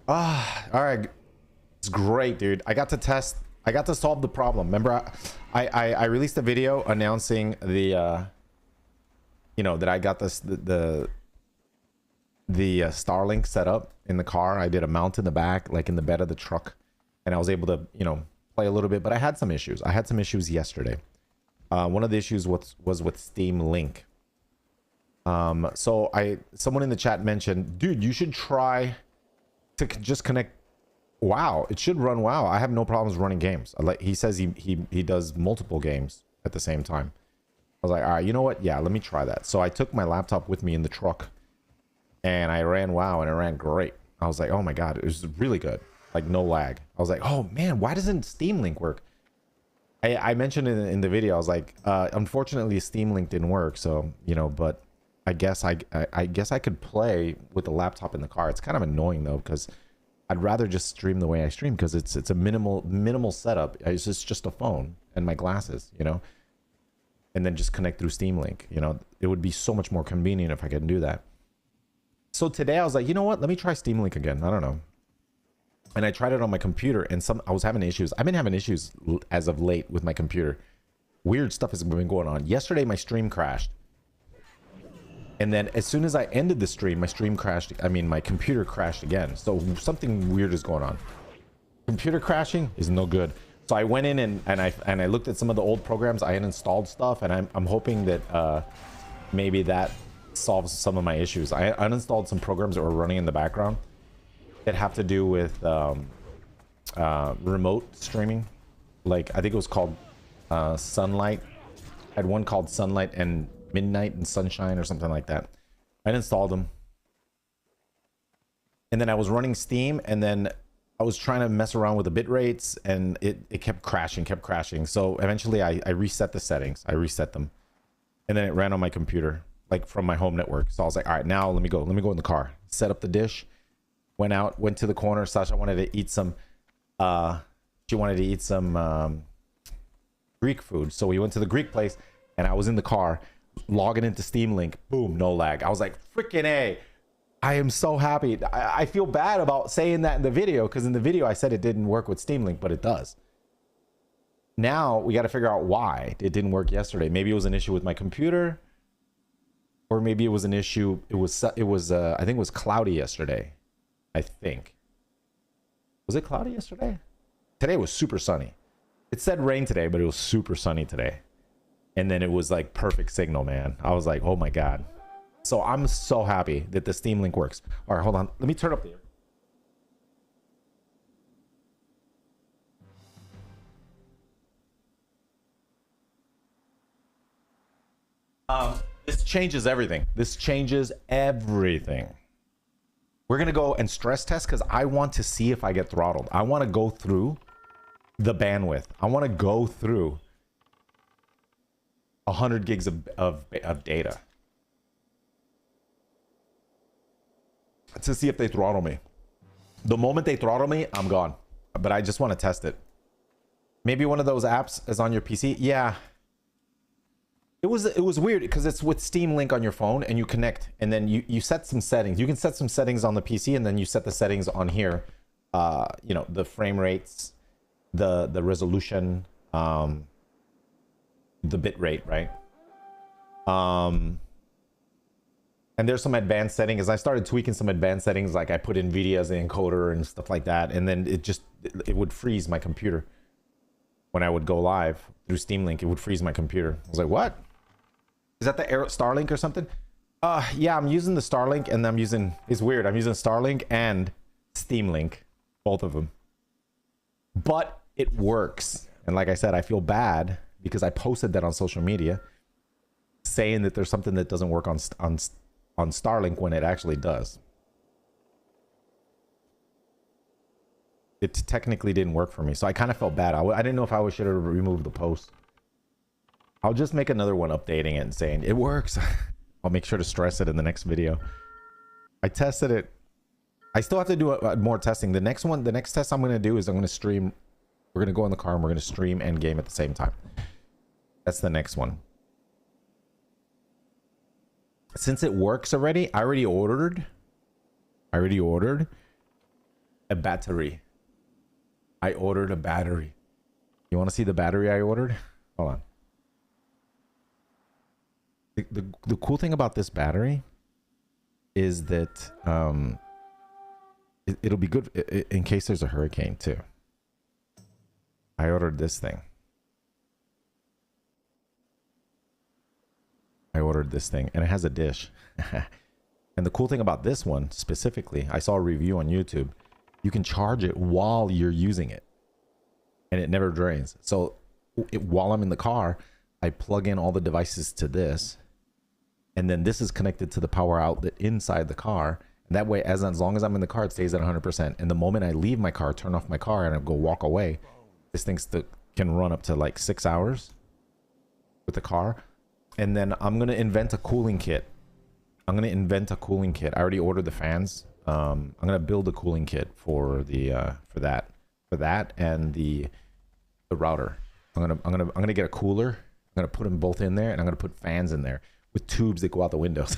All right. It's great, dude. I got to test. I got to solve the problem. Remember, I released a video announcing the, that I got the Starlink set up in the car. I did a mount in the back, like in the bed of the truck, and I was able to, play a little bit. But I had some issues. I had some issues yesterday. One of the issues was with Steam Link. So someone in the chat mentioned, dude, you should try to just connect WoW. It should run WoW. I have no problems running games. Like he says he does multiple games at the same time. I was like, all right, you know what? Yeah, let me try that. So I took my laptop with me in the truck and I ran WoW and it ran great. I was like, oh my God, it was really good. Like no lag. I was like, oh man, why doesn't Steam Link work? I mentioned in the video, I was like, unfortunately Steam Link didn't work. So, but I guess I guess I could play with the laptop in the car. It's kind of annoying though, because I'd rather just stream the way I stream, because it's a minimal setup. It's just a phone and my glasses, and then just connect through Steam Link. It would be so much more convenient if I could do that. So today I was like, you know what? Let me try Steam Link again. I don't know. And I tried it on my computer, and I was having issues. I've been having issues as of late with my computer. Weird stuff has been going on. Yesterday my stream crashed. And then as soon as I ended the stream, my computer crashed again. So something weird is going on. Computer crashing is no good. So I went in and I looked at some of the old programs. I had installed stuff, and I'm hoping that maybe that solves some of my issues. I uninstalled some programs that were running in the background that have to do with remote streaming. Like I think it was called Sunlight. I had one called Sunlight and Midnight and Sunshine or something like that. I installed them, and then I was running Steam, and then I was trying to mess around with the bit rates, and it kept crashing. So eventually I reset the settings. I reset them, and then it ran on my computer, like from my home network. So I was like, all right, now let me go in the car, set up the dish, went to the corner. Sasha wanted to eat some Greek food, so we went to the Greek place, and I was in the car logging into Steam Link. Boom, no lag. I was like, freaking A. I am so happy. I feel bad about saying that in the video, because in the video I said it didn't work with Steam Link, but it does. Now we got to figure out why it didn't work yesterday. Maybe it was an issue with my computer, or maybe it was an issue. It was I think it was cloudy yesterday. I think. Was it cloudy yesterday? Today was super sunny. It said rain today, but it was super sunny today. And then it was like perfect signal, man. I was like, oh my God. So I'm so happy that the Steam Link works. All right, hold on. Let me turn up the air. This changes everything. This changes everything. We're going to go and stress test, because I want to see if I get throttled. I want to go through the bandwidth. I want to go through 100 gigs of data to see if they throttle me. The moment they throttle me, I'm gone. But I just want to test it. Maybe one of those apps is on your PC. Yeah. It was weird, because it's with Steam Link on your phone, and you connect, and then you set some settings. You can set some settings on the PC, and then you set the settings on here. The frame rates, the resolution, the bit rate, right? And there's some advanced settings. I started tweaking some advanced settings, like I put NVIDIA as the encoder and stuff like that, and then it would freeze my computer when I would go live through Steam Link. It would freeze my computer. I was like, what? Is that the Starlink or something? Yeah, I'm using the Starlink, and it's weird, I'm using Starlink and Steam Link, both of them, but it works. And like I said, I feel bad because I posted that on social media saying that there's something that doesn't work on Starlink when it actually does. It technically didn't work for me, so I kind of felt bad. I didn't know if I should have removed the post. I'll just make another one updating it and saying it works. I'll make sure to stress it in the next video. I tested it. I still have to do more testing. The next test I'm going to do is I'm going to stream. We're going to go in the car and we're going to stream and game at the same time. That's the next one. Since it works already, I already ordered A battery. I ordered a battery. You want to see the battery I ordered? Hold on. The cool thing about this battery is that it'll be good in case there's a hurricane too. I ordered this thing. I ordered this thing and it has a dish. And the cool thing about this one specifically, I saw a review on YouTube. You can charge it while you're using it and it never drains. So while I'm in the car, I plug in all the devices to this, and then this is connected to the power outlet inside the car. And that way, as long as I'm in the car, it stays at 100%. And the moment I leave my car, turn off my car, and I go walk away, this thing can run up to like 6 hours with the car. And then I'm gonna invent a cooling kit. I already ordered the fans. I'm gonna build a cooling kit for the for that and the router. I'm gonna get a cooler. I'm gonna put them both in there, and I'm gonna put fans in there with tubes that go out the windows.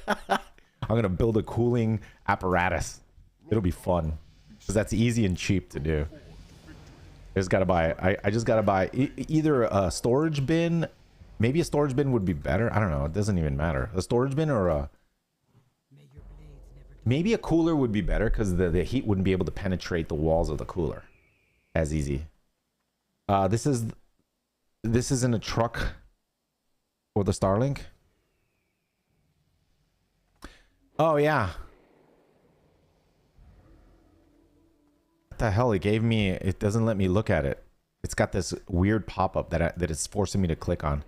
I'm gonna build a cooling apparatus. It'll be fun because that's easy and cheap to do. I just gotta buy either a storage bin. Maybe a storage bin would be better. I don't know. It doesn't even matter. A storage bin or a maybe a cooler would be better because the heat wouldn't be able to penetrate the walls of the cooler as easy. This is in a truck for the Starlink. Oh yeah. What the hell? It doesn't let me look at it. It's got this weird pop-up that it's forcing me to click on.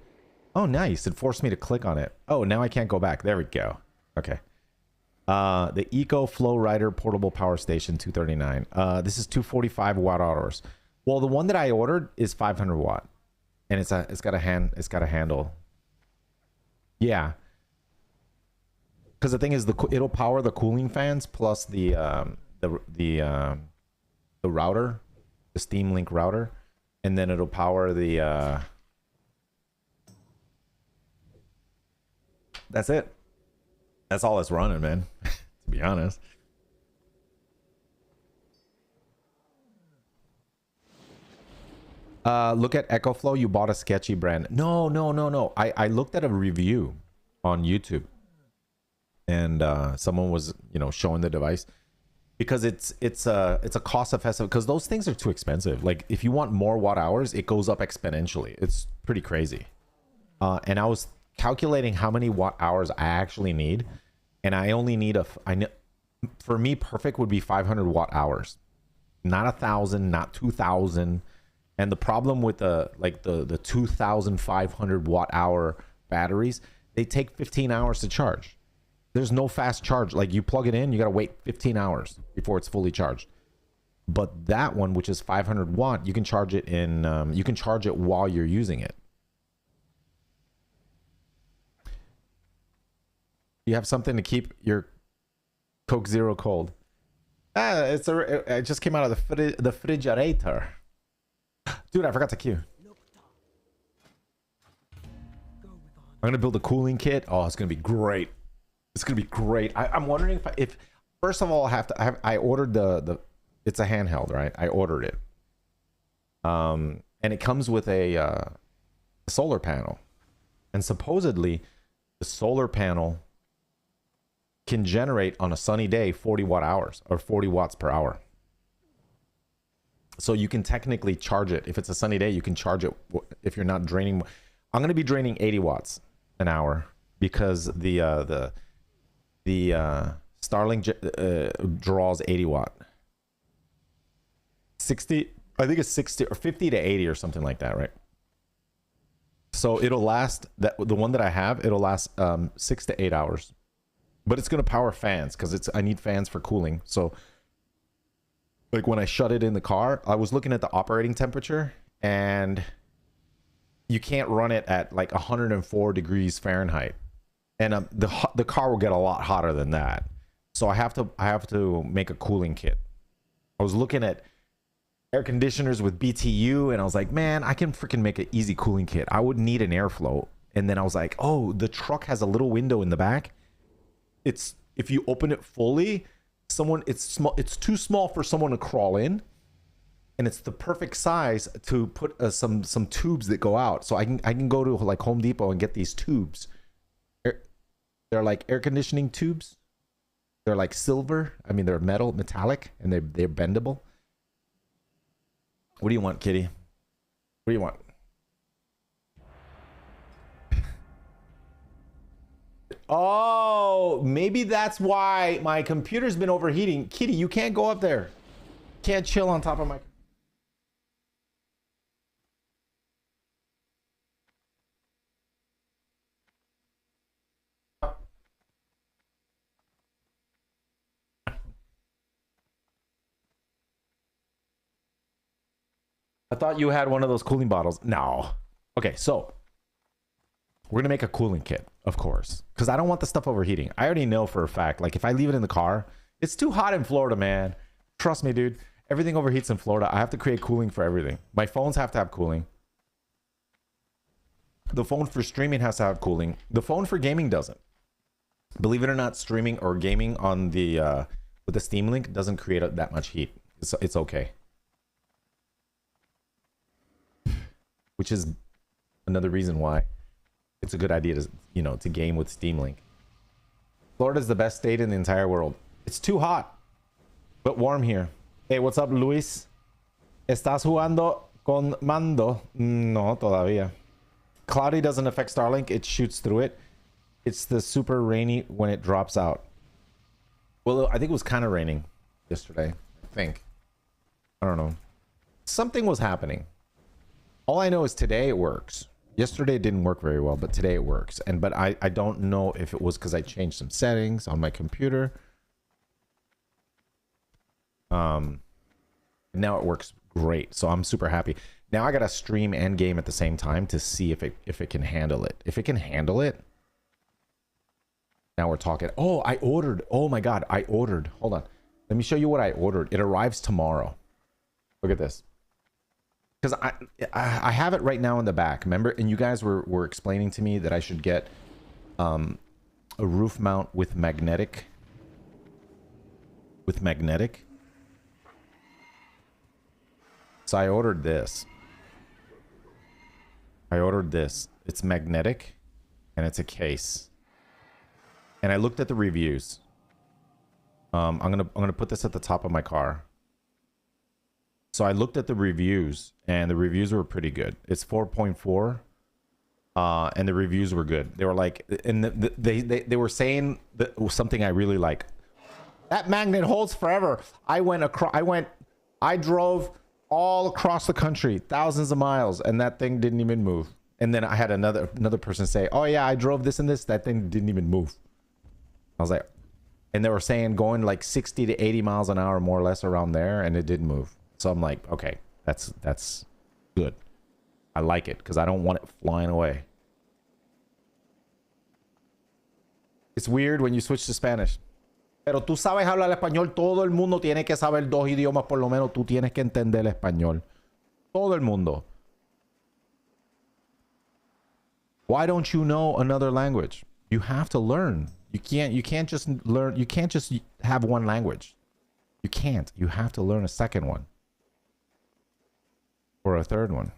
Oh, nice. It forced me to click on it. Oh, now I can't go back. There we go. Okay. The Eco Flow Rider Portable Power Station 239. This is 245 watt hours. Well, the one that I ordered is 500 watt, and it's got a handle. Yeah. Because the thing is, it'll power the cooling fans plus the router, the Steam Link router, and then it'll power the. That's it. That's all it's running, man. To be honest. Look at EcoFlow. You bought a sketchy brand. No. I looked at a review on YouTube, and someone was showing the device because it's a cost effective, because those things are too expensive. Like if you want more watt hours, it goes up exponentially. It's pretty crazy. And I was calculating how many watt hours I actually need, and I only need for me perfect would be 500 watt hours, not 1,000, not 2,000. And the problem with the 2,500 watt hour batteries, they take 15 hours to charge. There's no fast charge. Like you plug it in, you got to wait 15 hours before it's fully charged. But that one, which is 500 watt, you can charge it you can charge it while you're using it. You have something to keep your Coke Zero cold. It just came out of the refrigerator. Dude, I forgot to queue. I'm gonna build a cooling kit. Oh, it's gonna be great. It's gonna be great. I'm wondering if first of all I ordered it's a handheld, right? I ordered it. And it comes with a solar panel. And supposedly the solar panel can generate on a sunny day 40 watt hours or 40 watts per hour. So you can technically charge it. If it's a sunny day, you can charge it if you're not draining. I'm going to be draining 80 watts an hour because the Starlink draws 80 watt. 60, I think it's 60 or 50 to 80 or something like that, right? So it'll last, the one that I have, it'll last 6 to 8 hours. But it's going to power fans because I need fans for cooling. So like when I shut it in the car, I was looking at the operating temperature, and you can't run it at like 104 degrees Fahrenheit. And the car will get a lot hotter than that. So I have to make a cooling kit. I was looking at air conditioners with BTU, and I was like, man, I can freaking make an easy cooling kit. I would need an airflow. And then I was like, oh, the truck has a little window in the back. If you open it fully, someone, it's small, it's too small for someone to crawl in, and it's the perfect size to put some tubes that go out. So I can go to like Home Depot and get these tubes. They're like air conditioning tubes. They're like silver. I mean, they're metallic, and they're bendable. What do you want, kitty? What do you want? Oh, maybe that's why my computer's been overheating. Kitty, you can't go up there. Can't chill on top of my... I thought you had one of those cooling bottles. No. Okay, so we're gonna make a cooling kit, of course, because I don't want the stuff overheating. I already know for a fact, like if I leave it in the car, it's too hot in Florida, man. Trust me, dude. Everything overheats in Florida. I have to create cooling for everything. My phones have to have cooling. The phone for streaming has to have cooling. The phone for gaming doesn't. Believe it or not, streaming or gaming on the with the Steam Link doesn't create that much heat. It's okay. Which is another reason why it's a good idea to, you know, to game with Steam Link. Florida's the best state in the entire world. It's too hot, but warm here. Hey, what's up, Luis? ¿Estás jugando con mando? No, todavía. Cloudy doesn't affect Starlink. It shoots through it. It's the super rainy when it drops out. Well, I think it was kind of raining yesterday. I think. I don't know. Something was happening. All I know is today it works. Yesterday it didn't work very well, but today it works. But I don't know if it was because I changed some settings on my computer. Now it works great, so I'm super happy. Now I gotta stream and game at the same time to see if it can handle it. If it can handle it, now we're talking. Oh, I ordered. Oh my god, I ordered. Hold on, let me show you what I ordered. It arrives tomorrow. Look at this. Because I have it right now in the back, remember? And you guys were explaining to me that I should get a roof mount with magnetic. So I ordered this. It's magnetic, and it's a case. And I looked at the reviews. I'm gonna put this at the top of my car. So I looked at the reviews, and the reviews were pretty good. It's 4.4, and the reviews were good. They were like, and they were saying that something I really like. That magnet holds forever. I drove all across the country, thousands of miles, and that thing didn't even move. And then I had another person say, "Oh yeah, I drove this and this. That thing didn't even move." I was like, and they were saying going like 60 to 80 miles an hour, more or less, around there, and it didn't move. So I'm like, okay, that's good. I like it because I don't want it flying away. It's weird when you switch to Spanish. Pero tú sabes hablar español. Todo el mundo tiene que saber dos idiomas, por lo menos tú tienes que entender el español. Todo el mundo. Why don't you know another language? You have to learn. You can't just learn. You can't just have one language. You can't. You have to learn a second one. Or a third one.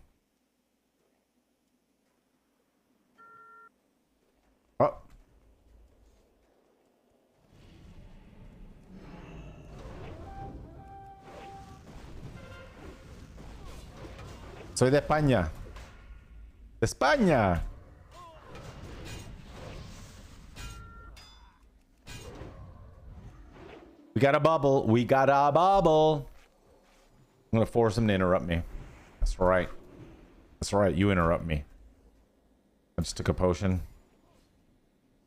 Oh. Soy de España. De España. We got a bubble. We got a bubble. I'm gonna force him to interrupt me. That's right. That's right. You interrupt me. I just took a potion.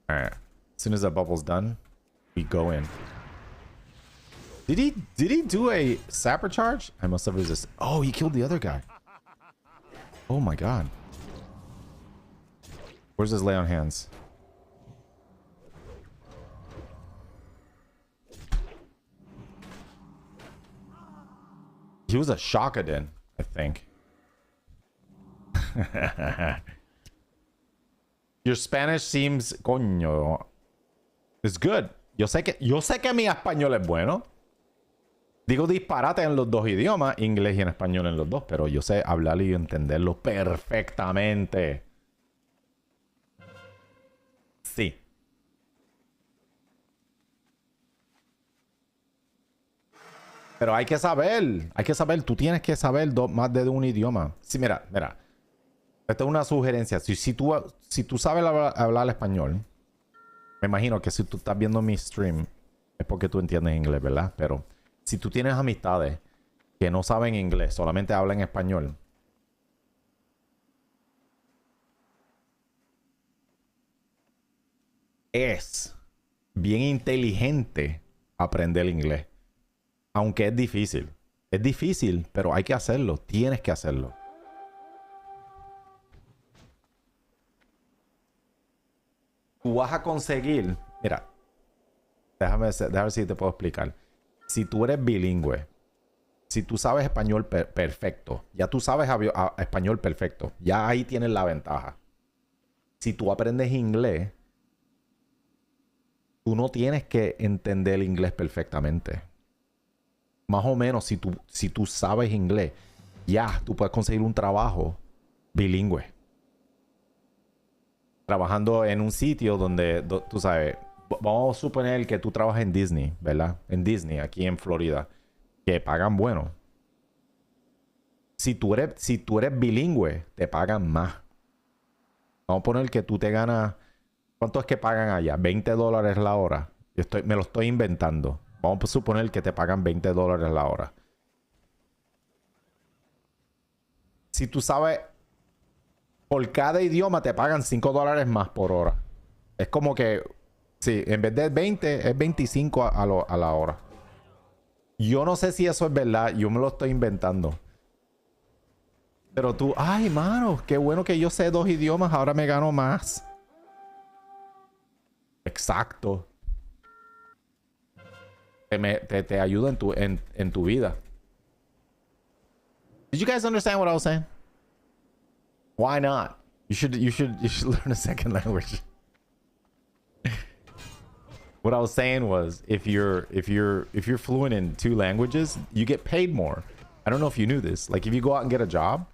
All right. As soon as that bubble's done, we go in. Did he do a sapper charge? I must have resisted. Oh, he killed the other guy. Oh my god. Where's his lay on hands? He was a Shakadin, I think. Your Spanish seems coño. It's good. Yo sé que mi español es bueno. Digo disparate en los dos idiomas, inglés y en español en los dos, pero yo sé hablarlo y entenderlo perfectamente. Sí. Pero hay que saber, tú tienes que saber más de un idioma. Sí, mira. Esta es una sugerencia. Si tú sabes hablar español, me imagino que si tú estás viendo mi stream, es porque tú entiendes inglés, ¿verdad? Pero si tú tienes amistades que no saben inglés, solamente hablan español, es bien inteligente aprender inglés. Aunque es difícil. Es difícil, pero hay que hacerlo. Tienes que hacerlo. Tú vas a conseguir... Mira, déjame ver si te puedo explicar. Si tú eres bilingüe, si tú sabes español perfecto, ya tú sabes español perfecto, ya ahí tienes la ventaja. Si tú aprendes inglés, tú no tienes que entender el inglés perfectamente. Más o menos, si tú sabes inglés, ya tú puedes conseguir un trabajo bilingüe. Trabajando en un sitio donde, tú sabes, vamos a suponer que tú trabajas en Disney, ¿verdad? En Disney, aquí en Florida, que pagan bueno. Si tú eres bilingüe, te pagan más. Vamos a poner que tú te ganas... ¿Cuánto es que pagan allá? $20 la hora. Me lo estoy inventando. Vamos a suponer que te pagan $20 la hora. Si tú sabes, por cada idioma te pagan $5 más por hora. Es como que, sí, en vez de 20, es 25 a la hora. Yo no sé si eso es verdad. Yo me lo estoy inventando. Pero tú, ay, mano, qué bueno que yo sé 2 idiomas. Ahora me gano más. Exacto. Te ayuda en tu vida. Did you guys understand what I was saying? Why not? You should learn a second language. What I was saying was, if you're fluent in 2 languages, you get paid more. I don't know if you knew this. Like if you go out and get a job,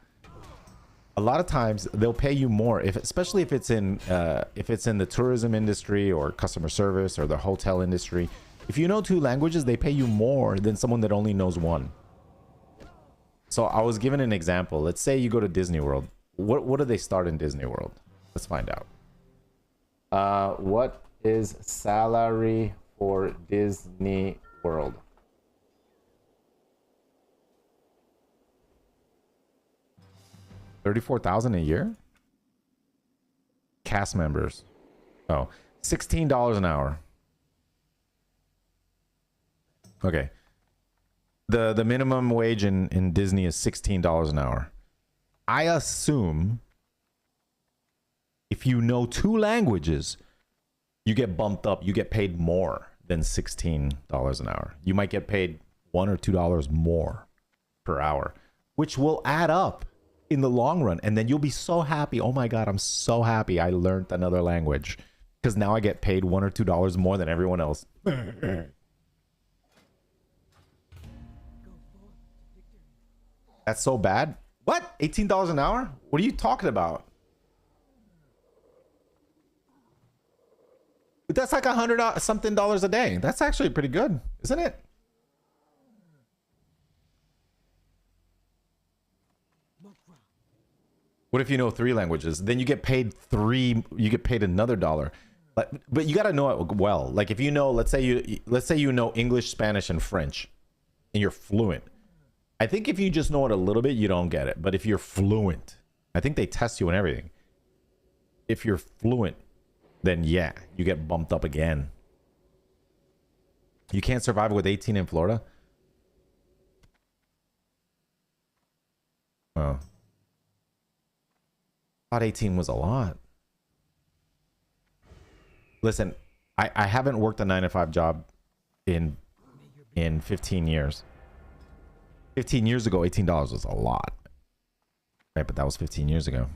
a lot of times they'll pay you more, especially if it's in the tourism industry or customer service or the hotel industry. If you know 2 languages, they pay you more than someone that only knows 1. So I was given an example. Let's say you go to Disney World. What do they start in Disney World? Let's find out. What is salary for Disney World? $34,000 a year? Cast members. Oh, $16 an hour. Okay. The minimum wage in Disney is $16 an hour. I assume if you know 2 languages, you get bumped up. You get paid more than $16 an hour. You might get paid $1 or $2 more per hour, which will add up in the long run. And then you'll be so happy. Oh my God, I'm so happy I learned another language because now I get paid $1 or $2 more than everyone else. That's so bad. What? $18 an hour? What are you talking about? That's like $100 something a day. That's actually pretty good, isn't it? What if you know 3 languages? Then you get paid another dollar. But you got to know it well. Like if you know, let's say you know English, Spanish, and French, and you're fluent. I think if you just know it a little bit, you don't get it. But if you're fluent, I think they test you and everything. If you're fluent, then yeah, you get bumped up again. You can't survive with 18 in Florida? Oh. I thought 18 was a lot. Listen, I haven't worked a 9-to-5 job in 15 years. 15 years ago, $18 was a lot. Right, but that was 15 years ago.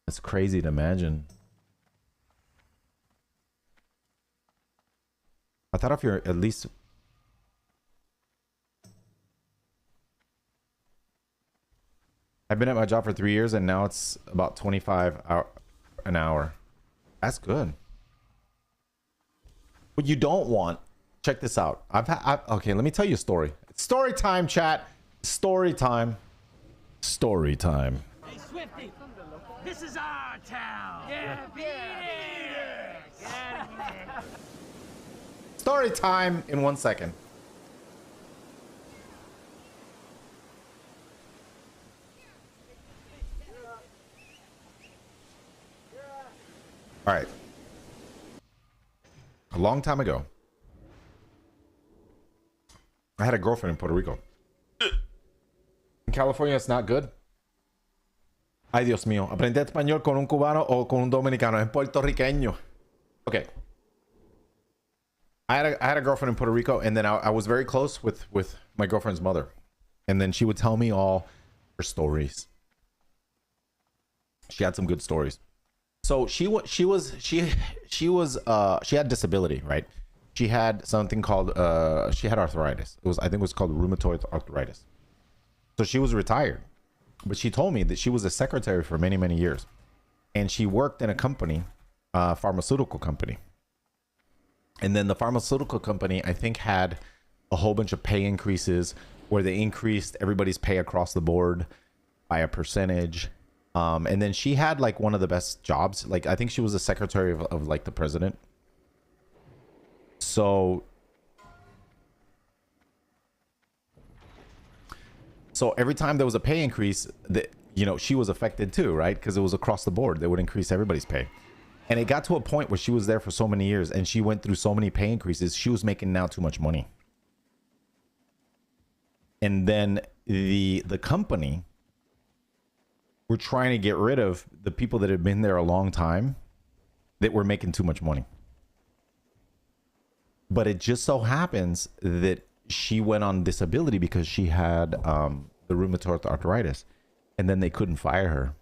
That's crazy to imagine. I thought if you're at least... I've been at my job for 3 years and now it's about 25 an hour. That's good. What you don't want, check this out. Okay, let me tell you a story. It's story time, chat. Story time. Story time. Hey, Swifty, this is our town. Yeah, beat it. Yeah. Story time in 1 second. All right. A long time ago, I had a girlfriend in Puerto Rico. In California, it's not good. Ay, Dios mío. Aprende español con un cubano o con un dominicano. Es puertorriqueño. Okay. I had a girlfriend in Puerto Rico, and then I was very close with my girlfriend's mother. And then she would tell me all her stories. She had some good stories. So she had disability, right? She had something called she had arthritis. I think it was called rheumatoid arthritis. So she was retired, but she told me that she was a secretary for many, many years, and she worked in a company, pharmaceutical company. And then the pharmaceutical company, I think, had a whole bunch of pay increases where they increased everybody's pay across the board by a percentage. And then she had like one of the best jobs. Like, I think she was a secretary of like the president. So every time there was a pay increase, that, you know, she was affected too, right? Because it was across the board. They would increase everybody's pay. And it got to a point where she was there for so many years and she went through so many pay increases. She was making now too much money. And then the company were trying to get rid of the people that had been there a long time that were making too much money. But it just so happens that she went on disability because she had the rheumatoid arthritis, and then they couldn't fire her.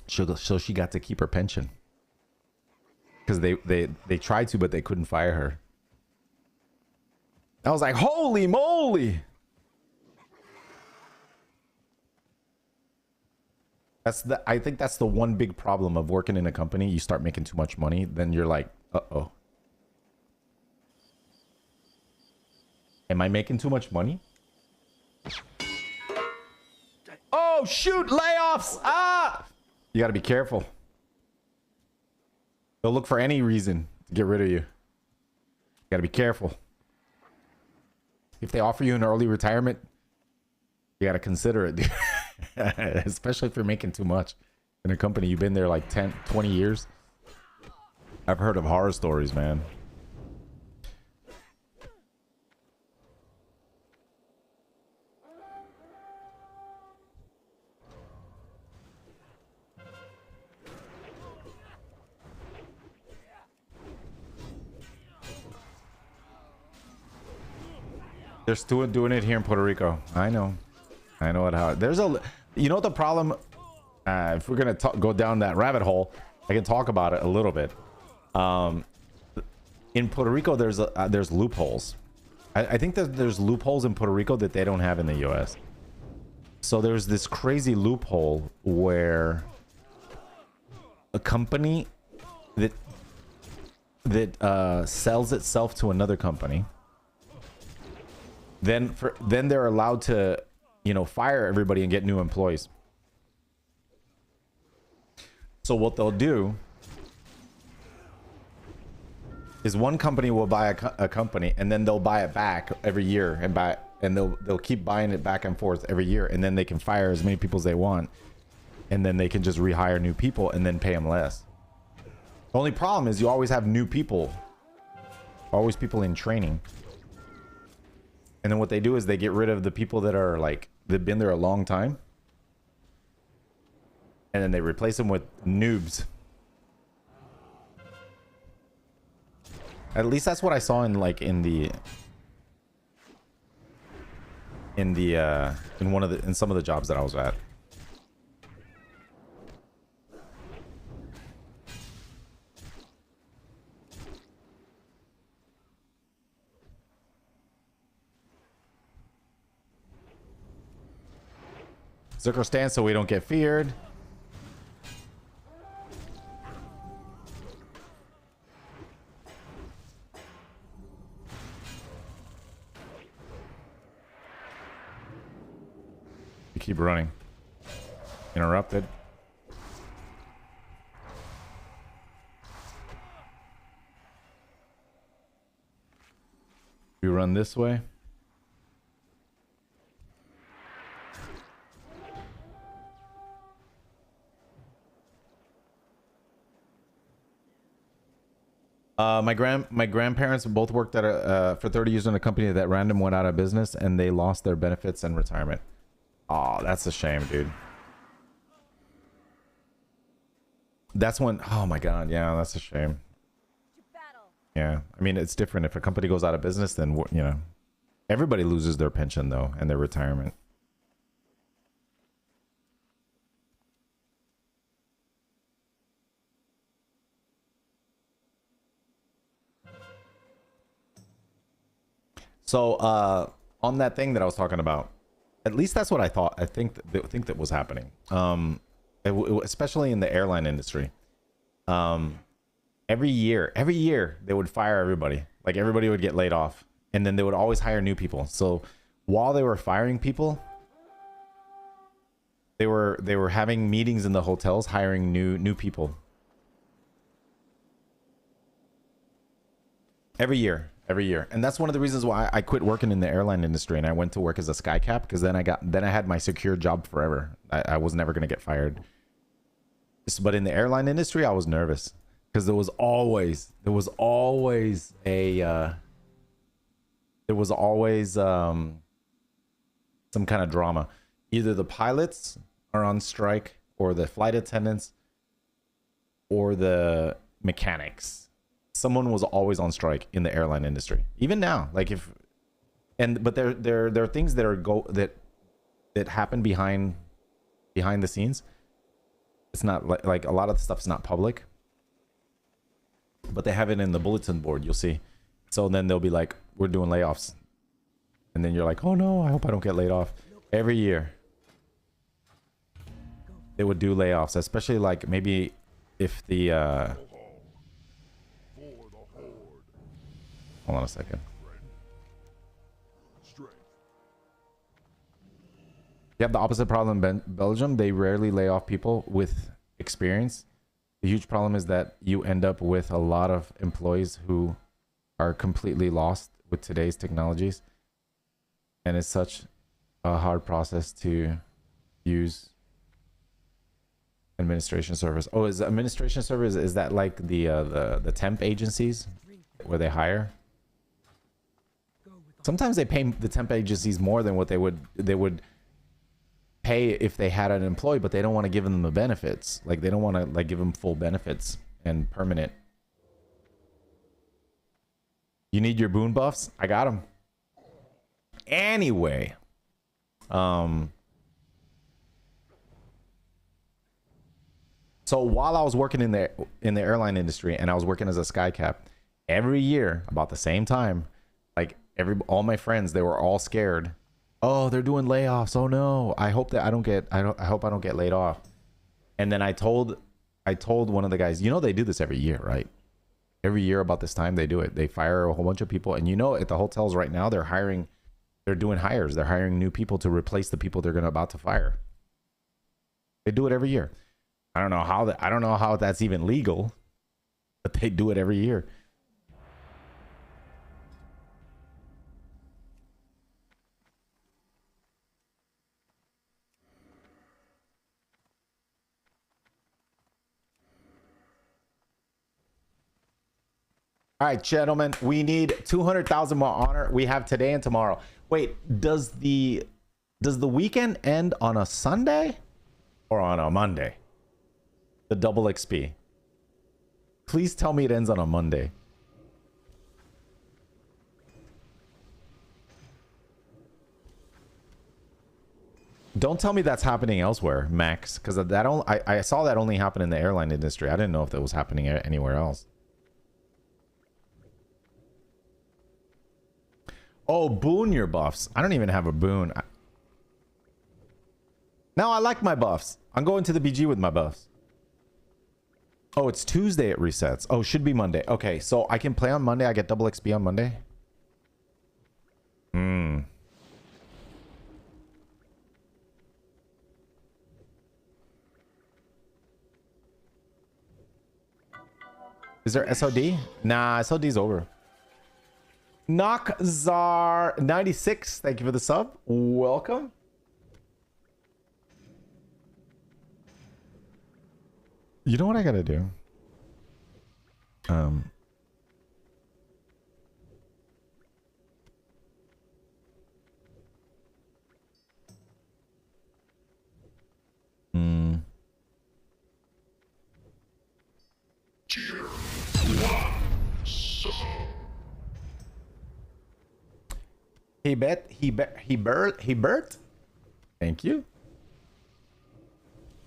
So she got to keep her pension because they tried to, but they couldn't fire her. I was like, holy moly. I think that's the one big problem of working in a company. You start making too much money, then you're like, uh-oh. Am I making too much money? Oh, shoot, layoffs. Ah! You got to be careful. They'll look for any reason to get rid of you. You got to be careful. If they offer you an early retirement, you got to consider it, dude. Especially if you're making too much in a company. You've been there like 10, 20 years. I've heard of horror stories, man. They're still doing it here in Puerto Rico. I know how. There's a, you know what the problem? If we're gonna go down that rabbit hole, I can talk about it a little bit. In Puerto Rico, there's loopholes. I think that there's loopholes in Puerto Rico that they don't have in the U.S. So there's this crazy loophole where a company that sells itself to another company, then they're allowed to, you know, fire everybody and get new employees. So what they'll do is one company will buy a company, and then they'll buy it back every year and they'll keep buying it back and forth every year, and then they can fire as many people as they want, and then they can just rehire new people and then pay them less. The only problem is you always have new people, always people in training. And then what they do is they get rid of the people that are like, they've been there a long time. And then they replace them with noobs. At least that's what I saw in like in some of the jobs that I was at. Zucker stand so we don't get feared. You keep running. Interrupted. We run this way. My grandparents both worked at a for 30 years in a company that random went out of business and they lost their benefits and retirement. Oh, that's a shame, dude. That's when, oh my god, yeah, that's a shame. Yeah, I mean, it's different. If a company goes out of business, then, you know, everybody loses their pension, though, and their retirement. So, on that thing that I was talking about, at least that's what I thought. I think that was happening. Especially in the airline industry. Every year they would fire everybody. Like everybody would get laid off, and then they would always hire new people. So while they were firing people, they were having meetings in the hotels, hiring new people. Every year. And that's one of the reasons why I quit working in the airline industry and I went to work as a sky cap, because then I had my secure job forever. I was never going to get fired. But in the airline industry, I was nervous because there was always some kind of drama. Either the pilots are on strike, or the flight attendants, or the mechanics. Someone was always on strike in the airline industry. Even now, like but there are things that that happen behind the scenes. It's not like a lot of the stuff's not public, but they have it in the bulletin board. You'll see. So then they'll be like, "We're doing layoffs," and then you're like, "Oh no, I hope I don't get laid off." Every year they would do layoffs, especially like maybe if the hold on a second. You have the opposite problem in Belgium. They rarely lay off people with experience. The huge problem is that you end up with a lot of employees who are completely lost with today's technologies. And it's such a hard process to use administration service. Oh, is administration service, is that like the temp agencies where they hire? Sometimes they pay the temp agencies more than what they would pay if they had an employee, but they don't want to give them the benefits. Like they don't want to like give them full benefits and permanent. You need your boon buffs? I got them. Anyway, so while I was working in the airline industry and I was working as a sky cap, every year about the same time, like all my friends, they were all scared. Oh, they're doing layoffs. Oh no. I hope I don't get laid off. And then I told one of the guys, you know, they do this every year, right? Every year about this time they do it. They fire a whole bunch of people. And you know, at the hotels right now, they're doing hires. They're hiring new people to replace the people they're about to fire. They do it every year. I don't know how that's even legal, but they do it every year. All right, gentlemen, we need 200,000 more honor. We have today and tomorrow. Wait, does the weekend end on a Sunday or on a Monday? The double XP. Please tell me it ends on a Monday. Don't tell me that's happening elsewhere, Max, because I saw that only happen in the airline industry. I didn't know if that was happening anywhere else. Oh, boon your buffs. I don't even have a boon. Now I like my buffs. I'm going to the BG with my buffs. Oh, it's Tuesday it resets. Oh, should be Monday. Okay, so I can play on Monday. I get double XP on Monday. Is there SOD? Nah, SOD's over. Knockzar96, thank you for the sub. Welcome. You know what I gotta do? He Bert. Thank you.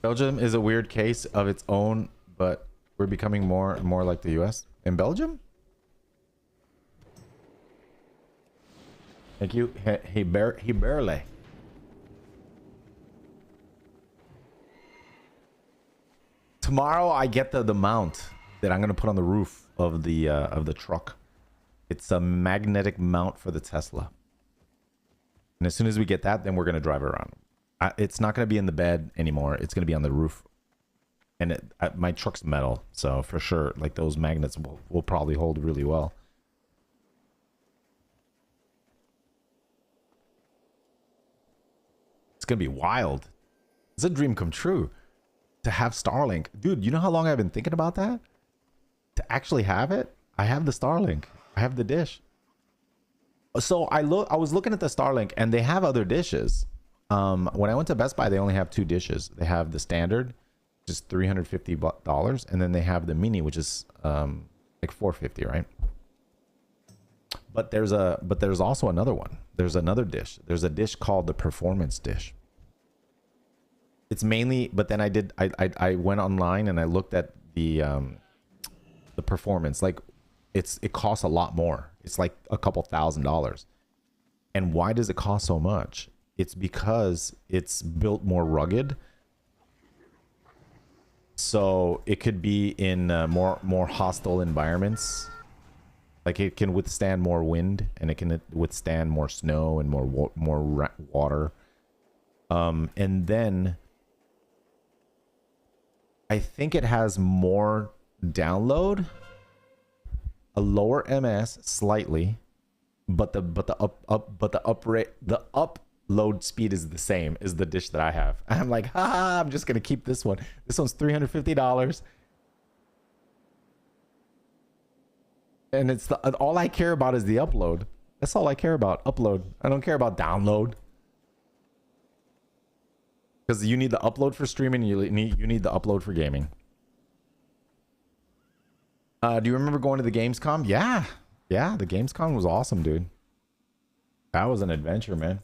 Belgium is a weird case of its own, but we're becoming more and more like the US. In Belgium? Thank you. He barely. Tomorrow I get the mount that I'm gonna put on the roof of the truck. It's a magnetic mount for the Tesla. And as soon as we get that, then we're going to drive around. It's not going to be in the bed anymore. It's going to be on the roof. And my truck's metal. So for sure, like those magnets will probably hold really well. It's going to be wild. It's a dream come true to have Starlink. Dude, you know how long I've been thinking about that? To actually have it? I have the Starlink. I have the dish. So I was looking at the Starlink and they have other dishes. When I went to Best Buy, they only have 2 dishes. They have the standard, which is $350, and then they have the mini, which is like $450, right? But there's also another one. There's another dish. There's a dish called the performance dish. It's mainly, but then I went online and I looked at the performance. Like it costs a lot more. It's like a couple $1,000s. And why does it cost so much? It's because it's built more rugged. So it could be in more hostile environments. Like it can withstand more wind, and it can withstand more snow and more water. And then I think it has more download, a lower MS slightly, but the upload speed is the same as the dish that I have. I'm like, I'm just gonna keep this one. This one's $350, and it's all I care about is the upload. That's all I care about. Upload. I don't care about download, because you need the upload for streaming. You need the upload for gaming. Do you remember going to the Gamescom? Yeah, the Gamescom was awesome, dude. That was an adventure, man.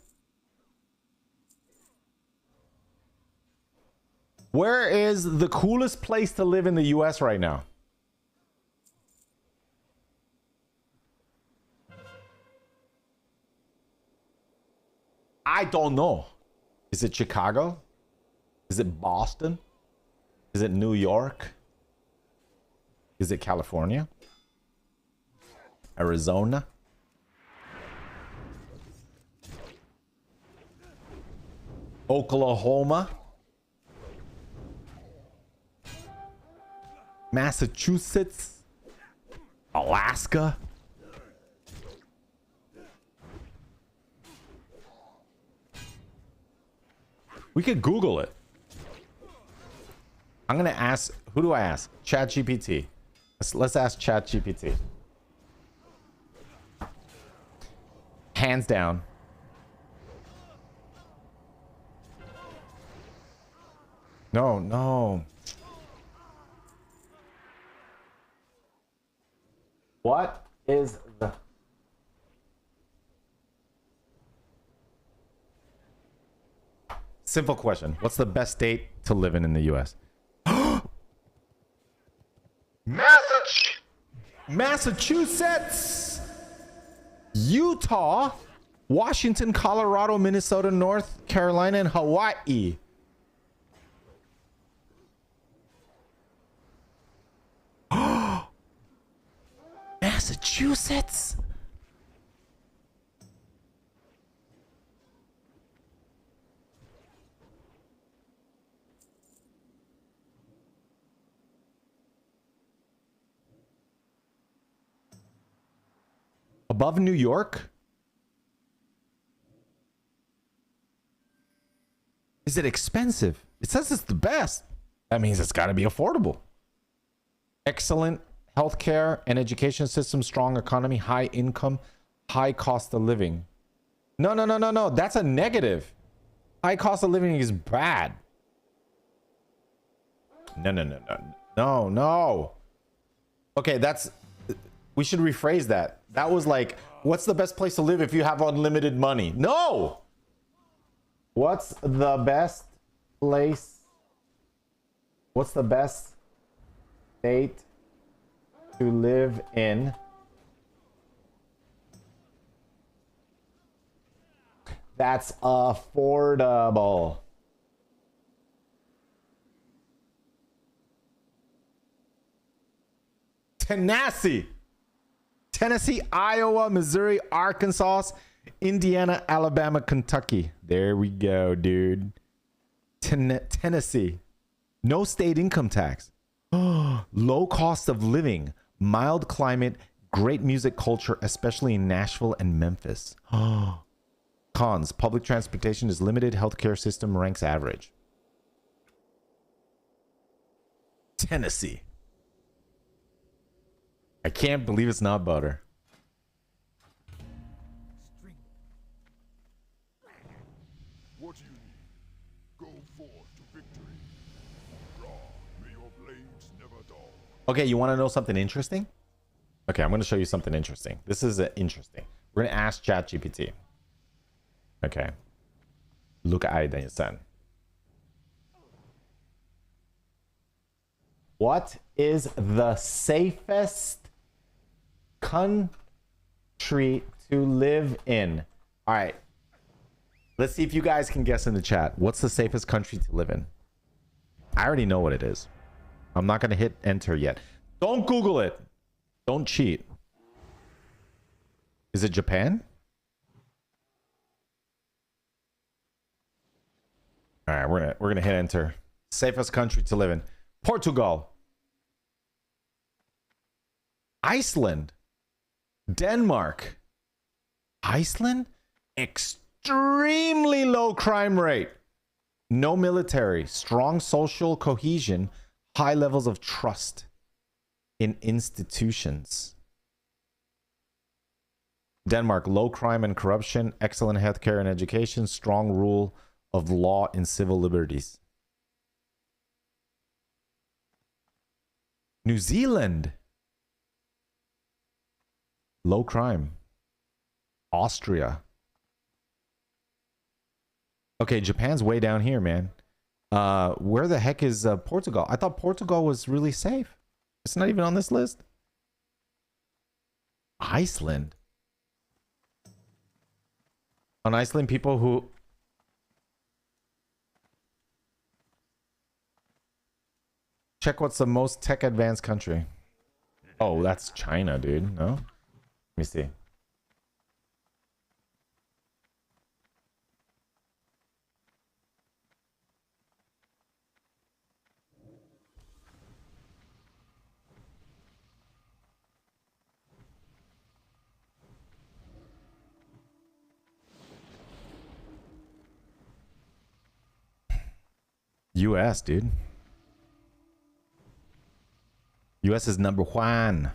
Where is the coolest place to live in the US right now? I don't know. Is it Chicago? Is it Boston? Is it New York? Is it California? Arizona? Oklahoma? Massachusetts? Alaska? We could Google it. I'm gonna ask, who do I ask? ChatGPT. Let's ask ChatGPT. Hands down. No. What is the... Simple question. What's the best state to live in the US? Massachusetts, Utah, Washington, Colorado, Minnesota, North Carolina, and Hawaii. Massachusetts. Above New York? Is it expensive? It says it's the best. That means it's got to be affordable. Excellent healthcare and education system, strong economy, high income, high cost of living. No, no, no, no, no. That's a negative. High cost of living is bad. No, no, no, no. No, no. Okay, that's... We should rephrase that. That was like, what's the best place to live if you have unlimited money? No! What's the best place? What's the best state to live in? That's affordable. Tennessee, Iowa, Missouri, Arkansas, Indiana, Alabama, Kentucky. There we go, dude. Tennessee. No state income tax. Low cost of living. Mild climate. Great music culture, especially in Nashville and Memphis. Cons. Public transportation is limited. Healthcare system ranks average. Tennessee. I can't believe it's not butter. What do you need? Go forth to victory. Draw, may your blades never dull. Okay, you want to know something interesting? Okay, I'm going to show you something interesting. This is interesting. We're going to ask ChatGPT. Okay. Look at den sen. What is the safest country to live in? All right. Let's see if you guys can guess in the chat. What's the safest country to live in? I already know what it is. I'm not going to hit enter yet. Don't Google it. Don't cheat. Is it Japan? All right, we're gonna hit enter. Safest country to live in. Portugal. Iceland. Denmark. Iceland? Extremely low crime rate. No military. Strong social cohesion. High levels of trust in institutions. Denmark. Low crime and corruption. Excellent healthcare and education. Strong rule of law and civil liberties. New Zealand. Low crime. Austria. Okay, Japan's way down here, man. Where the heck is Portugal? I thought Portugal was really safe. It's not even on this list. Iceland. On Iceland, people who... Check what's the most tech advanced country. Oh, that's China, dude. No? Let me see. US, dude. US is number one.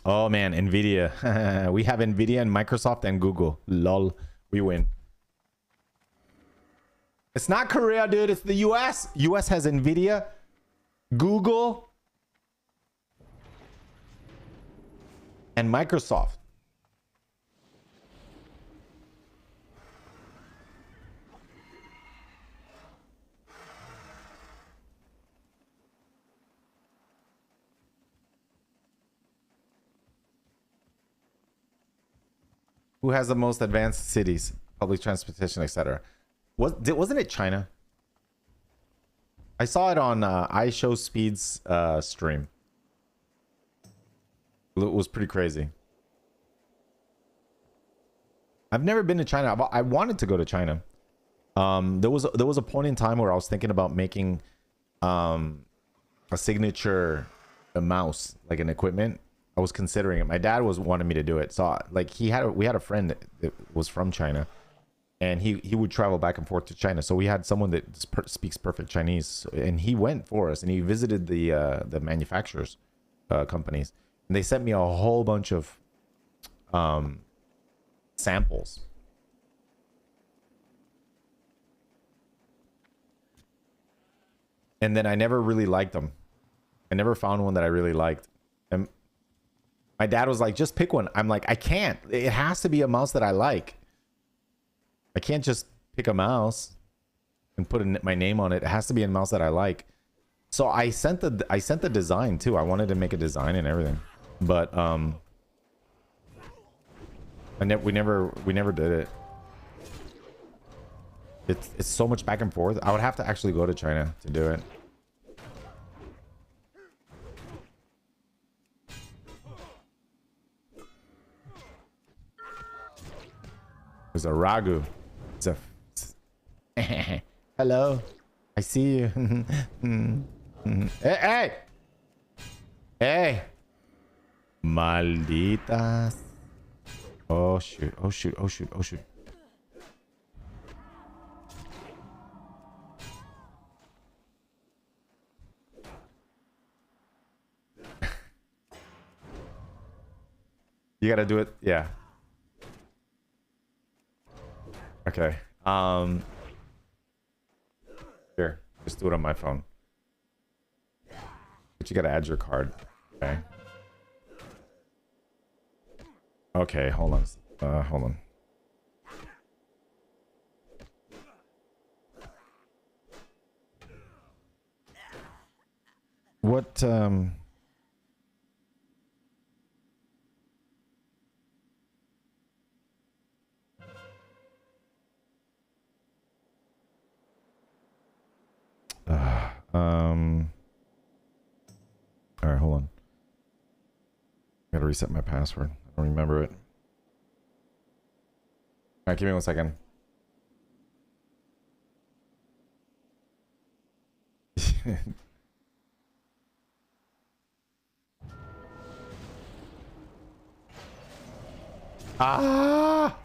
Oh man, Nvidia. We have Nvidia and Microsoft and Google. Lol. We win. It's not Korea, dude. It's the US. US has Nvidia, Google, and Microsoft. Who has the most advanced cities, public transportation, etc.? Wasn't it China? I saw it on iShowSpeed's stream. It was pretty crazy. I've never been to China. I wanted to go to China. There was a point in time where I was thinking about making a signature mouse, like an equipment. I was considering it. My dad was wanting me to do it. So like we had a friend that was from China, and he would travel back and forth to China. So we had someone that speaks perfect Chinese, and he went for us and he visited the manufacturers companies, and they sent me a whole bunch of samples. And then I never really liked them. I never found one that I really liked. And my dad was like, just pick one. I'm like, I can't. It has to be a mouse that I like. I can't just pick a mouse and put my name on it. It has to be a mouse that I like. So I sent the design too. I wanted to make a design and everything. But we never did it. It's so much back and forth. I would have to actually go to China to do it. There's a ragu. It's a hello. I see you. Hey, hey, hey, malditas. Oh shoot! Oh shoot! Oh shoot! Oh shoot! You gotta do it. Yeah. Okay. Here, just do it on my phone. But you gotta add your card. Okay. Okay, hold on. Hold on. What all right, hold on. Gotta reset my password. I don't remember it. All right, give me 1 second. Ah!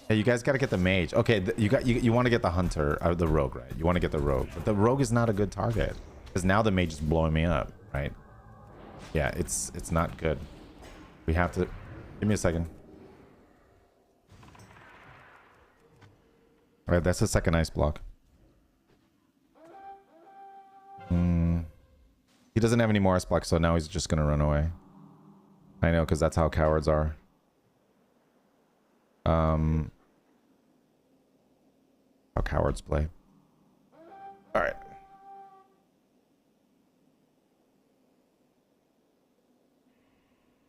Hey, you guys got to get the mage. Okay, you want to get the hunter or the rogue, right? You want to get the rogue, but the rogue is not a good target because now the mage is blowing me up, right? Yeah, it's not good. We have to. Give me a second. All right, that's the second ice block. He doesn't have any more ice blocks, so now he's just gonna run away. I know, because that's how cowards are. How cowards play. All right.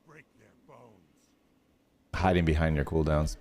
Break their bones. Hiding behind your cooldowns.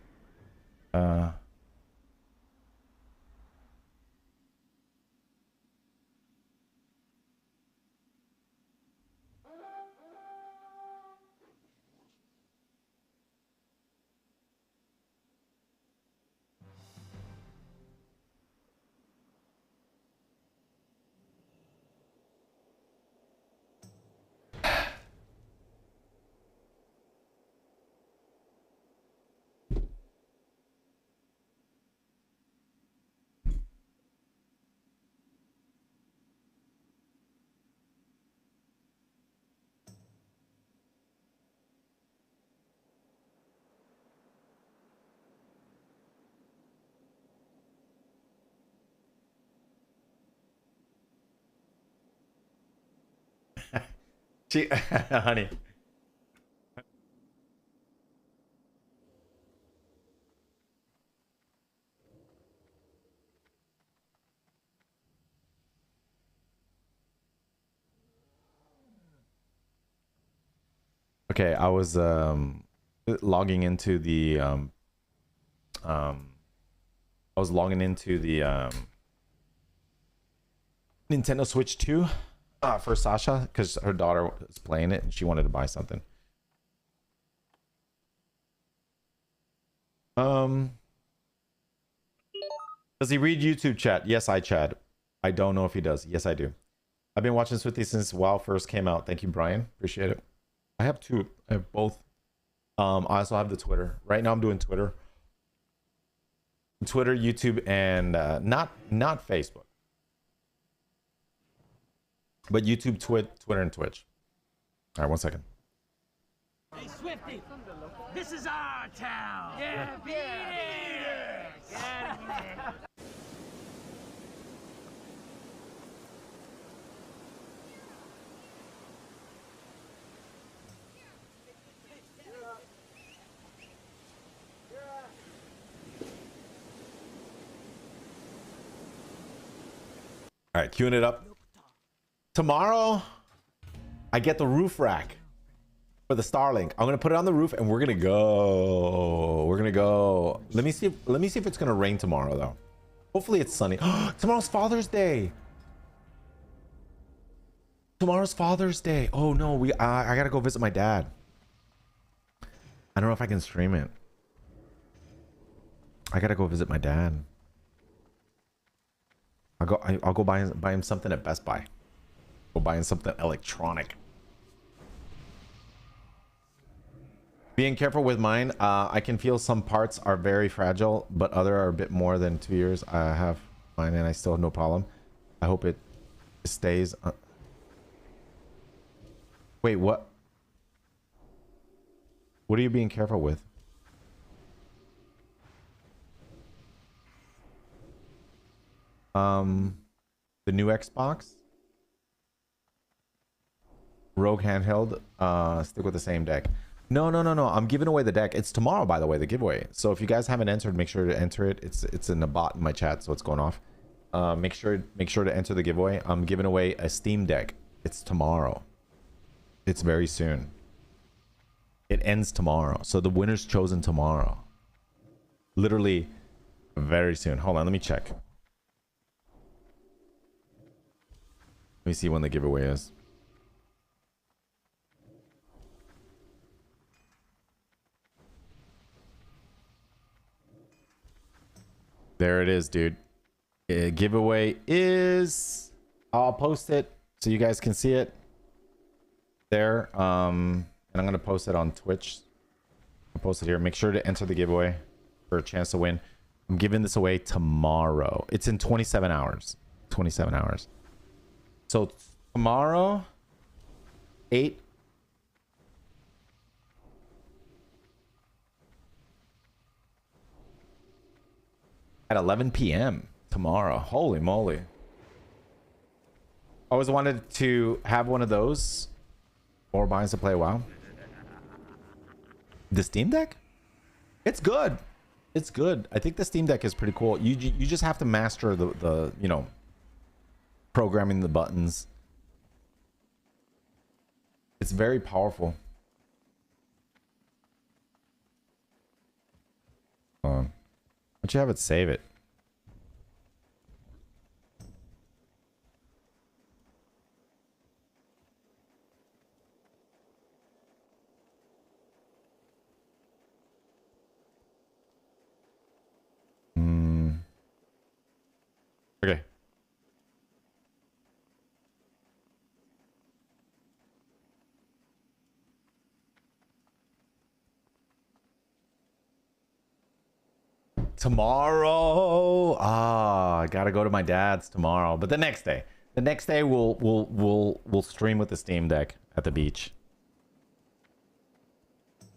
Honey. Okay, I was logging into the Nintendo Switch 2 for Sasha because her daughter was playing it and she wanted to buy something. Does he read YouTube chat? Yes, I chat. I don't know if he does. Yes, I do. I've been watching Swifty since WoW first came out. Thank you, Brian. Appreciate it. I have two. I have both. I also have the Twitter. Right now I'm doing Twitter. Twitter, YouTube, and not Facebook. But YouTube, Twitter, and Twitch. All right, 1 second. Hey, Swifty, this is our town. Yeah, beat it. Get it. All right, queuing it up. Tomorrow, I get the roof rack for the Starlink. I'm gonna put it on the roof, and we're gonna go. We're gonna go. Let me see if it's gonna rain tomorrow, though. Hopefully, it's sunny. Tomorrow's Father's Day. Tomorrow's Father's Day. Oh no, I gotta go visit my dad. I don't know if I can stream it. I gotta go visit my dad. I'll go buy him something at Best Buy. Go buy him something electronic. Being careful with mine. I can feel some parts are very fragile, but other are a bit more than 2 years. I have mine and I still have no problem. I hope it stays. Wait, what? What are you being careful with? The new Xbox Rogue handheld, stick with the same deck. No, I'm giving away the deck. It's tomorrow, by the way, the giveaway. So if you guys haven't entered, make sure to enter it. It's in the bot in my chat, so it's going off. Make sure to enter the giveaway. I'm giving away a Steam Deck. It's tomorrow. It's very soon. It ends tomorrow, so the winner's chosen tomorrow. Literally very soon. Hold on, let me check. Let me see when the giveaway is. There it is, dude. Giveaway is... I'll post it so you guys can see it. There. And I'm going to post it on Twitch. I'll post it here. Make sure to enter the giveaway for a chance to win. I'm giving this away tomorrow. It's in 27 hours. 27 hours. So tomorrow, 8. At 11 p.m. tomorrow. Holy moly. I always wanted to have one of those. Or binds to play WoW. The Steam Deck? It's good. It's good. I think the Steam Deck is pretty cool. You just have to master the you know, programming the buttons. It's very powerful. Once you have it, save it. Okay. Tomorrow. I gotta go to my dad's tomorrow. But the next day. The next day we'll stream with the Steam Deck at the beach.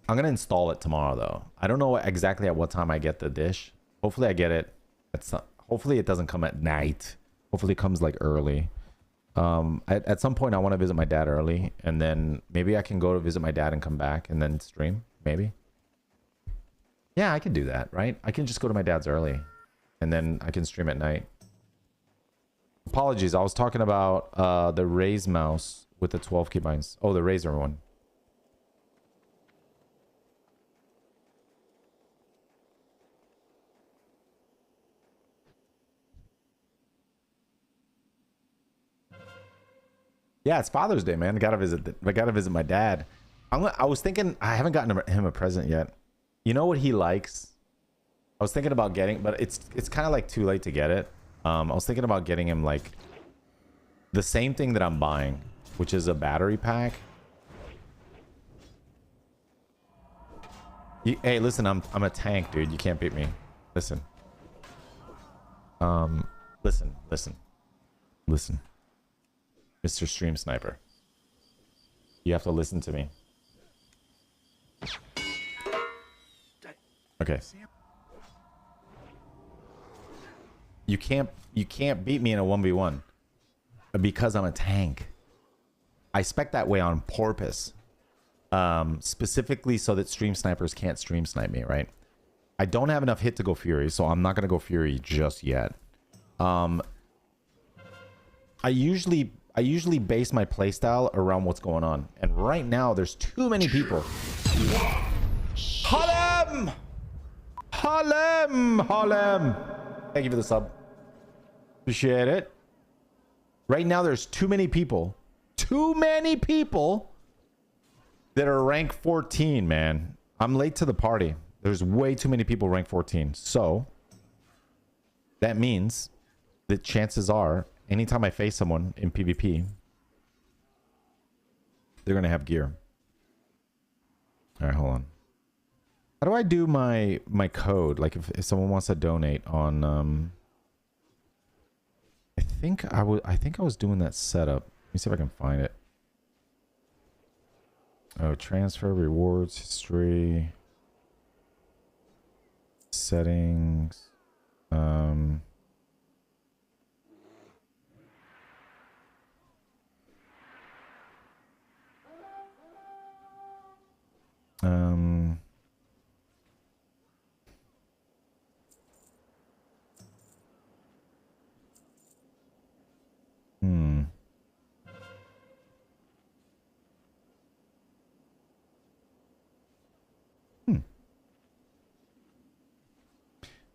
I'm gonna install it tomorrow though. I don't know exactly at what time I get the dish. Hopefully I get it at some, hopefully it doesn't come at night. Hopefully it comes like early. At some point I want to visit my dad early, and then maybe I can go to visit my dad and come back and then stream. Maybe. Yeah, I can do that, right? I can just go to my dad's early and then I can stream at night. Apologies, I was talking about the Raze mouse with the 12 keybinds. Oh, the Razer one. Yeah, it's Father's Day, man. I gotta visit my dad. I was thinking I haven't gotten him a present yet. You know what he likes? I was thinking about getting, but it's kind of like too late to get it. I was thinking about getting him like the same thing that I'm buying, which is a battery pack. Hey, listen, I'm a tank, dude. You can't beat me. Listen. Listen. Mr. Stream Sniper. You have to listen to me. Okay. You can't beat me in a 1v1 because I'm a tank. I spec that way on purpose. Specifically so that stream snipers can't stream snipe me, right? I don't have enough hit to go Fury, so I'm not gonna go Fury just yet. I usually base my playstyle around what's going on, and right now there's too many people. Harlem! Thank you for the sub. Appreciate it. Right now there's too many people that are rank 14, man. I'm late to the party. There's way too many people rank 14. So that means that chances are anytime I face someone in PvP, they're gonna have gear. All right, hold on. How do I do my code? Like if someone wants to donate on I think I was doing that setup. Let me see if I can find it. Oh, transfer, rewards, history, settings,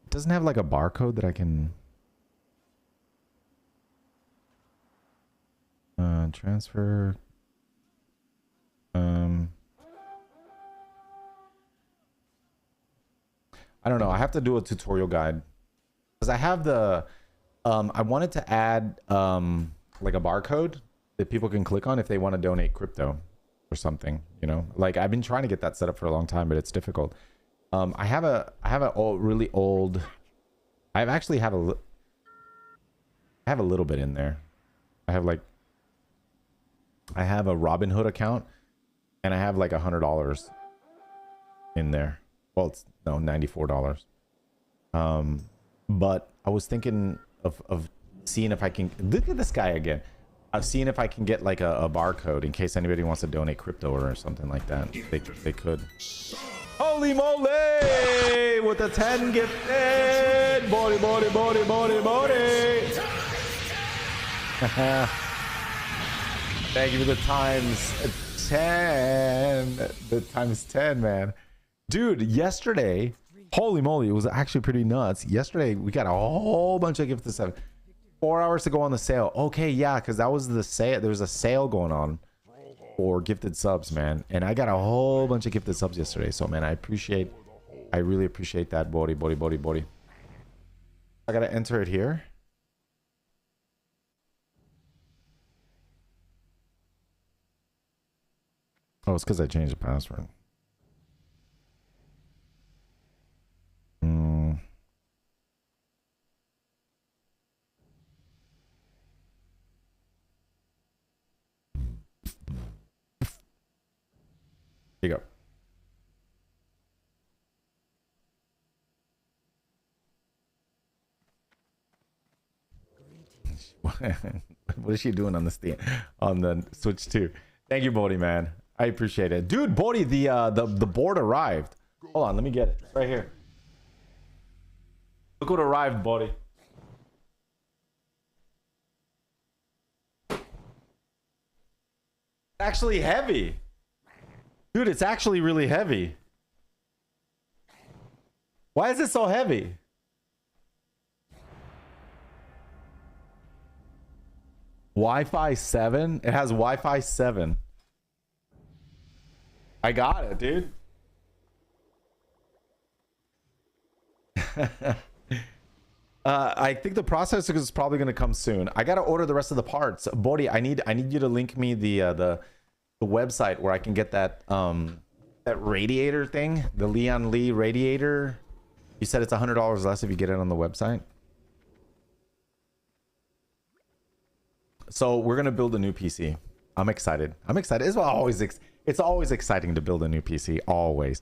It doesn't have like a barcode that I can transfer. I don't know. I have to do a tutorial guide because I have the I wanted to add like a barcode that people can click on if they want to donate crypto or something, you know. Like I've been trying to get that set up for a long time, but it's difficult. I have a really old. I have a little bit in there. I have a Robinhood account, and I have like $100 in there. Well, it's no $94. But I was thinking of seeing if I can look at this guy again. I've seen if I can get like a barcode in case anybody wants to donate crypto or something like that. They could. Holy moly! With the 10 gifted! Body. Thank you for the times 10. The times 10, man. Dude, yesterday, holy moly, it was actually pretty nuts. Yesterday, we got a whole bunch of gifted stuff. 4 hours to go on the sale. Okay, yeah, because that was the sale. There was a sale going on for gifted subs, man, and I got a whole bunch of gifted subs yesterday. So man, I really appreciate that. Body. I gotta enter it here. Oh, it's because I changed the password. Here you go. What is she doing on the Steam, on the Switch 2? Thank you, Bodhi, man. I appreciate it, dude. Bodhi, the board arrived. Hold on, let me get it. It's right here. Look what arrived, Bodhi. Actually heavy. Dude, it's actually really heavy. Why is it so heavy? Wi-Fi 7? It has Wi-Fi 7. I got it, dude. I think the processor is probably going to come soon. I got to order the rest of the parts. Bori, I need you to link me the website where I can get that that radiator thing, the Leon Lee radiator. You said it's $100 less if you get it on the website. So we're gonna build a new PC. I'm excited. It's always exciting to build a new PC. Always.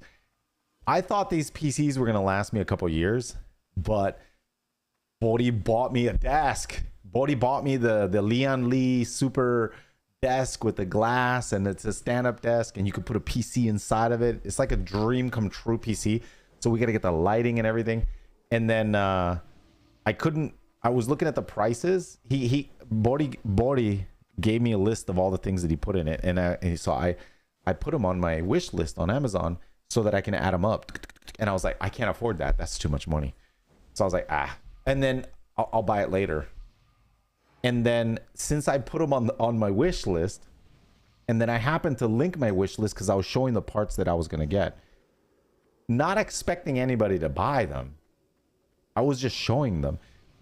I thought these PCs were gonna last me a couple years, but Bodhi bought me a desk. Bodhi bought me the Leon Lee super desk with the glass, and it's a stand-up desk, and you could put a PC inside of it. It's like a dream come true PC. So we got to get the lighting and everything. And then I was looking at the prices. Bodhi gave me a list of all the things that he put in it, and so I put them on my wish list on Amazon so that I can add them up. And I was like, I can't afford that. That's too much money. So I was like, and then I'll buy it later. And then since I put them on my wish list, and then I happened to link my wish list because I was showing the parts that I was going to get, not expecting anybody to buy them. I was just showing them.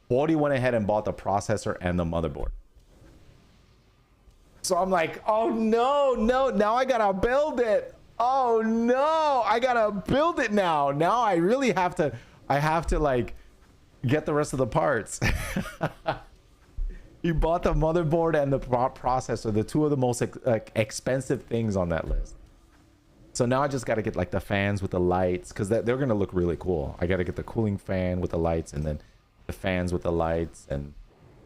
Bodhi went ahead and bought the processor and the motherboard. So I'm like, oh no, now I gotta build it. Oh no, I gotta build it now. Now I really have to like get the rest of the parts. He bought the motherboard and the processor, the two of the most expensive things on that list. So now I just got to get like the fans with the lights, because they're going to look really cool. I got to get the cooling fan with the lights, and then the fans with the lights, and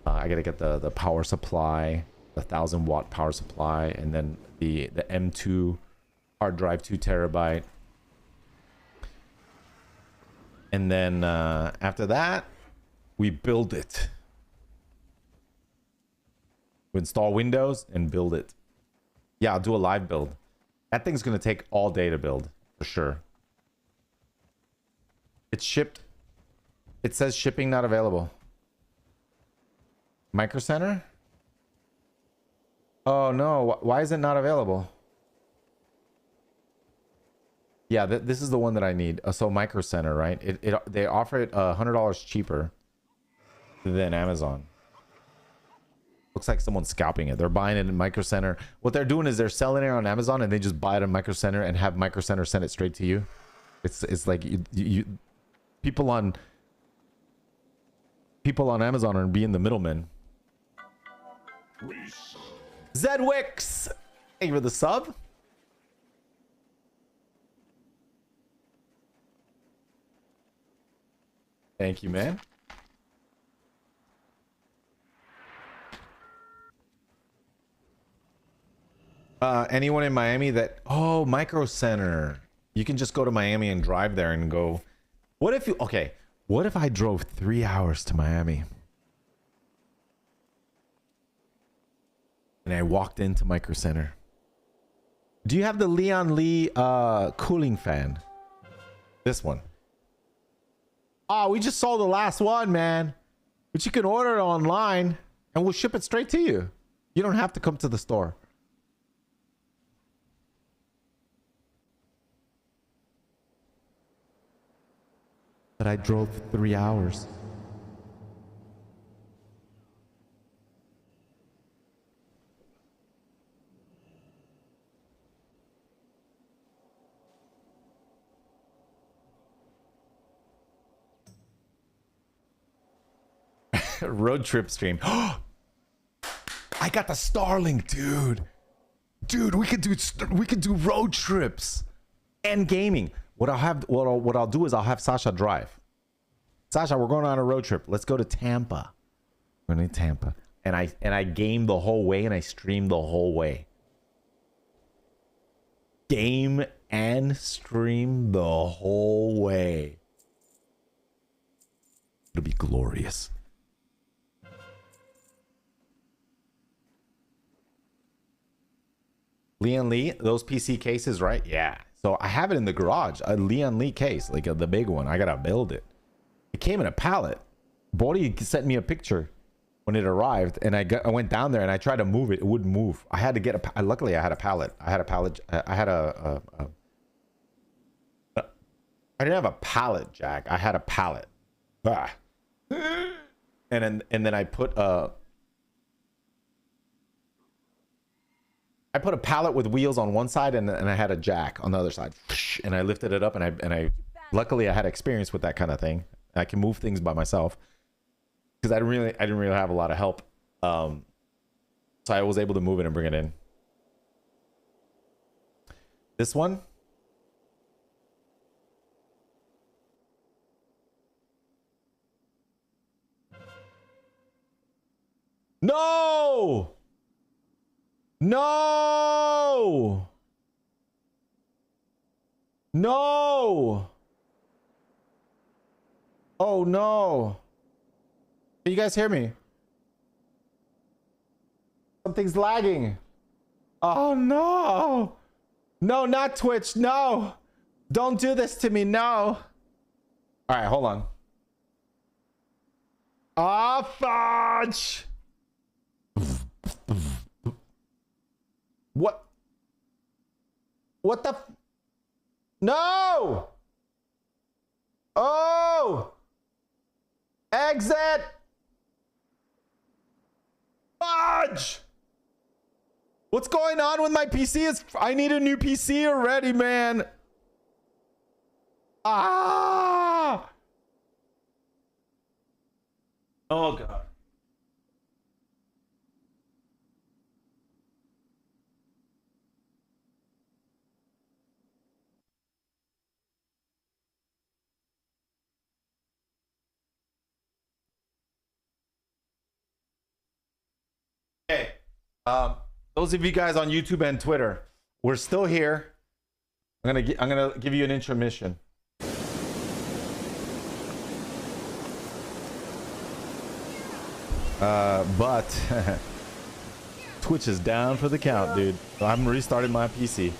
I got to get the power supply, the 1,000-watt power supply, and then the M2 hard drive, 2 terabyte. And then after that, we build it. We install Windows and build it. Yeah, I'll do a live build. That thing's going to take all day to build, for sure. It's shipped. It says shipping not available. Micro Center? Oh, no. Why is it not available? Yeah, this is the one that I need. So Micro Center, right? They offer it $100 cheaper than Amazon. Looks like someone's scalping it. They're buying it in Micro Center. What they're doing is they're selling it on Amazon, and they just buy it in Micro Center and have Micro Center send it straight to you. It's like you people on Amazon are being the middlemen. Zedwix, thank you for the sub. Thank you, man. Anyone in Miami that... Oh, Micro Center. You can just go to Miami and drive there and go... What if you... Okay. What if I drove 3 hours to Miami? And I walked into Micro Center. Do you have the Leon Lee cooling fan? This one. Oh, we just sold the last one, man. But you can order it online and we'll ship it straight to you. You don't have to come to the store. But I drove 3 hours. Road trip stream. I got the Starlink, dude. Dude, we could do road trips and gaming. What I'll do is I'll have Sasha drive. Sasha, we're going on a road trip. Let's go to Tampa. We're going to Tampa. And I game the whole way and I stream the whole way. Game and stream the whole way. It'll be glorious. Leon Lee, those PC cases, right? Yeah. So I have it in the garage, a Leon Lee case, like the big one. I gotta build it. It came in a pallet. Bodhi sent me a picture when it arrived, and I went down there and I tried to move it. It wouldn't move. I had to get a. Luckily, I had a pallet. I had a pallet. I had I didn't have a pallet jack. I had a pallet. Ah. And then I put a pallet with wheels on one side, and I had a jack on the other side, and I lifted it up, and I luckily I had experience with that kind of thing. I can move things by myself because I didn't really have a lot of help, so I was able to move it and bring it in. This one. No! No! No! Oh no! Can you guys hear me? Something's lagging. Oh no! No, not Twitch. No! Don't do this to me. No! All right, hold on. Ah, fudge! What? What the? No! Oh! Exit! Fudge! What's going on with my PC? I need a new PC already, man. Ah! Oh god. Hey, those of you guys on YouTube and Twitter, we're still here. I'm gonna give you an intermission. But Twitch is down for the count, dude. So I'm restarting my PC.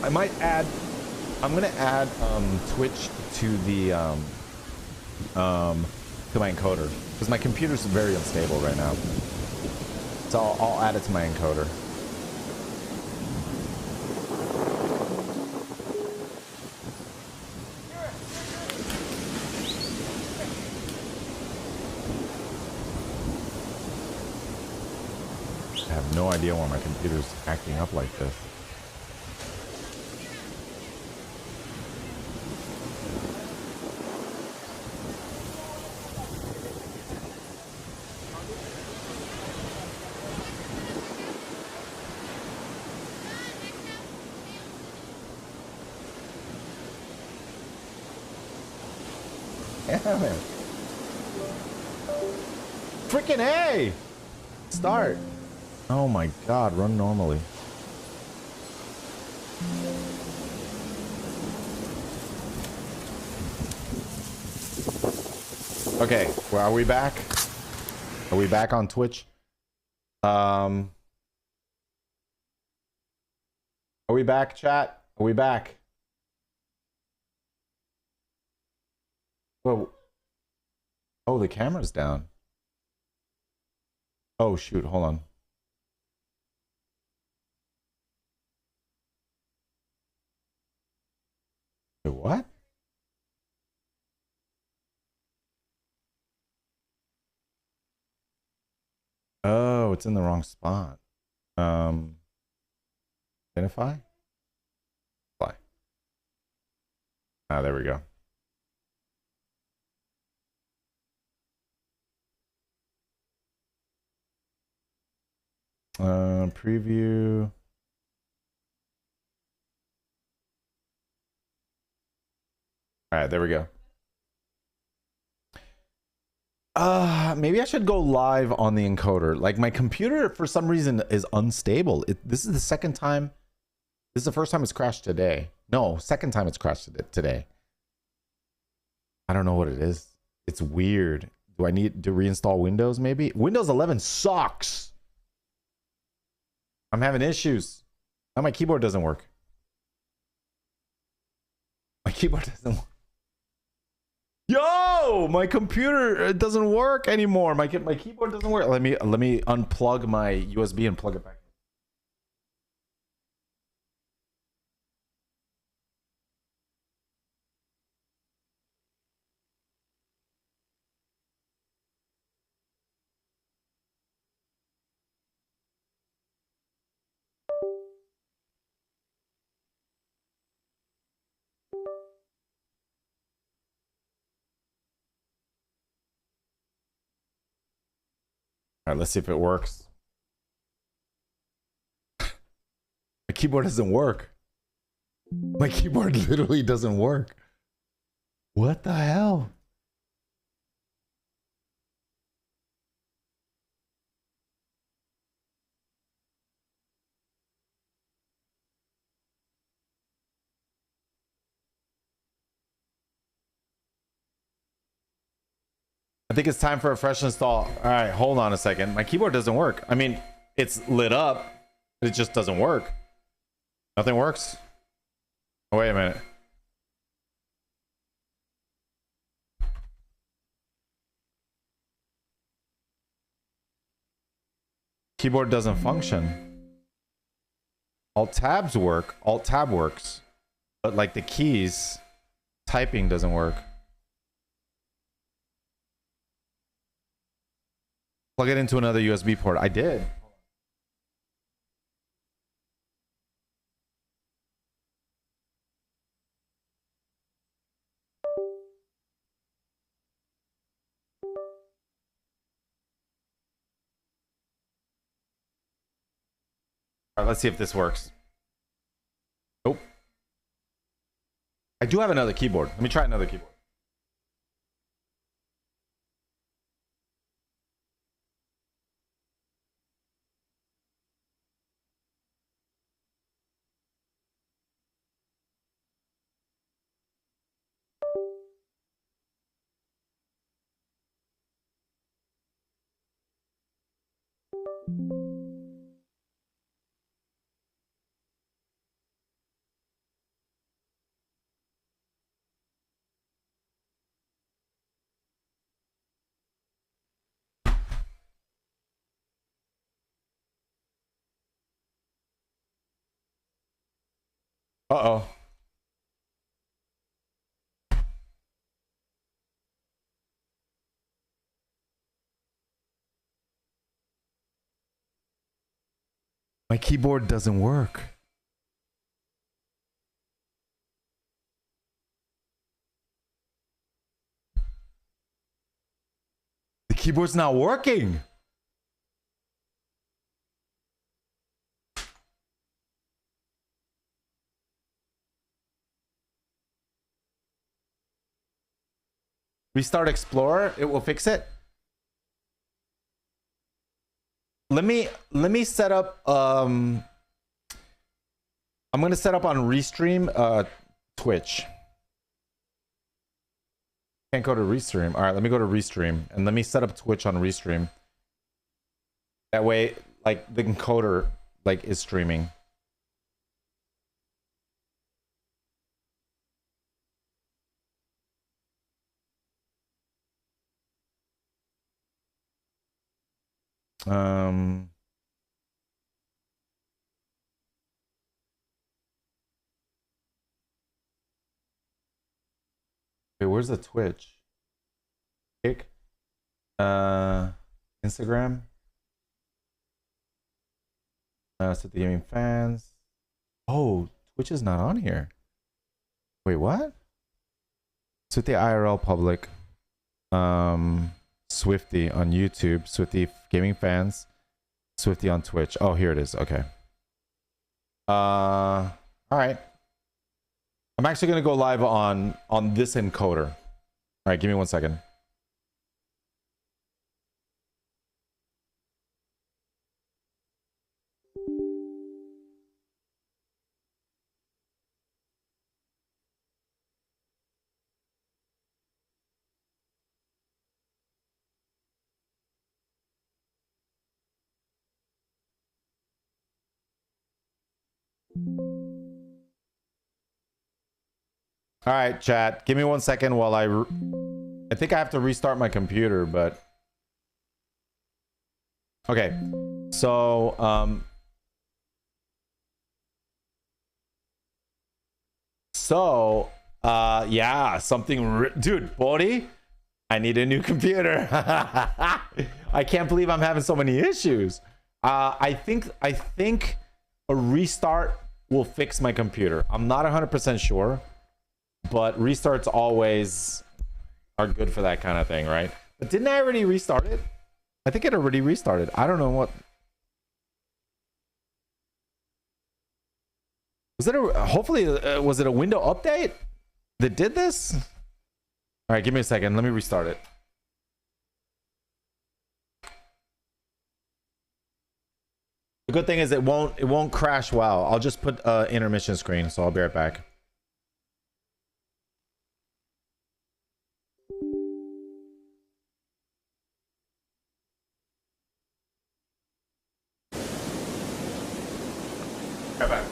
I'm gonna add Twitch to the to my encoder because my computer's very unstable right now. So I'll add it to my encoder. I have no idea why my computer's acting up like this. Damn it. Freaking A! Start. Oh my god, run normally. Okay, well, are we back? Are we back on Twitch? Are we back, chat? Are we back? Whoa. Oh, the camera's down. Oh shoot, hold on. Wait, what? Oh, it's in the wrong spot. Identify? Fly. Ah, there we go. Preview. All right, there we go. Maybe I should go live on the encoder. Like my computer for some reason is unstable. This is the second time. This is the first time it's crashed today. No, second time it's crashed today. I don't know what it is. It's weird. Do I need to reinstall Windows maybe? Windows 11 sucks. I'm having issues. Now my keyboard doesn't work. My keyboard doesn't work. Yo! no, my computer doesn't work anymore. My keyboard doesn't work. Let me unplug my USB and plug it back. All right, let's see if it works. My keyboard doesn't work. My keyboard literally doesn't work. What the hell? I think it's time for a fresh install. All right, hold on a second. My keyboard doesn't work. I mean, it's lit up, but it just doesn't work. Nothing works. Oh, wait a minute. Keyboard doesn't function. Alt tabs work. Alt tab works. But like the keys, typing doesn't work. Plug it into another USB port. I did. All right, let's see if this works. Nope. I do have another keyboard. Let me try another keyboard. Uh-oh. My keyboard doesn't work. The keyboard's not working. Restart Explorer, it will fix it. Let me set up I'm gonna set up on Restream Twitch. Can't go to Restream. All right, let me go to Restream and let me set up Twitch on Restream. That way, like the encoder like is streaming. Okay, where's the Twitch? Kick? Instagram? Swifty Gaming Fans. Oh, Twitch is not on here. Wait, what? Swifty IRL Public. Swifty on YouTube. Swifty Gaming Fans. Swifty on Twitch. Oh, here it is. Okay. All right. I'm actually gonna go live on this encoder. All right, give me 1 second. All right, chat. Give me 1 second while I I think I have to restart my computer, but okay. So yeah, dude, Bodhi, I need a new computer. I can't believe I'm having so many issues. I think a restart will fix my computer. I'm not 100% sure, but restarts always are good for that kind of thing, right? But didn't I already restart it? I think it already restarted. I don't know what. Was it hopefully was it a window update that did this? All right, give me a second. Let me restart it. The good thing is it won't crash. Wow. I'll just put intermission screen, so I'll be right back. Right back.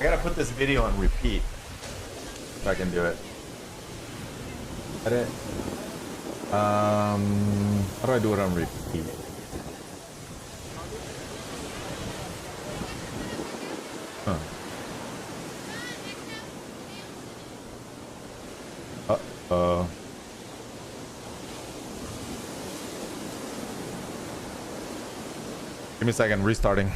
I gotta put this video on repeat if I can do it. Edit. How do I do it on repeat? Huh. Give me a second, restarting.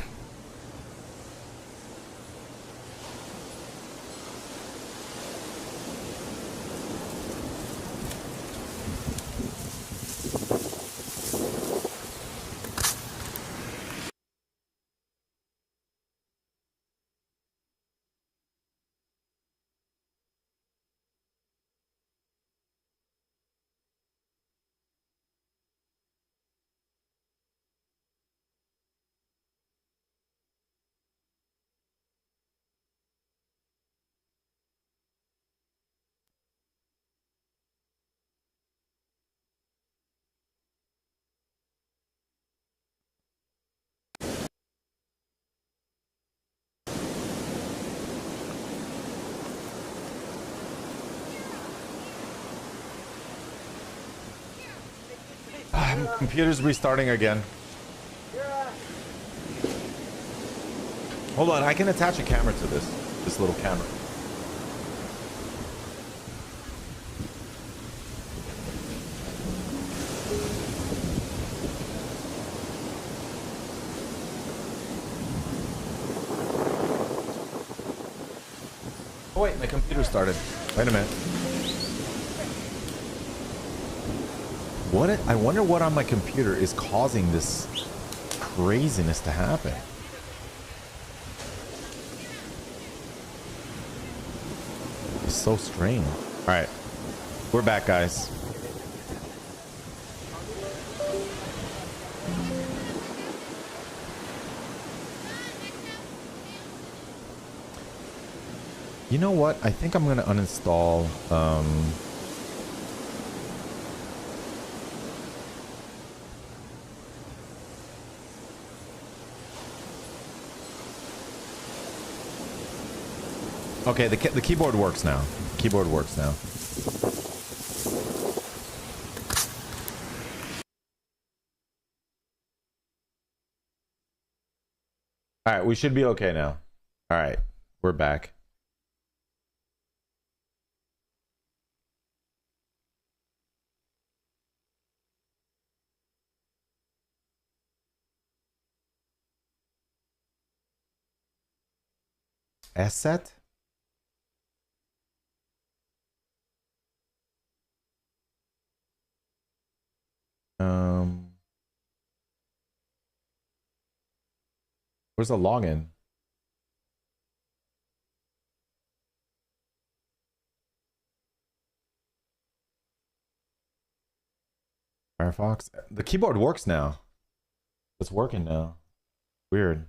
Computer's restarting again. Hold on, I can attach a camera to this little camera. Oh wait, my computer started. Wait a minute. I wonder what on my computer is causing this craziness to happen. It's so strange. All right, we're back, guys. You know what? I think I'm gonna uninstall. Okay, the keyboard works now. Keyboard works now. All right, we should be okay now. All right, we're back. Asset? Where's the login? Firefox. The keyboard works now. It's working now. Weird.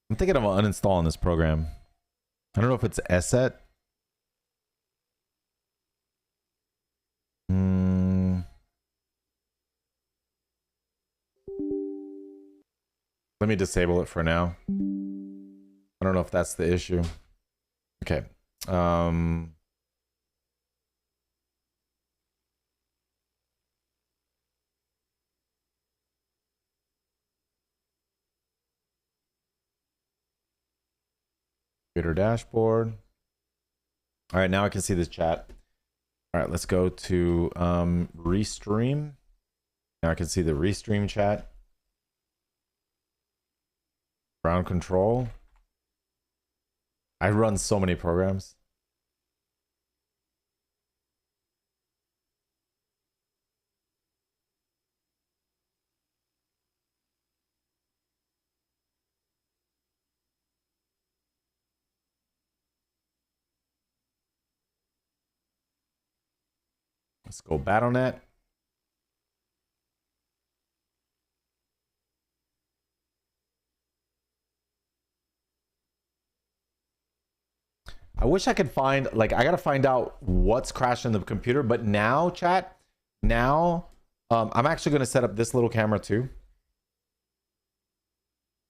I'm thinking of uninstalling this program. I don't know if it's ESET. Let me disable it for now. I don't know if that's the issue. Okay. Computer dashboard. All right, now I can see this chat. All right, let's go to restream. Now I can see the restream chat. Ground control. I run so many programs. Let's go BattleNet. I wish I could find, like, I gotta find out what's crashing the computer. But now, chat, now I'm actually gonna set up this little camera too.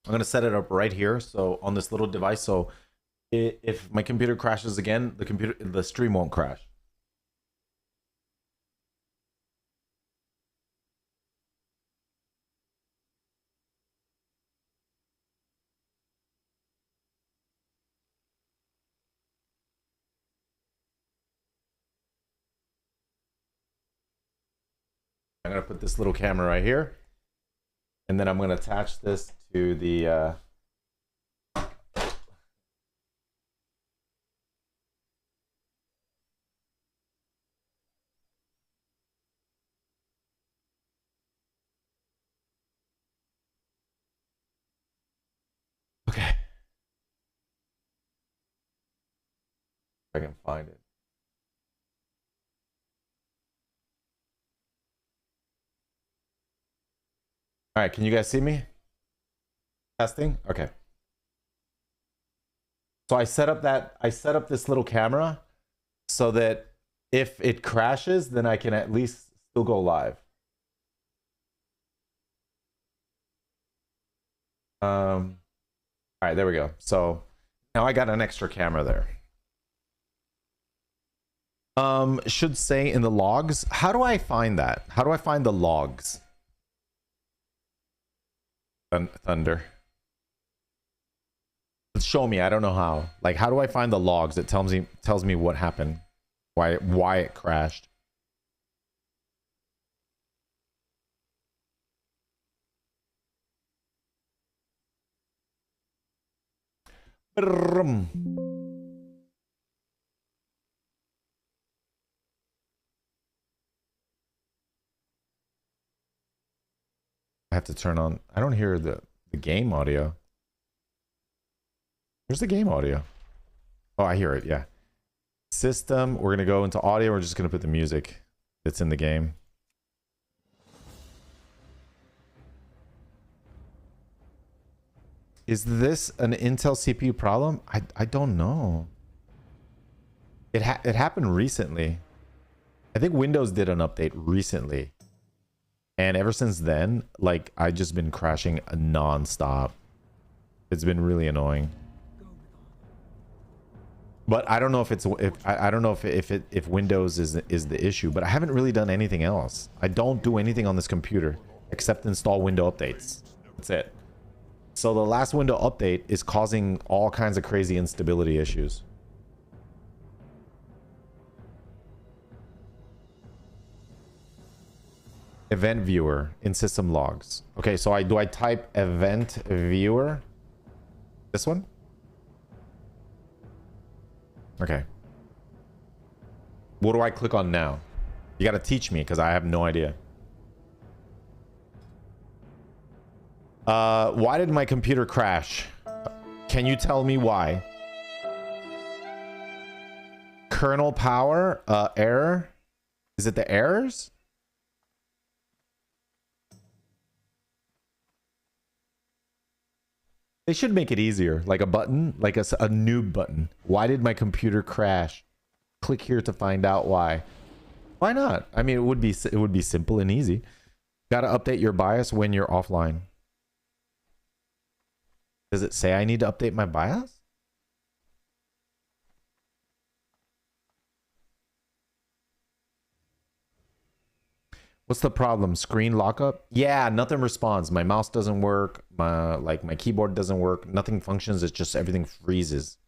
I'm gonna set it up right here, so on this little device, so if my computer crashes again, the stream won't crash. I'm gonna put this little camera right here, and then I'm gonna attach this to the okay. If I can find it. All right, can you guys see me? Testing? Okay. So I set up this little camera so that if it crashes, then I can at least still go live. All right, there we go. So now I got an extra camera there. Should say in the logs. How do I find that? How do I find the logs? Thunder. Show me. I don't know how. Like, how do I find the logs? It tells me what happened, why it crashed. I have to turn on. I don't hear the game audio. Where's the game audio? Oh, I hear it. Yeah. System. We're gonna go into audio. We're just gonna put the music that's in the game. Is this an Intel CPU problem? I don't know. It happened recently. I think Windows did an update recently. And ever since then, like, I've just been crashing non-stop. It's been really annoying. But I don't know if I don't know if Windows is the issue, but I haven't really done anything else. I don't do anything on this computer except install window updates. That's it. So the last window update is causing all kinds of crazy instability issues. Event viewer in system logs. Okay, so do I type event viewer? This one? Okay. What do I click on now? You gotta teach me because I have no idea. Why did my computer crash? Can you tell me why? Kernel power, error. Is it the errors? They should make it easier, like a button, like a new button. Why did my computer crash? Click here to find out why. Why not? I mean, it would be simple and easy. Got to update your BIOS when you're offline. Does it say I need to update my BIOS? What's the problem? Screen lockup? Yeah, nothing responds. My mouse doesn't work. My keyboard doesn't work. Nothing functions. It's just everything freezes.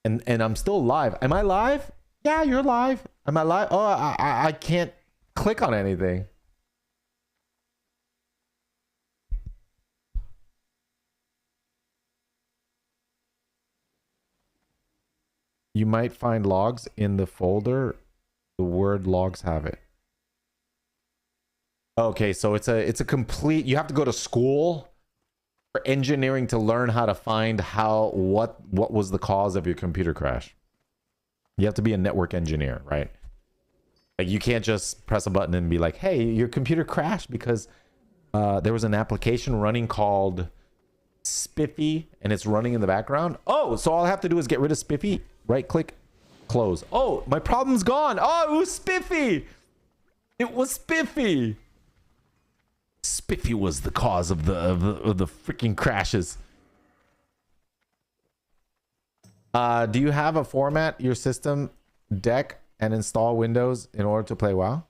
And I'm still live. Am I live? Yeah, you're live. Am I live? Oh, I can't click on anything. You might find logs in the folder. The word logs have it. Okay, so it's a complete, you have to go to school for engineering to learn how to find what was the cause of your computer crash. You have to be a network engineer, right? Like you can't just press a button and be like, hey, your computer crashed because there was an application running called Spiffy and it's running in the background. Oh, so all I have to do is get rid of Spiffy, right click, close. Oh, my problem's gone. Oh, it was Spiffy. It was Spiffy. Spiffy was the cause of the freaking crashes. Do you have a format your system deck and install Windows in order to play WoW?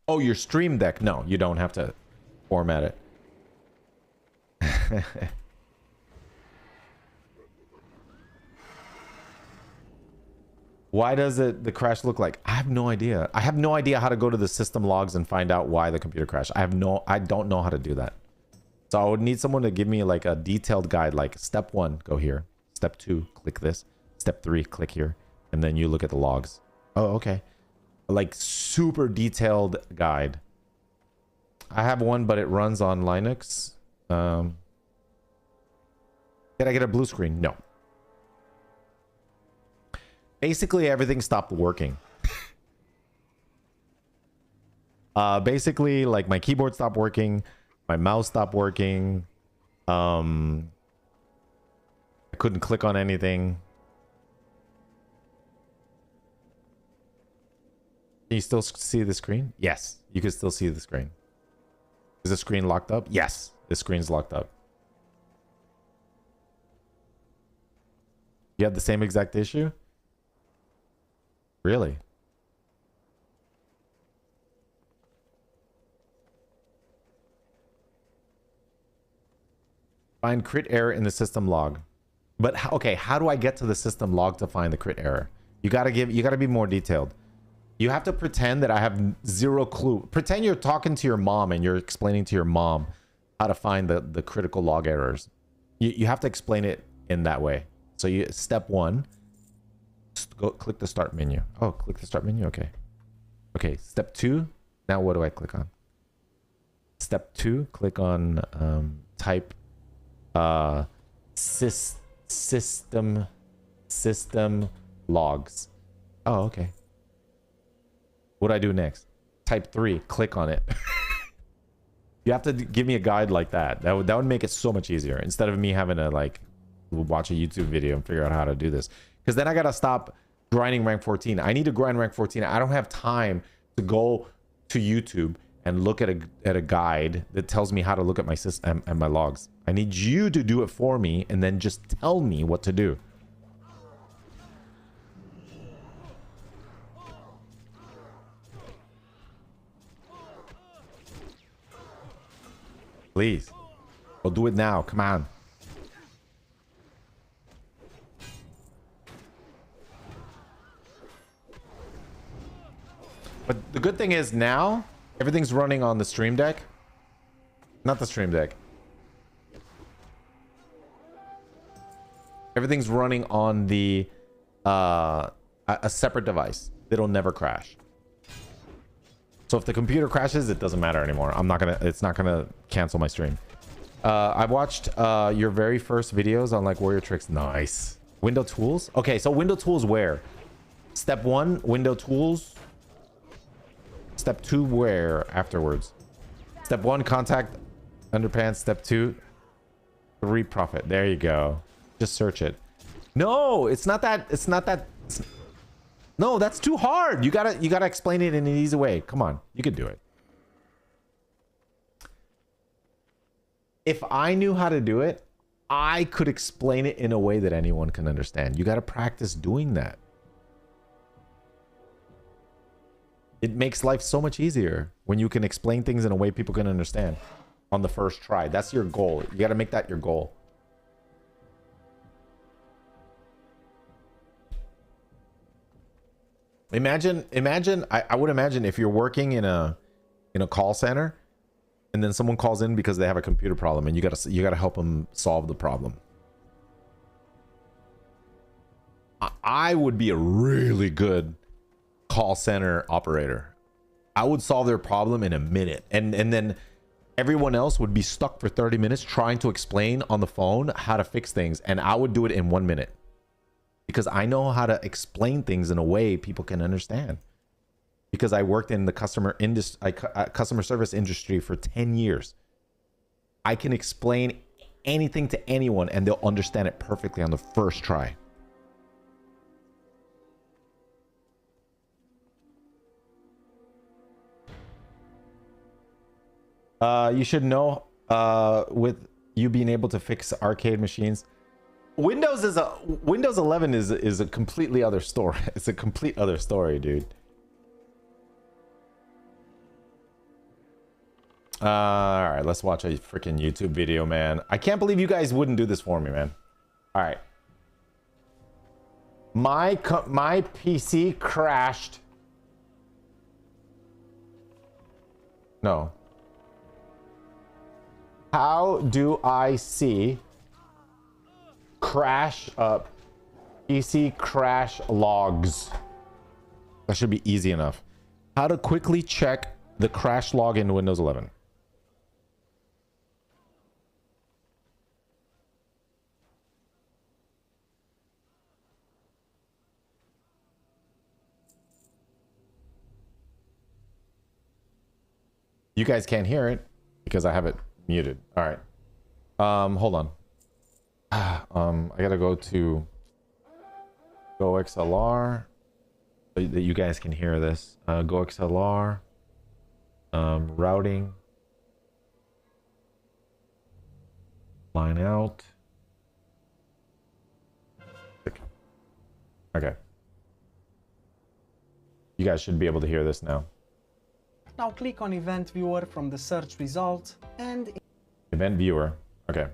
Oh, your Stream Deck. No, you don't have to format it. Why does the crash look like? I have no idea. I have no idea how to go to the system logs and find out why the computer crashed. I don't know how to do that. So I would need someone to give me like a detailed guide, like step 1, go here. Step 2, click this. Step 3, click here. And then you look at the logs. Oh, okay. Like super detailed guide. I have one, but it runs on Linux. Can I get a blue screen? No. Basically, everything stopped working. Basically, like my keyboard stopped working, my mouse stopped working. I couldn't click on anything. Can you still see the screen? Yes, you can still see the screen. Is the screen locked up? Yes, the screen's locked up. You have the same exact issue? Really? Find crit error in the system log. But okay, how do I get to the system log to find the crit error? You gotta be more detailed. You have to pretend that I have zero clue. Pretend you're talking to your mom and you're explaining to your mom how to find the critical log errors. You have to explain it in that way. So step 1. Go click the start menu. Oh, click the start menu. Okay. Okay. Step 2. Now what do I click on? Step 2. Click on type system logs. Oh, okay. What do I do next? Type 3. Click on it. You have to give me a guide like that. That would make it so much easier instead of me having to like watch a YouTube video and figure out how to do this. Because then I gotta stop grinding rank 14. I need to grind rank 14. I don't have time to go to YouTube and look at a guide that tells me how to look at my system and my logs. I need you to do it for me and then just tell me what to do. Please. We'll do it now. Come on. But the good thing is now everything's running on the Stream Deck. Not the Stream Deck. Everything's running on the a separate device. It'll never crash. So if the computer crashes, it doesn't matter anymore. It's not gonna cancel my stream. I've watched your very first videos on like warrior tricks. Nice. Window tools. Okay, so window tools where? Step 1, window tools. Step 2, where afterwards? Step 1, contact underpants. Step 2, 3, profit. There you go. Just search it. No, it's not that. No, that's too hard. You gotta explain it in an easy way. Come on, you can do it. If I knew how to do it, I could explain it in a way that anyone can understand. You gotta practice doing that. It makes life so much easier when you can explain things in a way people can understand on the first try. That's your goal. You gotta make that your goal. Imagine, I would imagine if you're working in a call center and then someone calls in because they have a computer problem and you gotta help them solve the problem. I would be a really good call center operator. I would solve their problem in a minute, and then everyone else would be stuck for 30 minutes trying to explain on the phone how to fix things, and I would do it in 1 minute. Because I know how to explain things in a way people can understand. Because I worked in the customer service industry for 10 years. I can explain anything to anyone and they'll understand it perfectly on the first try. You should know with you being able to fix arcade machines. Windows 11 is a completely other story. It's a complete other story, dude. All right, let's watch a freaking YouTube video, man. I can't believe you guys wouldn't do this for me, man. All right. My PC crashed. No. How do I see crash PC crash logs? That should be easy enough. How to quickly check the crash log in Windows 11. You guys can't hear it because I have it muted. All right. Hold on. I gotta go to Go XLR so that you guys can hear this. Go XLR. Routing. Line out. Okay. You guys should be able to hear this now. Now click on Event Viewer from the search results and Event Viewer. Okay.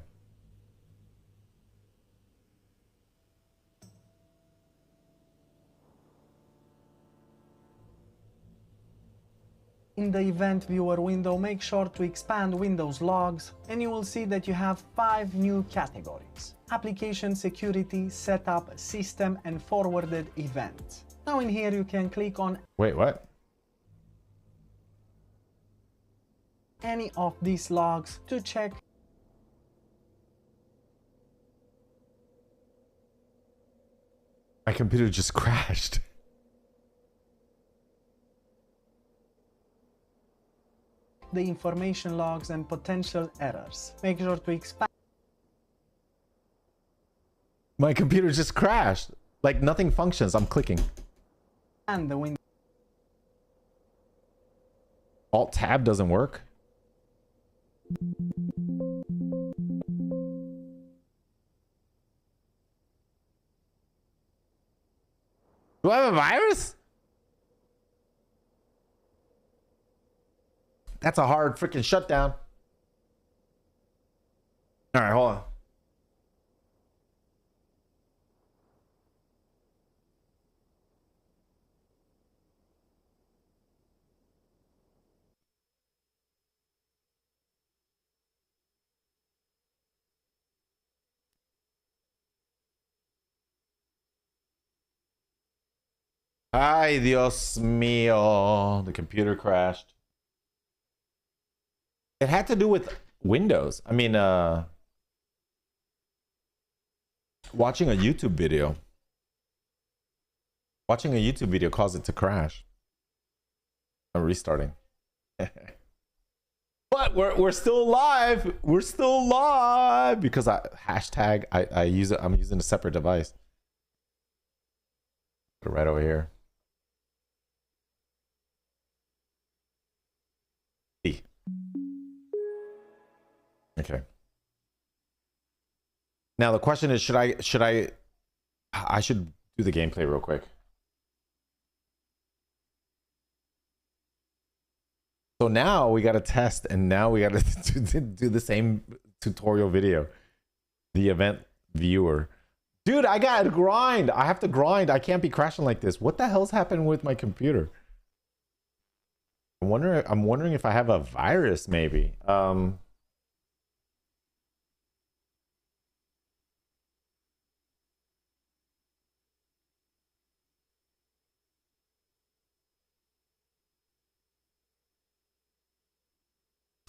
in the Event Viewer window, make sure to expand Windows Logs and you will see that you have 5 new categories: Application Security, Setup, System, and Forwarded Events. Now in here you can click on Wait, what? any of these logs to check My computer just crashed. the information logs and potential errors. Make sure to expand My computer just crashed. Like nothing functions. I'm clicking. the window. Alt tab doesn't work. Do I have a virus? That's a hard freaking shutdown. All right, hold on. Ay, Dios mío. The computer crashed. It had to do with Windows. I mean, watching a YouTube video. Watching a YouTube video caused it to crash. I'm restarting. But we're still live. We're still live because I use it. I'm using a separate device. Put it right over here. Okay. Now the question is, should I should do the gameplay real quick. So now we got to test, and now we got to do the same tutorial video. The event viewer. Dude, I got to grind. I have to grind. I can't be crashing like this. What the hell's happened with my computer? I'm wondering if I have a virus maybe.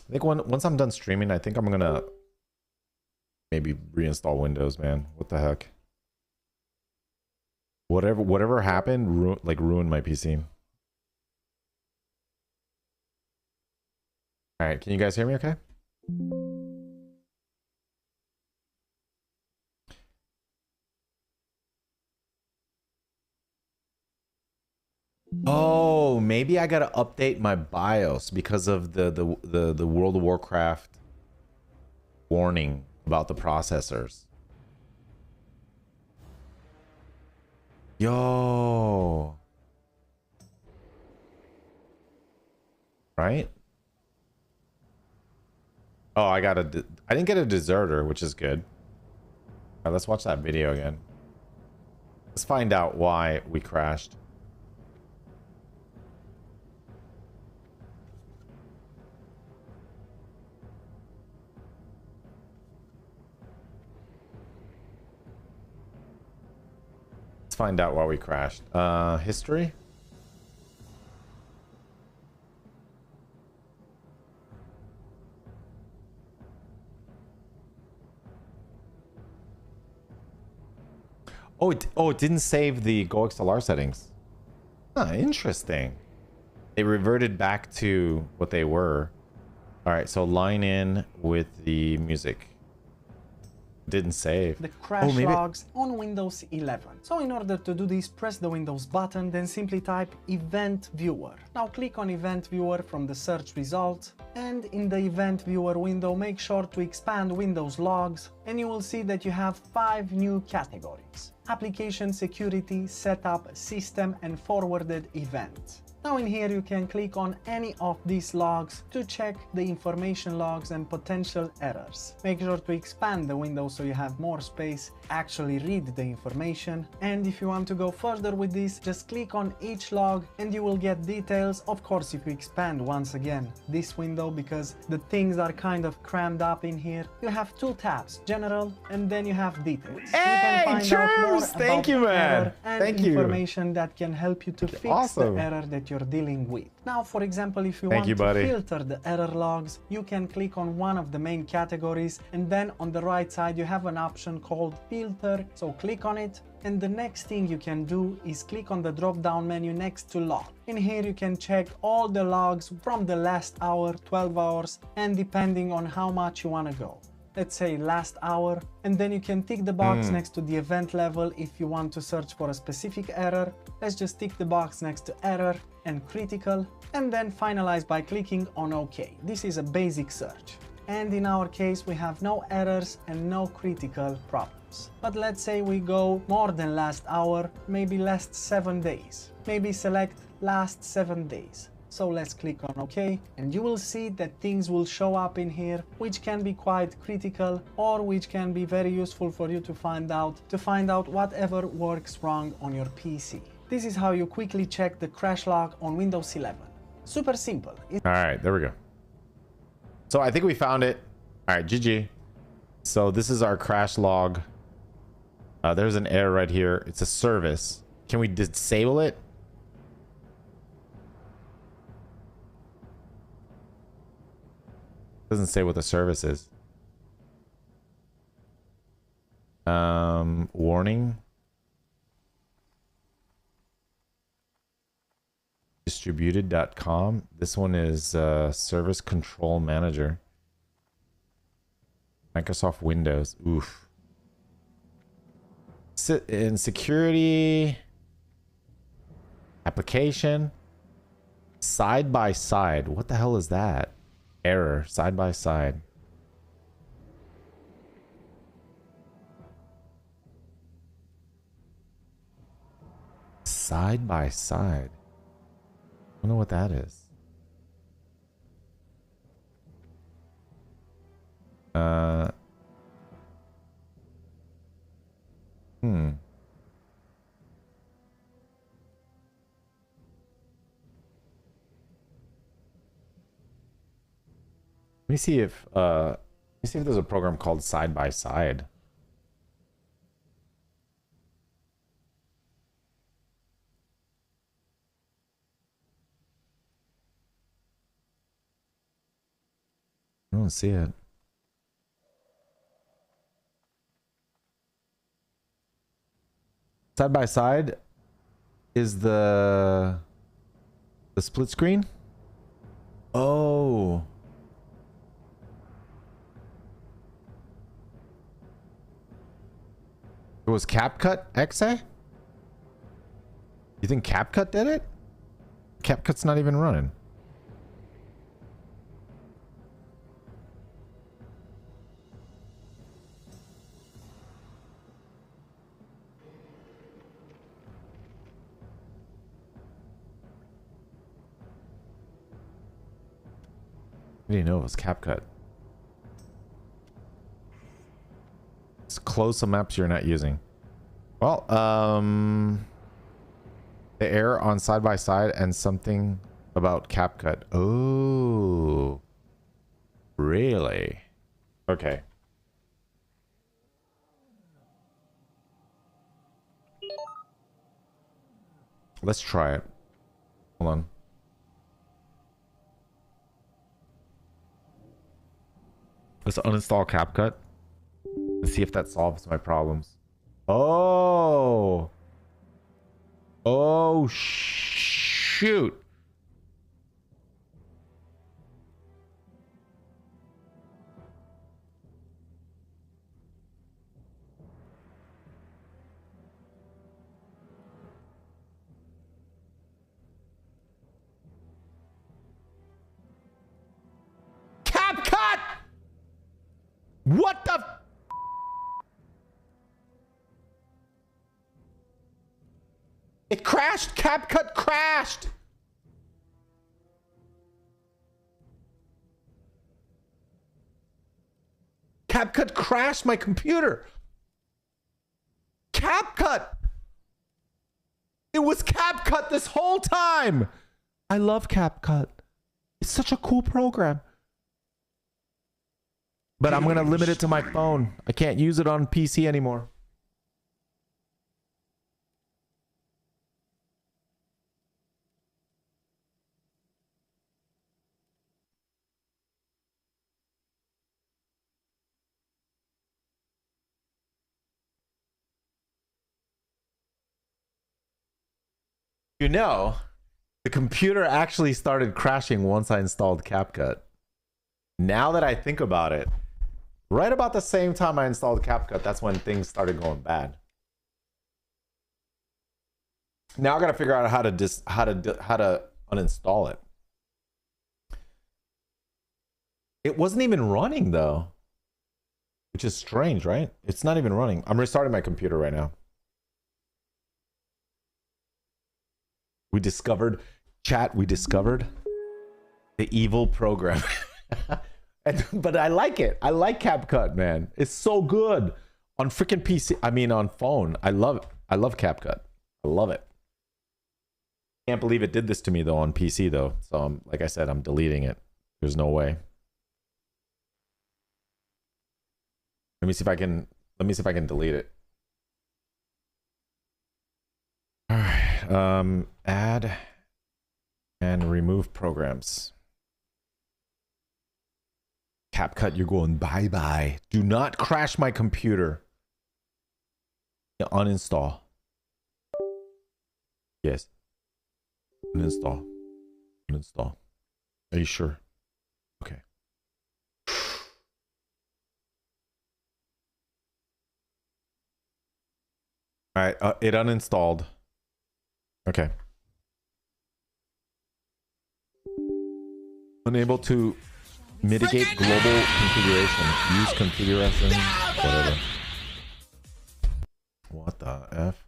I think once I'm done streaming, I think I'm gonna maybe reinstall Windows, man. What the heck? Whatever happened, ruined my PC. All right, can you guys hear me okay? Oh, maybe I gotta update my BIOS because of the World of Warcraft warning about the processors. Yo. Right? Oh, I didn't get a deserter, which is good. All right, let's watch that video again. Let's find out why we crashed. Let's find out why we crashed. History? Oh, it didn't save the GoXLR settings. Huh, interesting. They reverted back to what they were. All right, so line in with the music. Didn't save. The crash logs on Windows 11. So in order to do this, press the Windows button, then simply type Event Viewer. Now click on Event Viewer from the search results, and in the Event Viewer window, make sure to expand Windows Logs, and you will see that you have 5 new categories: Application Security, Setup, System, and Forwarded Event. Now in here you can click on any of these logs to check the information logs and potential errors. Make sure to expand the window so you have more space, actually read the information, and if you want to go further with this, just click on each log and you will get details. Of course, if you expand once again this window, because the things are kind of crammed up in here, you have 2 tabs, General, and then you have Details. Hey, you can find out more thank you, man. and Thank you. information that can help you to fix Awesome. the error that you're dealing with. Now, for example, if you Thank want you, to buddy. filter the error logs, you can click on one of the main categories, and then on the right side you have an option called Filter. So click on it, and the next thing you can do is click on the drop down menu next to Log. In here you can check all the logs from the last hour, 12 hours, and depending on how much you want to go. Let's say last hour, and then you can tick the box next to the event level if you want to search for a specific error. Let's just tick the box next to error and critical, and then finalize by clicking on OK. This is a basic search. And in our case, we have no errors and no critical problems. But let's say we go more than last hour, maybe last 7 days. Maybe select last 7 days. So let's click on OK, and you will see that things will show up in here, which can be quite critical or which can be very useful for you to find out whatever works wrong on your PC. This is how you quickly check the crash log on Windows 11. Super simple. All right, there we go. So I think we found it. All right, GG. So this is our crash log. There's an error right here. It's a service. Can we disable it? Doesn't say what the service is. Warning. Distributed.com. This one is Service Control Manager. Microsoft Windows. Oof. In security. Application. Side by side. What the hell is that? Error. Side by side. Side by side. I don't know what that is. Let me see if there's a program called Side by Side. I don't see it. Side by side is the split screen. Oh. It was CapCut XA? You think CapCut did it? CapCut's not even running. I didn't know it was CapCut. Let's close some apps you're not using. Well, the error on side by side and something about CapCut. Oh, really? Okay. Let's try it. Hold on. Let's uninstall CapCut and see if that solves my problems. Oh. Oh, shoot. CapCut! What the? It crashed. CapCut crashed. CapCut crashed my computer. CapCut. It was CapCut this whole time. I love CapCut. It's such a cool program. But I'm going to limit it to my phone. I can't use it on PC anymore. You know, the computer actually started crashing once I installed CapCut. Now that I think about it, right about the same time I installed CapCut, that's when things started going bad. Now I got to figure out how to uninstall it. It wasn't even running though, which is strange, right? It's not even running. I'm restarting my computer right now. We discovered the evil program. But I like it. I like CapCut, man. It's so good on freaking PC. I mean, on phone. I love it. I love CapCut. I love it. Can't believe it did this to me though on PC though. So like I said, I'm deleting it. There's no way. Let me see if I can delete it. All right. Add and remove programs. CapCut, you're going bye-bye. Do not crash my computer. Uninstall. Yes. Uninstall. Uninstall. Are you sure? Okay. All right, it uninstalled. Okay. Unable to mitigate global configuration. Use configuration. Whatever. What the F?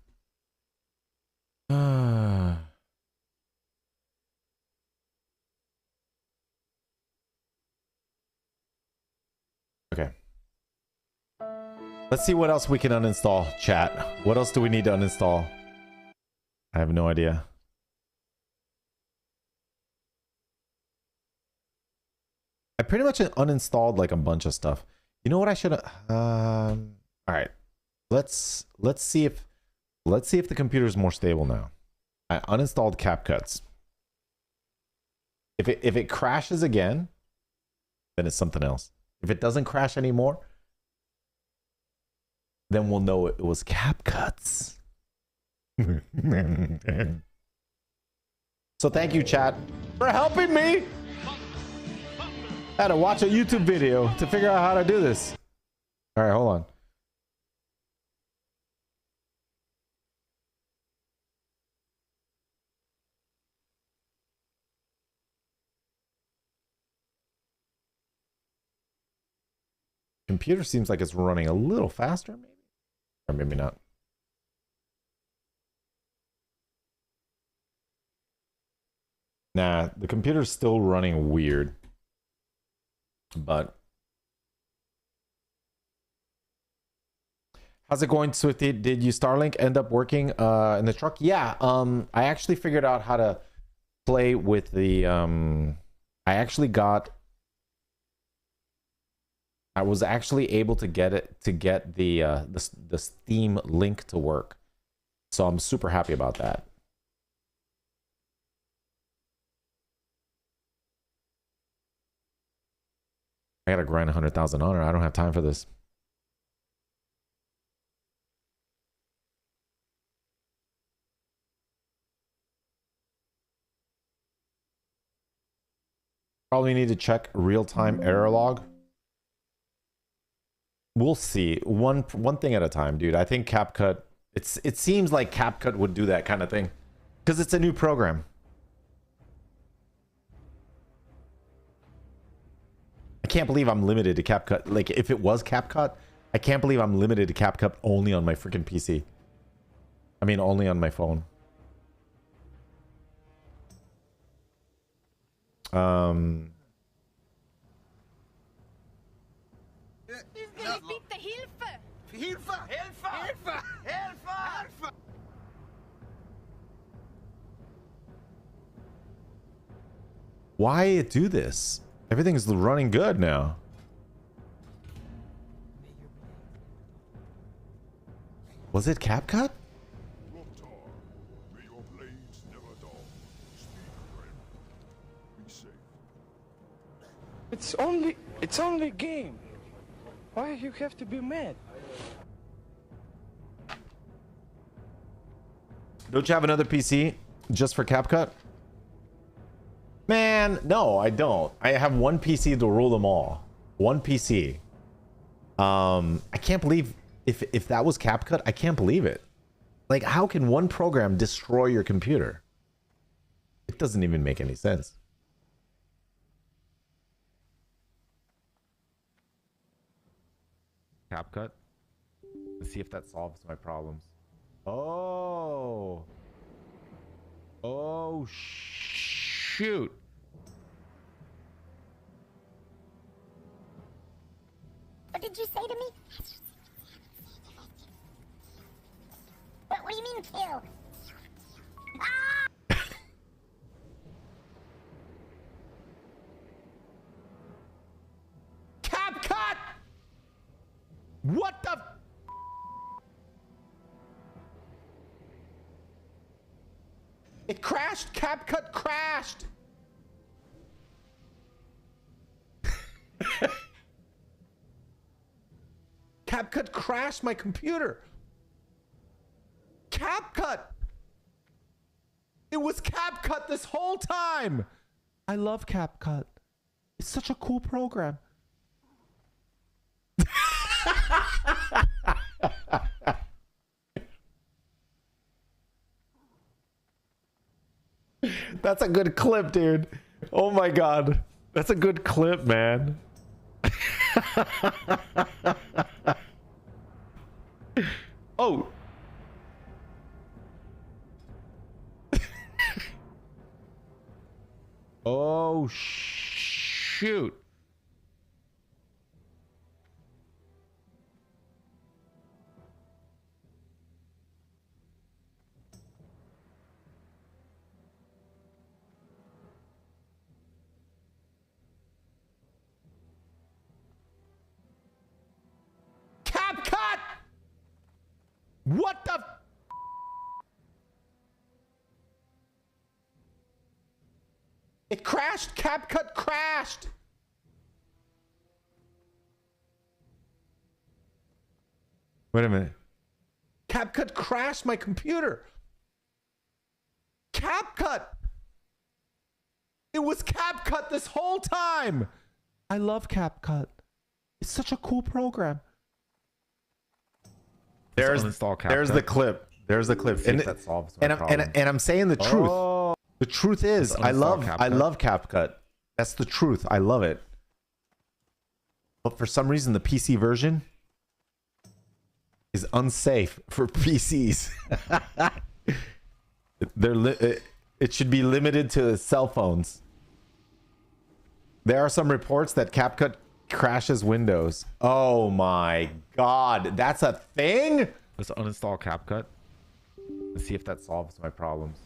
Okay. Let's see what else we can uninstall, chat. What else do we need to uninstall? I have no idea. I pretty much uninstalled like a bunch of stuff. You know what I should all right. Let's see if the computer is more stable now. I uninstalled CapCuts. If it crashes again, then it's something else. If it doesn't crash anymore, then we'll know it was CapCuts. So thank you, chat, for helping me. I had to watch a YouTube video to figure out how to do this. All right, hold on. Computer seems like it's running a little faster, maybe, or maybe not. Nah, the computer's still running weird. But how's it going, Swifty? Did you Starlink end up working in the truck? Yeah, I actually figured out how to play with the I was actually able to get the Steam link to work. So I'm super happy about that. I gotta grind 100,000 honor. I don't have time for this. Probably need to check real-time error log. We'll see. One thing at a time, dude. I think CapCut. It seems like CapCut would do that kind of thing, because it's a new program. I can't believe I'm limited to CapCut. Like, if it was CapCut, I can't believe I'm limited to CapCut only on my freaking PC. I mean, only on my phone. Why it do this? Everything's running good now. Was it CapCut? May your blades never dull. Speak, friend. Be safe. It's only a game. Why you have to be mad? Don't you have another PC just for CapCut? Man, no, I don't. I have one PC to rule them all. One PC. I can't believe if that was CapCut, I can't believe it. Like, how can one program destroy your computer? It doesn't even make any sense. CapCut. Let's see if that solves my problems. Oh. Oh, shoot. What did you say to me? What do you mean kill? Ah! CapCut! What the? It crashed. CapCut crashed. CapCut crashed my computer. CapCut. It was CapCut this whole time. I love CapCut. It's such a cool program. That's a good clip, dude. Oh my god. That's a good clip, man. Oh. Oh, shoot. CapCut! What the? It crashed. CapCut crashed. Wait a minute. CapCut crashed my computer. CapCut. It was CapCut this whole time. I love CapCut. It's such a cool program. There's the clip. There's the clip. And, that solves my and I'm saying the truth. The truth is, I love CapCut. That's the truth. I love it. But for some reason, the PC version is unsafe for PCs. It should be limited to cell phones. There are some reports that CapCut crashes Windows. Oh my god, that's a thing? Let's uninstall CapCut and see if that solves my problems.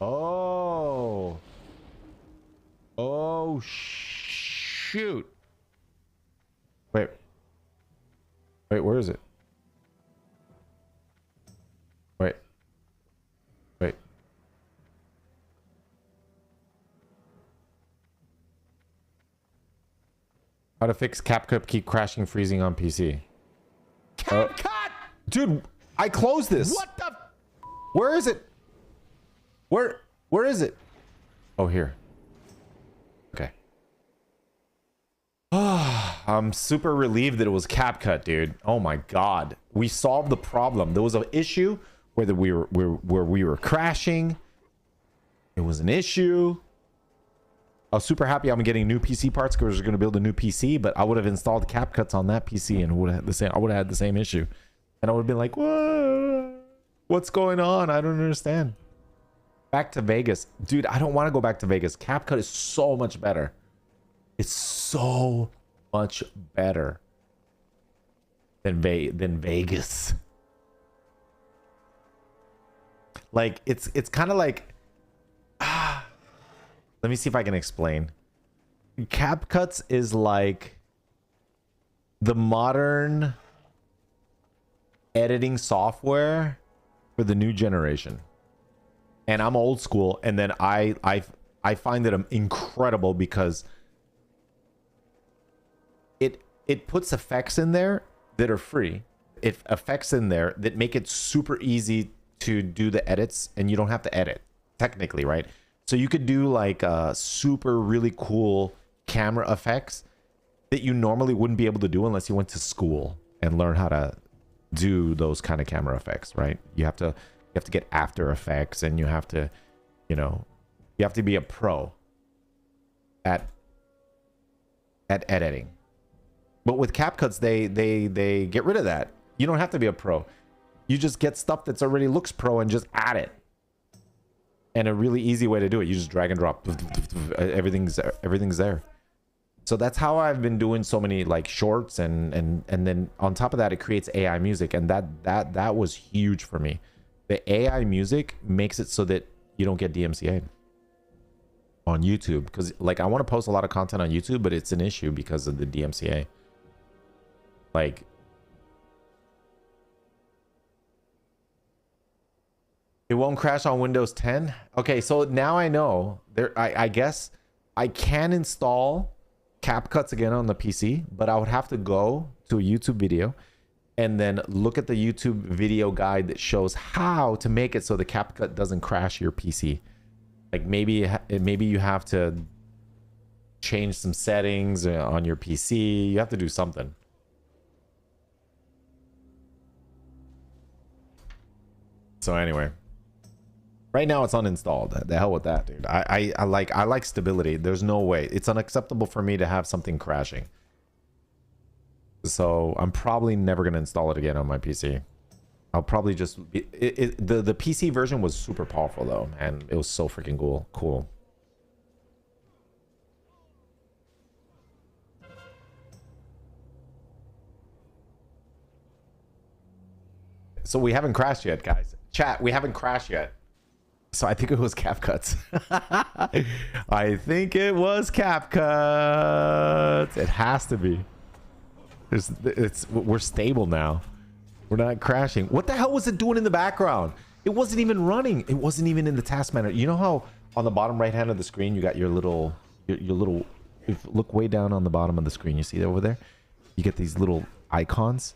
Oh. Oh, shoot. Wait, where is it? Wait. How to fix CapCut keep crashing, freezing on PC. CapCut! Dude, I closed this. What the? Where is it? Where is it? Oh, here. Okay. I'm super relieved that it was CapCut, dude. Oh my god. We solved the problem. There was an issue where we were crashing. It was an issue. I was super happy I'm getting new PC parts because we're going to build a new PC, but I would have installed CapCuts on that PC and would have had the same. I would have had the same issue, and I would have been like, "What's going on? I don't understand." Back to Vegas, dude. I don't want to go back to Vegas. CapCut is so much better. It's so much better than Vegas. Like it's kind of like. Let me see if I can explain. CapCuts is like the modern editing software for the new generation. And I'm old school, and then I find it incredible because it puts effects in there that are free. It effects in there that make it super easy to do the edits, and you don't have to edit technically, right? So you could do like super really cool camera effects that you normally wouldn't be able to do unless you went to school and learn how to do those kind of camera effects, right? You have to get After Effects, and you have to, you have to be a pro at editing. But with CapCuts, they get rid of that. You don't have to be a pro. You just get stuff that's already looks pro and just add it. And a really easy way to do it, you just drag and drop. Everything's there. So that's how I've been doing so many like shorts, and then on top of that, it creates AI music, and that was huge for me. The AI music makes it so that you don't get DMCA'd on YouTube, because like I want to post a lot of content on YouTube, but it's an issue because of the DMCA. Like, it won't crash on Windows 10. Okay, so now I know I guess I can install CapCuts again on the PC, but I would have to go to a YouTube video and then look at the YouTube video guide that shows how to make it so the CapCut doesn't crash your PC. Like maybe you have to change some settings on your PC. You have to do something. So anyway, right now it's uninstalled. The hell with that, dude. I like stability. There's no way. It's unacceptable for me to have something crashing. So I'm probably never gonna install it again on my PC. I'll probably just be, the PC version was super powerful though, and it was so freaking cool. So we haven't crashed yet, guys. Chat, we haven't crashed yet. So I think it was CapCuts. I think it was CapCuts. It has to be. We're stable now. We're not crashing. What the hell was it doing in the background? It wasn't even running. It wasn't even in the task manager. You know how on the bottom right hand of the screen you got your little if you look way down on the bottom of the screen, you see that over there? You get these little icons.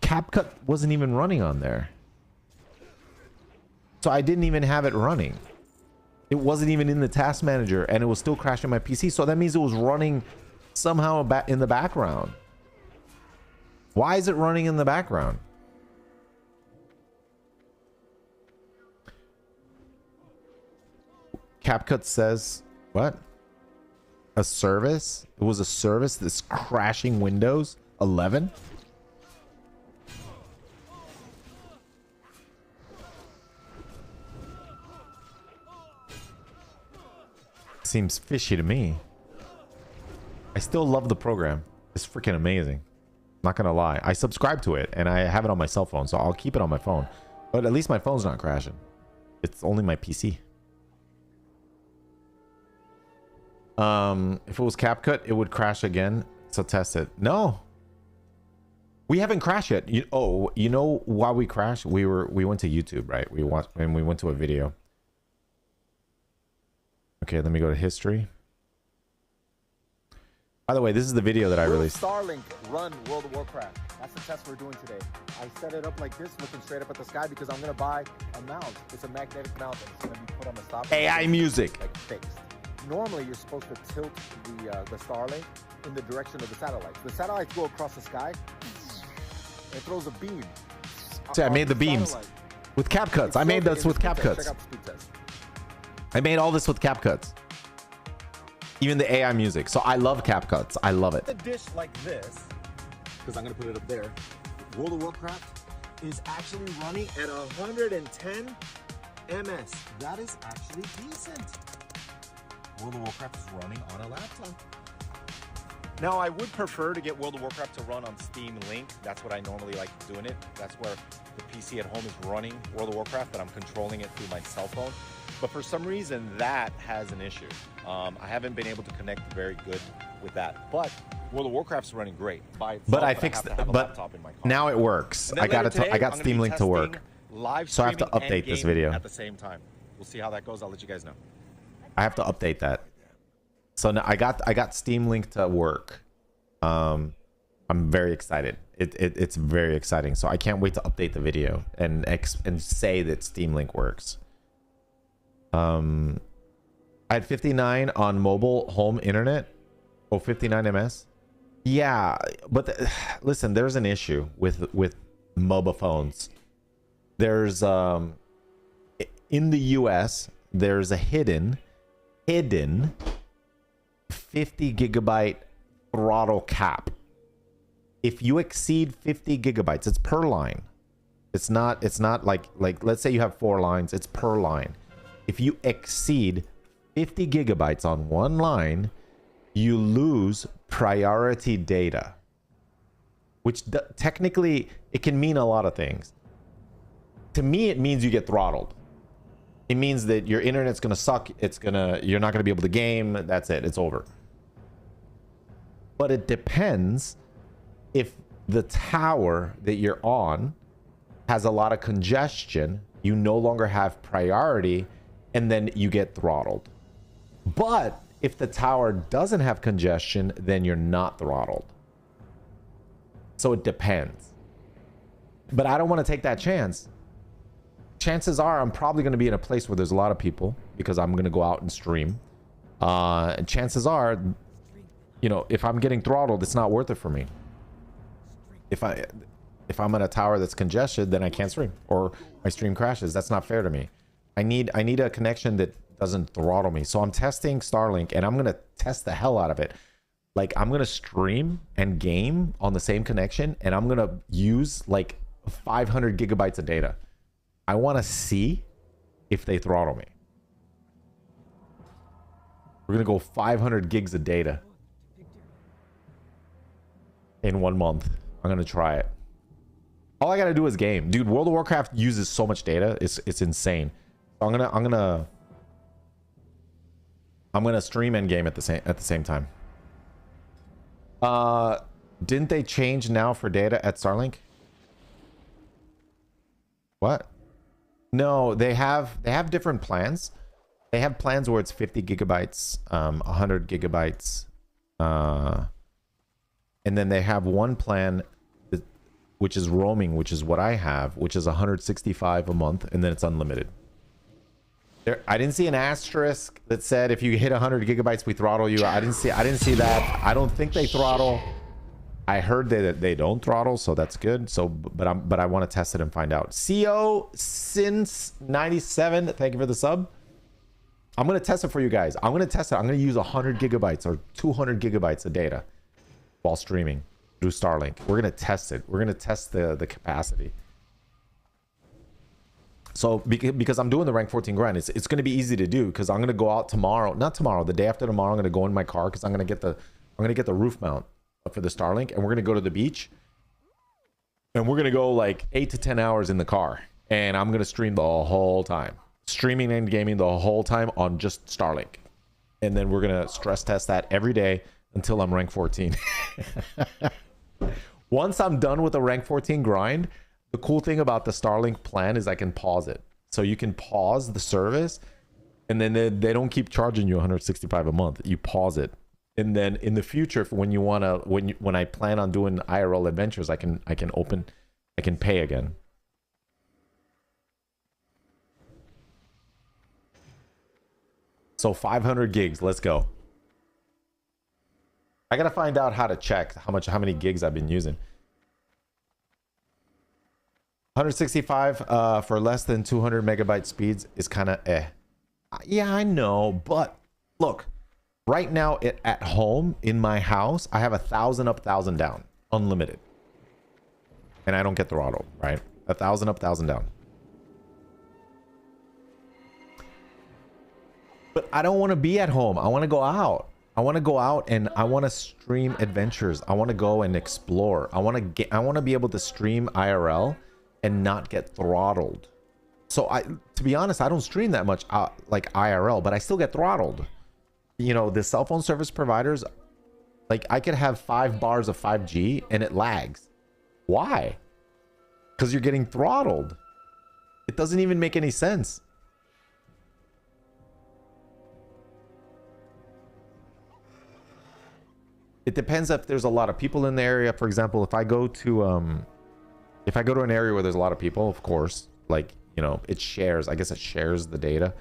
CapCut wasn't even running on there. So I didn't even have it running. It wasn't even in the task manager, and it was still crashing my PC. So that means it was running somehow in the background. Why is it running in the background? CapCut says, what? A service? It was a service that's crashing Windows 11? Seems fishy to me. I still love the program. It's freaking amazing. Not gonna lie. I subscribe to it and I have it on my cell phone, so I'll keep it on my phone. But at least my phone's not crashing. It's only my PC. If it was CapCut, it would crash again. So test it. No. We haven't crashed yet. You know why we crashed? We went to YouTube, right? We went to a video. Okay, let me go to history. By the way, this is the video that I released. Starlink run World of Warcraft. That's the test we're doing today. I set it up like this, looking straight up at the sky, because I'm gonna buy a mount. It's a magnetic mount, and it's gonna be put on the stop. AI music. Like fixed. Normally, you're supposed to tilt the Starlink in the direction of the satellites. The satellites go across the sky. It throws a beam. See, I made the beams with CapCuts. I made this with CapCuts. Check out the speed test. I made all this with CapCuts. Even the AI music. So I love CapCuts. I love it. A dish like this, because I'm going to put it up there. World of Warcraft is actually running at 110 ms. That is actually decent. World of Warcraft is running on a laptop. Now, I would prefer to get World of Warcraft to run on Steam Link. That's what I normally like doing it. That's where the PC at home is running World of Warcraft, but I'm controlling it through my cell phone. But for some reason, that has an issue. I haven't been able to connect very good with that. But World of Warcraft's running great by itself. But I fixed it. But now it works. I got Steam Link to work. So I have to update this video at the same time. We'll see how that goes. I'll let you guys know. I have to update that. So now I got Steam Link to work. I'm very excited. It's very exciting. So I can't wait to update the video and say that Steam Link works. I had 59 on mobile home internet. 59 ms. Yeah, but listen, there's an issue with mobile phones. There's in the US there's a hidden 50 gigabyte throttle cap. If you exceed 50 gigabytes, it's per line. It's not like let's say you have 4 lines, it's per line. If you exceed 50 gigabytes on one line, you lose priority data, which technically it can mean a lot of things. To me, it means you get throttled. It means that your internet's gonna suck. You're not gonna be able to game. That's it. It's over. But it depends if the tower that you're on has a lot of congestion. You no longer have priority, and then you get throttled. But if the tower doesn't have congestion, then you're not throttled. So it depends. But I don't want to take that chance. Chances are I'm probably going to be in a place where there's a lot of people because I'm going to go out and stream. And chances are, you know, if I'm getting throttled, it's not worth it for me. If I'm at a tower that's congested, then I can't stream or my stream crashes. That's not fair to me. I need a connection that doesn't throttle me. So I'm testing Starlink, and I'm going to test the hell out of it. Like, I'm going to stream and game on the same connection, and I'm going to use like 500 gigabytes of data. I want to see if they throttle me. We're going to go 500 gigs of data in 1 month. I'm going to try it. All I got to do is game. Dude, World of Warcraft uses so much data. It's insane. So I'm going to stream and game at the same time. Didn't they change now for data at Starlink? What? No, they have different plans. They have plans where it's 50 gigabytes, 100 gigabytes, and then they have one plan which is roaming, which is what I have, which is 165 a month, and then it's unlimited. I didn't see an asterisk that said if you hit 100 gigabytes we throttle you. I didn't see that. I don't think they throttle. I heard that they don't throttle, so that's good. So but I want to test it and find out. CO since 97, thank you for the sub. I'm going to test it for you guys. I'm going to test it. I'm going to use 100 gigabytes or 200 gigabytes of data while streaming through Starlink. We're going to test it. We're going to test the capacity. So because I'm doing the rank 14 grind, it's going to be easy to do because I'm going to go out tomorrow, not tomorrow, the day after tomorrow. I'm going to go in my car because I'm going to get the roof mount for the Starlink, and we're going to go to the beach, and we're going to go like 8 to 10 hours in the car, and I'm going to stream the whole time, streaming and gaming the whole time on just Starlink, and then we're going to stress test that every day until I'm rank 14. Once I'm done with the rank 14 grind, the cool thing about the Starlink plan is I can pause it. So you can pause the service, and then they don't keep charging you 165 a month. You pause it. And then in the future, when I plan on doing IRL adventures, I can pay again. So 500 gigs, let's go. I got to find out how to check how many gigs I've been using. 165 for less than 200 megabyte speeds is kind of yeah, I know, but look, right now at home in my house, I have 1,000 up, 1,000 down, unlimited, and I don't get throttled, right? 1,000 up, 1,000 down. But I don't want to be at home. I want to go out. I want to go out and I want to stream adventures. I want to go and explore. I want to be able to stream IRL and not get throttled. So to be honest, I don't stream that much like IRL, but I still get throttled. You know, the cell phone service providers, like I could have 5 bars of 5G and it lags. Why? Because you're getting throttled. It doesn't even make any sense. It depends if there's a lot of people in the area. For example, if I go to an area where there's a lot of people, of course, like, you know, it shares. I guess it shares the data,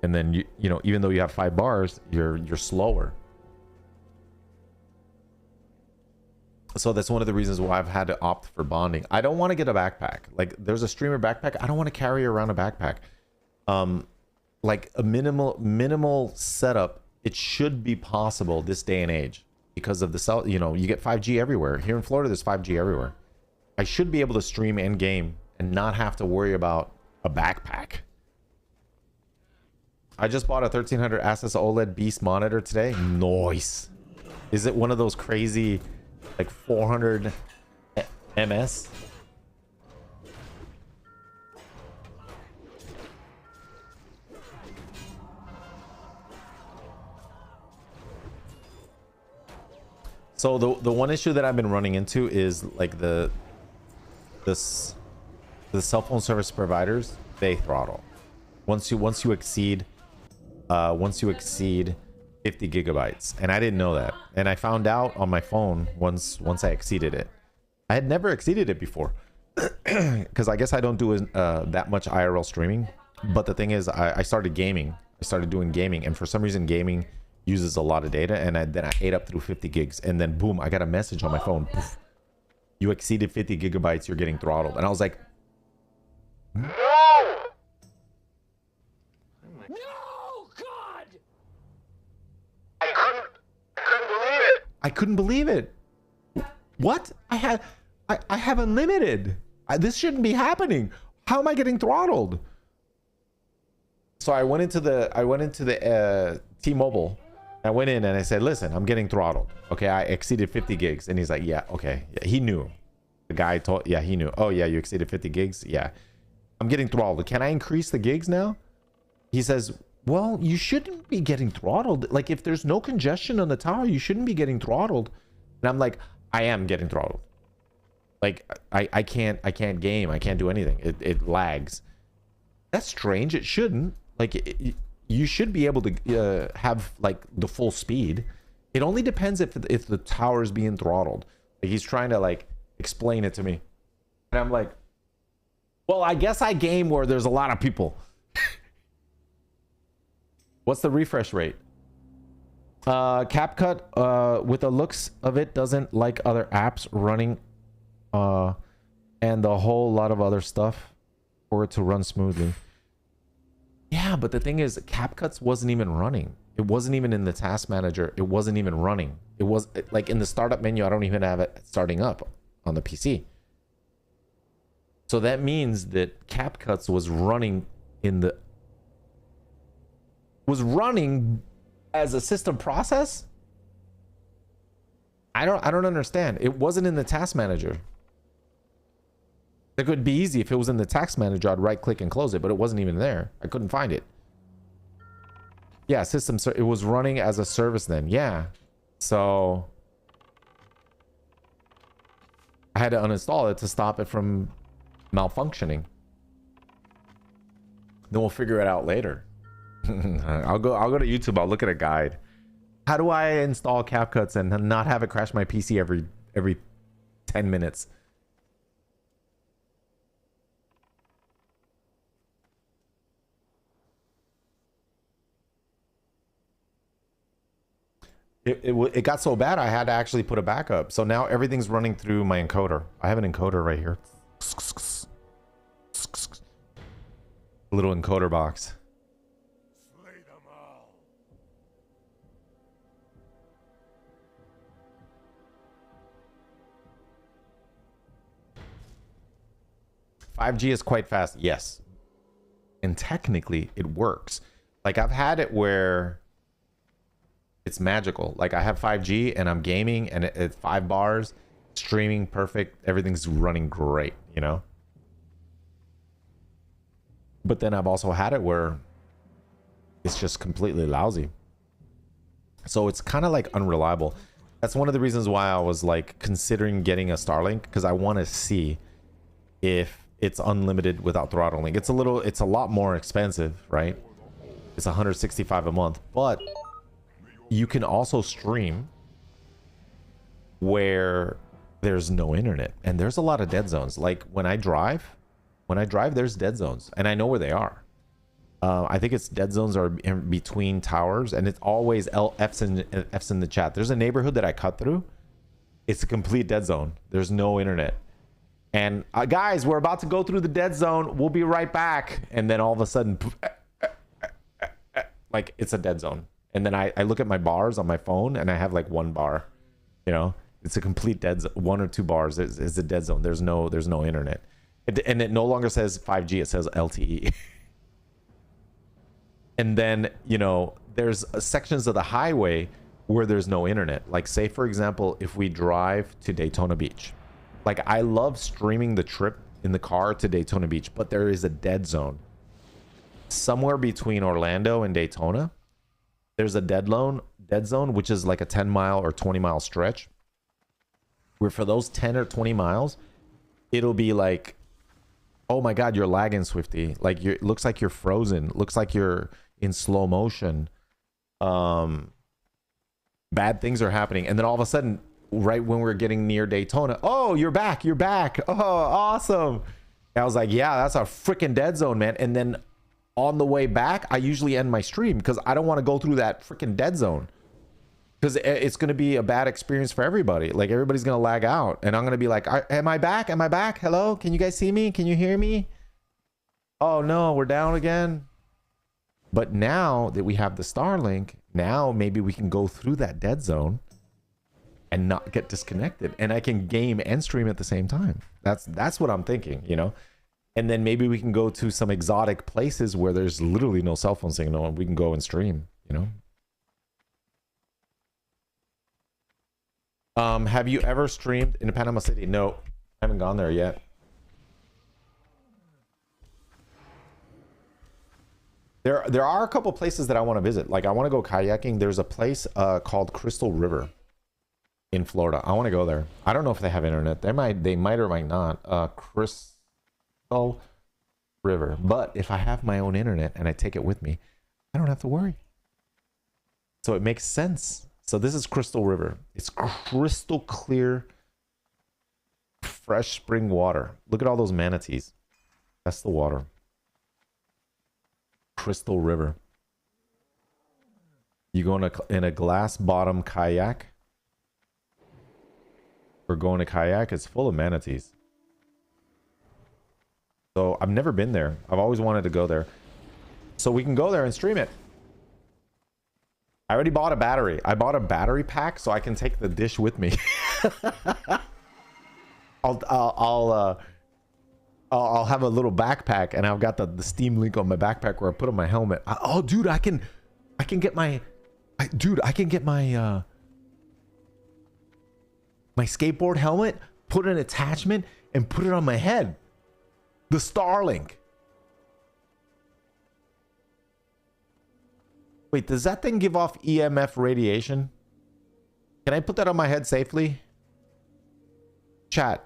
and then you know, even though you have 5 bars, you're slower. So that's one of the reasons why I've had to opt for bonding. I don't want to get a backpack. Like, there's a streamer backpack. I don't want to carry around a backpack. Like a minimal setup. It should be possible this day and age. Because of the cell, you know, you get 5G everywhere. Here in Florida, there's 5G everywhere. I should be able to stream and game and not have to worry about a backpack. I just bought a 1300 Asus OLED Beast monitor today. Nice. Is it one of those crazy, like 400 ms? So the one issue that I've been running into is like the cell phone service providers, they throttle once you exceed 50 gigabytes, and I didn't know that, and I found out on my phone once I exceeded it. I had never exceeded it before. because I guess I don't do that much IRL streaming. But the thing is, I started gaming. I started doing gaming, and for some reason, gaming uses a lot of data, and then I ate up through 50 gigs, and then boom, I got a message on my phone. Poof, you exceeded 50 gigabytes. You're getting throttled, and I was like, No, God! I couldn't believe it. What? I have unlimited. This shouldn't be happening. How am I getting throttled? So I went into the T-Mobile. I went in and I said, listen, I'm getting throttled. Okay, I exceeded 50 gigs. And he's like, yeah, okay. Yeah, he knew. The guy told, yeah, he knew. Oh, yeah, you exceeded 50 gigs? Yeah. I'm getting throttled. Can I increase the gigs now? He says, well, you shouldn't be getting throttled. Like, if there's no congestion on the tower, you shouldn't be getting throttled. And I'm like, I am getting throttled. Like, I can't game. I can't do anything. It lags. That's strange. It shouldn't. Like, you should be able to have like the full speed. It only depends if the tower is being throttled. Like, he's trying to like explain it to me, and I'm like, well, I guess I game where there's a lot of people. What's the refresh rate? CapCut, with the looks of it, doesn't like other apps running, and a whole lot of other stuff for it to run smoothly. Yeah, but the thing is, CapCut wasn't even running. It wasn't even in the task manager. It wasn't even running. It was like in the startup menu. I don't even have it starting up on the PC. So that means that CapCut was running as a system process. I don't understand. It wasn't in the task manager. It could be easy if it was in the task manager. I'd right click and close it, but it wasn't even there. I couldn't find it. Yeah, it was running as a service then. Yeah. So I had to uninstall it to stop it from malfunctioning. Then we'll figure it out later. I'll go to YouTube. I'll look at a guide. How do I install CapCut and not have it crash my PC every 10 minutes? It got so bad I had to actually put a backup. So now everything's running through my encoder. I have an encoder right here. A little encoder box. Slay them all. 5G is quite fast. Yes. And technically it works. Like, I've had it where it's magical. Like, I have 5G and I'm gaming and it's 5 bars, streaming perfect, everything's running great, you know? But then I've also had it where it's just completely lousy. So it's kind of like unreliable. That's one of the reasons why I was like considering getting a Starlink, because I want to see if it's unlimited without throttling. It's a lot more expensive, right? It's $165 a month, but you can also stream where there's no internet, and there's a lot of dead zones. Like when I drive, there's dead zones, and I know where they are. I think it's dead zones are in between towers, and it's always F's in the chat. There's a neighborhood that I cut through. It's a complete dead zone. There's no internet. And guys, we're about to go through the dead zone. We'll be right back. And then all of a sudden, like, it's a dead zone. And then I look at my bars on my phone, and I have like 1 bar. You know, it's a complete dead zone. 1 or 2 bars is a dead zone. There's no internet. And it no longer says 5G. It says LTE. And then, you know, there's sections of the highway where there's no internet. Like, say, for example, if we drive to Daytona Beach. Like, I love streaming the trip in the car to Daytona Beach, but there is a dead zone. Somewhere between Orlando and Daytona, there's a dead zone, which is like a 10-mile or 20-mile stretch, where for those 10 or 20 miles, it'll be like, oh my God, you're lagging, Swifty. Like, it looks like you're frozen. Looks like you're in slow motion. Bad things are happening. And then all of a sudden, right when we were getting near Daytona. Oh, you're back. You're back. Oh, awesome. And I was like, yeah, that's a freaking dead zone, man. And then on the way back, I usually end my stream because I don't want to go through that freaking dead zone. Because it's going to be a bad experience for everybody. Like, everybody's going to lag out. And I'm going to be like, am I back? Am I back? Hello? Can you guys see me? Can you hear me? Oh, no, we're down again. But now that we have the Starlink, now maybe we can go through that dead zone and not get disconnected. And I can game and stream at the same time. That's what I'm thinking, you know? And then maybe we can go to some exotic places where there's literally no cell phone signal and we can go and stream, you know? Have you ever streamed in Panama City? No, I haven't gone there yet. There are a couple places that I want to visit. Like, I want to go kayaking. There's a place called Crystal River in Florida. I want to go there. I don't know if they have internet. They might or might not. Crystal River. But if I have my own internet and I take it with me, I don't have to worry. So it makes sense. So this is Crystal River. It's crystal clear, fresh spring water. Look at all those manatees. That's the water. Crystal River. You go in a glass bottom kayak. We're going to kayak. It's full of manatees. So I've never been there. I've always wanted to go there. So we can go there and stream it. I already bought a battery. I bought a battery pack so I can take the dish with me. I'll have a little backpack and I've got the Steam Link on my backpack where I put on my helmet. Oh, dude, I can get my my skateboard helmet, put an attachment and put it on my head. The Starlink. Wait, does that thing give off EMF radiation? Can I put that on my head safely? Chat,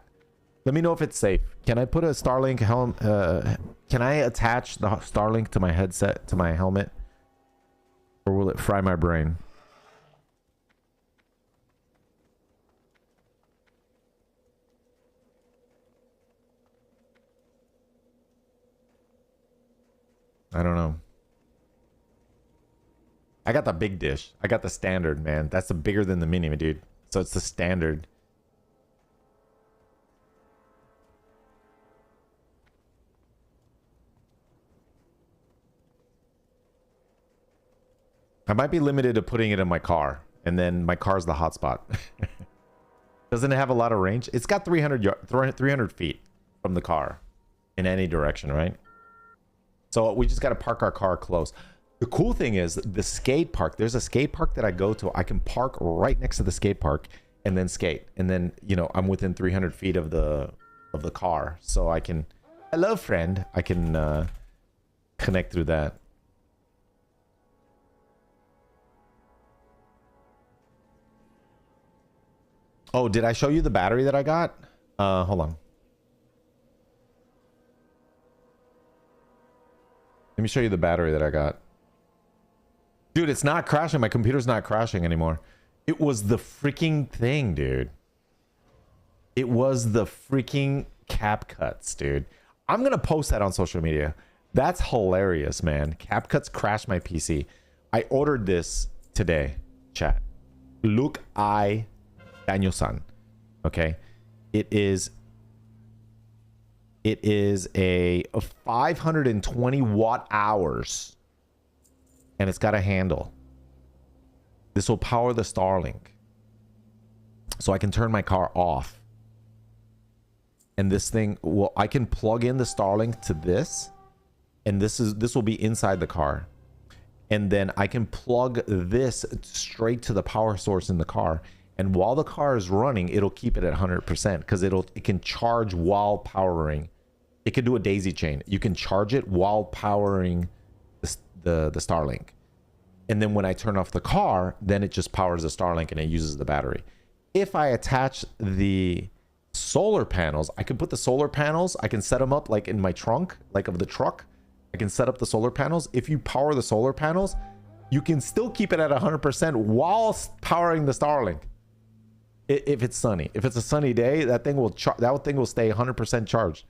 let me know if it's safe. Can I put a Starlink helm? Can I attach the Starlink to my headset, to my helmet? Or will it fry my brain? I don't know. I got the big dish. I got the standard, man. That's the bigger than the mini, dude. So it's the standard. I might be limited to putting it in my car, and then my car's the hotspot. Doesn't it have a lot of range? It's got 300 feet from the car in any direction, right? So we just got to park our car close. The cool thing is the skate park. There's a skate park that I go to. I can park right next to the skate park and then skate. And then, you know, I'm within 300 feet of the car. So I can, hello friend. I can connect through that. Oh, did I show you the battery that I got? Hold on. Let me show you the battery that I got. Dude, it's not crashing. My computer's not crashing anymore. It was the freaking thing, dude. It was the freaking CapCuts, dude. I'm going to post that on social media. That's hilarious, man. CapCuts crashed my PC. I ordered this today, chat. Look, Daniel-san. Okay. It is a 520 watt hours. And it's got a handle. This will power the Starlink. So I can turn my car off. And this thing, well, I can plug in the Starlink to this. And this will be inside the car. And then I can plug this straight to the power source in the car. And while the car is running, it'll keep it at 100% because it can charge while powering. It can do a daisy chain. You can charge it while powering the Starlink. And then when I turn off the car, then it just powers the Starlink and it uses the battery. If I attach the solar panels, I can put the solar panels, I can set them up like in my trunk, like of the truck. I can set up the solar panels. If you power the solar panels, you can still keep it at 100% while powering the Starlink. If it's sunny. If it's a sunny day, that thing will stay 100% charged.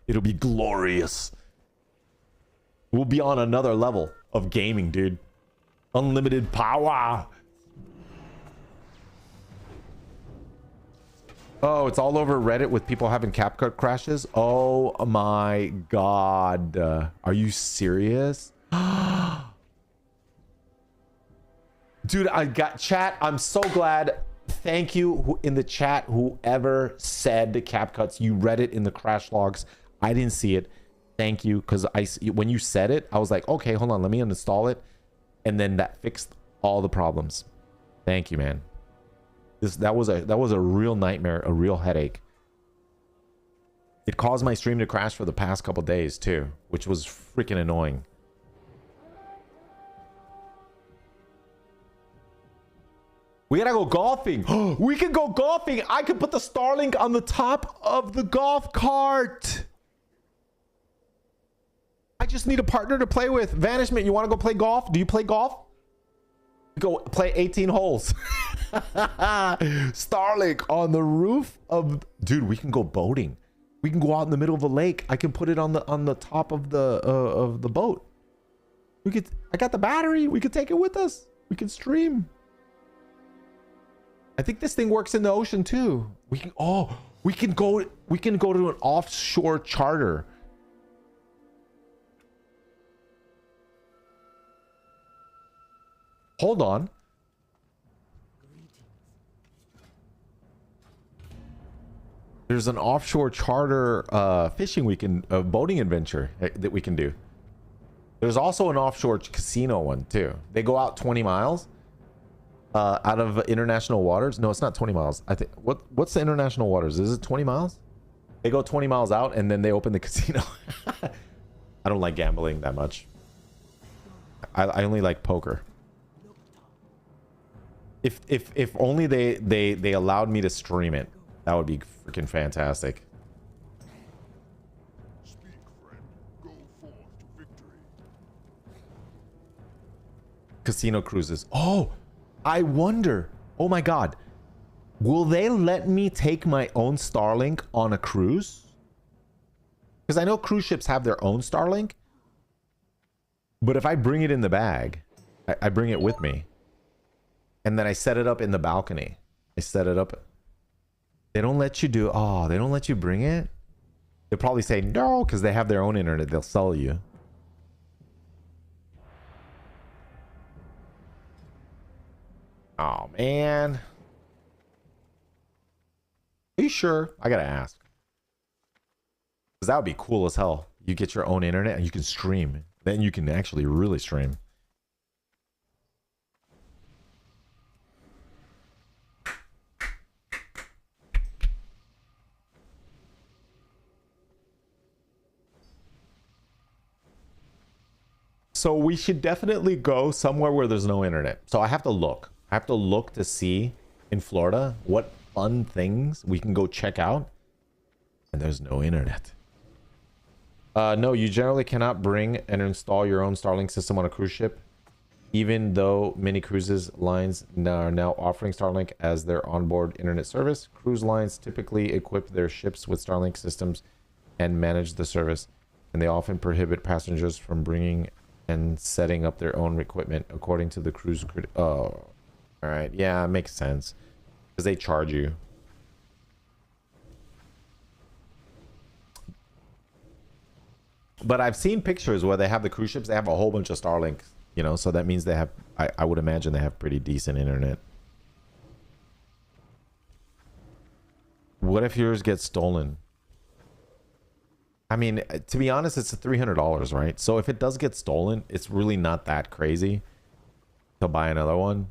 It'll be glorious. We'll be on another level of gaming, dude. Unlimited power. Oh, it's all over Reddit with people having CapCut crashes. Oh my god. Are you serious? Dude, I got chat. I'm so glad. Thank you in the chat, whoever said the CapCuts. You read it in the crash logs. I didn't see it. Thank you, because when you said it, I was like, okay, hold on, let me uninstall it, and then that fixed all the problems. Thank you, man. That was a real nightmare, a real headache. It caused my stream to crash for the past couple days too, which was freaking annoying. We gotta go golfing. We can go golfing. I could put the Starlink on the top of the golf cart. I just need a partner to play with. Vanishment, you want to go play golf? Do you play golf? Go play 18 holes. Starlink on the roof of... Dude, we can go boating. We can go out in the middle of a lake. I can put it on the top of the boat. I got the battery. We could take it with us. We can stream. I think this thing works in the ocean too. We can go to an offshore charter. Hold on. There's an offshore charter fishing boating adventure that we can do. There's also an offshore casino one too. They go out 20 miles. Out of international waters. No, it's not 20 miles. I think what's the international waters? Is it 20 miles? They go 20 miles out and then they open the casino. I don't like gambling that much. I only like poker. If only they allowed me to stream it, that would be freaking fantastic. Speak, friend. Go forth to victory. Casino cruises. Oh, I wonder. Oh my god. Will they let me take my own Starlink on a cruise? Because I know cruise ships have their own Starlink. But if I bring it in the bag, I bring it with me. And then I set it up in the balcony. I set it up. They don't let you do... Oh, they don't let you bring it? They'll probably say no, because they have their own internet. They'll sell you. Oh, man. Are you sure? I gotta ask. Because that would be cool as hell. You get your own internet and you can stream. Then you can actually really stream. So we should definitely go somewhere where there's no internet. So I have to look. I have to look to see in Florida what fun things we can go check out. And there's no internet. No, you generally cannot bring and install your own Starlink system on a cruise ship. Even though many cruises lines are now offering Starlink as their onboard internet service, cruise lines typically equip their ships with Starlink systems and manage the service. And they often prohibit passengers from bringing and setting up their own equipment according to the cruise. Oh, all right. Yeah, it makes sense because they charge you. But I've seen pictures where they have the cruise ships. They have a whole bunch of Starlink, you know, so that means they have, I would imagine they have pretty decent internet. What if yours gets stolen? I mean, to be honest, it's $300, right? So if it does get stolen, it's really not that crazy to buy another one.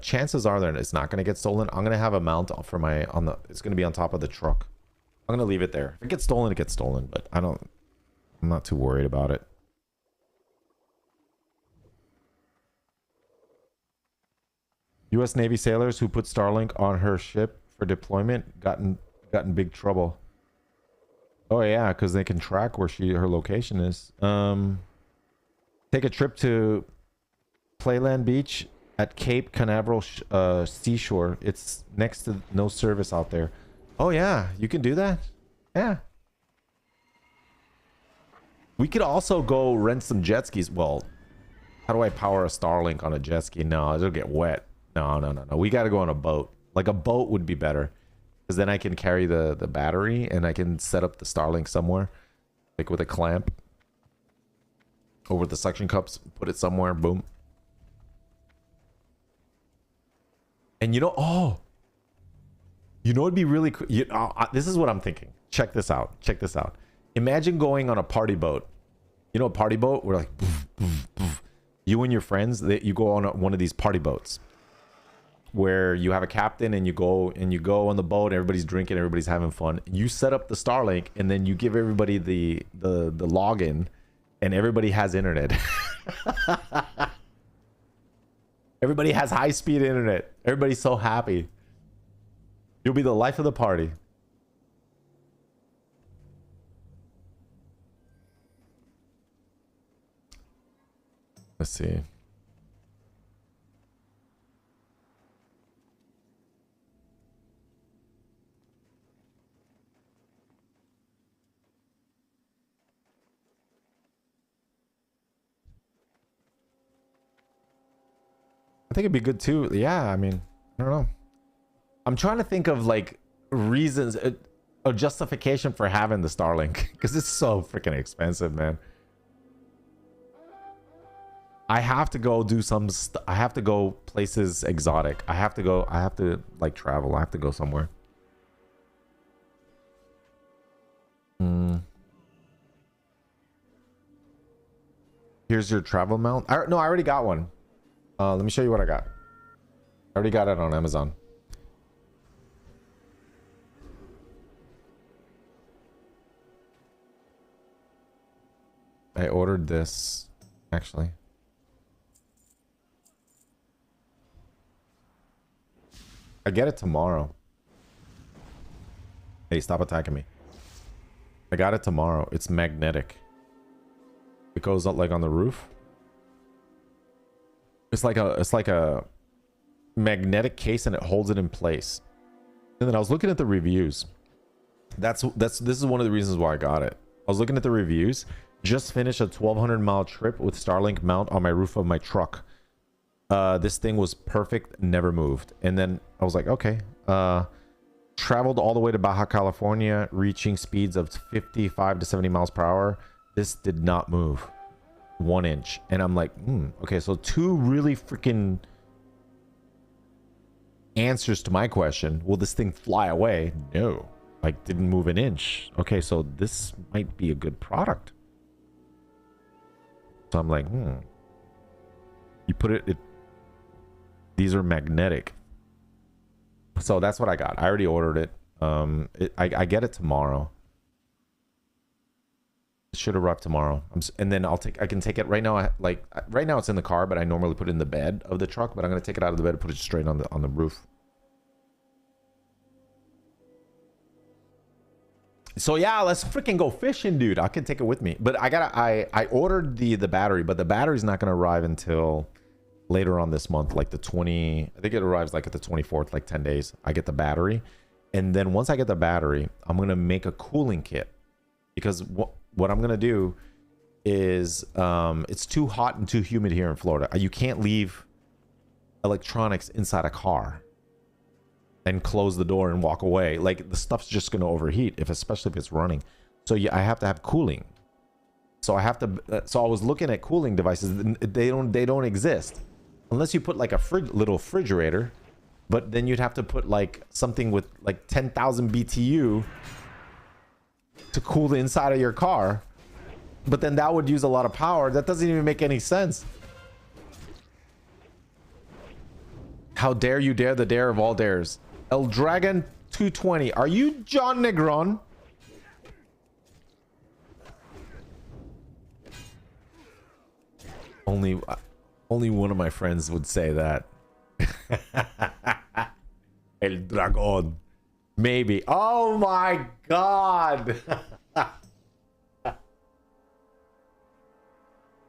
Chances are that it's not going to get stolen. I'm going to have a mount for my it's going to be on top of the truck. I'm going to leave it there. If it gets stolen, it gets stolen, but I'm not too worried about it. U.S. Navy sailors who put Starlink on her ship for deployment got in big trouble. Oh yeah, because they can track where her location is. Take a trip to Playland Beach at Cape Canaveral seashore. It's next to no service out there. Oh yeah, you can do that. Yeah. We could also go rent some jet skis. Well, how do I power a Starlink on a jet ski? No, it'll get wet. No. We got to go on a boat. Like a boat would be better, because then I can carry the battery and I can set up the Starlink somewhere, like with a clamp over the suction cups. Put it somewhere. Boom. And you know, it'd be really cool. This is what I'm thinking. Check this out. Imagine going on a party boat. You know, a party boat where like poof, poof, poof. You and your friends, you go on one of these party boats where you have a captain and you go on the boat. Everybody's drinking, everybody's having fun. You set up the Starlink and then you give everybody the login, and everybody has internet. Everybody has high-speed internet. Everybody's so happy. You'll be the life of the party. Let's see. I think it'd be good too. Yeah, I mean, I don't know. I'm trying to think of like reasons, a justification for having the Starlink, because it's so freaking expensive, man. I have to go do I have to go places exotic. I have to like travel. I have to go somewhere. Here's your travel mount. No, I already got one. Let me show you what I got. I already got it on Amazon. I ordered this, actually. I get it tomorrow. Hey, stop attacking me. I got it tomorrow. It's magnetic. It goes up like on the roof. It's like a magnetic case, and it holds it in place. And then I was looking at the reviews. This is one of the reasons why I got it. I was looking at the reviews. Just finished a 1,200-mile trip with Starlink mount on my roof of my truck. This thing was perfect, never moved. And then I was like, okay. Traveled all the way to Baja California, reaching speeds of 55 to 70 miles per hour. This did not move 1 inch. And I'm like, okay, so two really freaking answers to my question. Will this thing fly away? No, like didn't move an inch. Okay, so this might be a good product. So I'm like, you put it, these are magnetic. So that's what I got. I already ordered it. I get it tomorrow. It should arrive tomorrow. And then I can take it right now. Right now it's in the car, but I normally put it in the bed of the truck, but I'm going to take it out of the bed and put it straight on the roof. So yeah, let's freaking go fishing, dude. I can take it with me, but I ordered the battery, but the battery's not going to arrive until later on this month, like the 20. I think it arrives like at the 24th, like 10 days. I get the battery, and then once I get the battery, I'm going to make a cooling kit, because what I'm going to do is it's too hot and too humid here in Florida. You can't leave electronics inside a car and close the door and walk away. Like the stuff's just going to overheat, especially if it's running. So yeah, I have to have cooling. So I have to. So I was looking at cooling devices. They don't exist unless you put like a little refrigerator. But then you'd have to put like something with like 10,000 BTU to cool the inside of your car. But then that would use a lot of power. That doesn't even make any sense. How dare you dare the dare of all dares. El Dragon 220. Are you John Negron? Only one of my friends would say that. El Dragon. Maybe. Oh my god.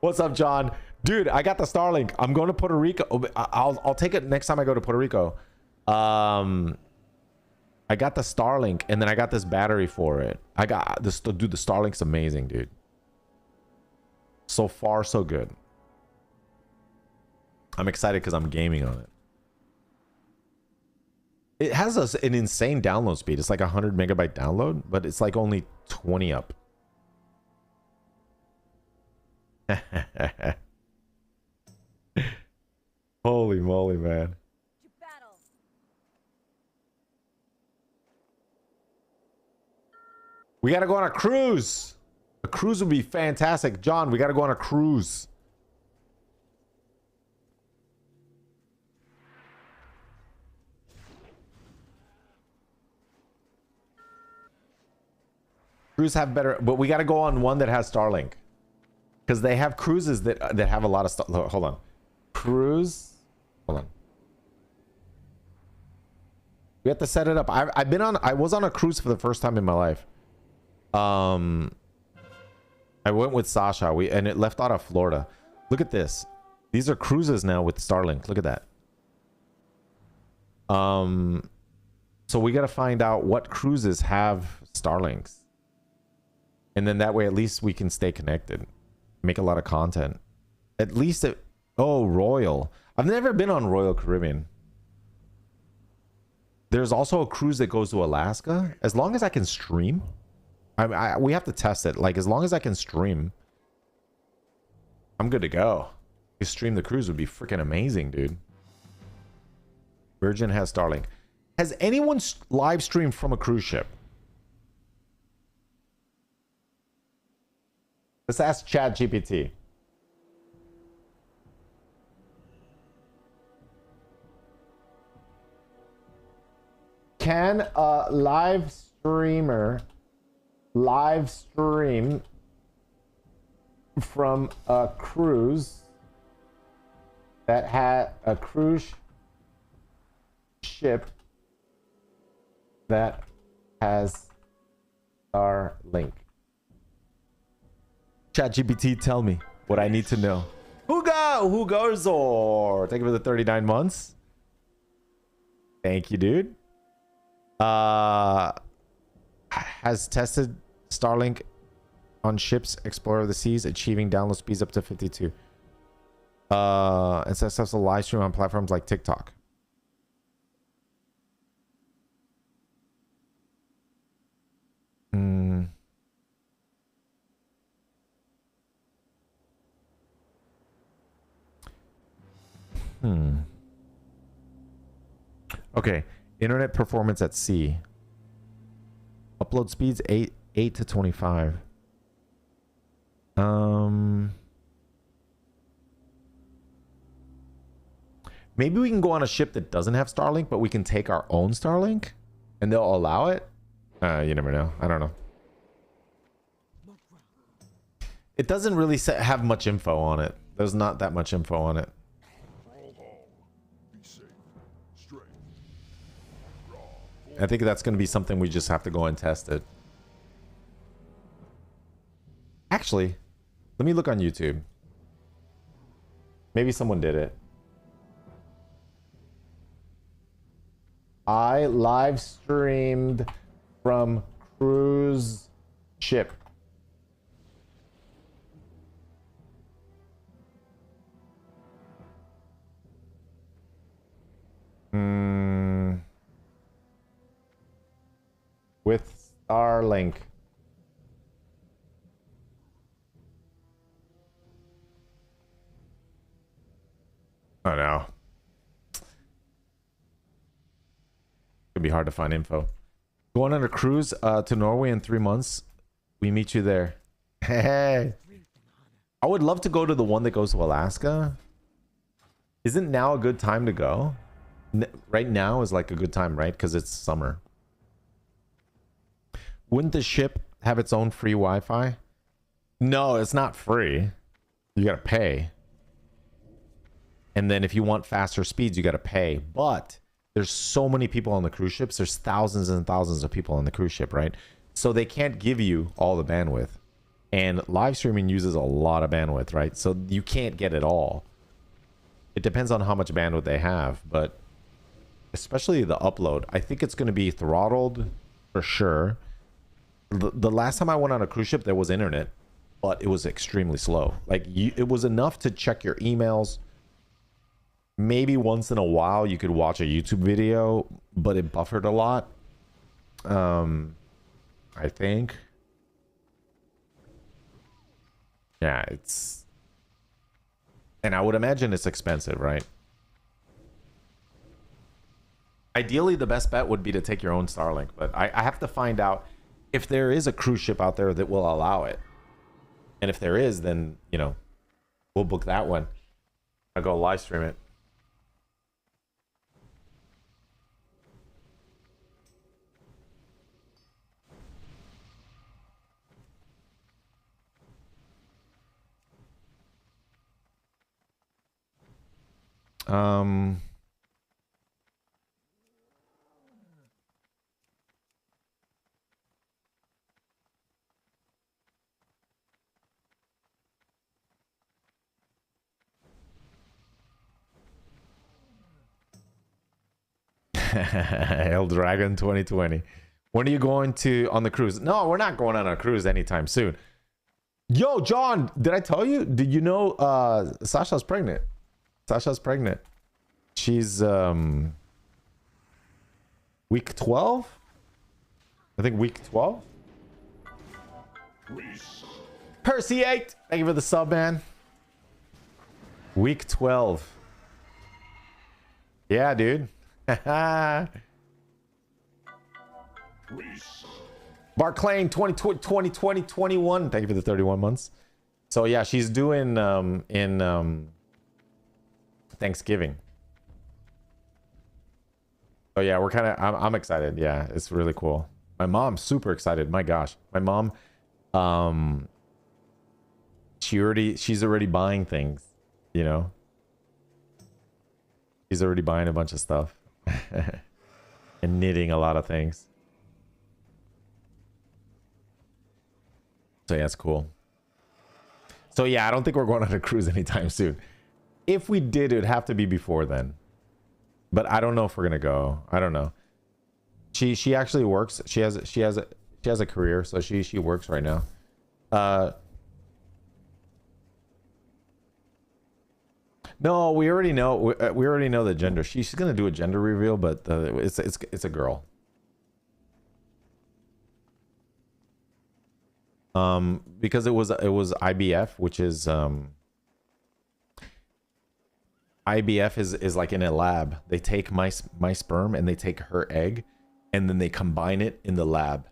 What's up, John? Dude, I got the Starlink. I'm going to Puerto Rico. I'll take it next time I go to Puerto Rico. I got the Starlink, and then I got this battery for it. I got this. Dude, the Starlink's amazing, dude. So far, so good. I'm excited because I'm gaming on it. It has an insane download speed. It's like 100 megabyte download, but it's like only 20 up. Holy moly, man. We gotta go on a cruise. A cruise would be fantastic. John, we gotta go on a cruise. Cruise have better, but we gotta go on one that has Starlink. Because they have cruises that have a lot of stuff. Hold on. Cruise. Hold on. We have to set it up. I was on a cruise for the first time in my life. I went with Sasha. And it left out of Florida. Look at this. These are cruises now with Starlink. Look at that. So we got to find out what cruises have Starlinks. And then that way at least we can stay connected. Make a lot of content. At least oh, Royal. I've never been on Royal Caribbean. There's also a cruise that goes to Alaska. As long as I can stream. We have to test it. Like, as long as I can stream, I'm good to go. To stream the cruise would be freaking amazing, dude. Virgin has Starlink. Has anyone live streamed from a cruise ship? Let's ask ChatGPT. Can a live streamer live stream from a cruise that had a cruise ship that has Starlink? ChatGPT, tell me what I need to know. Hugo Zor. Thank you for the 39 months. Thank you, dude. Has tested Starlink on ships, Explorer of the Seas, achieving download speeds up to 52. And successful live stream on platforms like TikTok. Okay, internet performance at sea. Upload speeds 8 to 25. Maybe we can go on a ship that doesn't have Starlink, but we can take our own Starlink and they'll allow it. You never know. I don't know. It doesn't really have much info on it. There's not that much info on it. I think that's going to be something we just have to go and test it. Actually, let me look on YouTube. Maybe someone did it. I live streamed from cruise ship. With Starlink. Oh no. It'd be hard to find info. Going on a cruise to Norway in 3 months. We meet you there. Hey. I would love to go to the one that goes to Alaska. Isn't now a good time to go? Right now is like a good time, right? Because it's summer. Wouldn't the ship have its own free Wi-Fi? No, it's not free. You gotta pay. And then if you want faster speeds, you gotta pay. But there's so many people on the cruise ships. There's thousands and thousands of people on the cruise ship, right? So they can't give you all the bandwidth. And live streaming uses a lot of bandwidth, right? So you can't get it all. It depends on how much bandwidth they have, but especially the upload, I think it's going to be throttled for sure. The last time I went on a cruise ship, there was internet, but it was extremely slow. Like it was enough to check your emails. Maybe once in a while you could watch a YouTube video, but it buffered a lot. I think. Yeah, it's... And I would imagine it's expensive, right? Ideally, the best bet would be to take your own Starlink, but I have to find out if there is a cruise ship out there that will allow it. And if there is, then, you know, we'll book that one. I'll go live stream it. El Dragon 2020. When are you going to on the cruise? No, we're not going on a cruise anytime soon. Yo, John, did I tell you? Did you know Sasha's pregnant? Sasha's pregnant. She's week 12? I think week 12. Percy 8. Thank you for the sub, man. Week 12. Yeah, dude. Barclay 2021. Thank you for the 31 months. So yeah, she's doing in Thanksgiving. So yeah, we're kind of I'm excited. Yeah, it's really cool. My mom's super excited. My gosh. My mom she's already buying things, you know. She's already buying a bunch of stuff. And knitting a lot of things. So yeah, it's cool. So yeah, I don't think we're going on a cruise anytime soon. If we did, it would have to be before then. But I don't know if we're gonna go. I don't know. She actually works. She has a career, so she works right now. No, we already know. We already know the gender. She's gonna do a gender reveal, but it's a girl. Because it was IBF, which is IBF is like in a lab. They take my sperm and they take her egg, and then they combine it in the lab,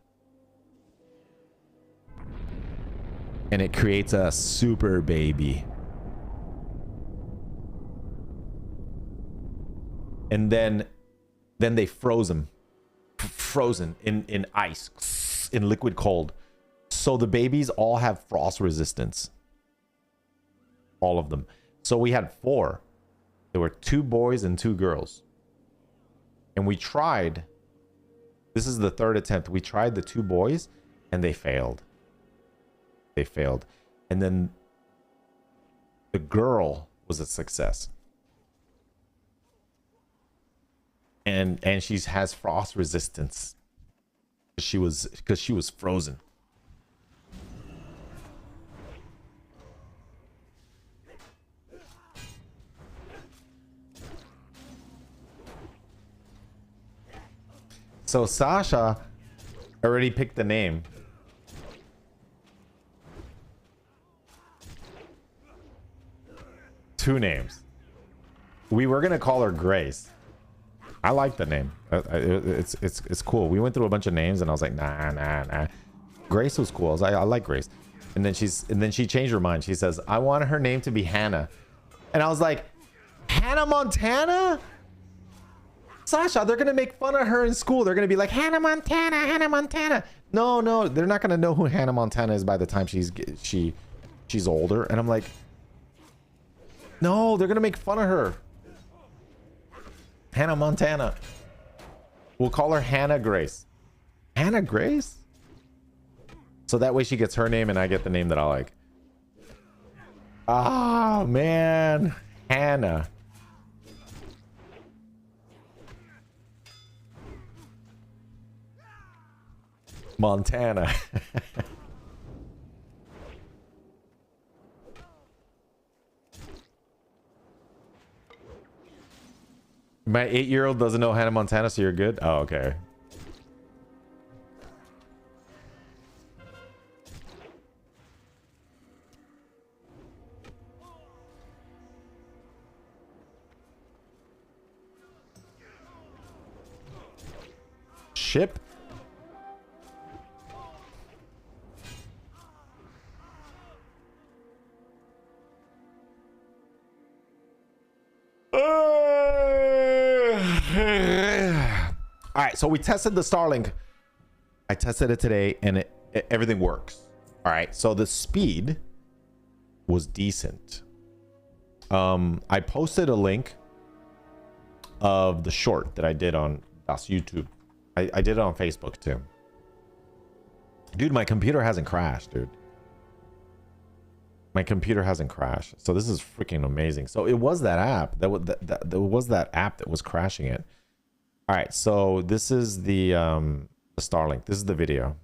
and it creates a super baby. And then they froze them, frozen in ice, in liquid cold. So the babies all have frost resistance. All of them. So we had 4. There were 2 boys and 2 girls. And we tried. This is the 3rd attempt. We tried the 2 boys and they failed. They failed. And then the girl was a success. And she has frost resistance. Because she was frozen. So Sasha already picked the name. Two names. We were gonna call her Grace. I like the name. It's cool. We went through a bunch of names and I was like, nah. Grace was cool. I like Grace. And then she changed her mind. She says, I want her name to be Hannah. And I was like, Hannah Montana? Sasha, they're gonna make fun of her in school. They're gonna be like, Hannah Montana, Hannah Montana. No, they're not gonna know who Hannah Montana is by the time she's older. And I'm like, no, they're gonna make fun of her. Hannah Montana. We'll call her Hannah Grace. Hannah Grace? So that way she gets her name and I get the name that I like. Oh, man. Hannah. Montana. My 8-year-old doesn't know Hannah Montana, so you're good? Oh, okay. Ship? All right, so we tested the Starlink. I tested it today and everything works. All right, so the speed was decent. I posted a link of the short that I did on YouTube. I did it on Facebook too. Dude, my computer hasn't crashed, dude. My computer hasn't crashed. So this is freaking amazing. So it was that app that was that app that was crashing it. All right, so this is the Starlink. This is the video.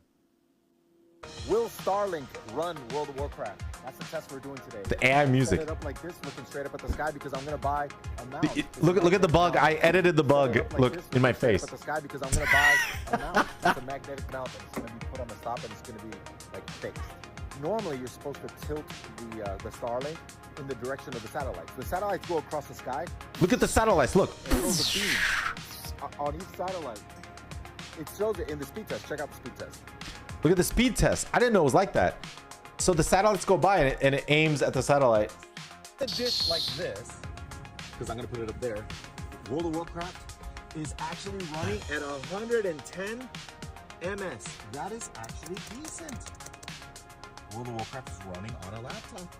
Will Starlink run World of Warcraft? That's the test we're doing today. The AI music. Set it up like this, looking straight up at the sky because I'm gonna buy a mouse. Look at the bug. I edited the bug. Like Look this, in my straight up face. At the sky because I'm gonna buy a mouse. It's a magnetic mount and it's gonna be put on the top and it's gonna be like fixed. Normally, you're supposed to tilt the Starlink in the direction of the satellites. The satellites go across the sky. Look at the satellites. Look. It throws a beam on each satellite. It shows it in the speed test. Check out the speed test. Look at the speed test. I didn't know it was like that. So the satellites go by and it aims at the satellite. A dish like this, because I'm gonna put it up there. World of Warcraft is actually running at 110 ms. That is actually decent. World of Warcraft is running on a laptop.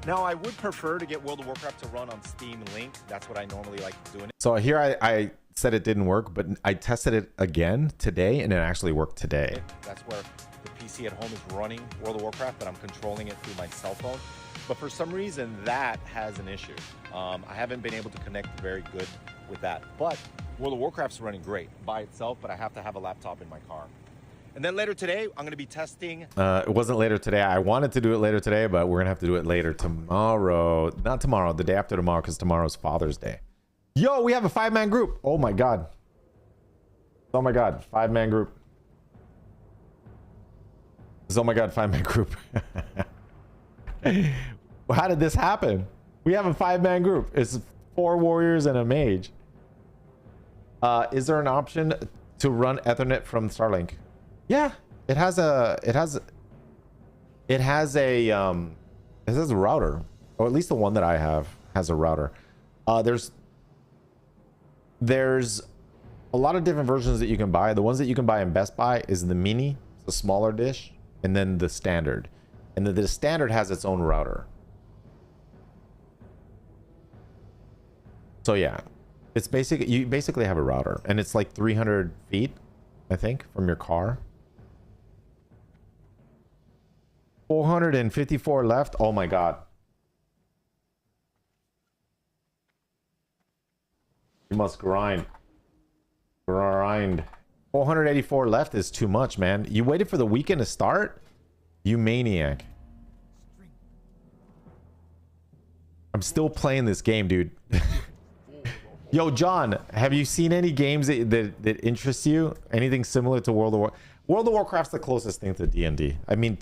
Now, I would prefer to get World of Warcraft to run on Steam Link. That's what I normally like doing. So here I said it didn't work, but I tested it again today and it actually worked today. That's where the PC at home is running World of Warcraft, but I'm controlling it through my cell phone. But for some reason, that has an issue. I haven't been able to connect very good with that. But World of Warcraft's running great by itself, but I have to have a laptop in my car. And then later today, I'm going to be testing. It wasn't later today. I wanted to do it later today, but we're going to have to do it later tomorrow. Not tomorrow, the day after tomorrow, because tomorrow's Father's Day. Yo, we have a 5-man group. Oh my God. Oh my God, 5-man group. Oh my God, 5-man group. How did this happen? We have a 5-man group. It's 4 warriors and a mage. Is there an option to run Ethernet from Starlink? Yeah, it has a router, or at least the one that I have has a router. There's a lot of different versions that you can buy. The ones that you can buy in Best Buy is the mini, the smaller dish, and then the standard. And the standard has its own router. So yeah, it's you basically have a router, and it's like 300 feet, I think, from your car. 454 left. Oh my God. You must grind. Grind. 484 left is too much, man. You waited for the weekend to start? You maniac. I'm still playing this game, dude. Yo, John, have you seen any games that interest you? Anything similar to World of War? World of Warcraft's the closest thing to D&D. I mean,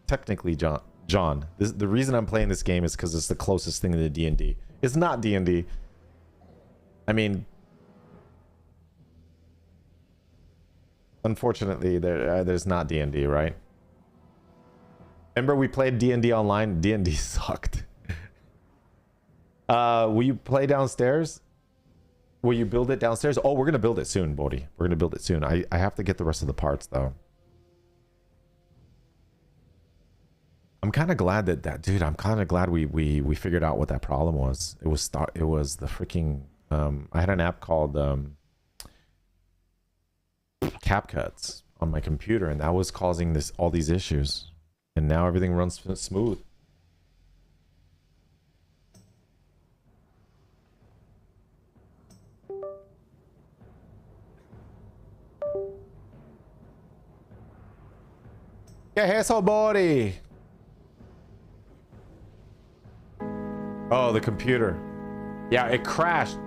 technically, John, the reason I'm playing this game is because it's the closest thing to D&D. It's not D&D. I mean, unfortunately, there's not D&D, right? Remember we played D&D online? D&D sucked. Will you play downstairs? Will you build it downstairs? Oh, we're gonna build it soon, Bodhi. We're gonna build it soon. I have to get the rest of the parts though. I'm kind of glad dude. I'm kind of glad we figured out what that problem was. It was the freaking. I had an app called CapCuts, on my computer, and that was causing all these issues. And now everything runs smooth. Yeah, eso, body. Oh, the computer. Yeah, it crashed.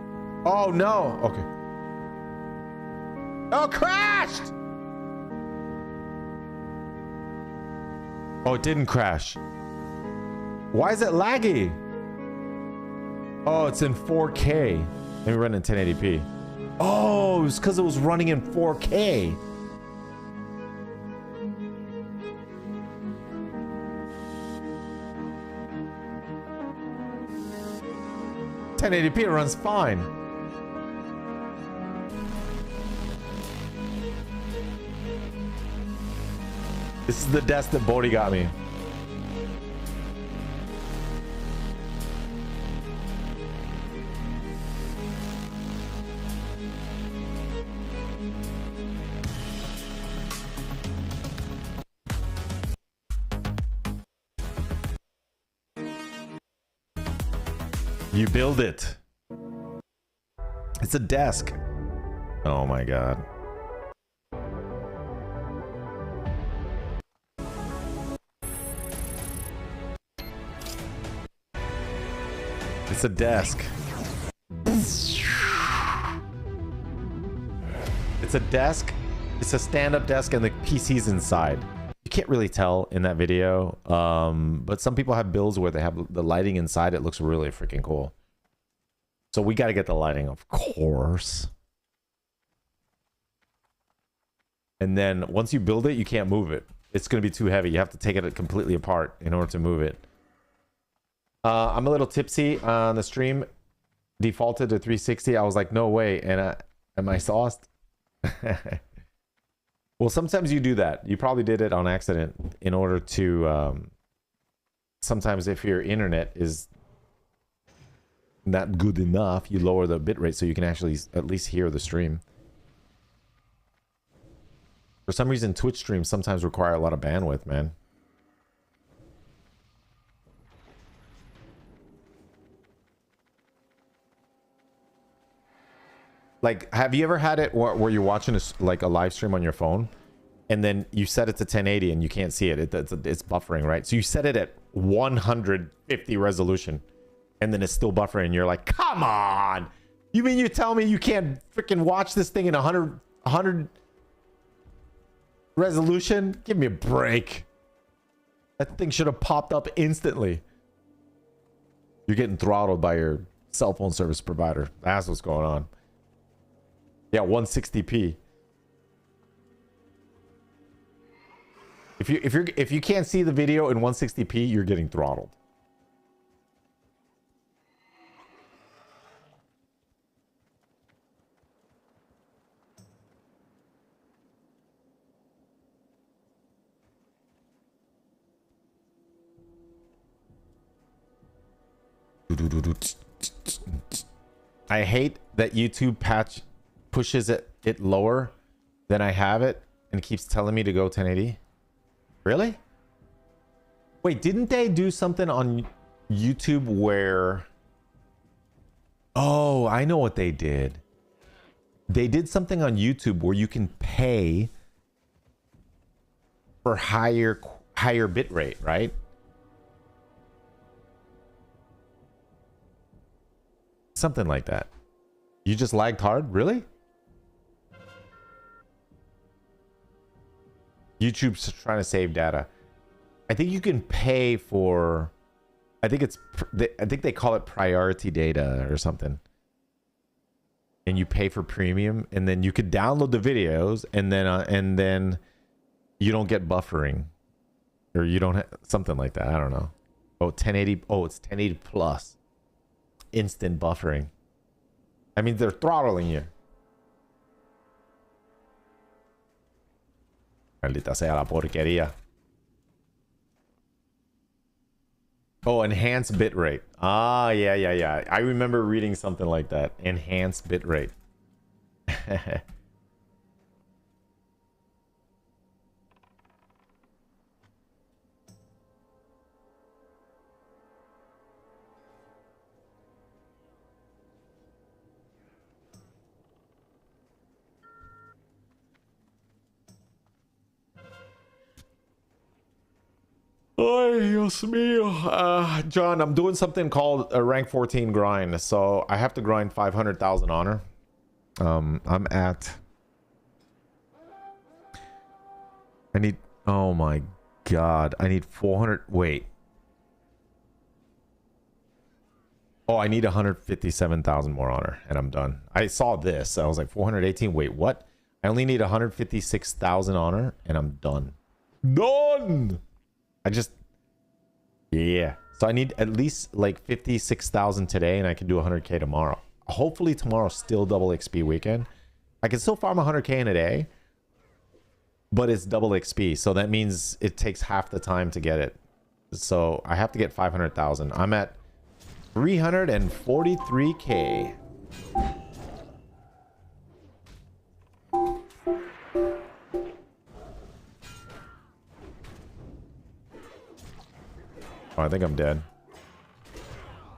Oh no. Okay. Oh, crashed. Oh, it didn't crash. Why is it laggy? Oh, it's in 4K. Let me run in 1080p. Oh, it's because it was running in 4K. It runs fine. This is the desk that Bodhi got me. You build it. It's a desk. Oh my god. It's a desk. It's a desk. It's a stand-up desk and the PC's inside. You can't really tell in that video, but some people have builds where they have the lighting inside. It looks really freaking cool. So we got to get the lighting, of course. And then once you build it, you can't move it. It's going to be too heavy. You have to take it completely apart in order to move it. I'm a little tipsy on the stream. Defaulted to 360. I was like, no way. And am I sauced? Well, sometimes you do that. You probably did it on accident in order to... sometimes if your internet is not good enough, you lower the bitrate so you can actually at least hear the stream. For some reason, Twitch streams sometimes require a lot of bandwidth, man. Like, have you ever had it where you're watching like a live stream on your phone and then you set it to 1080 and you can't see it? It's buffering, right? So you set it at 150 resolution and then it's still buffering and you're like, come on! You mean you tell me you can't freaking watch this thing in 100 resolution? Give me a break. That thing should have popped up instantly. You're getting throttled by your cell phone service provider. That's what's going on. Yeah, 160p. If you can't see the video in 160p, you're getting throttled. I hate that YouTube pushes it lower than I have it and keeps telling me to go 1080. Really? Wait, didn't they do something on YouTube where... Oh, I know what they did. They did something on YouTube where you can pay for higher bit rate, right? Something like that. You just lagged hard? Really? YouTube's trying to save data. I think you can pay for... I think they call it priority data or something. And you pay for premium, and then you could download the videos, and then you don't get buffering, or you don't have something like that. I don't know. Oh, 1080. Oh, it's 1080 plus. Instant buffering. I mean, they're throttling you. Maldita sea la porquería. Oh, enhanced bitrate. Ah, yeah. I remember reading something like that. Enhanced bitrate. Oh, Dios mío. John, I'm doing something called a rank 14 grind. So I have to grind 500,000 honor. I'm at... I need... Oh my god. I need 400... Wait. Oh, I need 157,000 more honor. And I'm done. I saw this. I was like, 418. Wait, what? I only need 156,000 honor. And I'm done. Done! I just... Yeah. So I need at least like 56,000 today. And I can do 100k tomorrow. Hopefully tomorrow's still double XP weekend. I can still farm 100k in a day. But it's double XP. So that means it takes half the time to get it. So I have to get 500,000. I'm at 343k. Oh, I think I'm dead.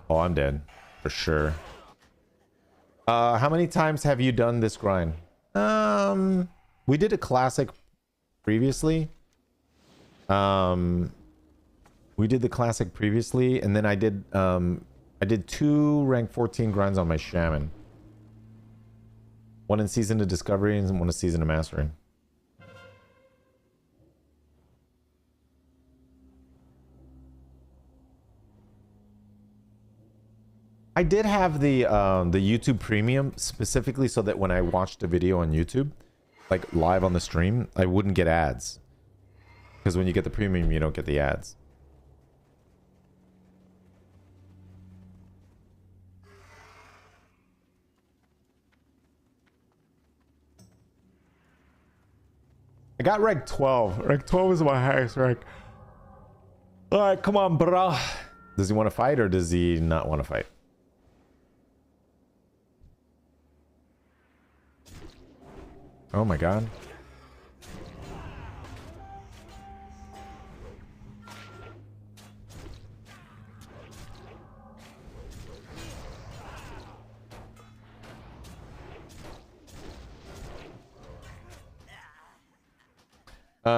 Oh, I'm dead. For sure. How many times have you done this grind? We did a classic previously. We did the classic previously, and then I did 2 rank 14 grinds on my shaman. One in season to discovery and one in season to mastering. I did have the YouTube Premium specifically so that when I watched a video on YouTube, like live on the stream, I wouldn't get ads. Because when you get the premium, you don't get the ads. I got rank 12. Rank 12 is my highest rank. Alright, come on, bro. Does he want to fight or does he not want to fight? Oh my god.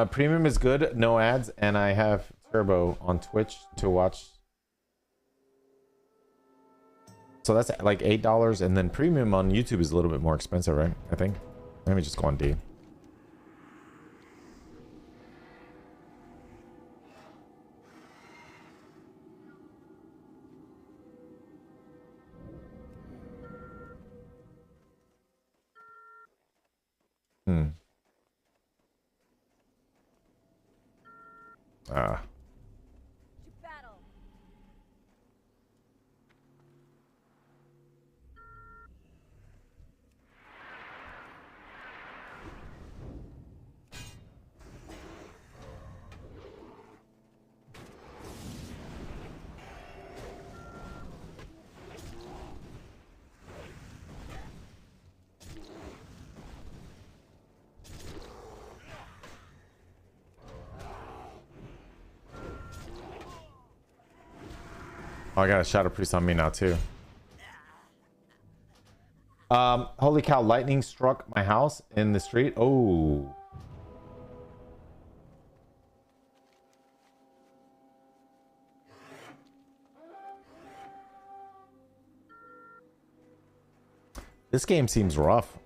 Premium is good, no ads, and I have Turbo on Twitch to watch. So that's like $8, and then Premium on YouTube is a little bit more expensive, right? I think. Let me just go on D. Oh, I got a shadow priest on me now too. Holy cow, lightning struck my house in the street. Oh. This game seems rough.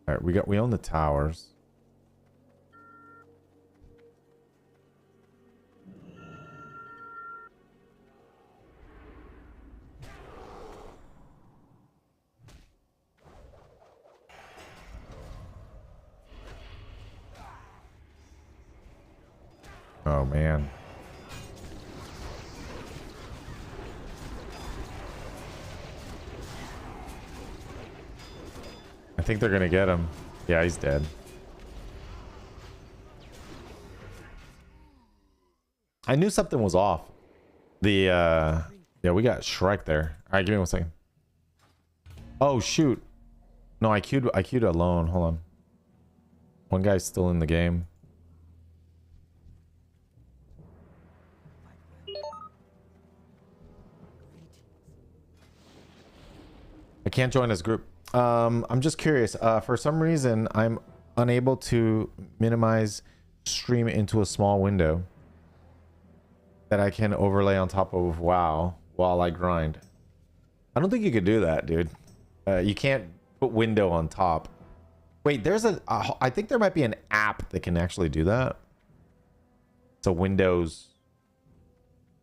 All right, we own the towers. Oh man. I think they're gonna get him. Yeah, he's dead. I knew something was off. Yeah, we got Shrek there. Alright, give me 1 second. Oh shoot. No, I queued alone. Hold on. One guy's still in the game. I can't join this group. I'm just curious. For some reason, I'm unable to minimize stream into a small window that I can overlay on top of WoW while I grind. I don't think you could do that, dude. You can't put window on top. Wait, there's I think there might be an app that can actually do that. So Windows.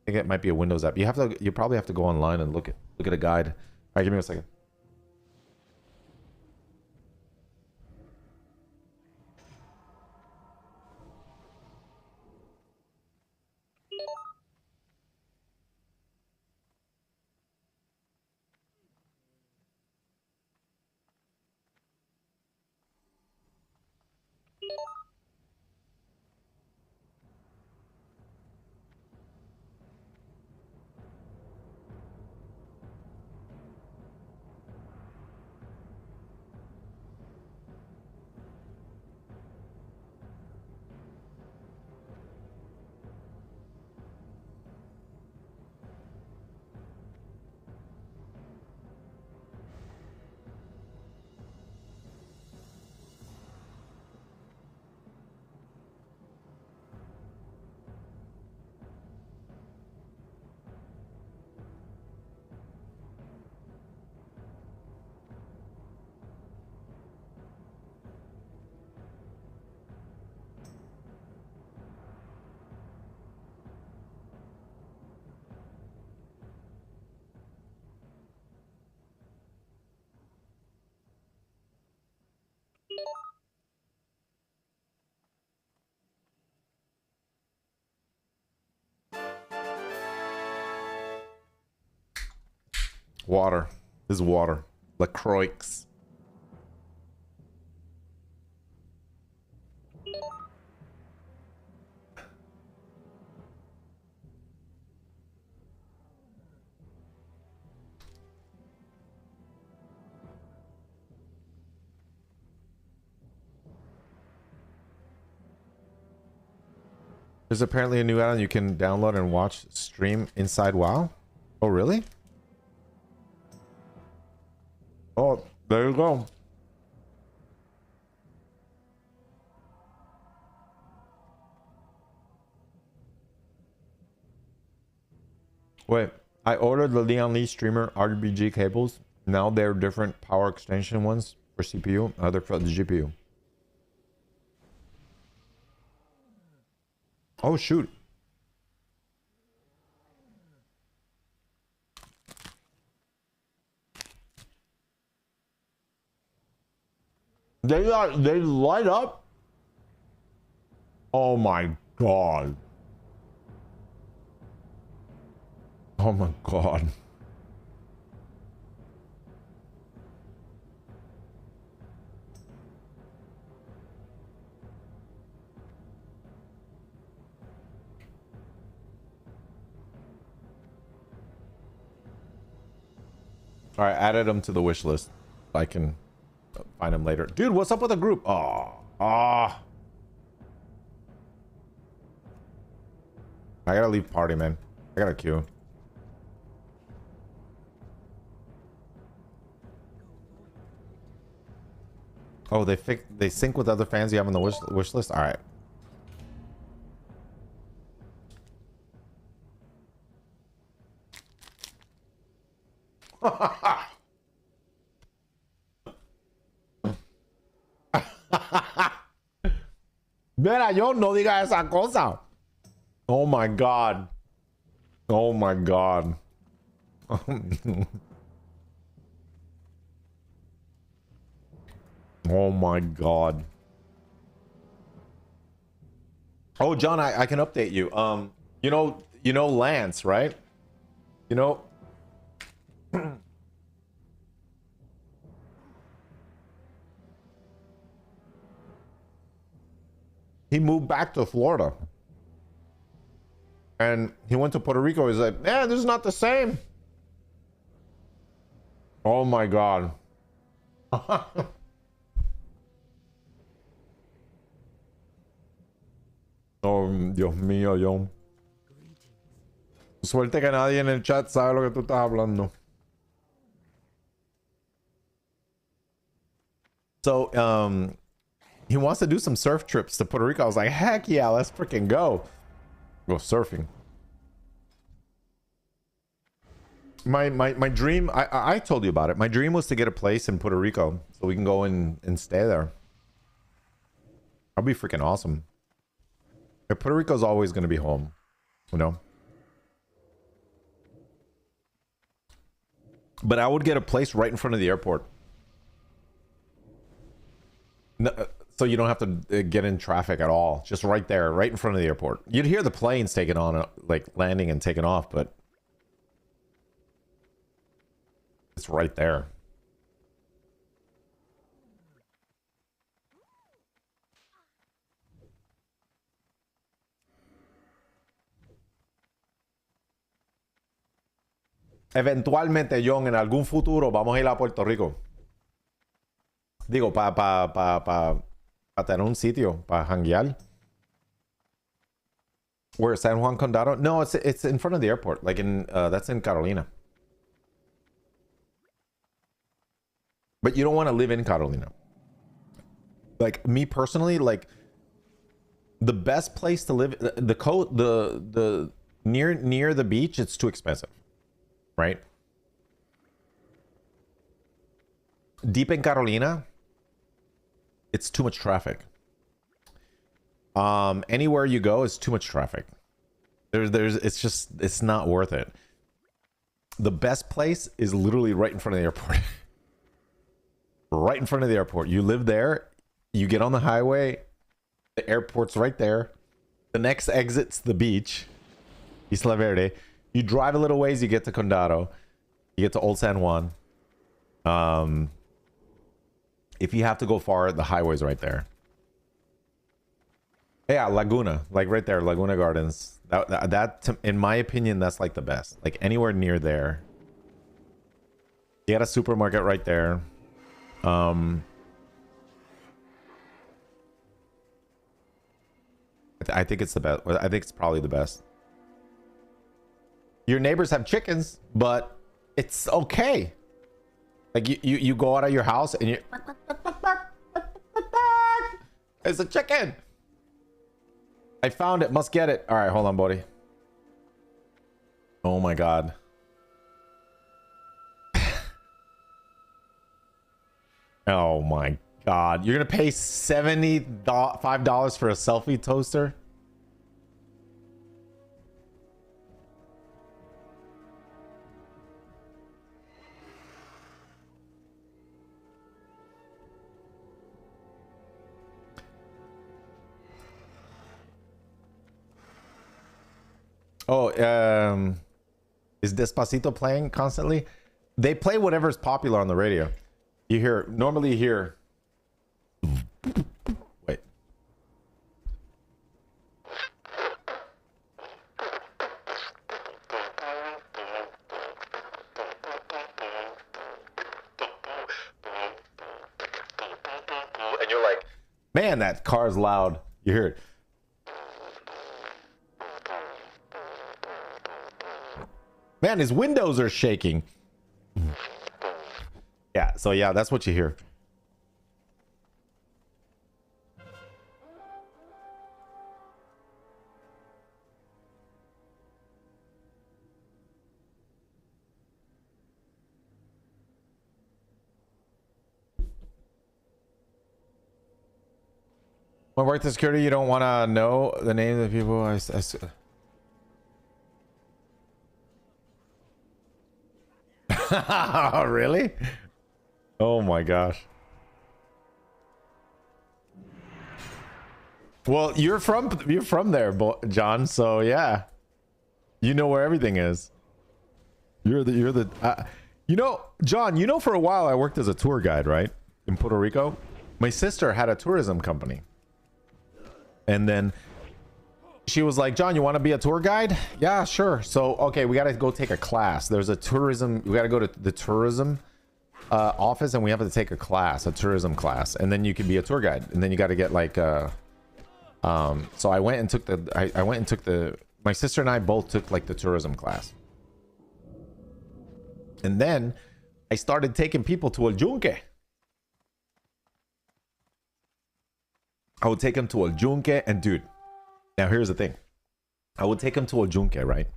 I think it might be a Windows app. You probably have to go online and look at a guide. All right, give me a second. Water. This is water. LaCroix. There's apparently a new add-on you can download and watch stream inside WoW. Oh, really? Oh, there you go. Wait, I ordered the Leon Lee streamer RGB cables. Now they're different power extension ones for CPU, other for the GPU. Oh, shoot. They light up. Oh my god. Oh my god. All right, added them to the wish list. I can find them later. Dude, what's up with the group? Oh, I gotta leave party, man. I gotta queue. Oh, they sync with other fans you have on the wish list. All right. Mira, yo no diga esa cosa. Oh my god. Oh my god. Oh my god. Oh, John, I can update you. You know Lance, right? You know he moved back to Florida. And he went to Puerto Rico. He's like, yeah, this is not the same. Oh my god. Oh, Dios mío, John. Suerte que nadie en el chat sabe lo que tú estás hablando. So, he wants to do some surf trips to Puerto Rico. I was like, heck yeah, let's freaking go. Go surfing. My dream, I told you about it. My dream was to get a place in Puerto Rico so we can go and stay there. That'd be freaking awesome. Puerto Rico's always going to be home, you know? But I would get a place right in front of the airport. No, so you don't have to get in traffic at all. Just right there, right in front of the airport. You'd hear the planes taking on, like landing and taking off, but it's right there. Eventualmente, John, en algún futuro vamos a ir a Puerto Rico. Digo, para tener un sitio, para janguear. Where, San Juan Condado? No, it's in front of the airport. Like in, that's in Carolina. But you don't want to live in Carolina. Like, me personally, like, the best place to live, the near the beach, it's too expensive. Right? Deep in Carolina, it's too much traffic. Anywhere you go is too much traffic. It's not worth it. The best place is literally right in front of the airport. Right in front of the airport. You live there, you get on the highway, the airport's right there. The next exit's the beach, Isla Verde. You drive a little ways, you get to Condado. You get to Old San Juan. If you have to go far, the highway's right there. Yeah, Laguna. Like right there, Laguna Gardens. That in my opinion, that's like the best. Like anywhere near there. You got a supermarket right there. I think it's the best. I think it's probably the best. Your neighbors have chickens, but it's okay. Like you go out of your house and you it's a chicken. I found it. Must get it. All right, hold on, buddy. Oh my god. Oh my god. You're gonna pay $75 for a selfie toaster? Oh, is Despacito playing constantly? They play whatever's popular on the radio. You hear, normally you hear, wait. And you're like, man, that car's loud. You hear it. Man, his windows are shaking. Yeah, so yeah, that's what you hear. When I worked in security, you don't want to know the name of the people. Really? Oh my gosh. Well, you're from there, John. So yeah, you know where everything is. You're the you know, John. You know, for a while I worked as a tour guide, right, in Puerto Rico. My sister had a tourism company, and then she was like, John, you want to be a tour guide? Yeah, sure. So, okay, we got to go take a class. There's a tourism, we got to go to the tourism office and we have to take a class, a tourism class. And then you can be a tour guide. And then you got to get like, So I went and took my sister and I both took like the tourism class. And then I started taking people to El Yunque. I would take them to El Yunque, and dude, now here's the thing. I would take them to El Yunque, right?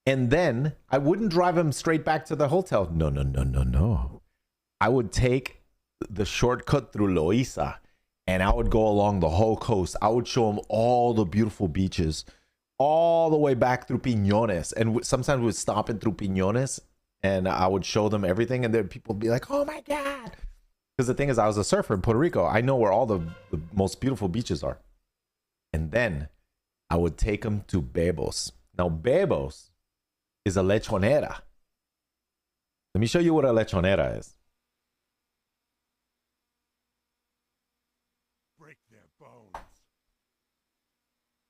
And then I wouldn't drive them straight back to the hotel. No, no, no, no, no. I would take the shortcut through Loíza, and I would go along the whole coast. I would show them all the beautiful beaches, all the way back through Piñones. And sometimes we would stop in through Piñones, and I would show them everything. And then people would be like, oh my God. Because the thing is, I was a surfer in Puerto Rico. I know where all the most beautiful beaches are. And then I would take them to Bebos. Now, Bebos is a lechonera. Let me show you what a lechonera is. Break their bones.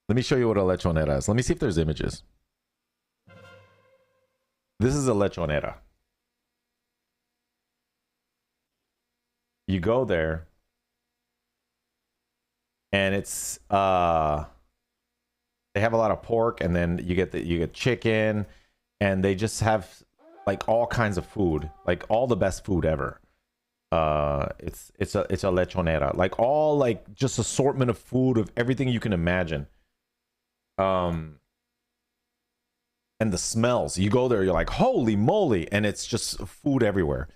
Let me show you what a lechonera is. Let me see if there's images. This is a lechonera. You go there, and it's they have a lot of pork, and then you get chicken, and they just have like all kinds of food, like all the best food ever. It's a lechonera, like all like just assortment of food of everything you can imagine. And the smells, you go there, you're like, holy moly, and it's just food everywhere.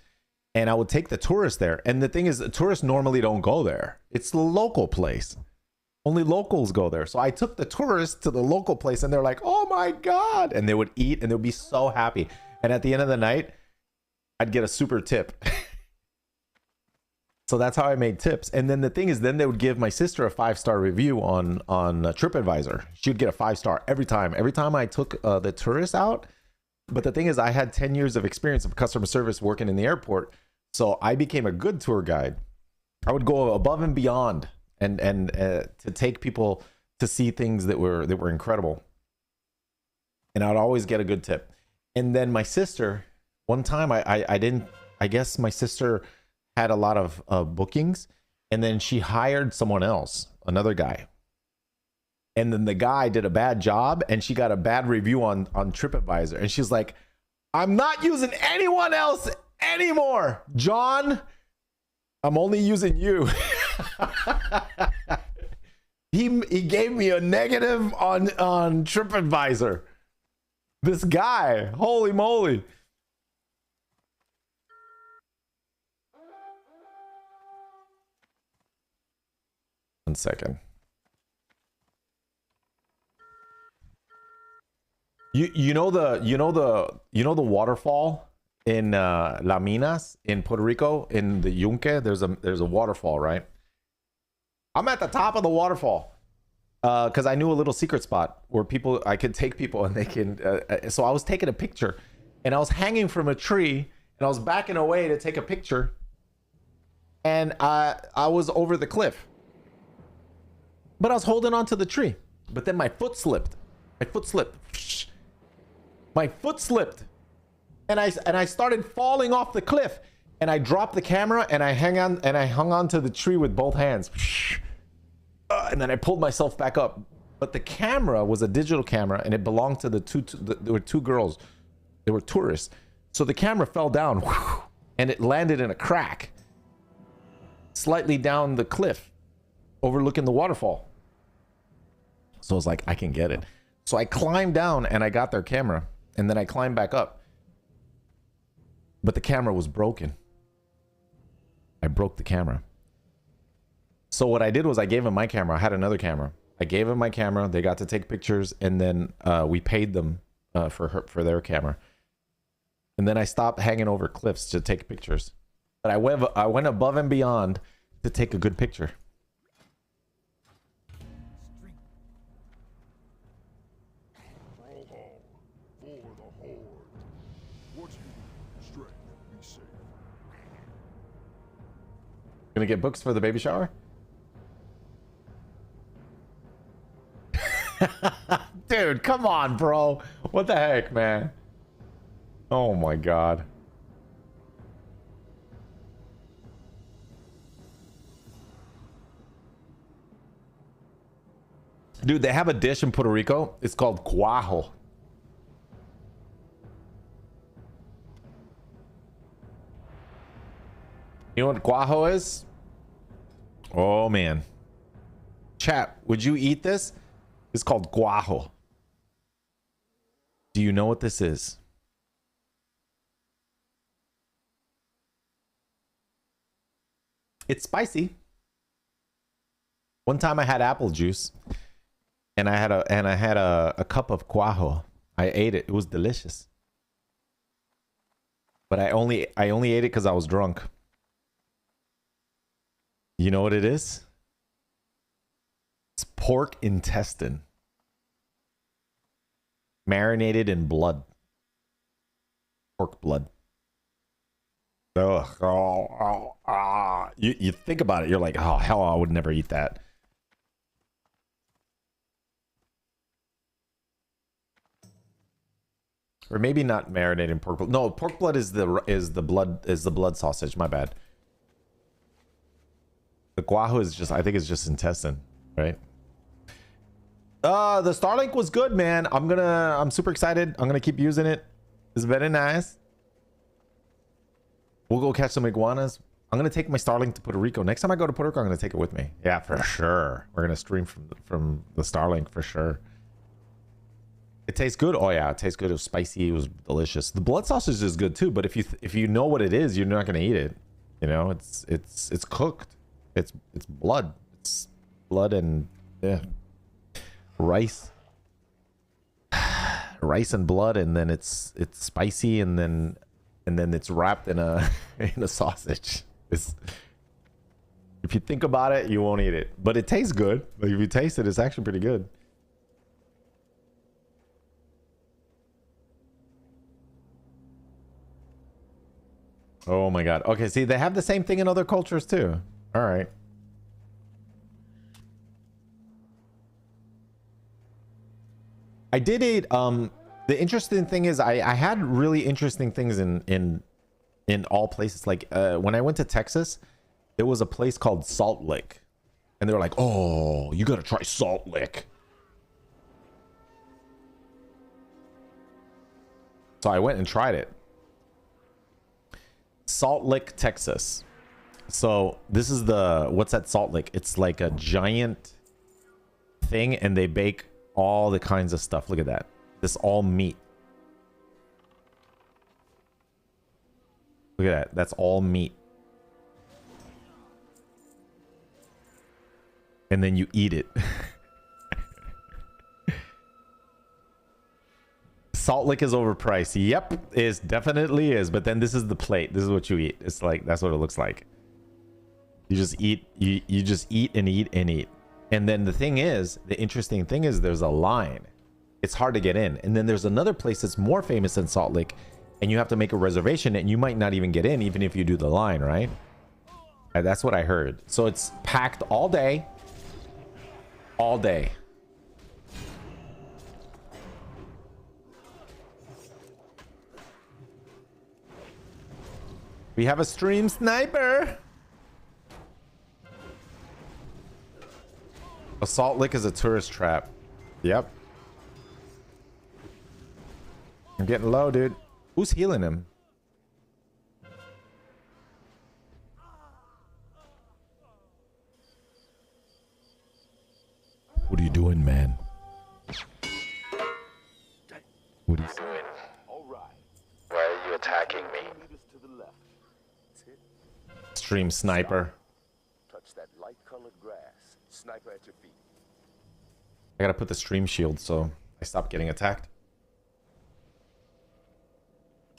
And I would take the tourists there. And the thing is, the tourists normally don't go there. It's the local place. Only locals go there. So I took the tourists to the local place, and they're like, oh my God. And they would eat, and they would be so happy. And at the end of the night, I'd get a super tip. So that's how I made tips. And then the thing is, then they would give my sister a 5-star review on TripAdvisor. She would get a 5-star every time. Every time I took the tourists out. But the thing is, I had 10 years of experience of customer service working in the airport. So I became a good tour guide. I would go above and beyond and to take people to see things that were incredible. And I'd always get a good tip. And then my sister, one time I guess my sister had a lot of bookings, and then she hired someone else, another guy. And then the guy did a bad job, and she got a bad review on TripAdvisor. And she's like, I'm not using anyone else anymore, John. I'm only using you. He gave me a negative on TripAdvisor. This guy, holy moly. One second. You know the waterfall in La Minas in Puerto Rico in the Yunque? There's a waterfall, right? I'm at the top of the waterfall because I knew a little secret spot where I could take people and they can. So I was taking a picture, and I was hanging from a tree, and I was backing away to take a picture, and I was over the cliff, but I was holding on to the tree. But then my foot slipped. My foot slipped, and I started falling off the cliff, and I dropped the camera, and I hung on to the tree with both hands, and then I pulled myself back up. But the camera was a digital camera, and it belonged to there were two girls. They were tourists, so the camera fell down, and it landed in a crack, slightly down the cliff, overlooking the waterfall. So I was like, I can get it. So I climbed down, and I got their camera. And then I climbed back up. But the camera was broken. I broke the camera. So what I did was I gave him my camera. I had another camera. I gave him my camera. They got to take pictures. And then we paid them for their camera. And then I stopped hanging over cliffs to take pictures. But I went above and beyond to take a good picture. Gonna get books for the baby shower? Dude, come on, bro. What the heck, man? Oh my God. Dude, they have a dish in Puerto Rico. It's called cuajo. You know what cuajo is? Oh, man. Chat, would you eat this? It's called cuajo. Do you know what this is? It's spicy. One time I had apple juice and I had a cup of cuajo. I ate it. It was delicious. But I only ate it because I was drunk. You know what it is? It's pork intestine. Marinated in blood. Pork blood. Ugh. You think about it, you're like, oh, hell, I would never eat that. Or maybe not marinated in pork blood. No, pork blood is the blood sausage. My bad. The guajo is just, I think it's just intestine, right? The Starlink was good, man. I'm super excited. I'm gonna keep using it. It's very nice. We'll go catch some iguanas. I'm gonna take my Starlink to Puerto Rico. Next time I go to Puerto Rico, I'm gonna take it with me. Yeah, for sure. We're gonna stream from the Starlink for sure. It tastes good. Oh yeah, it tastes good. It was spicy. It was delicious. The blood sausage is good too. But if you know what it is, you're not gonna eat it. You know, it's cooked. It's blood. It's blood and yeah, rice and blood, and then it's spicy, and then it's wrapped in a in a sausage. If you think about it, you won't eat it, but it tastes good. Like if you taste it, it's actually pretty good. Oh my god. Okay, see, they have the same thing in other cultures too. All right. I did eat the interesting thing is I had really interesting things in all places. Like when I went to Texas, there was a place called Salt Lick, and they were like, "Oh, you got to try Salt Lick." So I went and tried it. Salt Lick, Texas. So this is what's at Salt Lick? It's like a giant thing, and they bake all the kinds of stuff. Look at that. This all meat. Look at that. That's all meat. And then you eat it. Salt Lick is overpriced. Yep, it definitely is. But then this is the plate. This is what you eat. It's like, that's what it looks like. You just eat. You just eat and eat and eat. And then the thing is, the interesting thing is there's a line. It's hard to get in. And then there's another place that's more famous than Salt Lick, and you have to make a reservation, and you might not even get in even if you do the line, right? And that's what I heard. So it's packed all day. All day. We have a stream sniper. A Salt Lick is a tourist trap. Yep. I'm getting low, dude. Who's healing him? What are you doing, man? What are you doing? All right. Why are you attacking me? Meters to the left. Tip. Stream sniper. Touch that light-colored grass. Sniper at your feet. I gotta put the stream shield so I stop getting attacked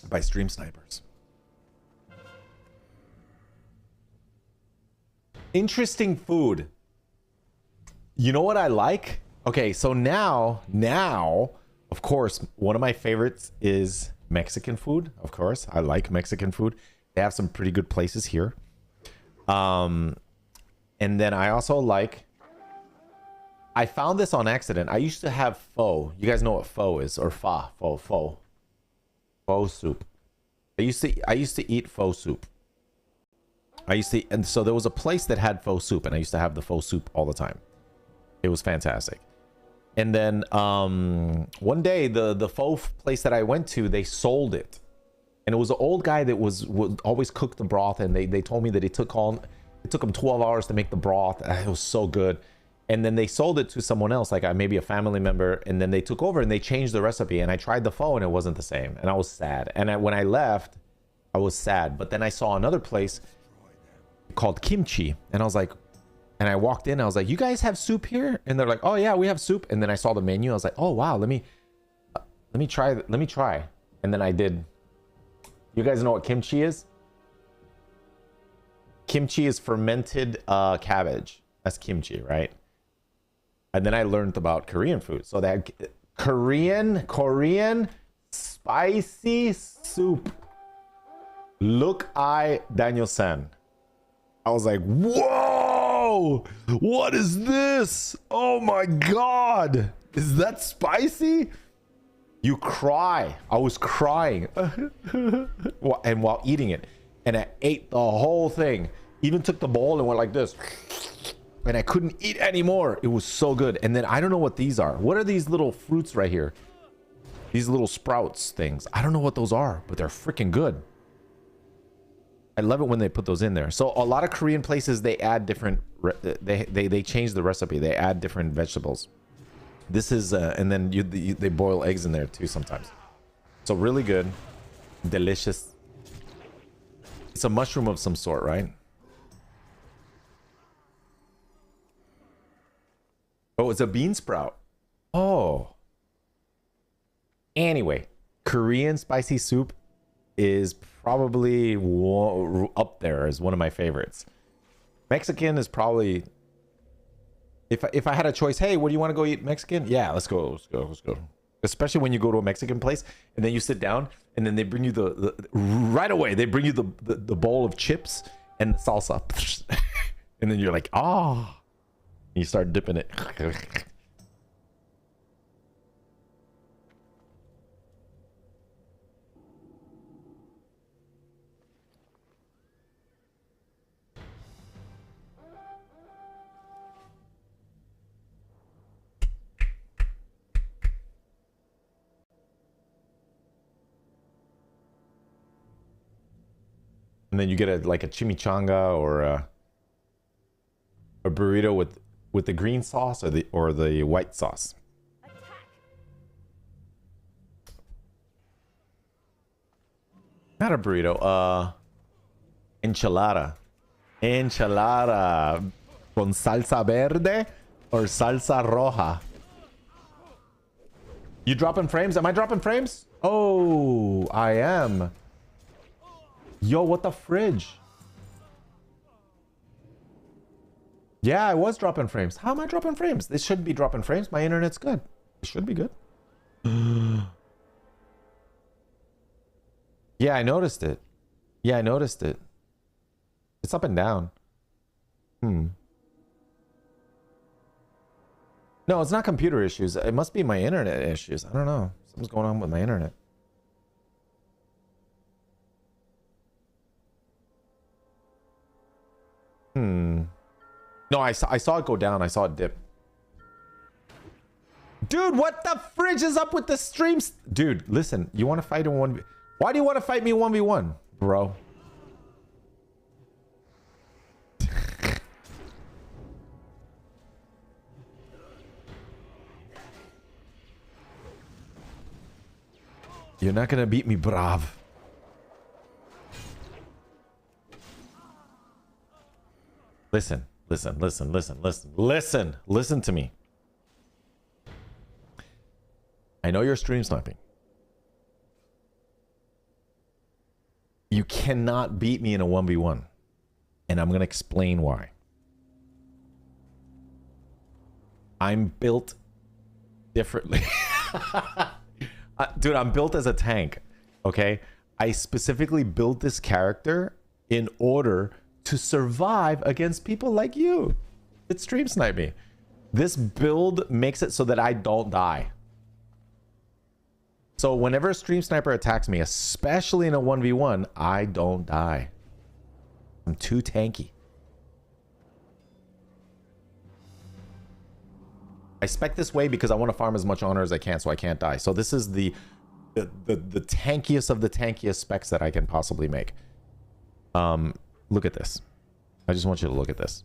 by stream snipers. Interesting food. You know what I like? Okay, so now, of course, one of my favorites is Mexican food. Of course, I like Mexican food. They have some pretty good places here. And then I also like, I found this on accident. I used to have pho. You guys know what pho is, or pho soup. I used to eat pho soup. And so there was a place that had pho soup, and I used to have the pho soup all the time. It was fantastic. And then one day the pho place that I went to, they sold it. And it was an old guy that would always cook the broth, and they told me that it took him 12 hours to make the broth. It was so good. And then they sold it to someone else, like maybe a family member, and then they took over and they changed the recipe. And I tried the pho and it wasn't the same, and I was sad. And when I left, I was sad. But then I saw another place called Kimchi, and I was like, and I walked in, I was like, you guys have soup here? And they're like, oh yeah, we have soup. And then I saw the menu, I was like, oh wow, let me try. And then I did. You guys know what kimchi is? Kimchi is fermented cabbage. That's kimchi, right? And then I learned about Korean food. So that Korean spicy soup. Look, Daniel-san. I was like, whoa, what is this? Oh my God. Is that spicy? You cry. I was crying. And while eating it. And I ate the whole thing. Even took the bowl and went like this. And I couldn't eat anymore. It was so good. And then I don't know what these are. What are these little fruits right here? These little sprouts things. I don't know what those are, but they're freaking good. I love it when they put those in there. So a lot of Korean places, they add different, they change the recipe. They add different vegetables. This is, and then they boil eggs in there too sometimes. So really good. Delicious. It's a mushroom of some sort, right? Oh, it's a bean sprout. Oh. Anyway, Korean spicy soup is probably up there as one of my favorites. Mexican is probably, if I had a choice, hey, what do you want to go eat? Mexican? Yeah, let's go. Especially when you go to a Mexican place and then you sit down and then they bring you the right away, they bring you the bowl of chips and the salsa. And then you're like, ah. You start dipping it. And then you get like a chimichanga or a burrito with the green sauce or the white sauce. Not a burrito, enchilada. Enchilada con salsa verde or salsa roja. You dropping frames? Am I dropping frames? Oh, I am. Yo, what the fridge? Yeah, I was dropping frames. How am I dropping frames? This shouldn't be dropping frames. My internet's good. It should be good. Yeah, I noticed it. Yeah, I noticed it. It's up and down. No, it's not computer issues. It must be my internet issues. I don't know. Something's going on with my internet. No, I saw it go down. I saw it dip. Dude, what the fridge is up with the streams? Dude, listen. You want to fight in 1v... Why do you want to fight me 1v1, bro? You're not gonna beat me, brav. Listen to me. I know you're stream sniping. You cannot beat me in a 1v1. And I'm going to explain why. I'm built differently. Dude, I'm built as a tank. Okay? I specifically built this character in order to survive against people like you that stream snipe me. This build makes it so that I don't die. So whenever a stream sniper attacks me, especially in a 1v1, I don't die. I'm too tanky. I spec this way because I want to farm as much honor as I can so I can't die. So this is the tankiest of the tankiest specs that I can possibly make. Look at this. I just want you to look at this.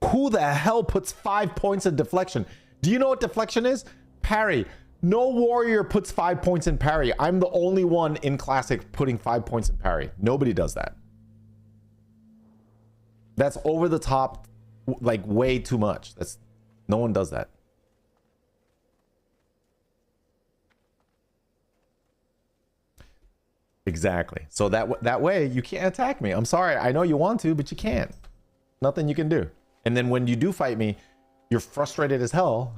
Who the hell puts 5 points in deflection? Do you know what deflection is? Parry. No warrior puts 5 points in parry. I'm the only one in Classic putting 5 points in parry. Nobody does that. That's over the top, like way too much. That's no one does that. Exactly. So that way you can't attack me. I'm sorry. I know you want to, but you can't. Nothing you can do. And then when you do fight me, you're frustrated as hell.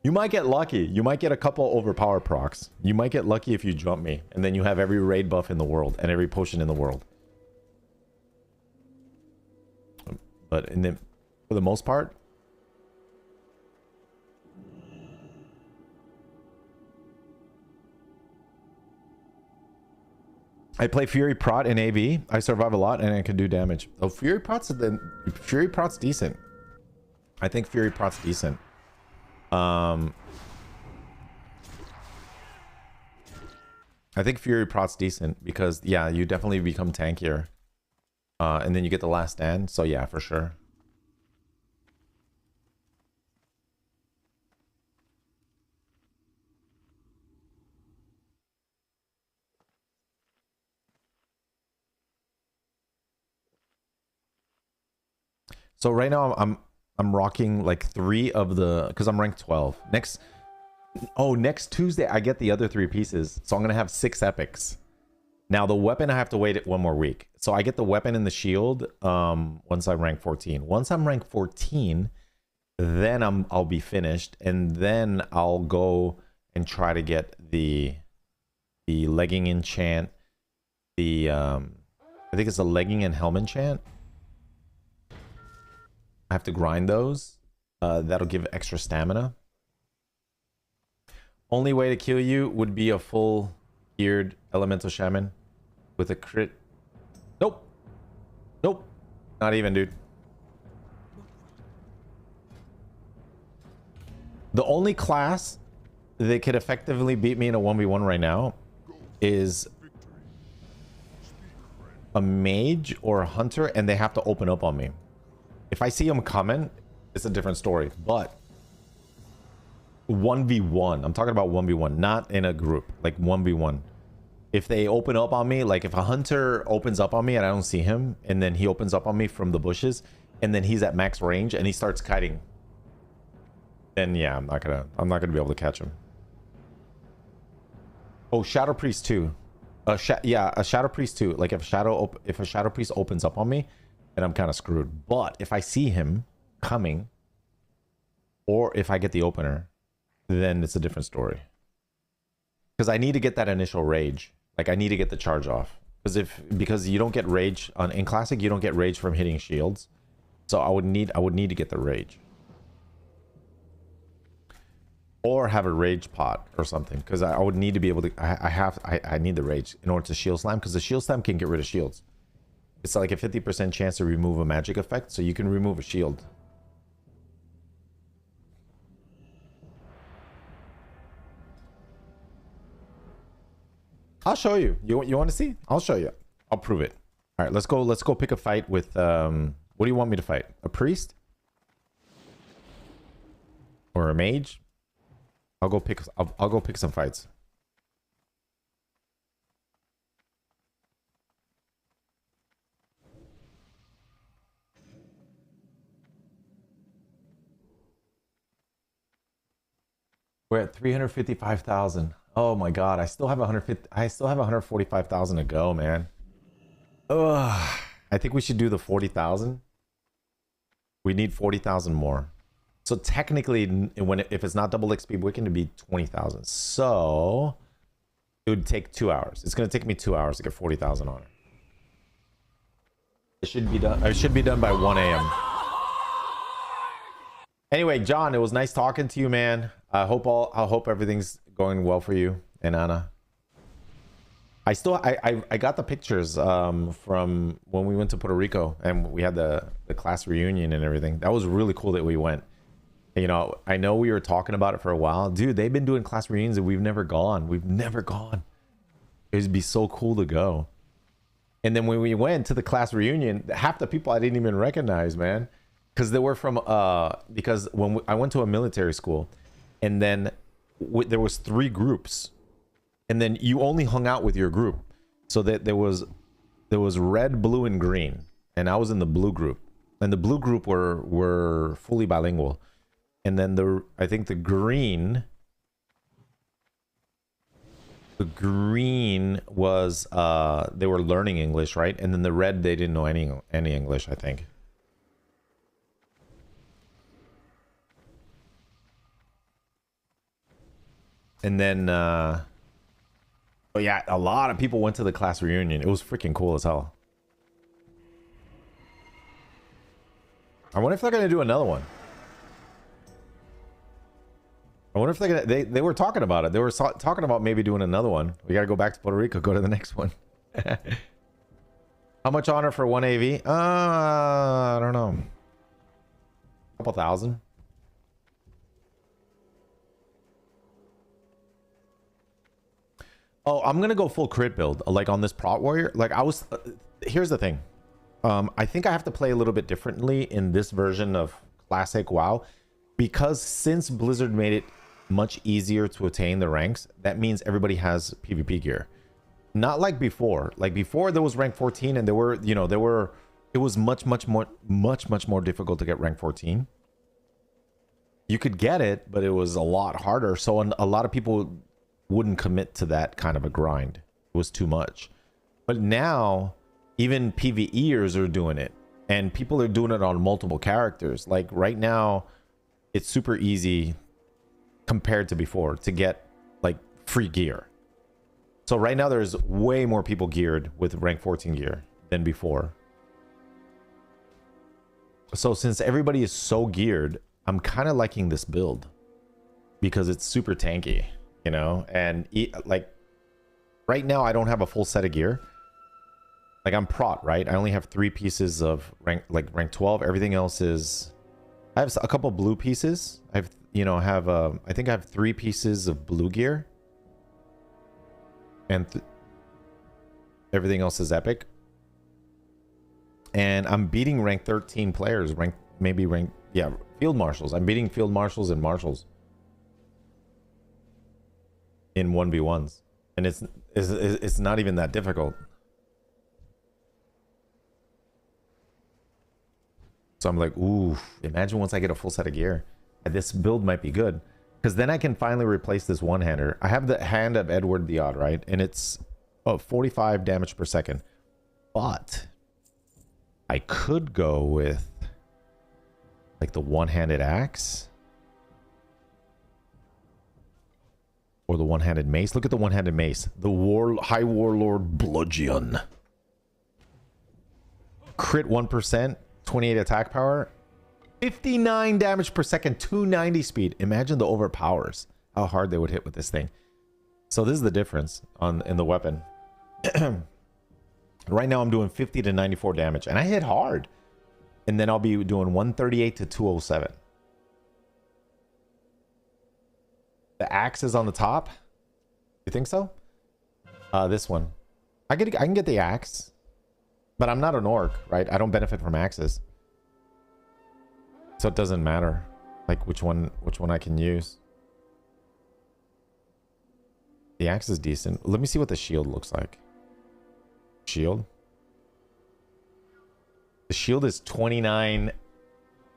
You might get lucky. You might get a couple overpower procs. You might get lucky if you jump me, and then you have every raid buff in the world and every potion in the world. But for the most part, I play Fury Prot in AV. I survive a lot and I can do damage. Oh, Fury Prot's decent. I think Fury Prot's decent. I think Fury Prot's decent because yeah, you definitely become tankier. And then you get the last stand. So yeah, for sure. So right now I'm rocking like 3 of the, because I'm ranked 12. Next Tuesday I get the other 3 pieces, so I'm gonna have 6 epics. Now the weapon I have to wait 1 more week, so I get the weapon and the shield once I'm rank 14. Once I'm rank 14, then I'll be finished, and then I'll go and try to get the legging enchant, the I think it's a legging and helm enchant. I have to grind those. That'll give extra stamina. Only way to kill you would be a full geared elemental shaman with a crit. Nope. Nope. Not even, dude. The only class that could effectively beat me in a 1v1 right now is a mage or a hunter, and they have to open up on me. If I see them coming, it's a different story. But 1v1, I'm talking about 1v1, not in a group, like 1v1. If they open up on me, like if a hunter opens up on me and I don't see him, and then he opens up on me from the bushes, and then he's at max range and he starts kiting, then yeah, I'm not gonna be able to catch him. Oh, Shadow Priest too. Yeah, a Shadow Priest too. Like if a Shadow Priest opens up on me, then I'm kind of screwed. But if I see him coming, or if I get the opener, then it's a different story. Because I need to get that initial rage. Like I need to get the charge off. Because you don't get rage in Classic, you don't get rage from hitting shields. So I would need to get the rage. Or have a rage pot or something. Because I would need to be able to I need the rage in order to shield slam, because the shield slam can get rid of shields. It's like a 50% chance to remove a magic effect, so you can remove a shield. I'll show you. You want to see? I'll show you. I'll prove it. All right, let's go pick a fight with what do you want me to fight? A priest? Or a mage? I'll go pick some fights. We're at 355,000. Oh my god, I still have 145,000 to go, man. Ugh. I think we should do the 40,000. We need 40,000 more. So technically, if it's not double XP Wiccan, it'd be 20,000. So it would take 2 hours. It's gonna take me 2 hours to get 40,000 on it. It should be done. It should be done by 1 a.m. Anyway, John, it was nice talking to you, man. I hope everything's going well for you and Anna. I got the pictures from when we went to Puerto Rico and we had the class reunion and everything. That was really cool that we went. You know, I know we were talking about it for a while. Dude, they've been doing class reunions and we've never gone. We've never gone. It would be so cool to go. And then when we went to the class reunion, half the people I didn't even recognize, man. Because they were from, because when I went to a military school, and then there was 3 groups. And then you only hung out with your group. So that there was red, blue, and green. And I was in the blue group. And the blue group were fully bilingual. And then I think the green was they were learning English, right? And then the red, they didn't know any English, I think. And then oh yeah, a lot of people went to the class reunion. It was freaking cool as hell. I wonder if they're gonna do another one. I wonder if they're gonna. They were talking about it. They were talking about maybe doing another one. We gotta go back to Puerto Rico. Go to the next one. How much honor for 1 AV? I don't know. A couple thousand. Oh, I'm gonna go full crit build, like on this Prot Warrior. Like I was. Here's the thing. I think I have to play a little bit differently in this version of Classic WoW, because since Blizzard made it much easier to attain the ranks, that means everybody has PvP gear. Not like before. Like before, there was rank 14, and it was much more difficult to get rank 14. You could get it, but it was a lot harder. So a lot of people wouldn't commit to that kind of a grind. It was too much. But now, even PvEers are doing it, and people are doing it on multiple characters. Like right now, it's super easy compared to before to get like free gear. So right now there's way more people geared with rank 14 gear than before. So since everybody is so geared, I'm kind of liking this build because it's super tanky, you know? And like right now I don't have a full set of gear. Like I'm prot, right? I only have 3 pieces of rank 12. Everything else is, I have a couple blue pieces. I think I have 3 pieces of blue gear. And everything else is epic. And I'm beating rank 13 players. Field marshals. I'm beating field marshals and marshals in 1v1s. And it's not even that difficult. So I'm like, ooh, imagine once I get a full set of gear. This build might be good. Because then I can finally replace this one-hander. I have the Hand of Edward the Odd, right? And it's 45 damage per second. But I could go with like the one-handed axe. Or the one-handed mace. Look at the one-handed mace. The High Warlord Bludgeon. Crit 1%. 28 attack power, 59 damage per second, 290 speed. Imagine the overpowers, how hard they would hit with this thing. So this is the difference in the weapon. Right now I'm doing 50 to 94 damage, and I hit hard. And then I'll be doing 138 to 207. The axe is on the top. You think so? This one. I can get the axe. But I'm not an orc, right? I don't benefit from axes. So it doesn't matter like which one I can use. The axe is decent. Let me see what the shield looks like. Shield. The shield is 29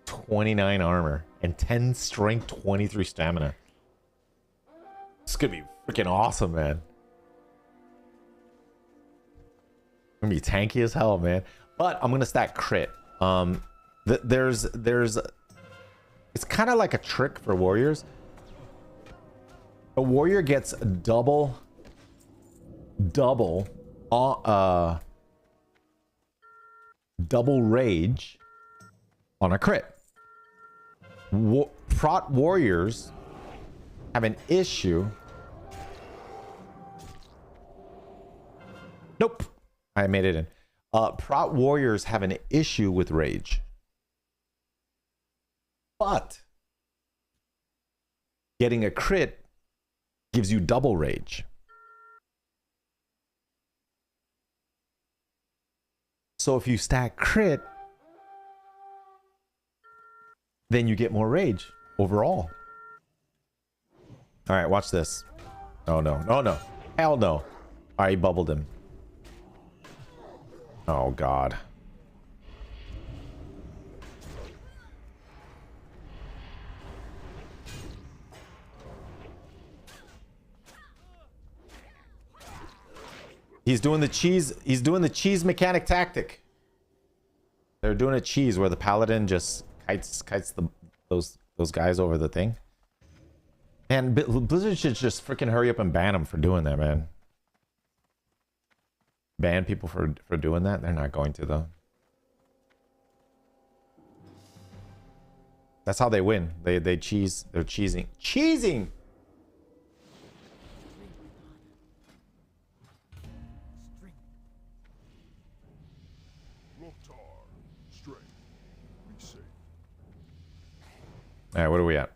armor and 10 strength, 23 stamina. It's gonna be freaking awesome, man. Gonna be tanky as hell, man. But I'm gonna stack crit. There's it's kind of like a trick for warriors. A warrior gets double rage on a crit. Prot warriors have an issue Nope. I made it in. Prot warriors have an issue with rage. But getting a crit gives you double rage. So if you stack crit, then you get more rage overall. All right, watch this. Oh no, no, no. Hell no. All right, he bubbled him. Oh God. He's doing the cheese mechanic tactic. They're doing a cheese where the paladin just kites those guys over the thing. And Blizzard should just freaking hurry up and ban them for doing that, man. Ban people for doing that? They're not going to, though. That's how they win. They cheese. They're cheesing. Cheesing! All right, what are we at?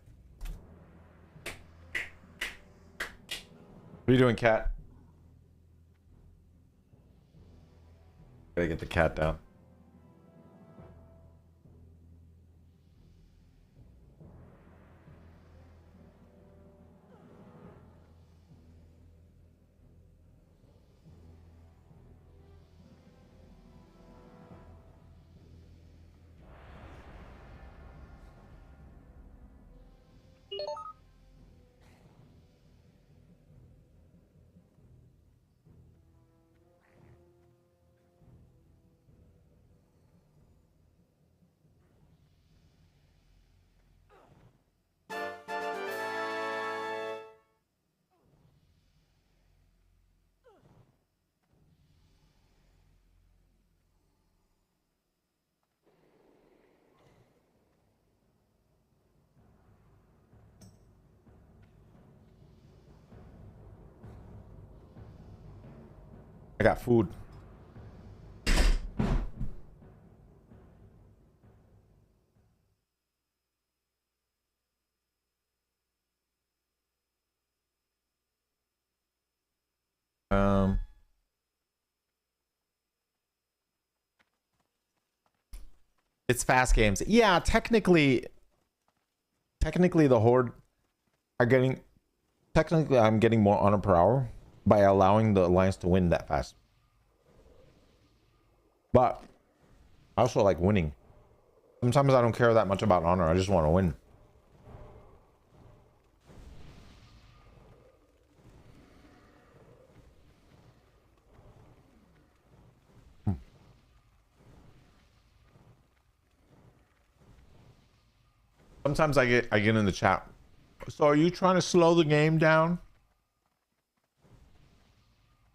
What are you doing, cat? Gotta get the cat down. I got food. It's fast games. Yeah, technically the Horde are getting. Technically, I'm getting more honor per hour by allowing the Alliance to win that fast. But I also like winning. Sometimes I don't care that much about honor. I just want to win. Sometimes I get in the chat. So are you trying to slow the game down?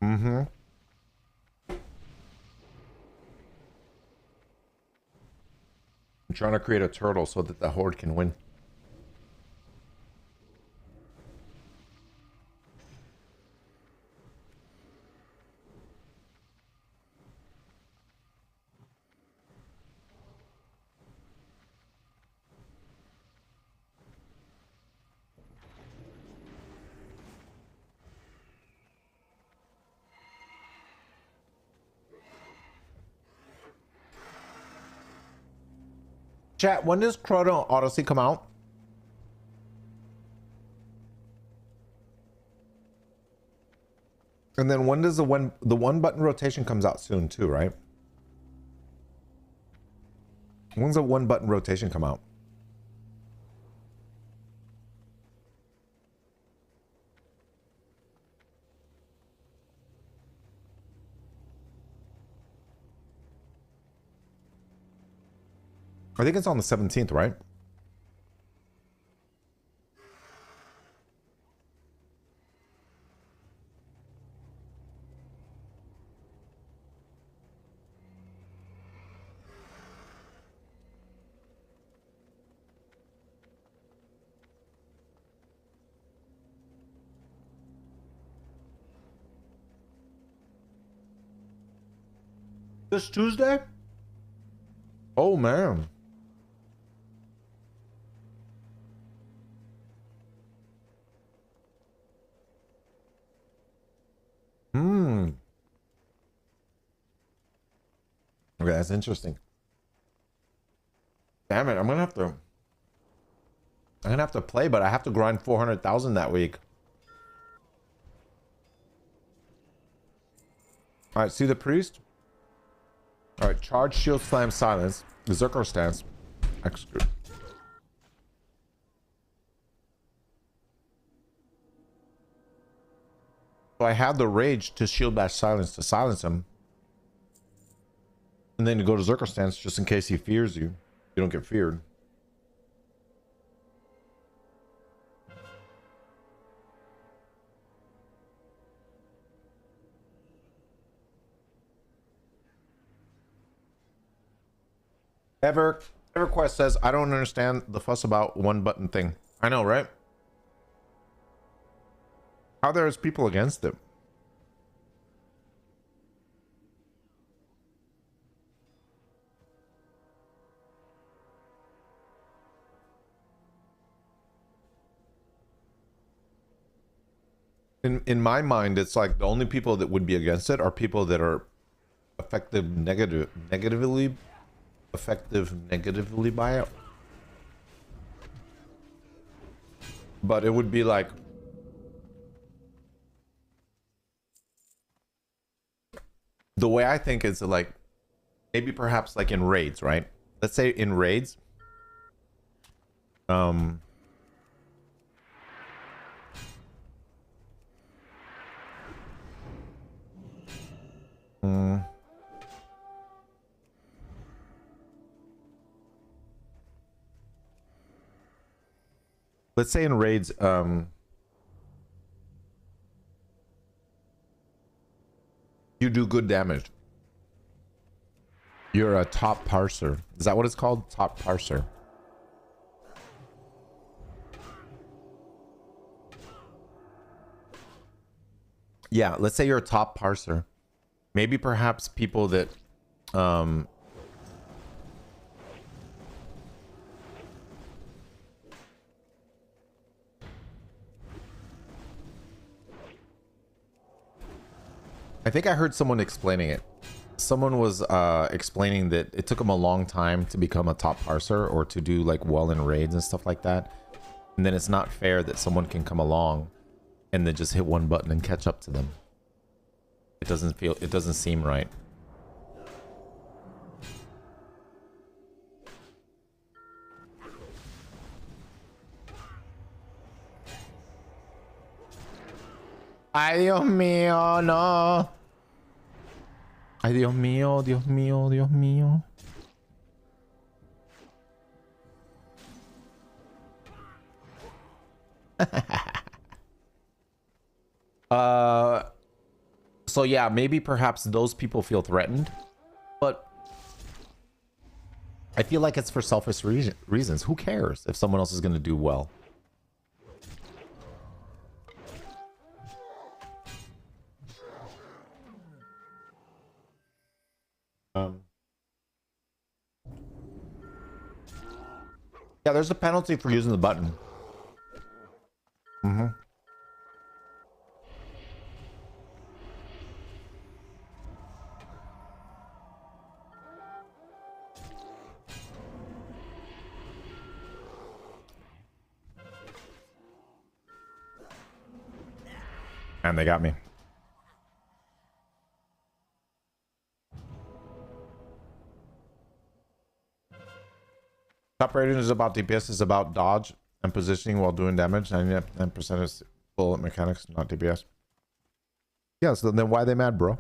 Mm-hmm. I'm trying to create a turtle so that the Horde can win. Chat, when does Chrono Odyssey come out? And then when does the one button rotation comes out soon too, right? When's the one button rotation come out? I think it's on the 17th, right? This Tuesday? Oh man. Okay, that's interesting. Damn it, I'm gonna have to play, but I have to grind 400,000 that week. All right, see the priest. All right, charge, shield, slam, silence, berserker stance, execute. So I have the rage to shield bash silence to silence him, and then you go to berserker stance just in case he fears you. You don't get feared. EverQuest says, I don't understand the fuss about one button thing. I know, right? How there's people against it. In my mind, it's like the only people that would be against it are people that are negatively by it. But it would be like the way I think is like maybe perhaps like in raids, right? Let's say in raids, let's say in raids, you do good damage. You're a top parser. Is that what it's called? Top parser. Yeah, let's say you're a top parser. Maybe perhaps people that I think I heard someone explaining it. Someone was explaining that it took them a long time to become a top parser or to do like well in raids and stuff like that. And then it's not fair that someone can come along and then just hit one button and catch up to them. It doesn't seem right. Ay, Dios mío, no. Ay, Dios mío, Dios mío, Dios mío. So yeah, maybe perhaps those people feel threatened, but I feel like it's for selfish reasons. Who cares if someone else is going to do well? Yeah, there's a penalty for using the button. Mm-hmm. And they got me. Top rating is about DPS, is about dodge and positioning while doing damage. 99% is bullet mechanics, not DPS. Yeah, so then why are they mad, bro?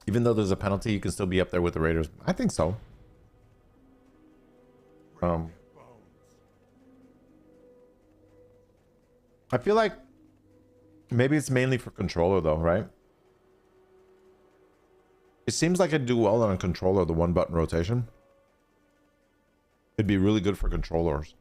Even though there's a penalty, you can still be up there with the Raiders. I think so. I feel like maybe it's mainly for controller though, right? It seems like it'd do well on a controller, the one button rotation. It'd be really good for controllers.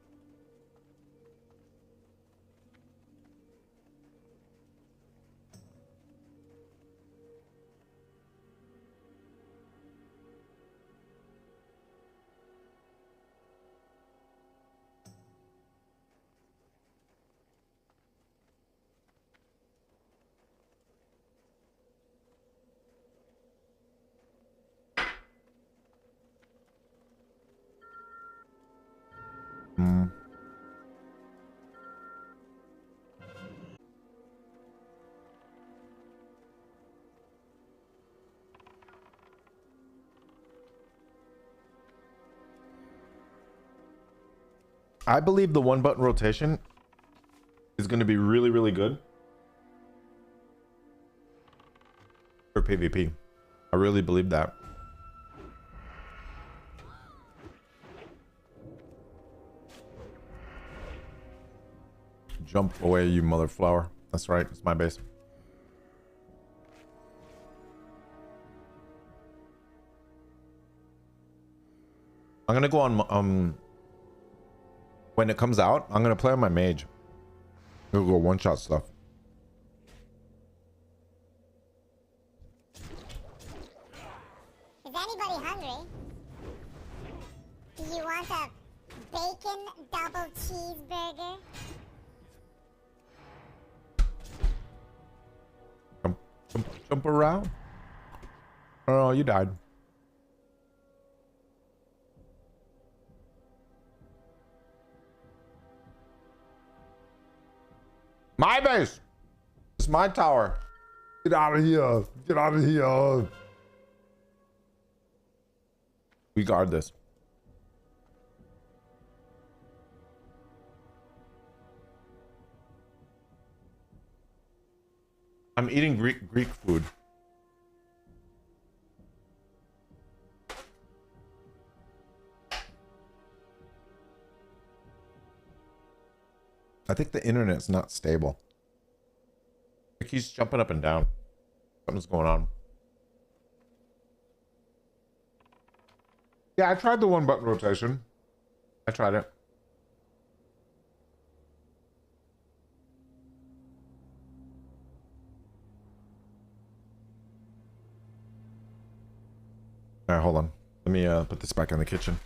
Hmm. I believe the one button rotation is going to be really, really good for PvP. I really believe that. Jump away, you mother flower. That's right. It's my base. I'm gonna go on when it comes out, I'm gonna play on my mage. We'll go one-shot stuff. Is anybody hungry? Do you want a bacon double cheeseburger? Jump around. Oh, you died. My base. It's my tower. Get out of here. Get out of here. We guard this. I'm eating Greek food. I think the internet's not stable. It keeps jumping up and down. Something's going on. Yeah, I tried the one button rotation. I tried it. All right, hold on. Let me put this back in the kitchen.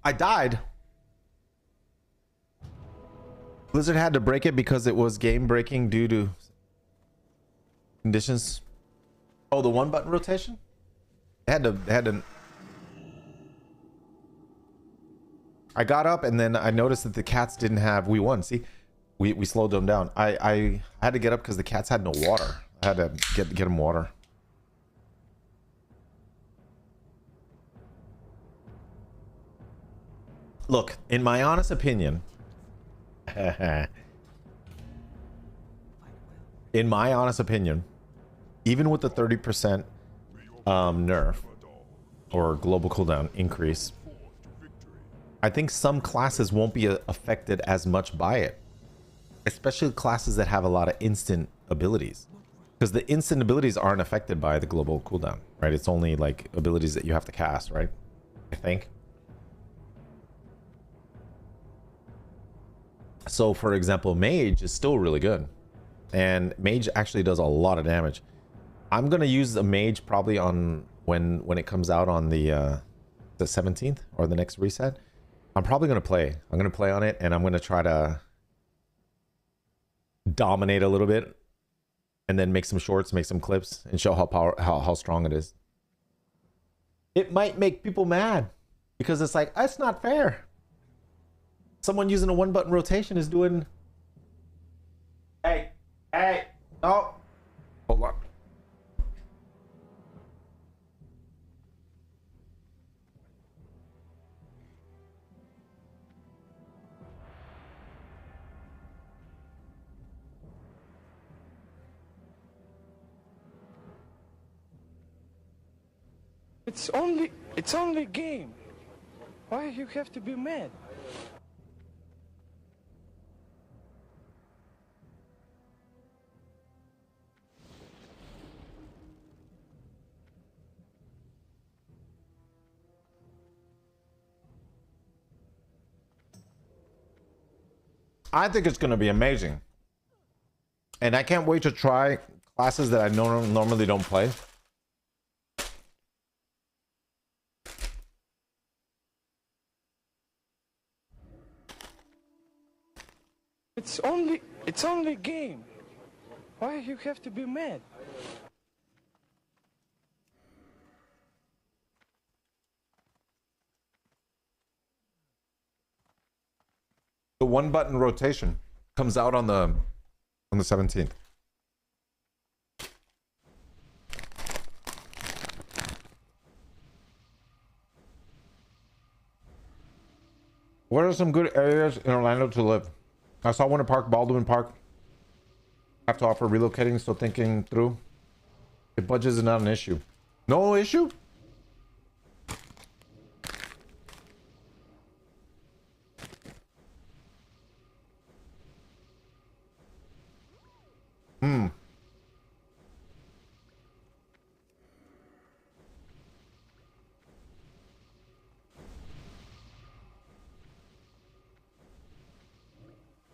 I died. Blizzard had to break it because it was game breaking due to conditions. Oh, the one button rotation? They had to. I got up and then I noticed that the cats didn't have. We won. See, we slowed them down. I had to get up because the cats had no water. I had to get them water. Look, in my honest opinion, in my honest opinion, even with the 30% nerf or global cooldown increase, I think some classes won't be affected as much by it, especially classes that have a lot of instant abilities, because the instant abilities aren't affected by the global cooldown, right? It's only like abilities that you have to cast, right? I think. So for example, mage is still really good, and mage actually does a lot of damage. I'm gonna use the mage probably on when it comes out on the 17th or the next reset. I'm probably gonna play. I'm gonna play on it, and I'm gonna try to dominate a little bit, and then make some shorts, make some clips, and show how strong it is. It might make people mad because it's like, that's not fair. Someone using a 1-button rotation is doing. Hey, oh, hold on. It's only a game. Why you have to be mad? I think it's going to be amazing. And I can't wait to try classes that I normally don't play. It's only a game. Why you have to be mad? The 1-button rotation comes out on the 17th. What are some good areas in Orlando to live? I saw Winter Park, Baldwin Park. Have to offer relocating, so thinking through. If budget is not an issue. No issue?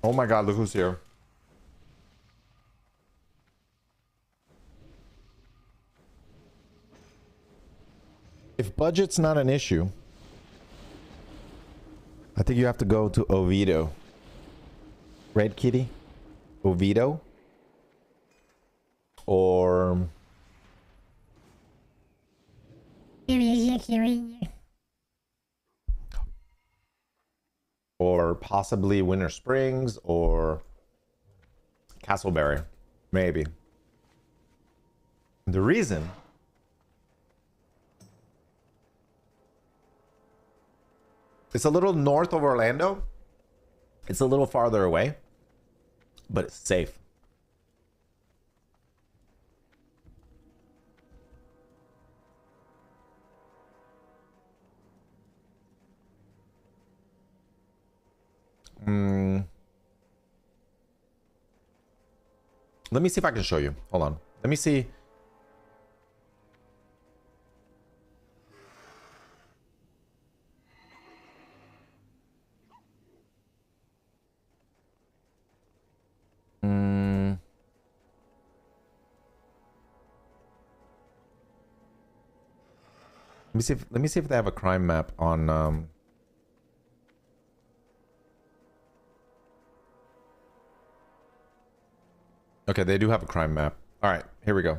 Oh my god, look who's here. If budget's not an issue, I think you have to go to Oviedo. Red Kitty? Oviedo? Or... or possibly Winter Springs or Castleberry, maybe. The reason it's a little north of Orlando. It's a little farther away, but it's safe. Let me see if I can show you. Hold on. Let me see. Let me see if they have a crime map on Okay, they do have a crime map. All right, here we go.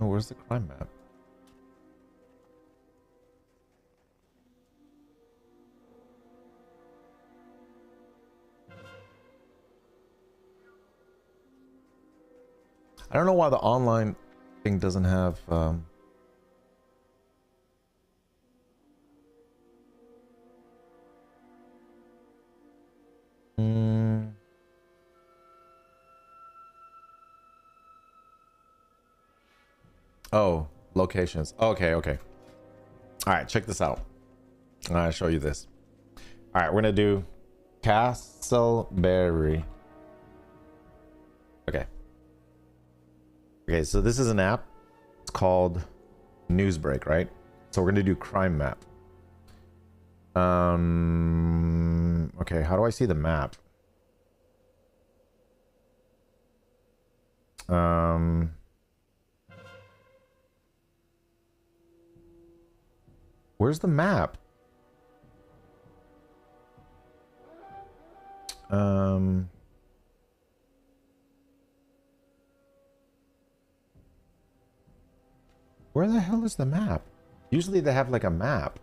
where's the crime map? I don't know why the online thing doesn't have Oh, locations. Okay, okay. All right, check this out. I'll show you this. All right, we're gonna do Castleberry. Okay. Okay, so this is an app. It's called Newsbreak, right? So we're gonna do crime map. Okay, how do I see the map? Where's the map? Where the hell is the map? Usually they have like a map.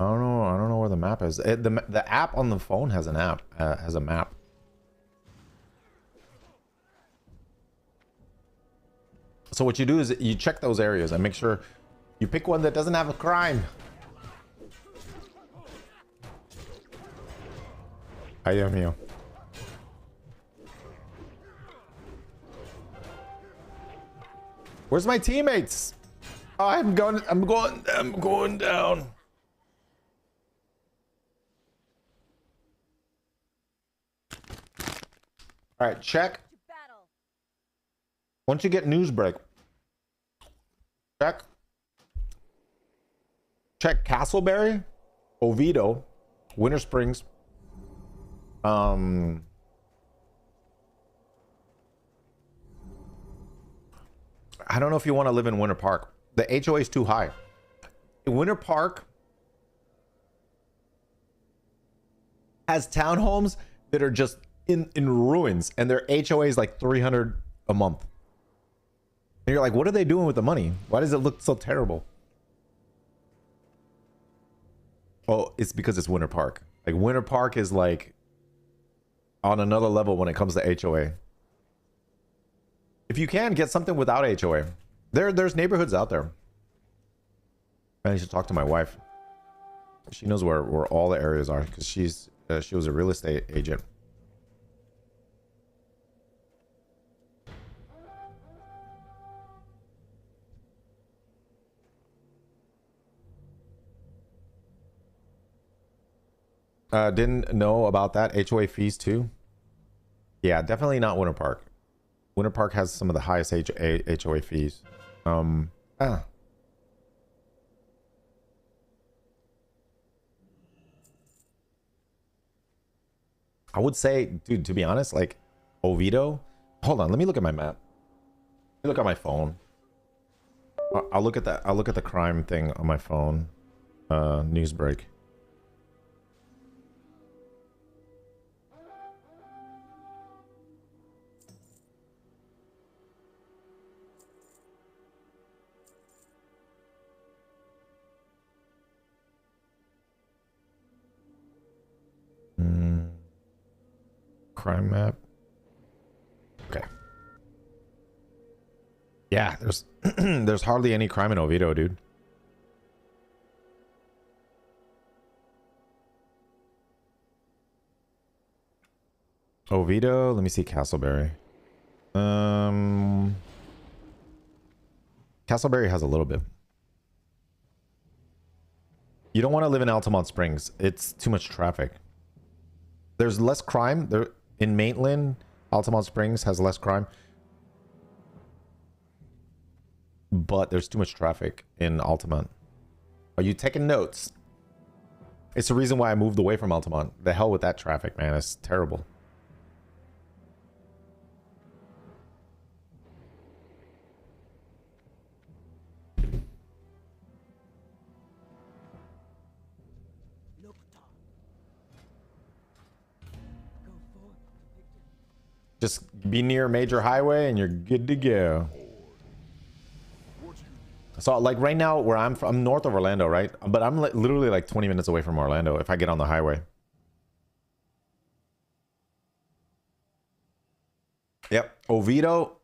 I don't know. I don't know where the map is. The app on the phone has an app. Has a map. So what you do is you check those areas and make sure you pick one that doesn't have a crime. I am here. Where's my teammates? Oh, I'm going down. All right, check. Once you get Newsbreak, check Castleberry, Oviedo, Winter Springs. I don't know if you want to live in Winter Park. The HOA is too high. Winter Park has townhomes that are just in ruins, and their HOA is like $300 a month. And you're like, what are they doing with the money? Why does it look so terrible? Oh, it's because it's Winter Park. Like Winter Park is like on another level when it comes to HOA. If you can get something without HOA, there's neighborhoods out there. I need to talk to my wife. She knows where all the areas are because she was a real estate agent. Didn't know about that. HOA fees too. Yeah, definitely not Winter Park. Winter Park has some of the highest HOA fees. I would say, dude, to be honest, like Oviedo. Hold on, let me look at my map. Let me look at my phone. I'll look at that. I'll look at the crime thing on my phone. Newsbreak. Crime map. Okay. Yeah, there's there's hardly any crime in Oviedo, dude. Oviedo, let me see Castleberry. Castleberry has a little bit. You don't want to live in Altamont Springs. It's too much traffic. There's less crime there in Maitland. Altamont Springs has less crime, but there's too much traffic in Altamont. Are you taking notes? It's the reason why I moved away from Altamont. The hell with that traffic, man. It's terrible. Just be near a major highway and you're good to go. So like right now where I'm north of Orlando, right? But I'm literally like 20 minutes away from Orlando if I get on the highway. Yep. Oviedo,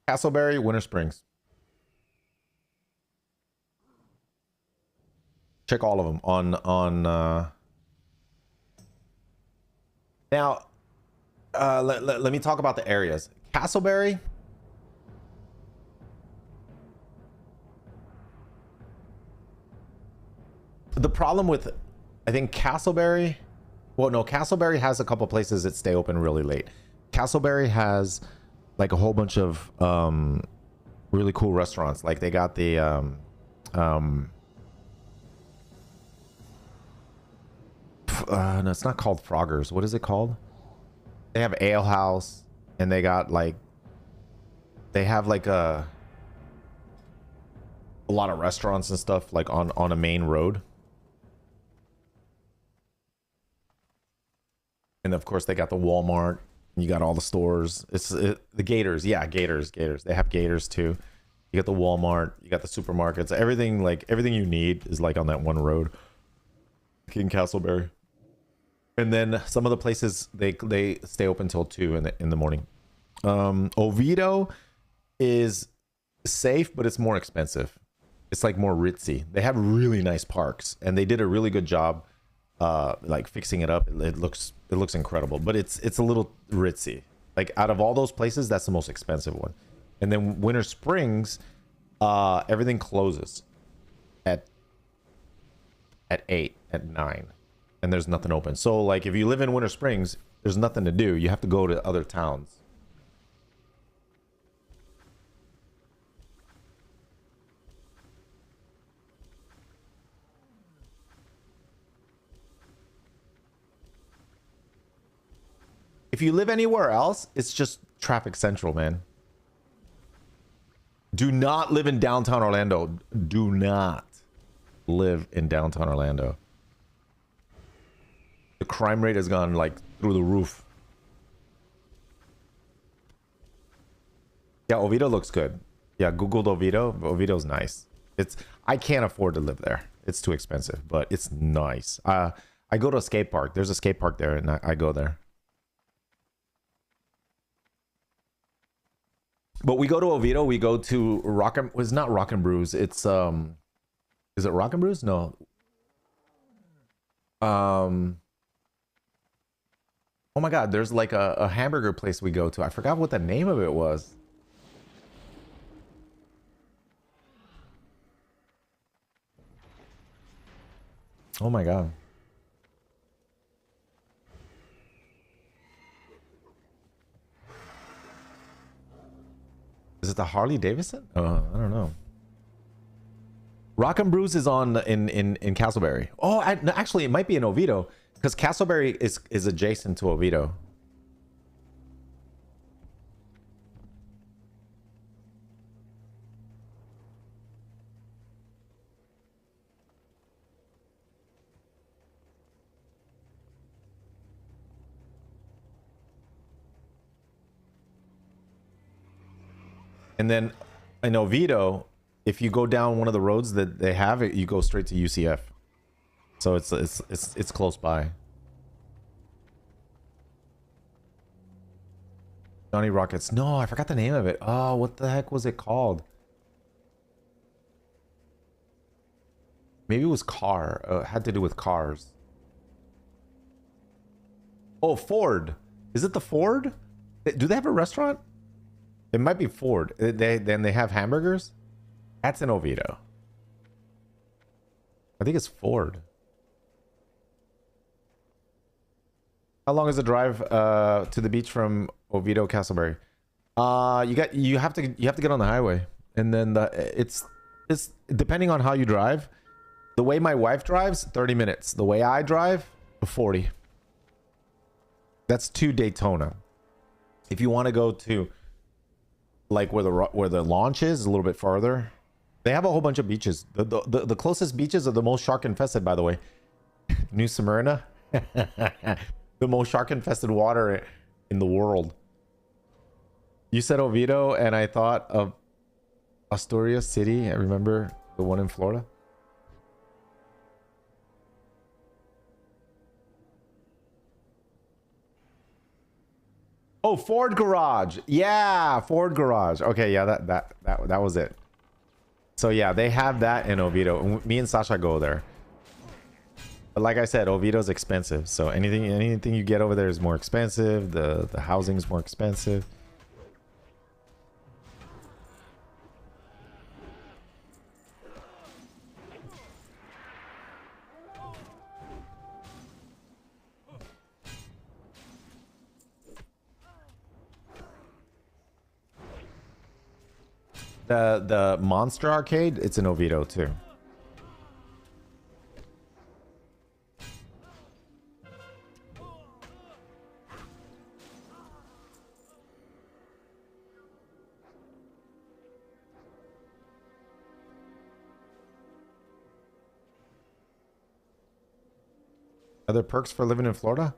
Castleberry, Winter Springs. Check all of them on now. Let me talk about the areas. Castleberry. The problem with, I think Castleberry, well, no, Castleberry has a couple places that stay open really late. Castleberry has like a whole bunch of really cool restaurants. Like they got the no, it's not called Froggers. What is it called? They have Ale House, and they got like, they have like a lot of restaurants and stuff like on a main road. And of course they got the Walmart. You got all the stores. The Gators. Yeah, Gators. They have Gators too. You got the Walmart. You got the supermarkets. Everything, like everything you need is like on that one road. In Castleberry. And then some of the places they stay open till 2 in the morning. Oviedo is safe, but it's more expensive. It's like more ritzy. They have really nice parks, and they did a really good job like fixing it up. It looks incredible, but it's a little ritzy. Like out of all those places, that's the most expensive one. And then Winter Springs, everything closes at 8, at 9, and there's nothing open. So like if you live in Winter Springs, there's nothing to do. You have to go to other towns. If you live anywhere else, it's just traffic central, man. Do not live in downtown Orlando. Do not live in downtown Orlando. The crime rate has gone like through the roof. Yeah, Oviedo looks good. Yeah, Googled Oviedo. Oviedo's nice. I can't afford to live there. It's too expensive, but it's nice. I go to a skate park. There's a skate park there, and I go there. But we go to Oviedo. We go to it's not Rock and Brews. It's is it Rock and Brews? No. Oh my God, there's like a hamburger place we go to. I forgot what the name of it was. Oh my God. Is it the Harley Davidson? I don't know. Rock and Brews is on in Castleberry. Oh, no, actually, it might be in Oviedo because Castleberry is adjacent to Oviedo. And then in Oviedo, if you go down one of the roads that they have, you go straight to UCF. So it's close by. Johnny Rockets. No, I forgot the name of it. Oh, what the heck was it called? Maybe it was car. It had to do with cars. Oh, Ford. Is it the Ford? Do they have a restaurant? It might be Ford. Then they have hamburgers. That's in Oviedo. I think it's Ford. How long is the drive to the beach from Oviedo, Castleberry? You have to get on the highway, and then it's depending on how you drive. The way my wife drives, 30 minutes. The way I drive, 40. That's to Daytona. If you want to go to like where the launch is a little bit farther, they have a whole bunch of beaches. The closest beaches are the most shark infested, by the way. New Smyrna. The most shark infested water in the world. You said Oviedo and I thought of Astoria City. I remember the one in Florida. Oh, Ford Garage. Yeah, Ford Garage. Okay, yeah, that was it. So yeah, they have that in Oviedo. Me and Sasha go there. But like I said, Oviedo's expensive. So anything you get over there is more expensive. The housing's more expensive. The Monster Arcade, it's in Oviedo too. Are there perks for living in Florida?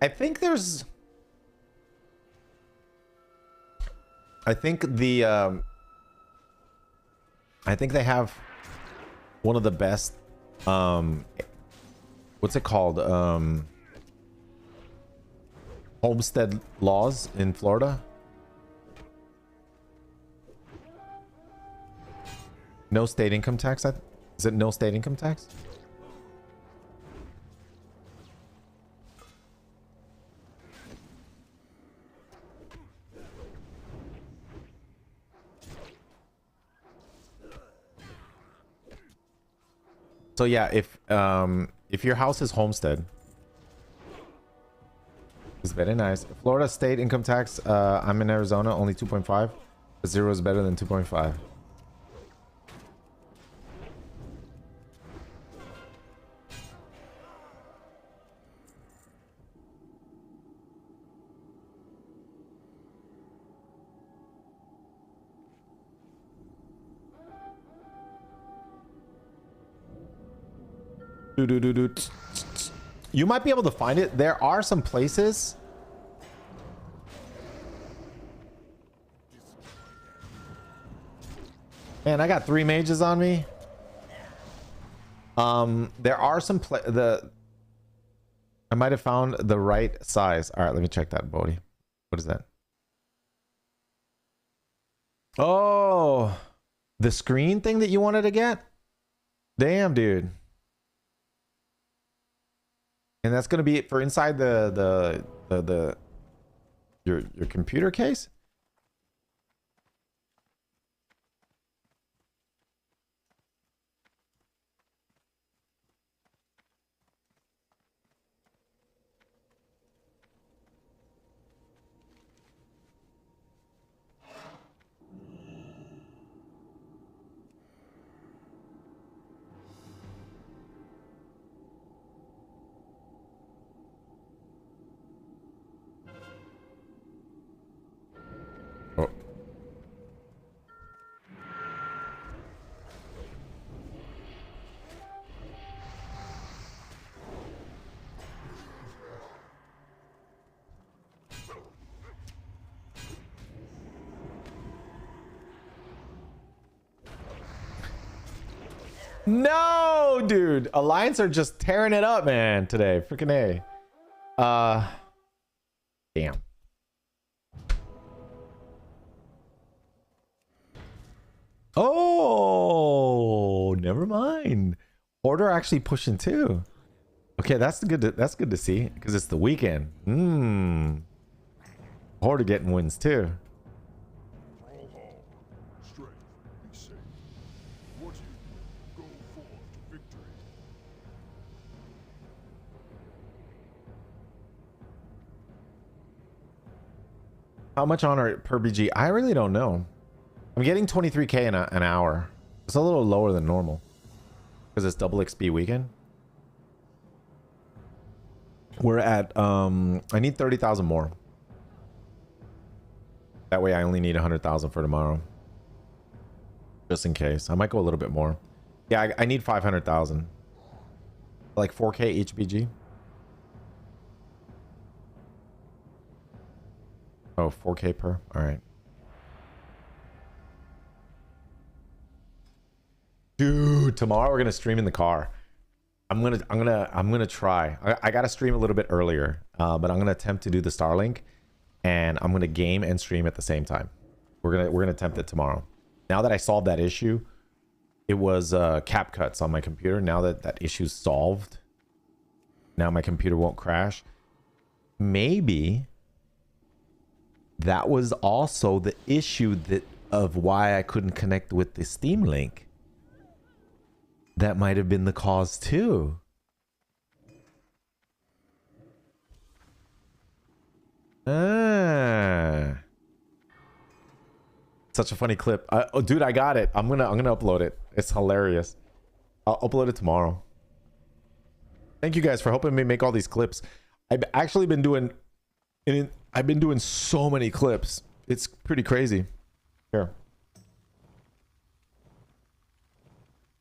I think there's... I think the... I think they have one of the best... what's it called? Homestead laws in Florida. No state income tax? Is it no state income tax? So yeah, if your house is homestead, it's very nice. Florida state income tax. I'm in Arizona, only 2.5. 0 is better than 2.5. You might be able to find it. There are some places. Man, I got 3 mages on me. There are some I might have found the right size. All right, let me check that, Bodhi. What is that? Oh, the screen thing that you wanted to get? Damn, dude. And that's gonna be for inside your computer case? Oh. No, dude. Alliance are just tearing it up, man, today. Freaking A. Damn. Oh, never mind. Order actually pushing too. Okay, that's good to see because it's the weekend. Order getting wins too. Roll hall. Strength. Be safe. What you go forth to victory. How much honor per BG? I really don't know. I'm getting 23k in an hour. It's a little lower than normal because it's double XP weekend. We're at I need 30,000 more. That way I only need 100,000 for tomorrow. Just in case. I might go a little bit more. Yeah, I need 500,000. Like 4k each BG. Oh, 4k per. All right. Dude, tomorrow we're gonna stream in the car. I'm gonna try. I gotta stream a little bit earlier, but I'm gonna attempt to do the Starlink, and I'm gonna game and stream at the same time. We're gonna attempt it tomorrow. Now that I solved that issue, it was cap cuts on my computer. Now that that issue's solved, now my computer won't crash. Maybe that was also the issue of why I couldn't connect with the Steam Link. That might have been the cause too. Such a funny clip. Oh, dude, I got it. I'm gonna upload it. It's hilarious. I'll upload it tomorrow. Thank you guys for helping me make all these clips. I've actually been doing so many clips. It's pretty crazy. Here.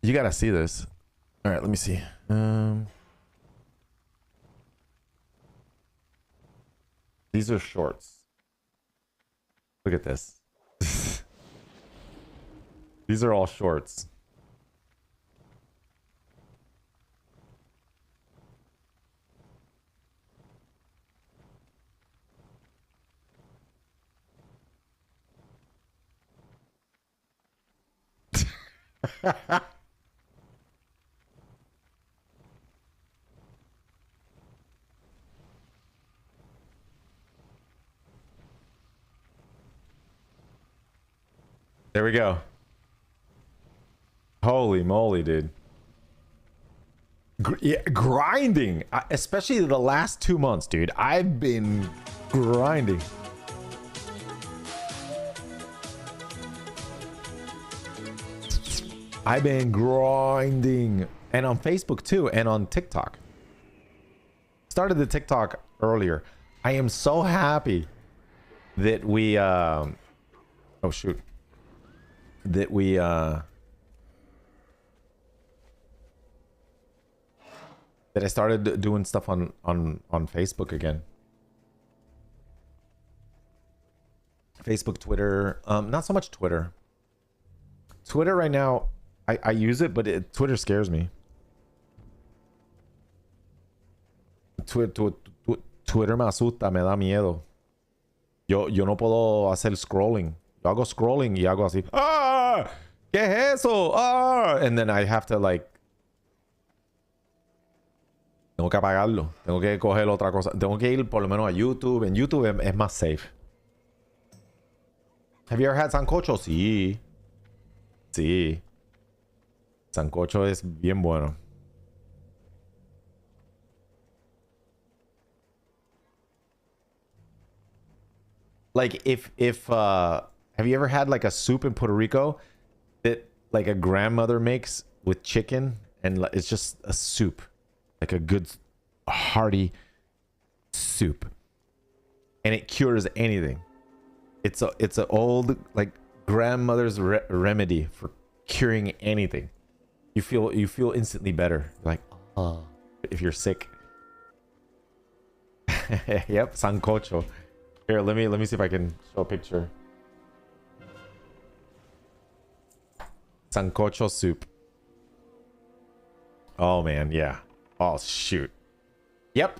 You gotta see this. All right, let me see. These are shorts. Look at this. These are all shorts. There we go. Holy moly, dude. Yeah, grinding. Especially the last 2 months, dude. I've been grinding. I've been grinding. And on Facebook too, and on TikTok. Started the TikTok earlier. I am so happy that we oh shoot. That we that I started doing stuff on Facebook again. Facebook, Twitter, not so much Twitter. Twitter right now, I use it, but Twitter scares me. Twitter me asusta, me da miedo. Yo no puedo hacer scrolling. Yo hago scrolling y hago así. ¡Ah! ¿Qué es eso? ¡Ah! And then I have to like... Tengo que apagarlo. Tengo que coger otra cosa. Tengo que ir por lo menos a YouTube. En YouTube es más safe. Have you ever had sancocho? Sí. Sí. Sancocho es bien bueno. Like if have you ever had like a soup in Puerto Rico that like a grandmother makes with chicken, and it's just a soup, like a good hearty soup, and it cures anything. It's an old like grandmother's remedy for curing anything. You feel instantly better, like if you're sick. Yep, sancocho. Here, let me see if I can show a picture. Sancocho soup. Oh man, yeah. Oh shoot. Yep.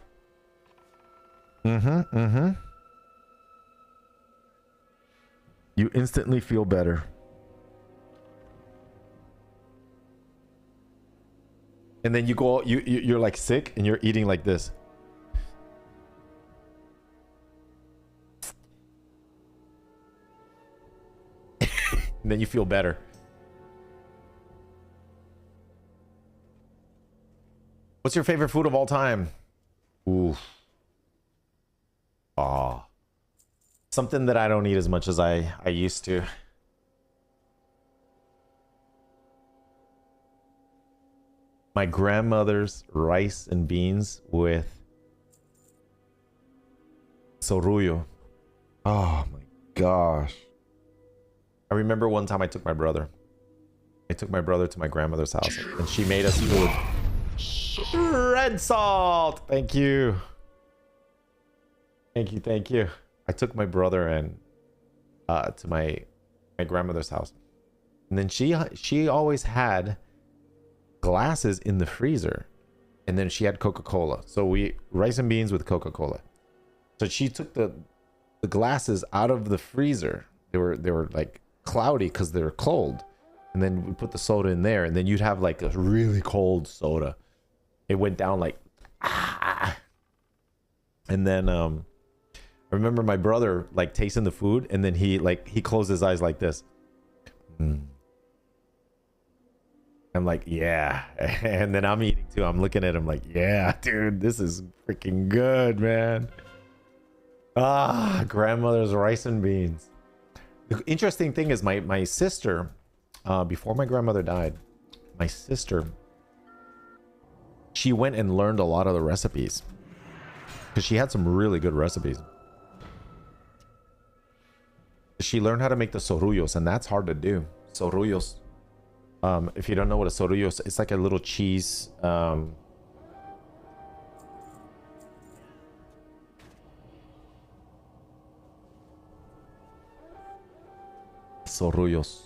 You instantly feel better. And then you're like sick and you're eating like this. And then you feel better. What's your favorite food of all time? Ooh. Ah. Something that I don't eat as much as I used to. My grandmother's rice and beans with sorullo. Oh my gosh. I remember one time I took my brother to my grandmother's house, and she made us food. Red salt. Thank you. Thank you. I took my brother and to my grandmother's house, and then she always had glasses in the freezer, and then she had Coca-Cola. So we rice and beans with Coca-Cola. So she took the glasses out of the freezer. They were like cloudy because they were cold, and then we put the soda in there, and then you'd have like a really cold soda. It went down like and then I remember my brother like tasting the food, and then he closed his eyes like this. I'm like, yeah. And then I'm eating too. I'm looking at him like, yeah, dude, this is freaking good, man. Grandmother's rice and beans. The interesting thing is my sister, before my grandmother died, my sister, she went and learned a lot of the recipes because she had some really good recipes. She learned how to make the sorullos, and that's hard to do. Sorullos. If you don't know what a sorullo is, it's like a little cheese. Sorullos.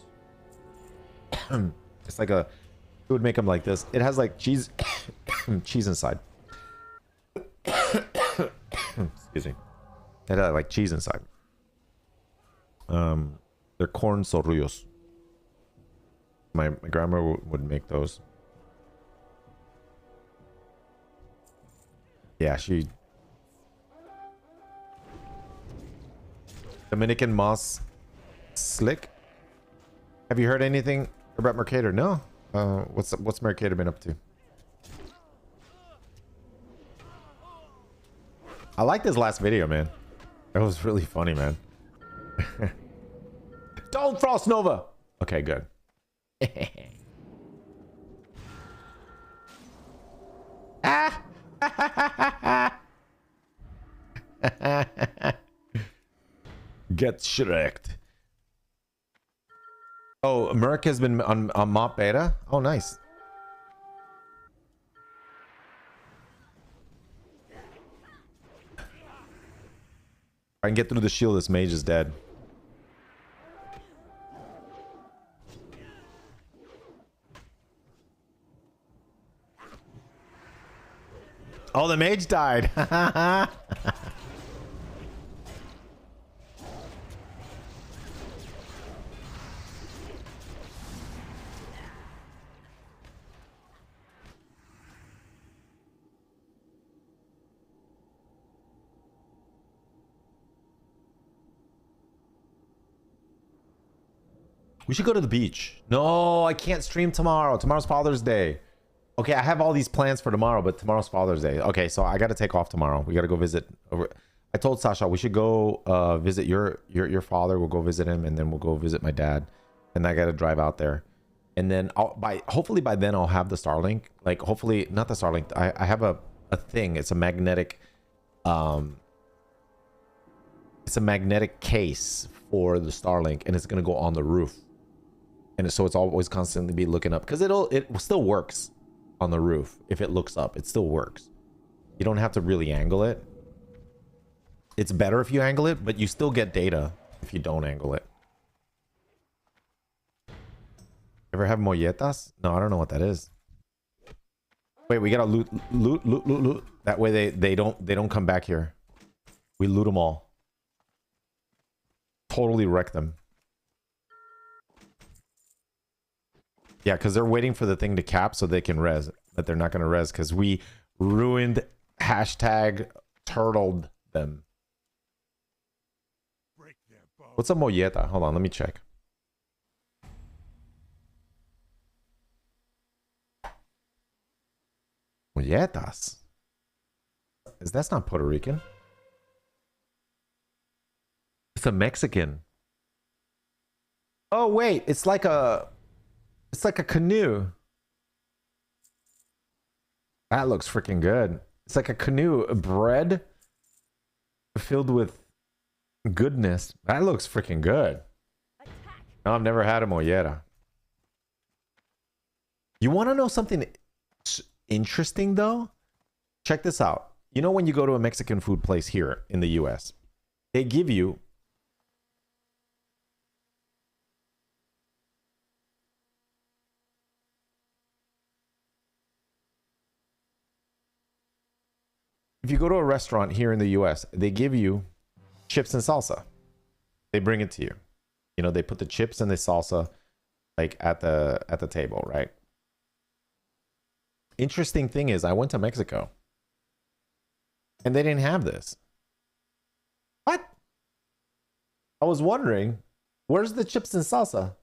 It's like a. It would make them like this. It has like cheese, cheese inside. Excuse me. It had like cheese inside. They're corn sorullos. My grandma would make those. Yeah, she... Dominican Moss Slick. Have you heard anything about Mercator? No. What's Mercator been up to? I like this last video, man. That was really funny, man. Don't Frost Nova. Okay, good. Get shreked. Oh, Merc has been on Mop Beta. Oh, nice. I can get through the shield. This mage is dead. Oh, the mage died. We should go to the beach. No, I can't stream tomorrow. Tomorrow's Father's Day. Okay, I have all these plans for tomorrow, but tomorrow's Father's Day. Okay, so I got to take off tomorrow. We got to go visit. I told Sasha we should go visit your father. We'll go visit him, and then we'll go visit my dad. And I got to drive out there. And then hopefully by then I'll have the Starlink. Like hopefully not the Starlink. I have a thing. It's a magnetic case for the Starlink, and it's gonna go on the roof. And so it's always constantly be looking up, because it still works on the roof. If it looks up, it still works. You don't have to really angle it. It's better if you angle it, but you still get data if you don't angle it. Ever have molletas? No, I don't know what that is. Wait, we gotta loot. That way they don't come back here. We loot them all. Totally wreck them. Yeah, because they're waiting for the thing to cap so they can res. But they're not going to res because we ruined hashtag turtled them. What's a molleta? Hold on, let me check. Molletas? That's not Puerto Rican. It's a Mexican. Oh wait, it's like a canoe. That looks freaking good. It's like a canoe, bread filled with goodness. That looks freaking good. No, I've never had a molleta. You want to know something interesting though? Check this out. You know when you go to a Mexican food place here in the US, they give you if you go to a restaurant here in the US, they give you chips and salsa. They bring it to you. You know, they put the chips and the salsa like at the table, right? Interesting thing is I went to Mexico and they didn't have this. What? I was wondering, where's the chips and salsa?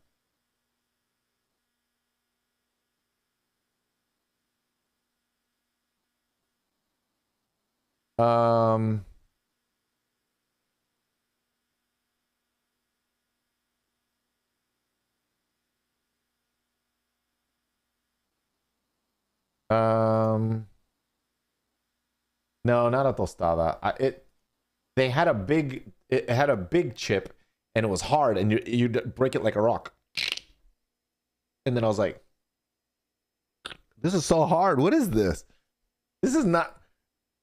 No, not a tostada. They had a big, it had a big chip and it was hard and you'd break it like a rock. And then I was like, this is so hard. What is this? This is not,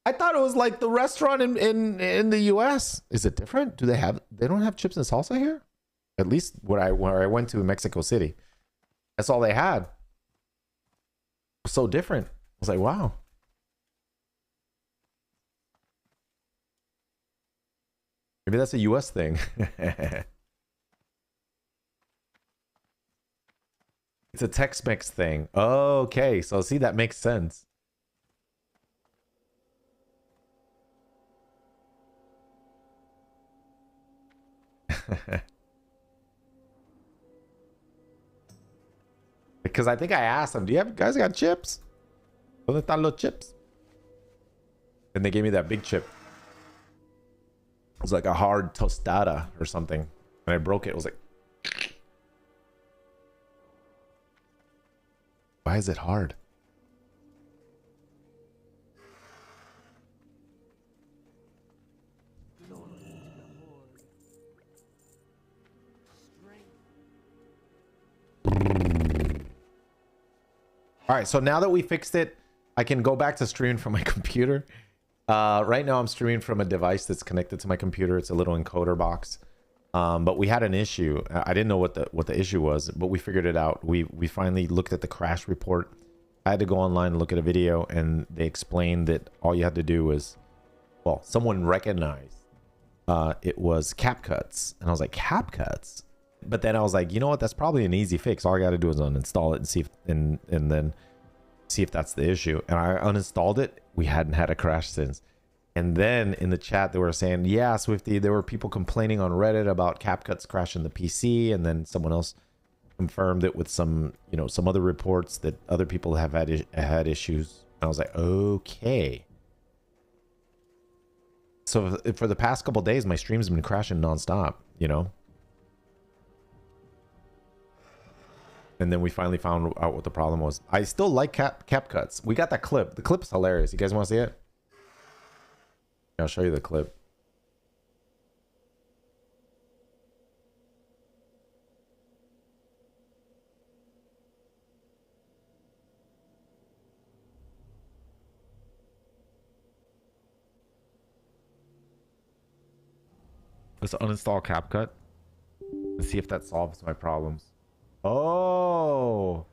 I thought it was like the restaurant in the US. Is it different? They don't have chips and salsa here? At least where I went to Mexico City. That's all they had. So different. I was like, wow. Maybe that's a US thing. It's a Tex-Mex thing. Okay, so see, that makes sense. Because I think I asked them, do you guys got chips? ¿Dónde están los chips? And they gave me that big chip. It was like a hard tostada or something. And I broke it. It was like, why is it hard? All right, so now that we fixed it, I can go back to streaming from my computer. Right now I'm streaming from a device that's connected to my computer. It's a little encoder box. But we had an issue. I didn't know what the issue was, but we figured it out. We finally looked at the crash report. I had to go online and look at a video, and they explained that all you had to do was, well, someone recognized it was CapCuts. And I was like, CapCuts? But then I was like, you know what? That's probably an easy fix. All I got to do is uninstall it and see if, and then see if that's the issue. And I uninstalled it. We hadn't had a crash since. And then in the chat, they were saying, yeah, Swifty, there were people complaining on Reddit about CapCuts crashing the PC. And then someone else confirmed it with some, you know, some other reports that other people have had issues. And I was like, okay. So for the past couple days, my stream's been crashing nonstop, you know? And then we finally found out what the problem was. I still like CapCuts. We got that clip. The clip's hilarious. You guys want to see it? I'll show you the clip. Let's uninstall CapCut and see if that solves my problems. Oh.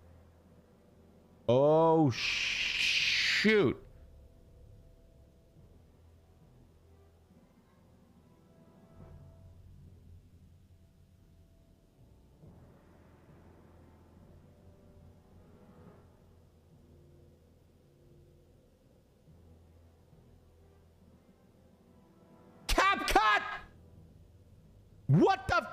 Oh, shoot. CapCut! What the...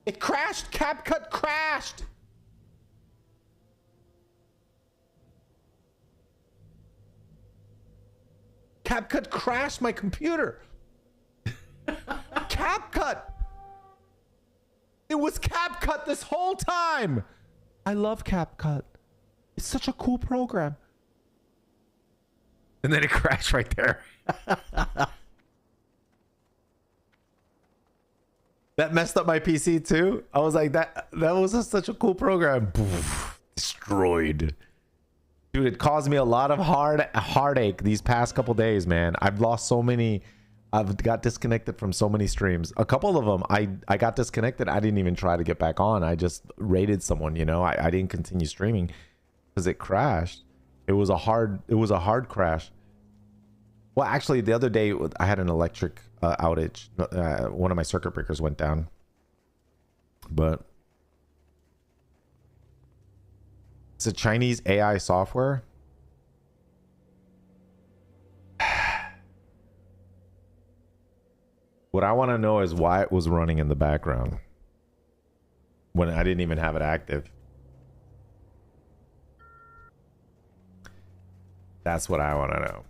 It crashed. CapCut crashed. CapCut crashed my computer. CapCut. It was CapCut this whole time. I love CapCut. It's such a cool program. And then it crashed right there. That messed up my PC too. I was like, that was such a cool program. Poof, destroyed. Dude, it caused me a lot of heartache these past couple days, man. I've lost so many. I've got disconnected from so many streams. A couple of them, I got disconnected. I didn't even try to get back on. I just raided someone, you know. I didn't continue streaming because it crashed. It was a hard crash. Well, actually, the other day I had an electric outage. One of my circuit breakers went down. But it's a Chinese AI software. What I want to know is why it was running in the background when I didn't even have it active. That's what I want to know.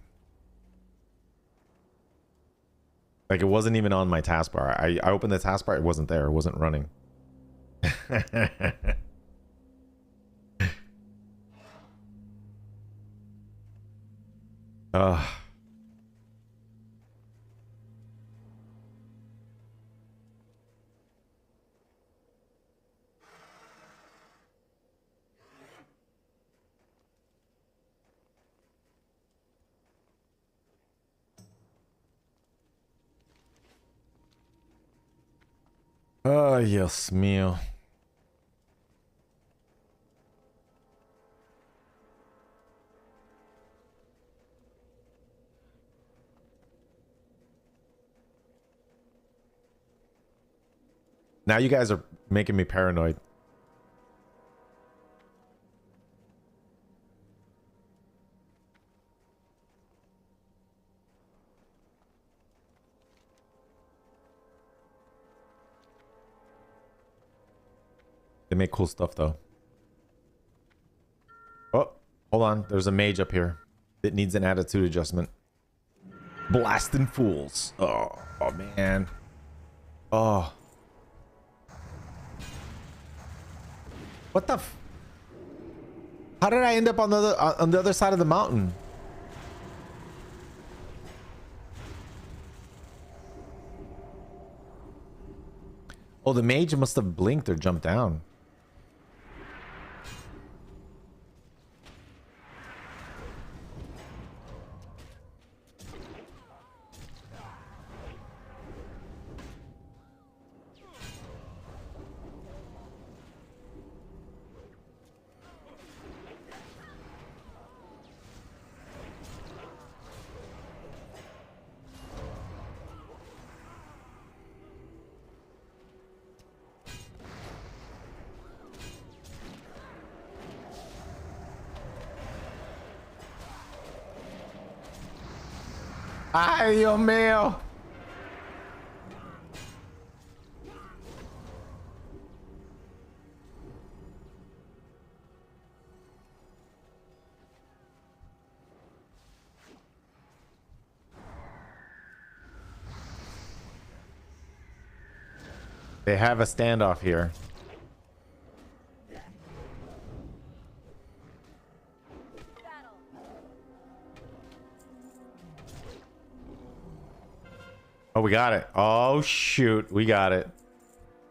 Like, it wasn't even on my taskbar. I opened the taskbar, it wasn't there. It wasn't running. Ugh. Oh, yes, mío. Now you guys are making me paranoid. They make cool stuff though. Oh, hold on. There's a mage up here. It needs an attitude adjustment. Blasting fools. Oh man. Oh. What the f— How did I end up on the other side of the mountain? Oh, the mage must have blinked or jumped down. Ay, Dios mío. They have a standoff here. Oh, we got it. Oh, shoot. We got it.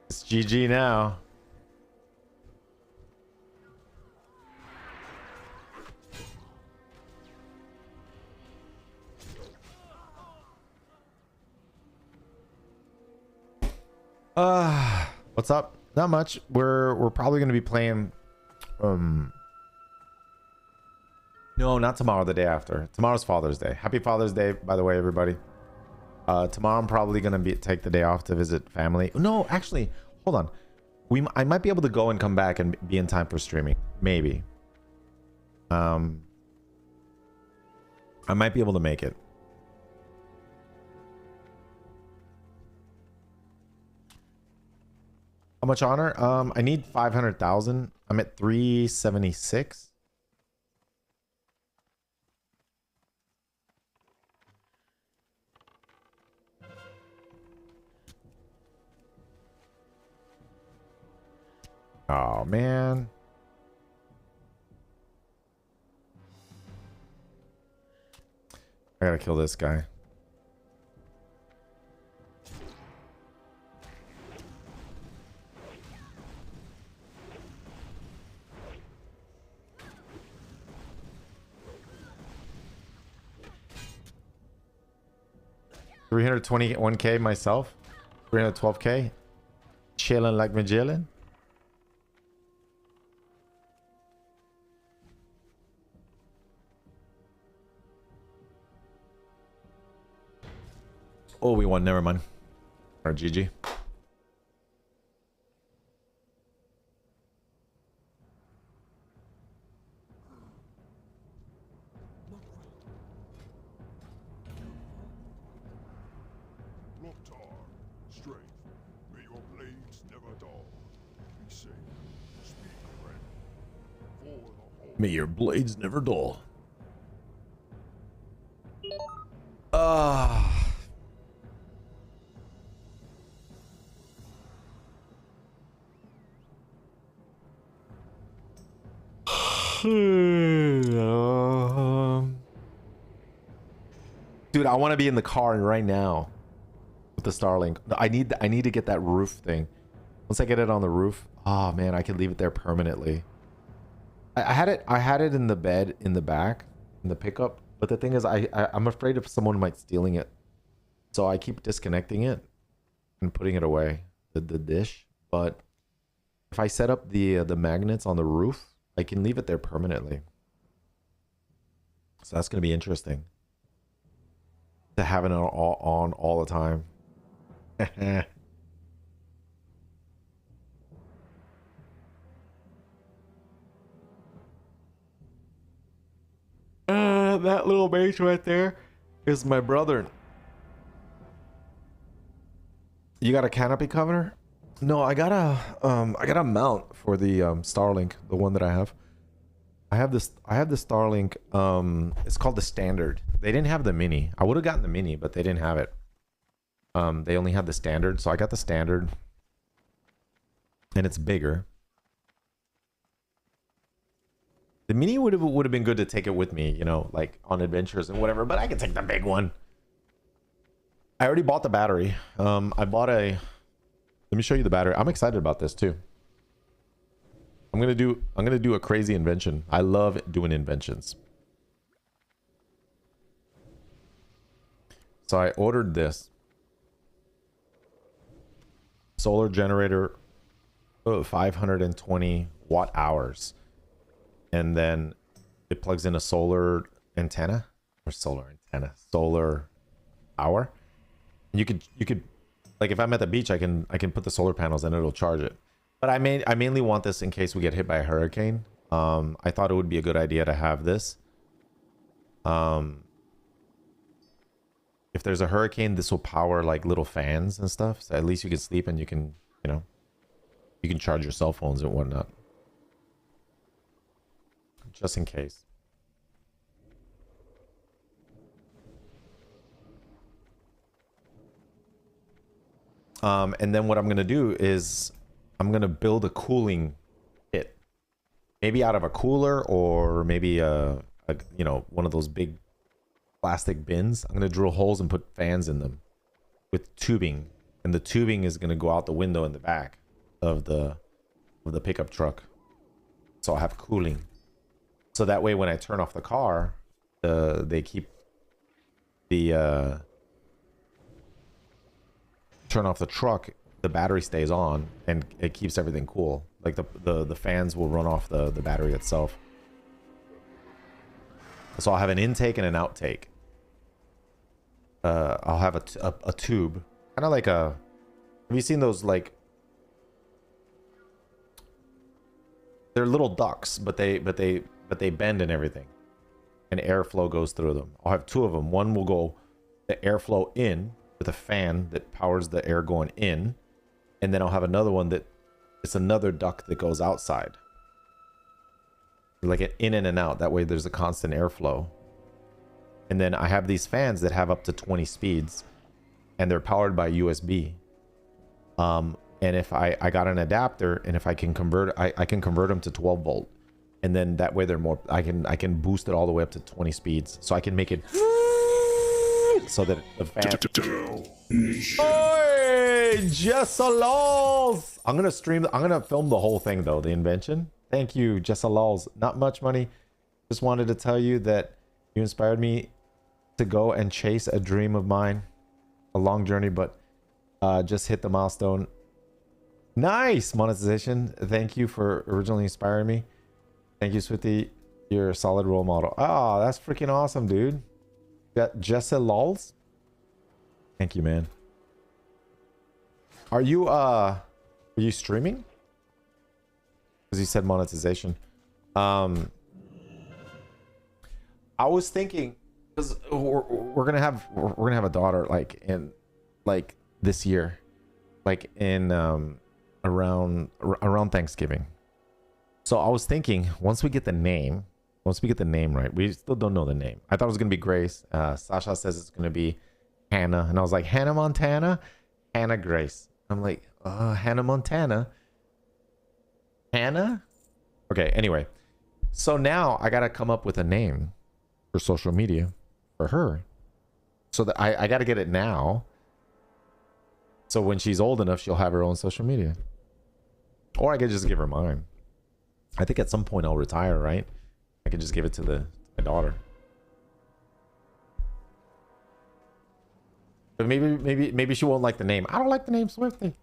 It's GG now. What's up? Not much. We're probably going to be playing no, not tomorrow, the day after. Tomorrow's Father's Day. Happy Father's Day, by the way, everybody. Tomorrow I'm probably gonna take the day off to visit family. No, actually, hold on. I might be able to go and come back and be in time for streaming. Maybe. I might be able to make it. How much honor? I need 500,000. I'm at 376. Oh, man. I gotta kill this guy. $321K myself. 312K. Chilling like Magellan. Oh, we won. Never mind. Or GG. Loktar, strength. May your blades never dull. Be safe. Speak, friend. For the whole. May your blades never dull. Ah. Dude, I want to be in the car right now with the Starlink. I need to get that roof thing. Once I get it on the roof, oh man, I can leave it there permanently. I had it in the bed in the back in the pickup, but the thing is I'm afraid if someone might stealing it. So I keep disconnecting it and putting it away, the dish. But if I set up the magnets on the roof, I can leave it there permanently. So that's going to be interesting to have it on all the time. That little base right there is my brother. You got a canopy cover? No, I got a mount for the Starlink, the one that I have. I have the Starlink. It's called the standard. They didn't have the mini. I would have gotten the mini, but they didn't have it. They only had the standard, so I got the standard, and it's bigger. The mini would have been good to take it with me, you know, like on adventures and whatever. But I can take the big one. I already bought the battery. I bought a. Let me show you the battery. I'm excited about this too. I'm gonna do a crazy invention. I love doing inventions. So I ordered this solar generator, 520 watt hours, and then it plugs in a solar antenna or solar power. You could like if I'm at the beach, I can put the solar panels and it'll charge it. But I mainly want this in case we get hit by a hurricane. I thought it would be a good idea to have this. If there's a hurricane, this will power like little fans and stuff. So at least you can sleep and you can, you know, you can charge your cell phones and whatnot. Just in case. And then what I'm going to do is I'm going to build a cooling kit. Maybe out of a cooler or maybe a you know, one of those big plastic bins. I'm going to drill holes and put fans in them with tubing. And the tubing is going to go out the window in the back of the pickup truck. So I'll have cooling. So that way when I turn off the car, they keep the turn off the truck, the battery stays on and it keeps everything cool. Like the fans will run off the battery itself. So I'll have an intake and an outtake. I'll have a tube, kind of like a. Have you seen those like? They're little ducts, but they bend and everything, and airflow goes through them. I'll have two of them. One will go the airflow in with a fan that powers the air going in, and then I'll have another one that it's another duct that goes outside. Like an in and out. That way there's a constant airflow. And then I have these fans that have up to 20 speeds and they're powered by USB. And if I got an adapter and if I can convert, I can convert them to 12 volt. And then that way they're more, I can boost it all the way up to 20 speeds. So I can make it so that the fan. Oi, Jessalos! I'm gonna stream. I'm gonna film the whole thing though. The invention. Thank you, Jessalos. Not much money. Just wanted to tell you that you inspired me to go and chase a dream of mine. A long journey, but just hit the milestone. Nice monetization. Thank you for originally inspiring me. Thank you, Swifty. You're a solid role model. Oh, that's freaking awesome, dude. Got Jessalos. Thank you, man. Are you streaming? Because you said monetization. I was thinking, because we're gonna have a daughter like in like this year, like in around Thanksgiving. So I was thinking, once we get the name right, we still don't know the name. I thought it was gonna be Grace. Sasha says it's gonna be Hannah, and I was like, Hannah Montana, Hannah Grace. I'm like, Hannah Montana, Hannah. Okay, anyway, so now I gotta come up with a name for social media for her, so that I gotta get it now, so when she's old enough she'll have her own social media, or I could just give her mine. I think at some point I'll retire, right? I could just give it to my daughter. But maybe she won't like the name. I don't like the name Swifty.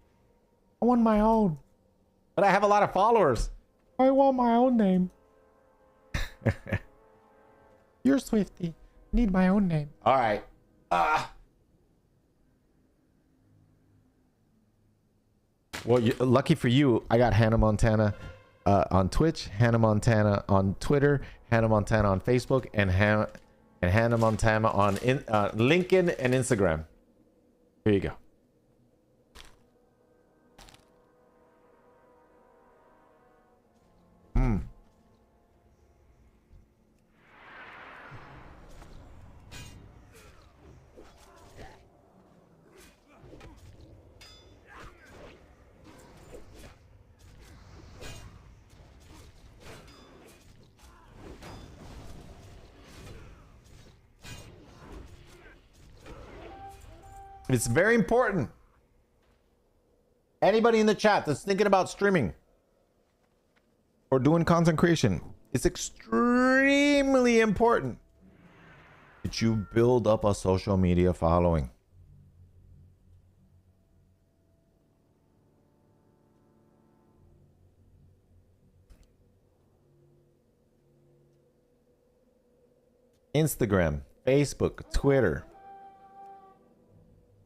I want my own. But I have a lot of followers. I want my own name. You're Swifty. Need my own name. All right. Well, lucky for you, I got Hannah Montana on Twitch, Hannah Montana on Twitter, Hannah Montana on Facebook, and Hannah Montana on LinkedIn and Instagram. Here you go. It's very important. Anybody in the chat that's thinking about streaming or doing content creation, it's extremely important that you build up a social media following. Instagram, Facebook, Twitter.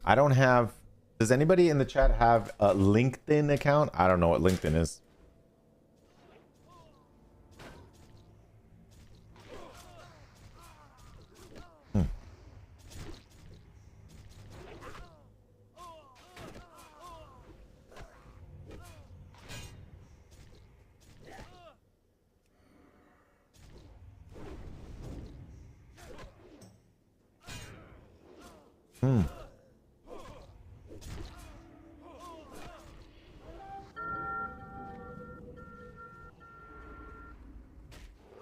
I don't have... Does anybody in the chat have a LinkedIn account? I don't know what LinkedIn is.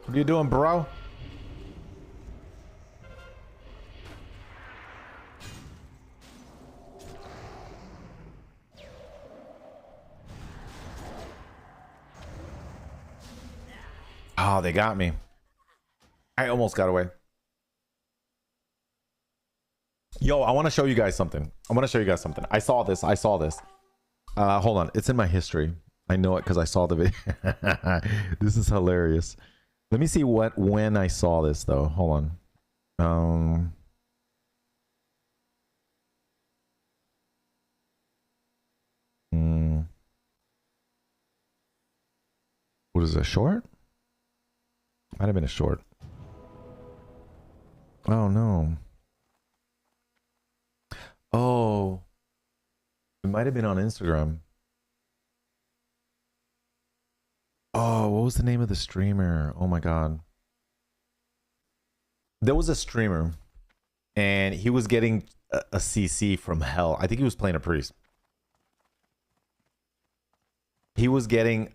What are you doing, bro? Oh, they got me. I almost got away. Yo, I want to show you guys something. I saw this. Hold on. It's in my history. I know it because I saw the video. This is hilarious. Let me see when I saw this though. Hold on. What is it, a short? Might have been a short. Oh no. Oh. It might have been on Instagram. Oh, what was the name of the streamer? Oh my god. There was a streamer and he was getting a CC from hell. I think he was playing a priest. He was getting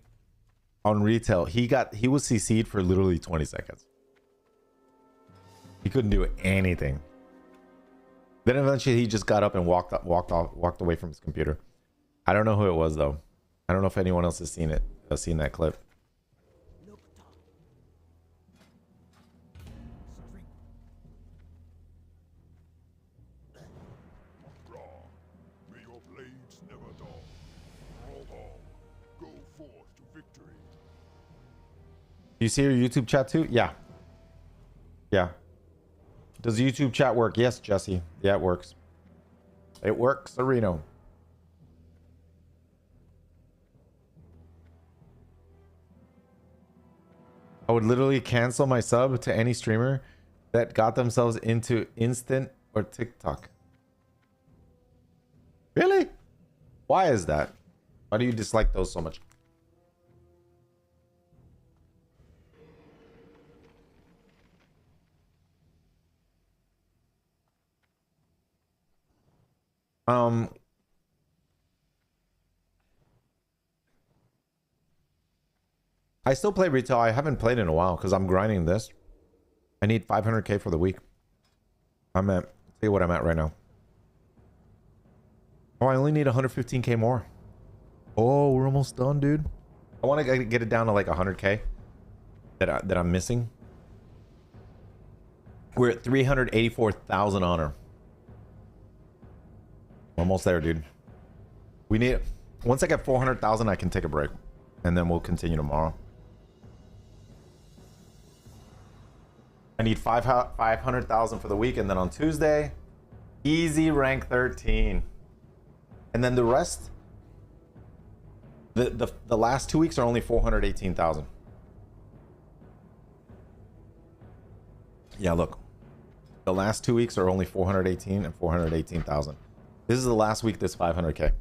on retail. He was CC'd for literally 20 seconds. He couldn't do anything. Then eventually he just got up and walked away from his computer. I don't know who it was though. I don't know if anyone else has seen it. Has seen that clip. May your blades never dull. All, go forth to victory. Do you see your YouTube chat too? Yeah. Yeah. Does YouTube chat work? Yes, Jesse. Yeah, it works. It works, Sereno. I would literally cancel my sub to any streamer that got themselves into Instant or TikTok. Really? Why is that? Why do you dislike those so much? I still play retail. I haven't played in a while because I'm grinding this. I need 500k for the week. I'm at, see what I'm at right now. Oh, I only need 115k more. Oh, we're almost done, dude. I want to get it down to like 100k that I'm missing. We're at 384,000 honor. Almost there, dude. We need, once I get 400,000, I can take a break, and then we'll continue tomorrow. I need 500,000 for the week, and then on Tuesday, easy rank 13. And then the rest, the last 2 weeks are only 418,000. Yeah, look. The last 2 weeks are only 418 and 418,000. This is the last week that's 500k.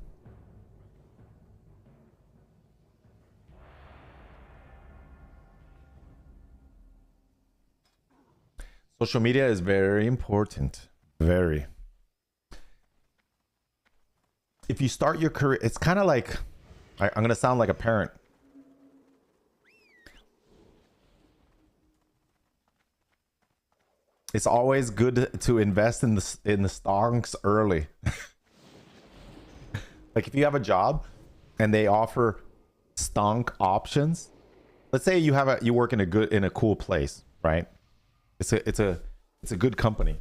Social media is very important. Very. If you start your career, it's kind of like, I'm going to sound like a parent. It's always good to invest in the stocks early. Like if you have a job and they offer stock options, let's say you work in a cool place, right? It's a good company,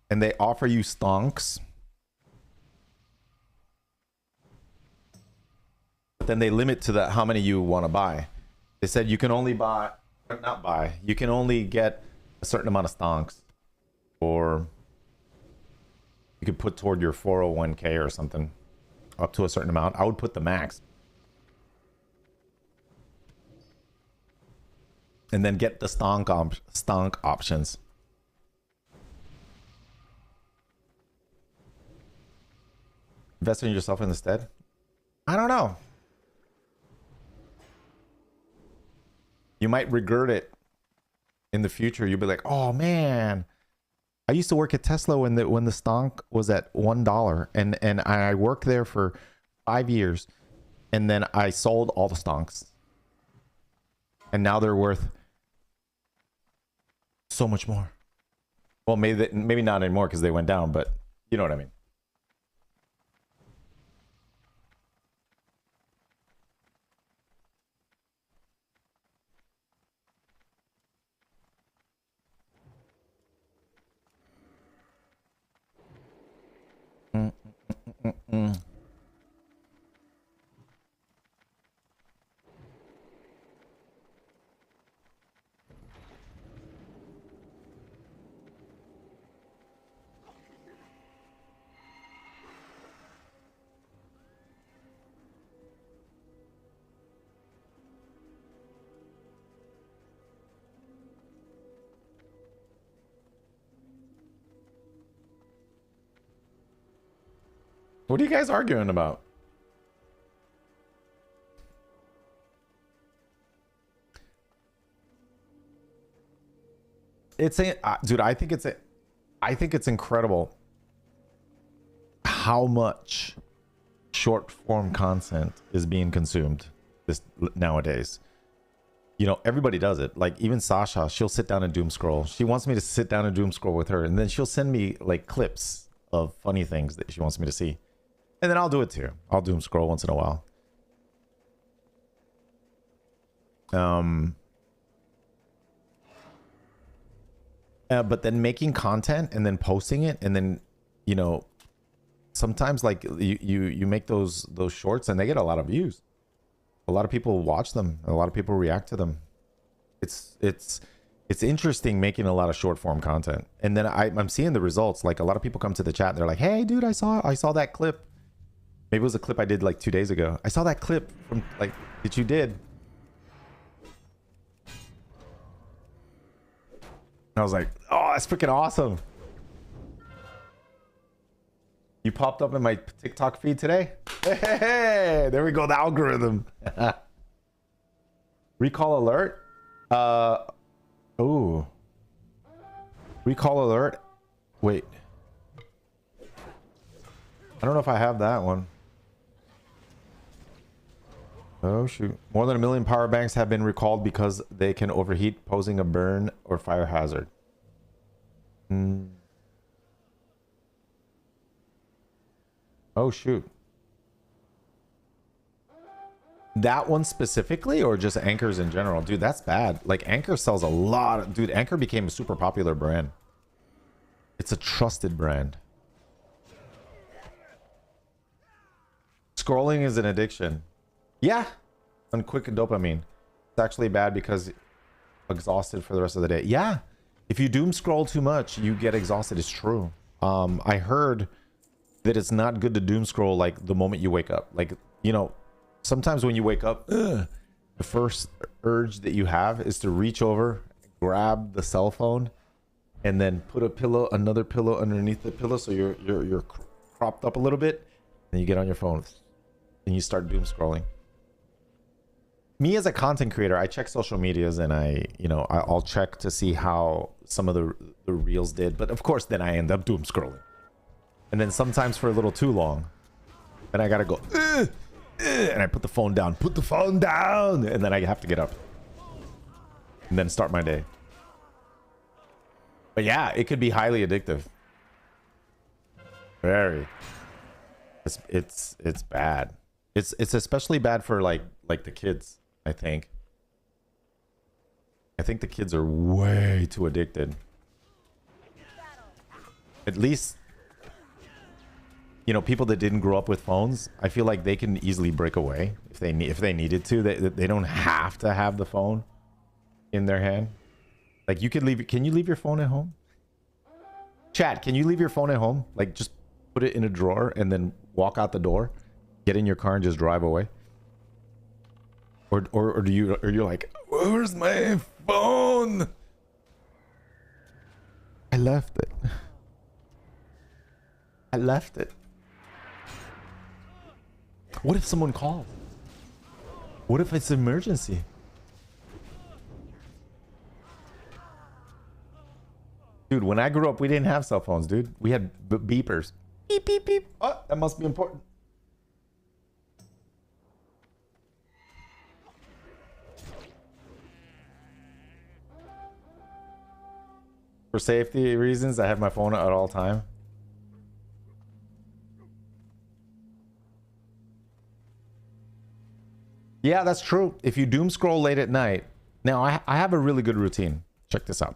and they offer you stonks, but then they limit to how many you want to buy. They said you can only you can only get a certain amount of stonks, or you could put toward your 401k or something up to a certain amount. I would put the max. And then get the stonk options. Invest in yourself instead? I don't know. You might regret it in the future. You'll be like, oh man, I used to work at Tesla when the stonk was at $1, and I worked there for 5 years, and then I sold all the stonks, and now they're worth so much more. Well, maybe not anymore because they went down, but you know what I mean. What are you guys arguing about? Dude, I think it's incredible how much short form content is being consumed nowadays. You know, everybody does it. Like even Sasha, she'll sit down and doom scroll. She wants me to sit down and doom scroll with her, and then she'll send me like clips of funny things that she wants me to see. And then I'll do it too. I'll doom scroll once in a while. But then making content and then posting it, and then, you know, sometimes like you make those shorts and they get a lot of views. A lot of people watch them. A lot of people react to them. It's It's interesting making a lot of short form content. And then I'm seeing the results. Like a lot of people come to the chat and they're like, hey dude, I saw that clip. Maybe it was a clip I did like 2 days ago. I saw that clip from like that you did. And I was like, oh, that's freaking awesome. You popped up in my TikTok feed today. Hey, there we go. The algorithm. Recall alert. Oh. Recall alert. Wait. I don't know if I have that one. Oh shoot. More than 1 million power banks have been recalled because they can overheat, posing a burn or fire hazard. Oh shoot. That one specifically or just Anchors in general? Dude, that's bad. Like Anchor sells a lot. Dude, Anchor became a super popular brand. It's a trusted brand. Scrolling is an addiction. Yeah. On quick dopamine. It's actually bad because exhausted for the rest of the day. Yeah. If you doom scroll too much, you get exhausted. It's true. I heard that it's not good to doom scroll like the moment you wake up. Like, you know, sometimes when you wake up, the first urge that you have is to reach over, grab the cell phone, and then put a pillow, another pillow underneath the pillow so you're cropped up a little bit. Then you get on your phone and you start doom scrolling. Me as a content creator, I check social medias and I'll check to see how some of the reels did. But of course, then I end up doom scrolling. And then sometimes for a little too long, then I gotta go, and I put the phone down, and then I have to get up and then start my day. But yeah, it could be highly addictive. Very. It's bad. It's especially bad for like the kids, I think. I think the kids are way too addicted. At least, you know, people that didn't grow up with phones, I feel like they can easily break away if they needed to. They don't have to have the phone in their hand. Like you could leave. Can you leave your phone at home? Chat, can you leave your phone at home? Like just put it in a drawer and then walk out the door, get in your car and just drive away. Or you're like, where's my phone? I left it. I left it. What if someone calls? What if it's an emergency? Dude, when I grew up, we didn't have cell phones, dude. We had beepers. Beep, beep, beep. Oh, that must be important. For safety reasons, I have my phone at all time. Yeah, that's true. If you doom scroll late at night. Now, I have a really good routine. Check this out.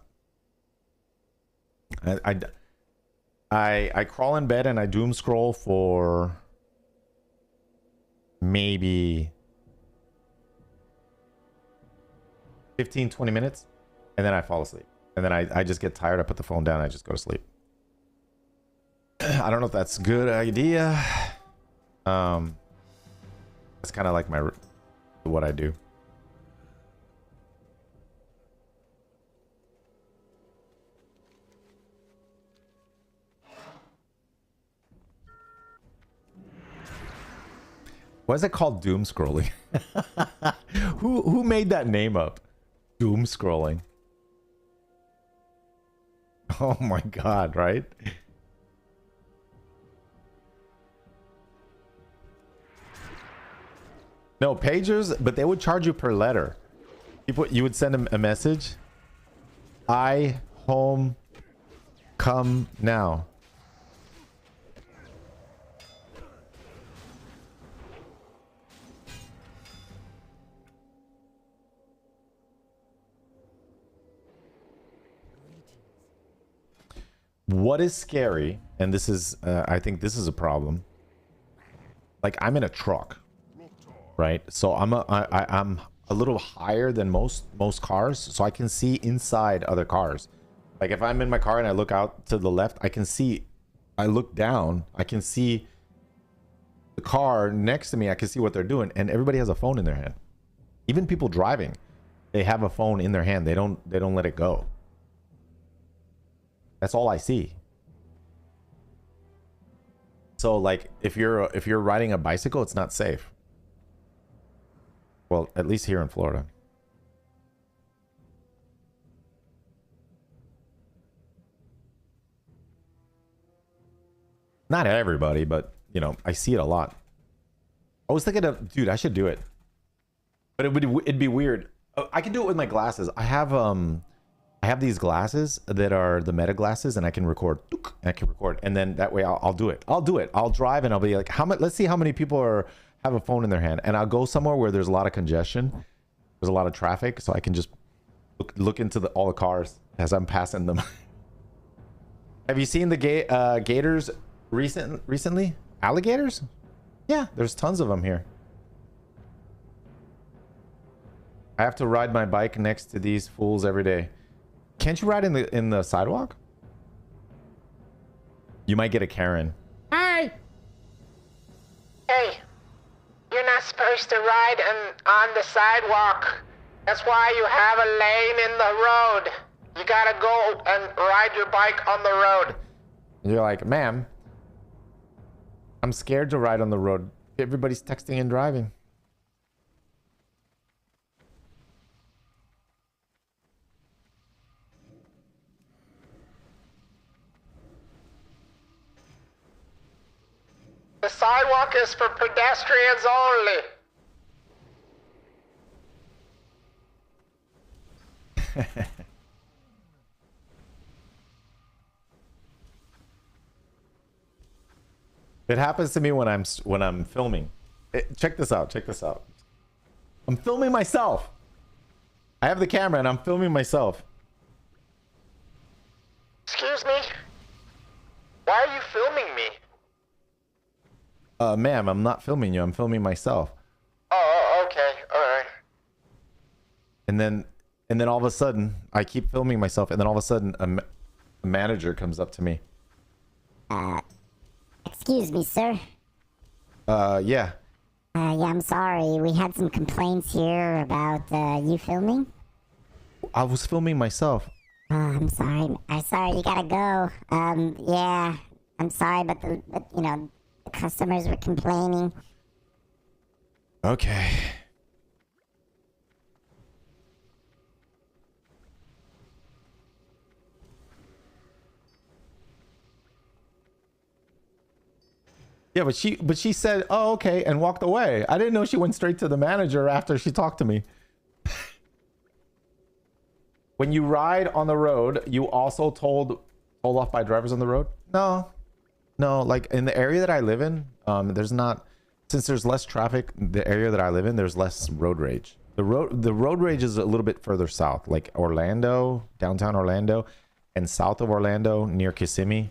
I crawl in bed and I doom scroll for maybe 15-20 minutes and then I fall asleep. And then I just get tired. I put the phone down. I just go to sleep. I don't know if that's a good idea. That's kind of like what I do. Why is it called doom scrolling? Who made that name up? Doom scrolling. Oh my god, right? No, pagers, but they would charge you per letter. You would send them a message. I home come now. What is scary, and this is, I think this is a problem. Like I'm in a truck, right? So I'm a little higher than most cars, so I can see inside other cars. Like if I'm in my car and I look out to the left, I look down, I can see the car next to me, I can see what they're doing, and everybody has a phone in their hand. Even people driving, they have a phone in their hand. They don't let it go. That's all I see. So like if you're riding a bicycle, it's not safe. Well, at least here in Florida. Not everybody, but you know, I see it a lot. I was thinking of, dude, I should do it, but it'd be weird. I can do it with my glasses. I have these glasses that are the Meta glasses, and I can record. And then that way I'll do it. I'll drive and I'll be like, let's see how many people have a phone in their hand, and I'll go somewhere where there's a lot of congestion, there's a lot of traffic, so I can just look into all the cars as I'm passing them. Have you seen the gators recently? Alligators? Yeah, there's tons of them here. I have to ride my bike next to these fools every day. Can't you ride in the sidewalk? You might get a Karen. Hi. Hey, you're not supposed to ride on the sidewalk. That's why you have a lane in the road. You gotta go and ride your bike on the road. And you're like, ma'am, I'm scared to ride on the road. Everybody's texting and driving. The sidewalk is for pedestrians only. It happens to me when I'm filming. Check this out. I'm filming myself. I have the camera and I'm filming myself. Excuse me? Why are you filming me? Ma'am, I'm not filming you. I'm filming myself. Oh, okay. All right. And then all of a sudden, I keep filming myself, and then all of a sudden, a manager comes up to me. Excuse me, sir. Yeah. Yeah, I'm sorry. We had some complaints here about you filming. I was filming myself. Oh, I'm sorry. I'm sorry. You gotta go. Yeah, I'm sorry, but you know, the customers were complaining. Okay. Yeah, but she said, "Oh, okay," and walked away. I didn't know she went straight to the manager after she talked to me. When you ride on the road, you also told off by drivers on the road? No, like in the area that I live in, there's not, since there's less traffic, the area that I live in, there's less road rage. The road rage is a little bit further south, like Orlando, downtown Orlando, and south of Orlando near Kissimmee.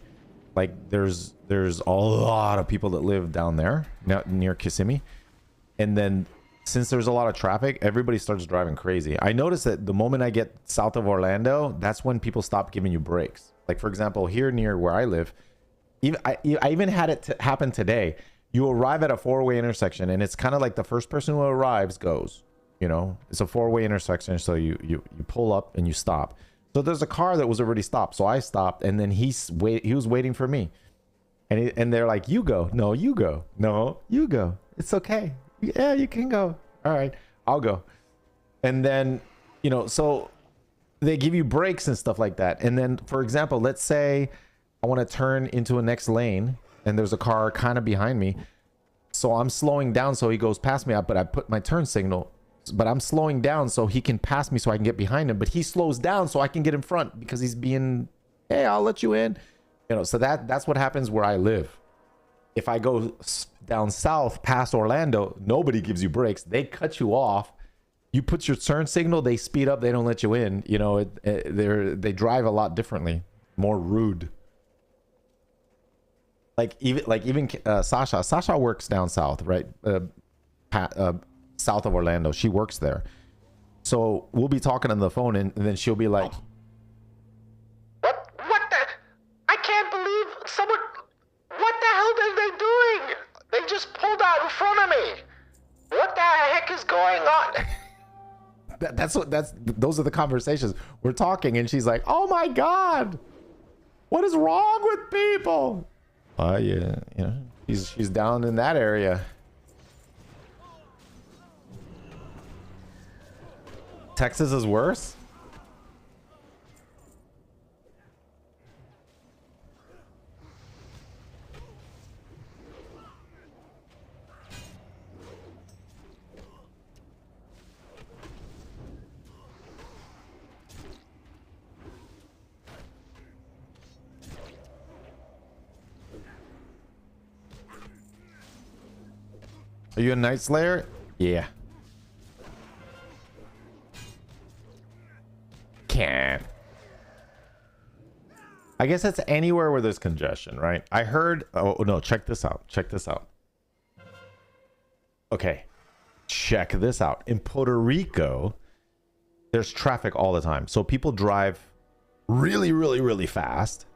Like there's a lot of people that live down there near Kissimmee. And then since there's a lot of traffic, everybody starts driving crazy. I noticed that the moment I get south of Orlando, that's when people stop giving you breaks. Like for example, here near where I live, I even had it happen today. You arrive at a four-way intersection, and it's kind of like the first person who arrives goes. You know, it's a four-way intersection, so you pull up and you stop. So there's a car that was already stopped, so I stopped, and then he was waiting for me, and they're like, "You go, no, you go, no, you go. It's okay, yeah, you can go. All right, I'll go." And then, you know, so they give you breaks and stuff like that. And then, for example, let's say I want to turn into a next lane, and there's a car kind of behind me, so I'm slowing down so he goes past me, but I put my turn signal. But I'm slowing down so he can pass me so I can get behind him. But he slows down so I can get in front because he's being, hey, I'll let you in. You know, so that's what happens where I live. If I go down south past Orlando, nobody gives you breaks. They cut you off. You put your turn signal, they speed up. They don't let you in. You know, they drive a lot differently, more rude. Like even Sasha works down south, right? South of Orlando. She works there. So we'll be talking on the phone, and then she'll be like, What the? I can't believe someone. What the hell are they doing? They just pulled out in front of me. What the heck is going on? those are the conversations we're talking, and she's like, oh my god, what is wrong with people? Yeah, you know, she's down in that area. Texas is worse. Are you a Nightslayer? Yeah. Can't. I guess it's anywhere where there's congestion, right? I heard. Oh no! Check this out. Check this out. Okay, check this out. In Puerto Rico, there's traffic all the time, so people drive really, really, really fast.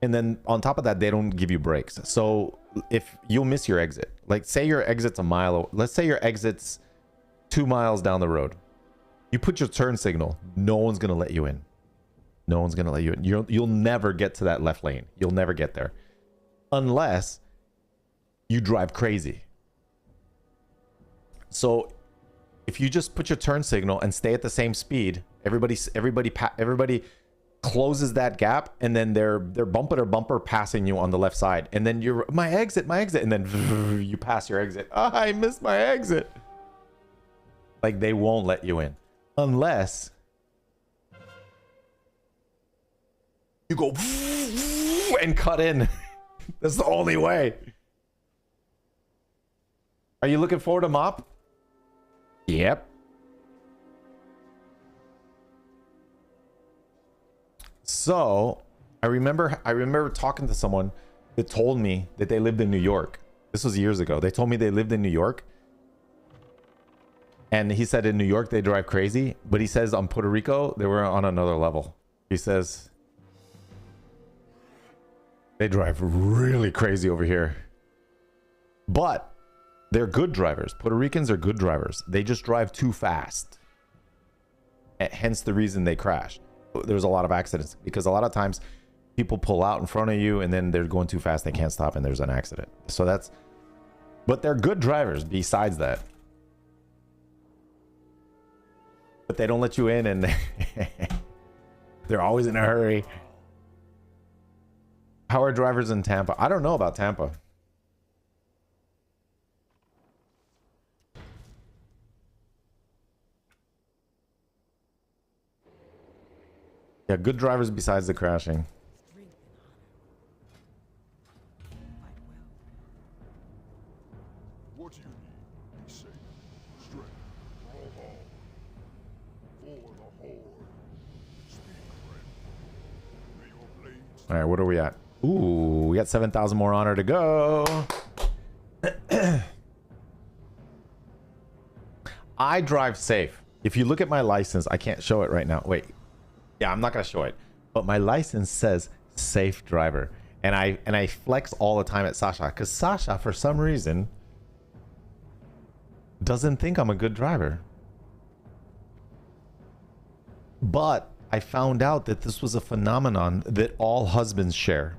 And then on top of that, they don't give you brakes. So if you'll miss your exit, like say your exit's a mile, let's say your exit's 2 miles down the road. You put your turn signal, no one's gonna let you in. No one's gonna let you in. You'll never get to that left lane. You'll never get there, unless you drive crazy. So if you just put your turn signal and stay at the same speed, everybody closes that gap, and then they're bumper to bumper passing you on the left side, and then you're my exit, and then you pass your exit. Oh, I missed my exit. Like they won't let you in unless you go and cut in. That's the only way. Are you looking forward to mop? Yep. So I remember talking to someone that told me that they lived in New York. This was years ago. They told me they lived in New York. And he said in New York they drive crazy, but he says on Puerto Rico they were on another level. He says they drive really crazy over here. But they're good drivers. Puerto Ricans are good drivers. They just drive too fast. Hence the reason they crash. There's a lot of accidents because a lot of times people pull out in front of you and then they're going too fast, they can't stop, and there's an accident. So that's, but they're good drivers besides that. But they don't let you in, and they're always in a hurry. How are drivers in Tampa? I don't know about Tampa. Yeah, good drivers besides the crashing. What do you need? Be safe. Strength. All hall. For the horde. Speak friend. May your blades. All right, what are we at? Ooh, we got 7,000 more honor to go. I drive safe. If you look at my license, I can't show it right now. Wait. Yeah, I'm not gonna show it, but my license says safe driver, and I flex all the time at Sasha, because Sasha for some reason doesn't think I'm a good driver. But I found out that this was a phenomenon that all husbands share.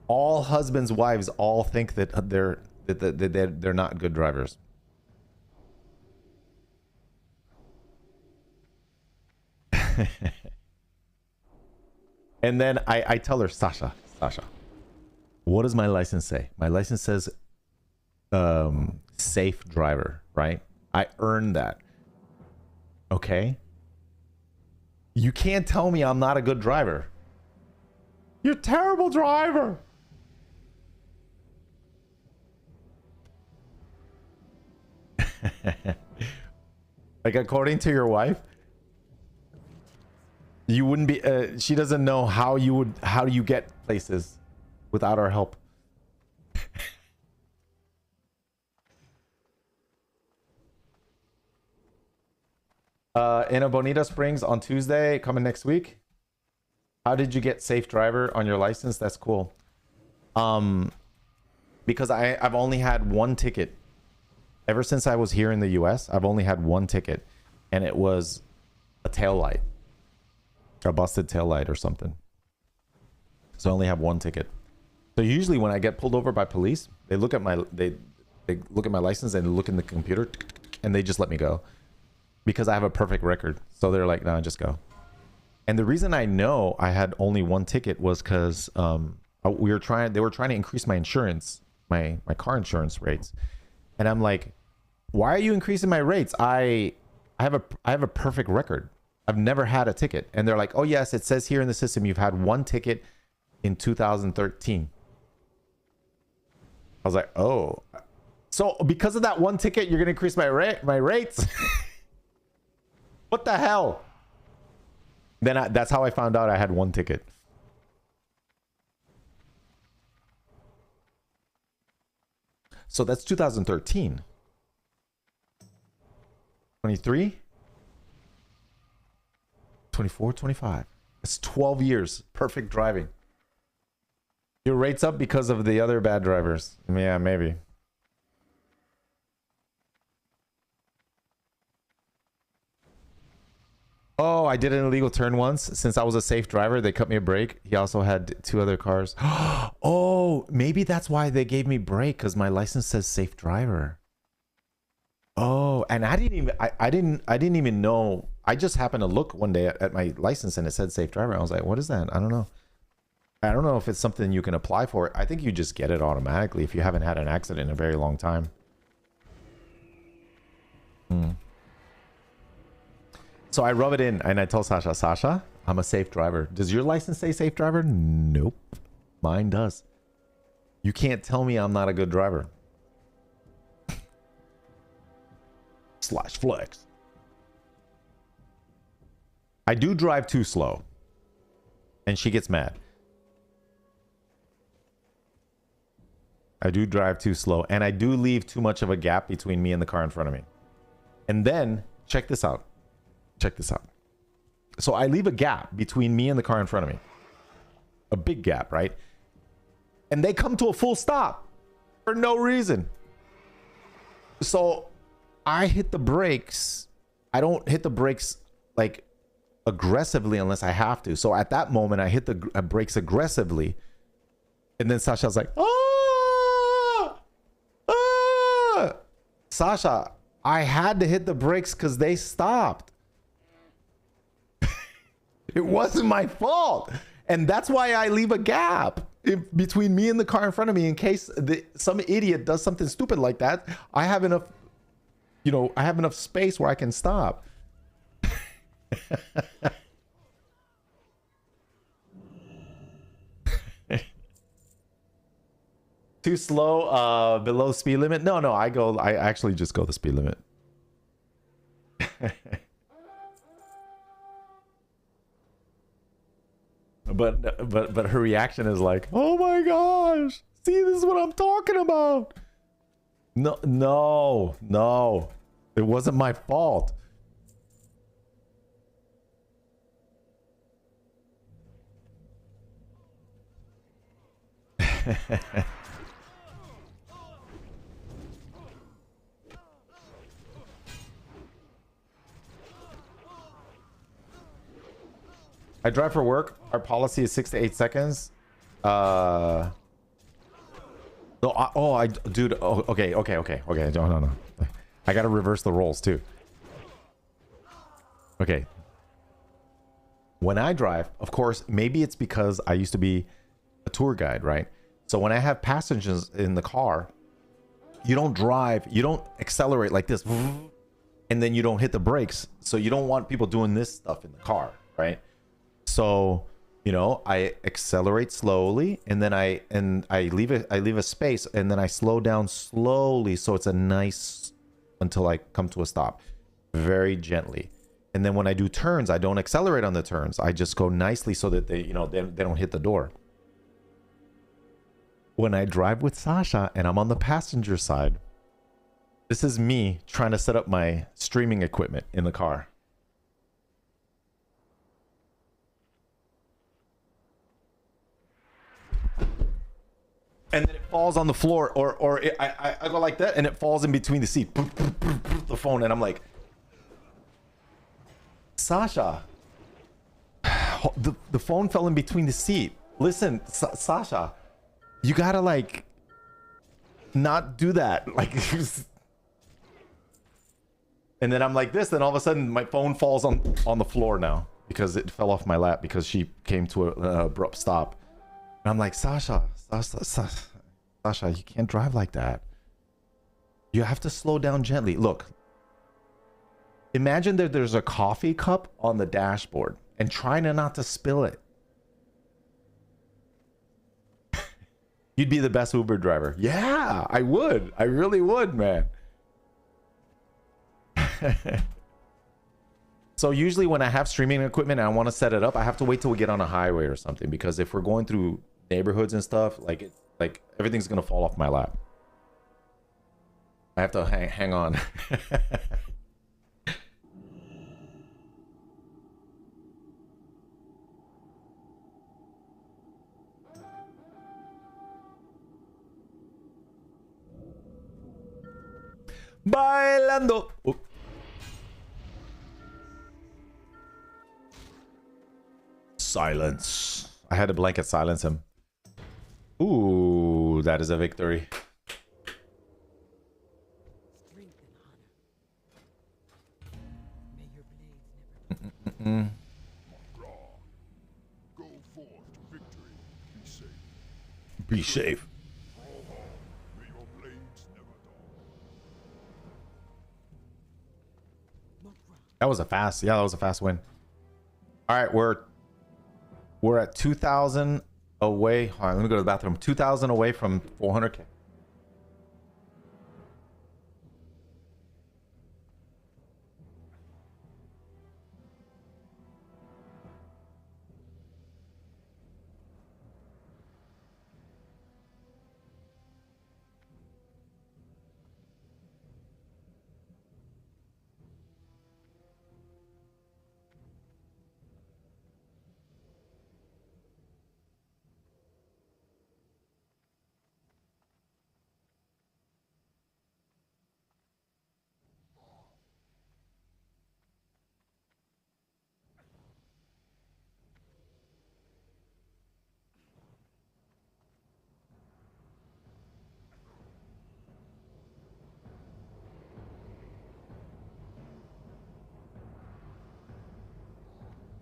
All husbands' wives all think that they're not good drivers. And then I tell her, Sasha, what does my license say? My license says safe driver, right? I earned that. Okay. You can't tell me I'm not a good driver. You're a terrible driver. Like, according to your wife, you wouldn't be she doesn't know how you get places without our help. In a Bonita Springs on Tuesday, coming next week. How did you get safe driver on your license? That's cool. Because I've only had one ticket. Ever since I was here in the US, I've only had one ticket. And it was a tail light. A busted tail light or something. So I only have one ticket. So usually when I get pulled over by police, they look at my they look at my license and look in the computer and they just let me go. Because I have a perfect record. So they're like, no, just go. And the reason I know I had only one ticket was because they were trying to increase my insurance, my car insurance rates. And I'm like, why are you increasing my rates? I have a perfect record. I've never had a ticket. And they're like, oh yes, it says here in the system you've had one ticket in 2013. I was like, oh. So because of that one ticket, you're gonna increase my rates? What the hell? Then that's how I found out I had one ticket. So that's 2013. 23? 24, 25. It's 12 years. Perfect driving. Your rate's up because of the other bad drivers. Yeah, maybe. Oh, I did an illegal turn once. Since I was a safe driver, they cut me a break. He also had two other cars. Oh, maybe that's why they gave me break, because my license says safe driver. Oh, and I didn't even know. I just happened to look one day at my license and it said safe driver. I was like, what is that? I don't know. I don't know if it's something you can apply for. I think you just get it automatically if you haven't had an accident in a very long time. So I rub it in and I tell Sasha, Sasha, I'm a safe driver. Does your license say safe driver? Nope. Mine does. You can't tell me I'm not a good driver. Slash flex. I do drive too slow. And she gets mad. I do drive too slow. And I do leave too much of a gap between me and the car in front of me. And then, check this out. Check this out. So I leave a gap between me and the car in front of me. A big gap, right? And they come to a full stop for no reason. So I hit the brakes. I don't hit the brakes like aggressively unless I have to. So at that moment, I hit the brakes aggressively. And then Sasha's like, ah! Ah! Sasha, I had to hit the brakes because they stopped. It wasn't my fault. And that's why I leave a gap between me and the car in front of me in case some idiot does something stupid like that. I have enough, I have enough space where I can stop. Too slow, below speed limit? No, I actually just go the speed limit. But her reaction is like, oh my gosh, see, this is what I'm talking about. No, it wasn't my fault. I drive for work. Our policy is 6 to 8 seconds. No, dude. Oh, okay. No. I gotta reverse the roles too. Okay. When I drive, of course, maybe it's because I used to be a tour guide, right? So when I have passengers in the car, you don't drive, you don't accelerate like this, and then you don't hit the brakes. So you don't want people doing this stuff in the car, right? So, I accelerate slowly, and then I leave a space, and then I slow down slowly, so it's a nice until I come to a stop, very gently. And then when I do turns, I don't accelerate on the turns. I just go nicely so that they don't hit the door. When I drive with Sasha and I'm on the passenger side, this is me trying to set up my streaming equipment in the car. and then it falls on the floor, or I go like that and it falls in between the seat, the phone, and I'm like, Sasha, the phone fell in between the seat. Listen, Sasha, you gotta like not do that, like. And then I'm like this, then all of a sudden my phone falls on the floor now because it fell off my lap because she came to an abrupt stop. And I'm like, Sasha, you can't drive like that. You have to slow down gently. Look, imagine that there's a coffee cup on the dashboard and try not to spill it. You'd be the best Uber driver. Yeah, I would. I really would, man. So usually when I have streaming equipment and I want to set it up, I have to wait till we get on a highway or something, because if we're going through neighborhoods and stuff, like everything's gonna fall off my lap. I have to hang on. Bailando. Oh. Silence. I had a blanket silence him. Ooh, that is a victory. Go forth to victory. Be safe. Be safe. May your blades never dull. That was a fast. Yeah, that was a fast win. All right, we're at 2,000 away. Hold on, let me go to the bathroom. 2,000 away from 400K.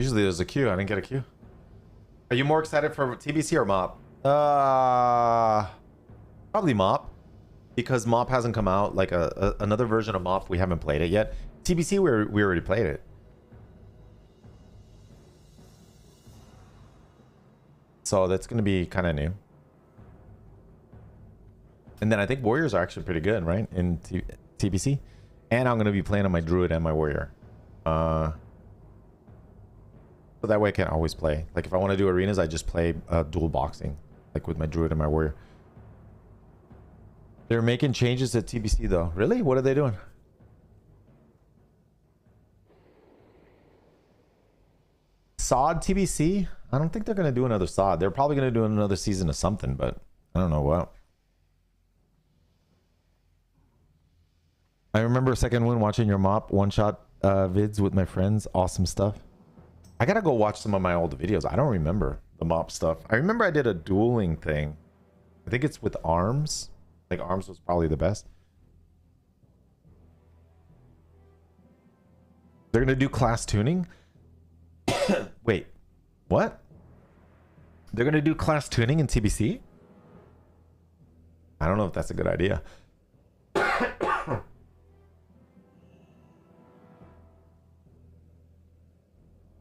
Usually there's a queue. I didn't get a queue. Are you more excited for TBC or MOP? Probably MOP, because MOP hasn't come out. Like another version of MOP, we haven't played it yet. TBC, we already played it. So that's gonna be kind of new. And then I think warriors are actually pretty good, right? In TBC. And I'm gonna be playing on my druid and my warrior. So that way I can always play. Like if I want to do arenas, I just play dual boxing, like with my druid and my warrior. They're making changes at TBC though. Really? What are they doing? SOD TBC? I don't think they're going to do another SOD. They're probably going to do another season of something, but I don't know what. I remember second one watching your MOP one-shot vids with my friends. Awesome stuff. I gotta go watch some of my old videos. I don't remember the MOP stuff. I remember I did a dueling thing. I think it's with arms. Like arms was probably the best. They're gonna do class tuning? Wait, what? They're gonna do class tuning in TBC? I don't know if that's a good idea.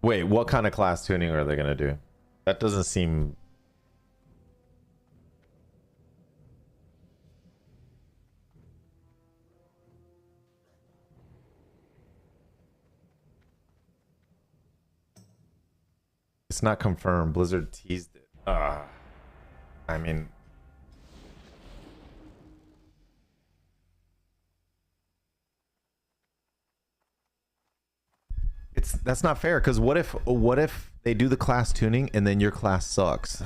Wait, what kind of class tuning are they gonna do? That doesn't seem... It's not confirmed. Blizzard teased it. I mean... That's not fair, because what if they do the class tuning and then your class sucks?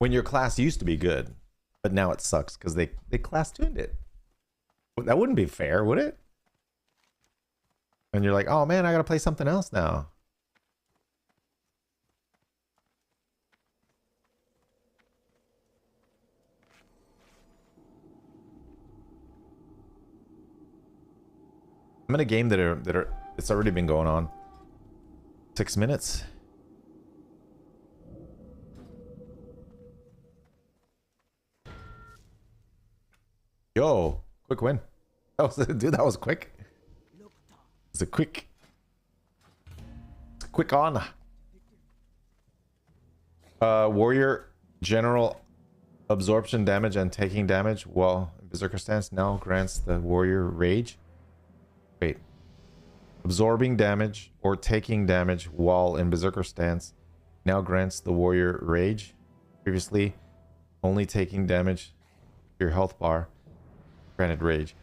When your class used to be good, but now it sucks because they class tuned it. That wouldn't be fair, would it? And you're like, oh man, I gotta play something else now. I'm in a game that are it's already been going on 6 minutes. Yo, quick win. Oh, dude, that was quick. It's a quick on. Warrior general absorption damage and taking damage while in Berserker stance now grants the warrior rage. Wait. Absorbing damage or taking damage while in Berserker stance now grants the warrior rage. Previously, only taking damage to your health bar granted rage.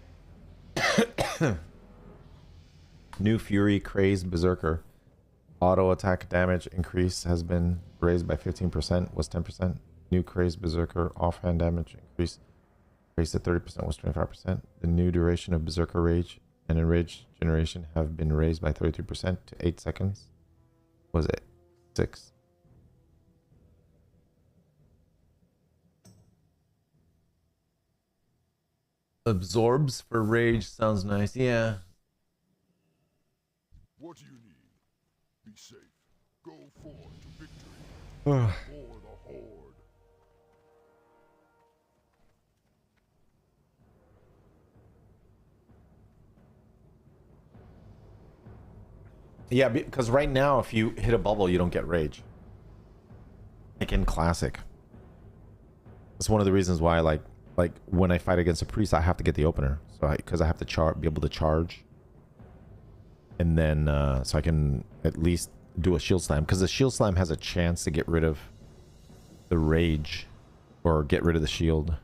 New Fury Crazed Berserker. Auto attack damage increase has been raised by 15%, was 10%. New Crazed Berserker offhand damage increase raised to 30%, was 25%. The new duration of Berserker Rage and Enrage generation have been raised by 33% to 8 seconds. Was it 6? Absorbs for rage sounds nice. Yeah. What do you need? Be safe. Go forth to victory. For the Horde. Yeah, because right now if you hit a bubble, you don't get rage. Like in Classic. That's one of the reasons why like when I fight against a priest, I have to get the opener. So because I have to be able to charge. And then so I can at least do a shield slam, because the shield slam has a chance to get rid of the rage or get rid of the shield.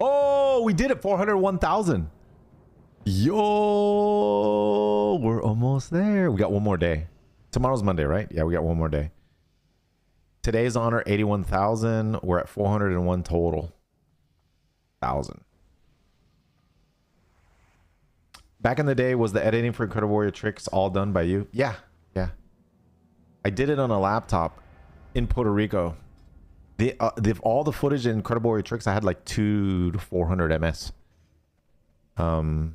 Oh, we did it. 401,000. Yo, we're almost there. We got one more day. Tomorrow's Monday, right? Yeah, we got one more day. Today's honor 81,000. We're at 401 total. 1,000. Back in the day, was the editing for Incredible Warrior tricks all done by you? Yeah, yeah. I did it on a laptop in Puerto Rico. All the footage in Incredible Warrior tricks, I had like 200 to 400 ms. Because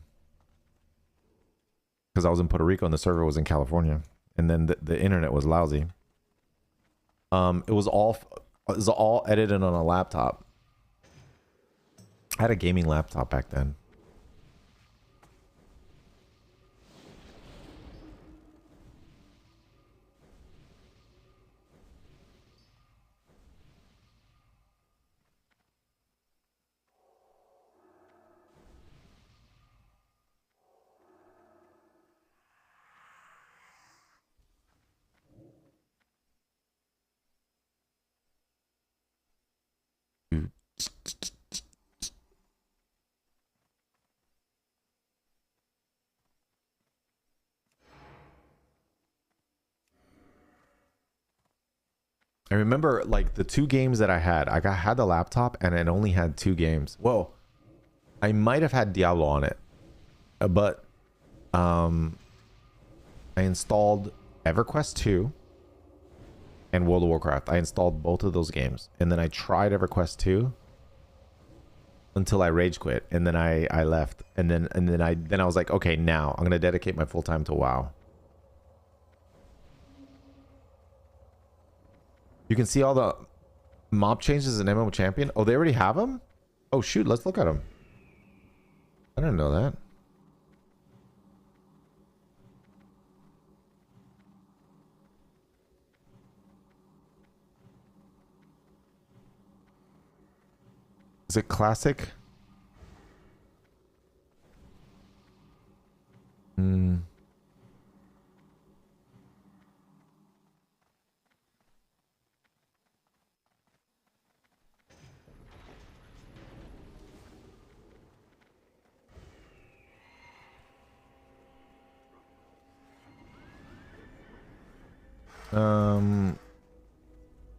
I was in Puerto Rico and the server was in California, and then the internet was lousy. It was all edited on a laptop. I had a gaming laptop back then. I remember like the 2 games that I had. I had the laptop and it only had 2 games. Whoa. I might have had Diablo on it. But I installed EverQuest 2 and World of Warcraft. I installed both of those games. And then I tried EverQuest 2 until I rage quit. And then I left. And then I was like, okay, now I'm gonna dedicate my full time to WoW. You can see all the mob changes in MMO Champion. Oh, they already have them? Oh, shoot. Let's look at them. I didn't know that. Is it classic?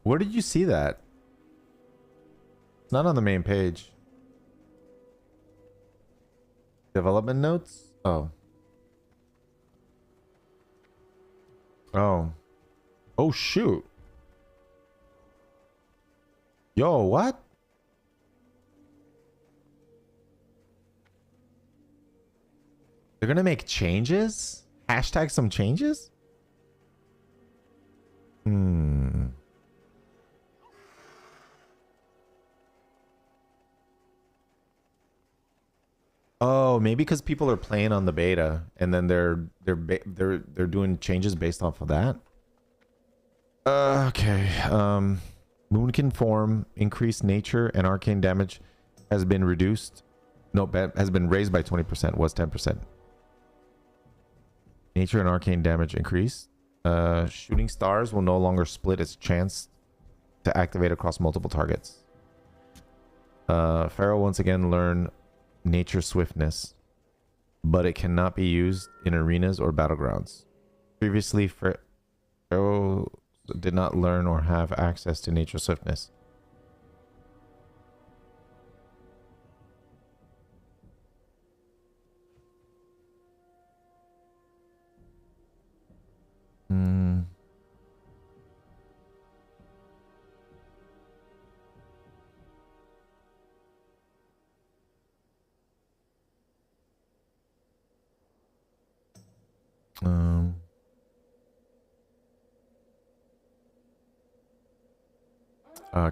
Where did you see that? It's not on the main page. Development notes? Oh. Oh. Oh, shoot. Yo, what? They're gonna make changes? Hashtag some changes? Oh, maybe because people are playing on the beta, and then they're doing changes based off of that. Okay. Moonkin form, increased nature, and arcane damage has been reduced. No, has been raised by 20%. Was 10%. Nature and arcane damage increased. Shooting stars will no longer split its chance to activate across multiple targets. Pharaoh once again learn nature swiftness, but it cannot be used in arenas or battlegrounds. Previously, Pharaoh did not learn or have access to nature swiftness.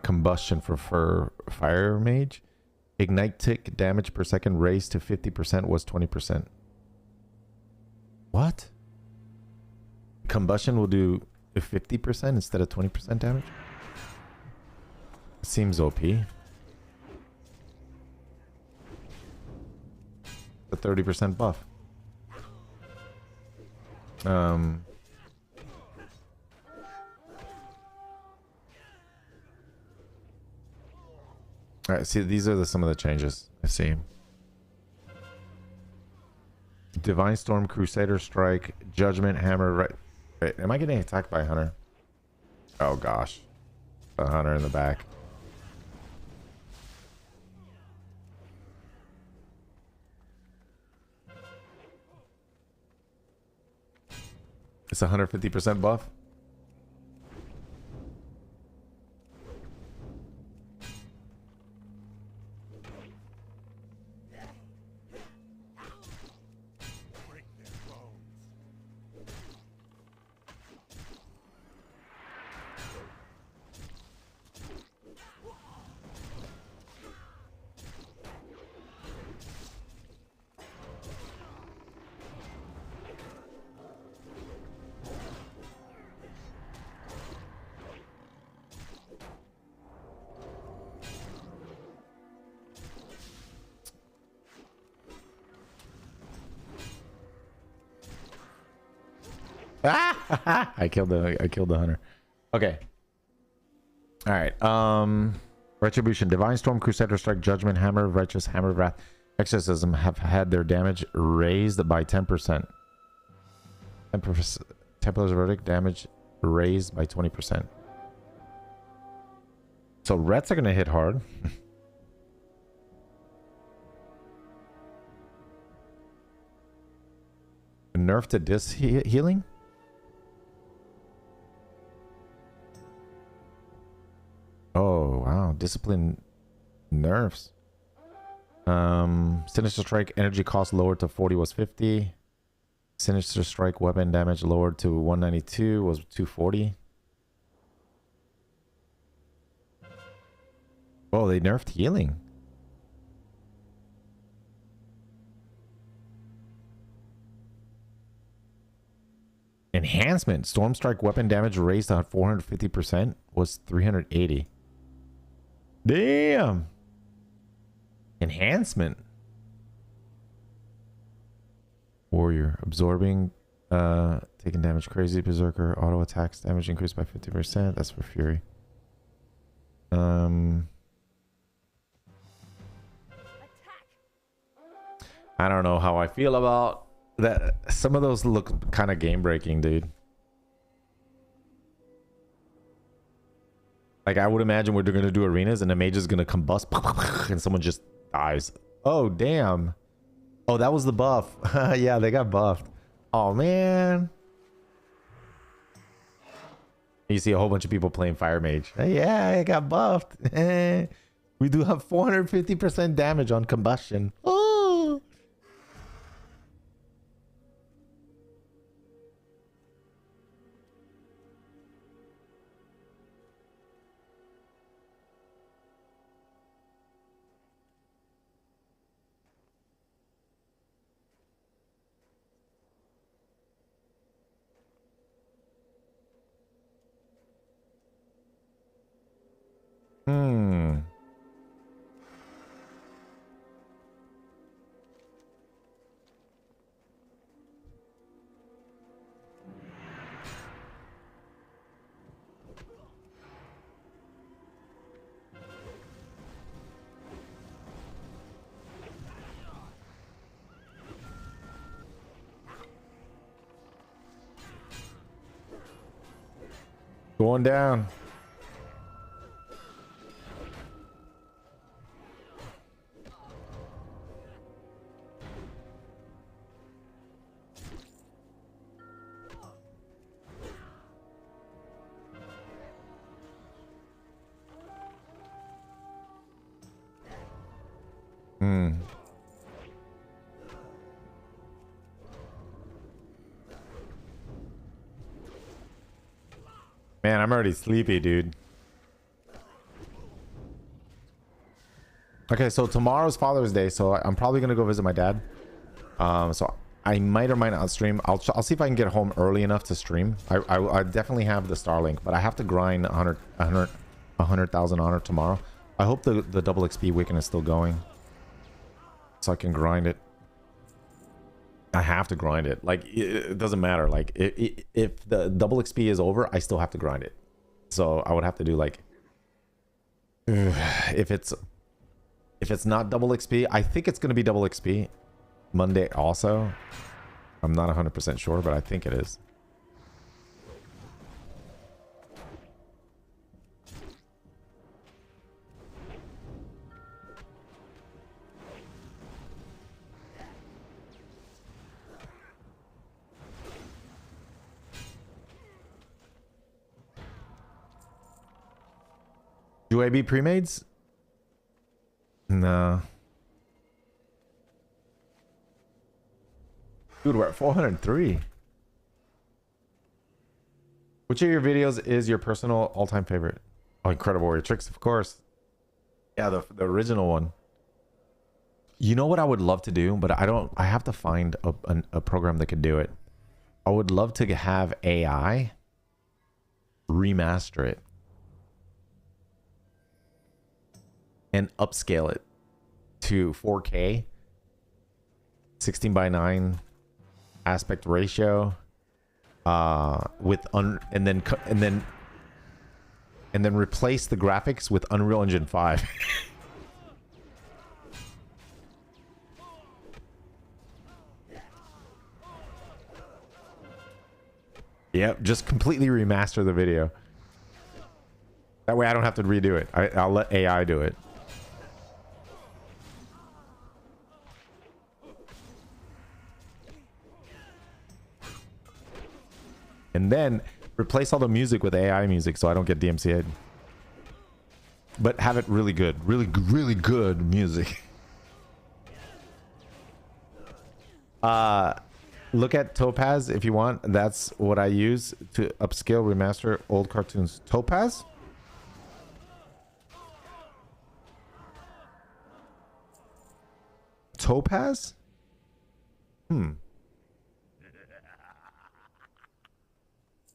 Combustion for fire mage. Ignite tick damage per second raised to 50% was 20%. What? Combustion will do 50% instead of 20% damage? Seems OP. The 30% buff. All right, see, these are some of the changes I see. Divine Storm, Crusader Strike, Judgment Hammer. Right, wait, am I getting attacked by a hunter? Oh gosh, a hunter in the back. It's 150% buff. I killed the hunter. Okay. All right. Retribution, Divine Storm, Crusader Strike, Judgment Hammer, Righteous Hammer, Wrath, Exorcism have had their damage raised by 10%. Templar's Verdict damage raised by 20%. So reds are gonna hit hard. Nerf to dis healing. Oh wow, discipline nerfs. Sinister Strike energy cost lowered to 40 was 50. Sinister Strike weapon damage lowered to 192 was 240. Oh, they nerfed healing. Enhancement. Storm Strike weapon damage raised to 450% was 380. Damn. Enhancement. Warrior. Absorbing. Taking damage crazy. Berserker. Auto attacks damage increased by 50%. That's for Fury. I don't know how I feel about that. Some of those look kind of game breaking, dude. Like, I would imagine we're going to do arenas and the mage is going to combust and someone just dies. Oh, damn. Oh, that was the buff. Yeah, they got buffed. Oh, man. You see a whole bunch of people playing Fire Mage. Yeah, I got buffed. We do have 450% damage on combustion. Oh. Hmm. Going down. Hmm. Man, I'm already sleepy, dude. Okay, so tomorrow's Father's Day, so I'm probably gonna go visit my dad. So I might or might not stream. I'll see if I can get home early enough to stream. I definitely have the Starlink, but I have to grind 100,000 honor tomorrow. I hope the double XP weekend is still going, so I can grind it. I have to grind it. Like, it doesn't matter. Like, if the double XP is over, I still have to grind it. So I would have to do like, if it's not double XP, I think it's going to be double XP Monday also. I'm not 100% sure, but I think it is. Do I be pre-mades? No. Dude, we're at 403. Which of your videos is your personal all-time favorite? Oh, Incredible Warrior Tricks, of course. Yeah, the original one. You know what I would love to do, but I have to find a program that could do it. I would love to have AI remaster it and upscale it to 4K, 16:9 aspect ratio, and then replace the graphics with Unreal Engine 5. Yep, just completely remaster the video. That way I don't have to redo it. I'll let AI do it. And then replace all the music with AI music so I don't get DMCA'd. But have it really good. Really good music. Look at Topaz if you want. That's what I use to upscale remaster old cartoons. Topaz? Topaz?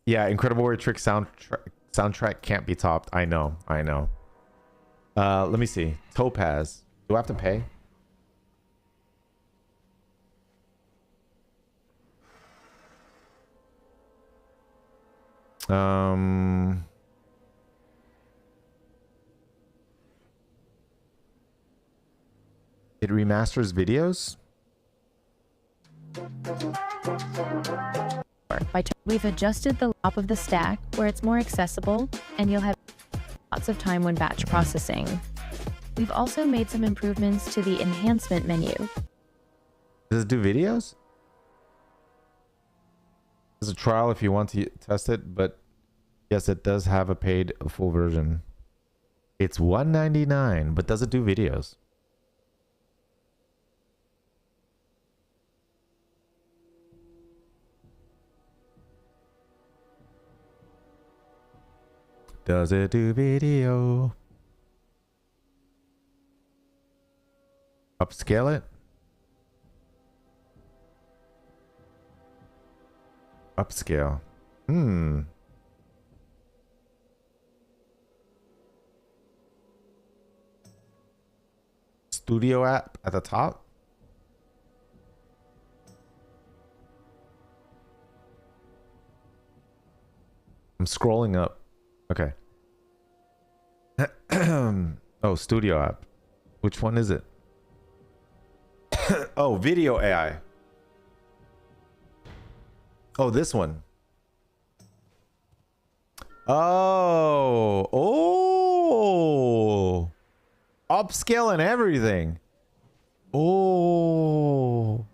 Yeah, Incredible Warrior Trick soundtrack can't be topped. I know. Let me see. Topaz. Do I have to pay? It remasters videos? We've adjusted the top of the stack where it's more accessible, and you'll have lots of time when batch processing. We've also made some improvements to the enhancement menu. Does it do videos? There's a trial if you want to test it, but yes, it does have a paid full version. It's $199, but does it do videos? Does it do video? Upscale it? Upscale. Studio app at the top. I'm scrolling up. Okay. Oh, studio app. Which one is it? Oh, video AI. Oh, this one. Oh. Upscale and everything. Oh.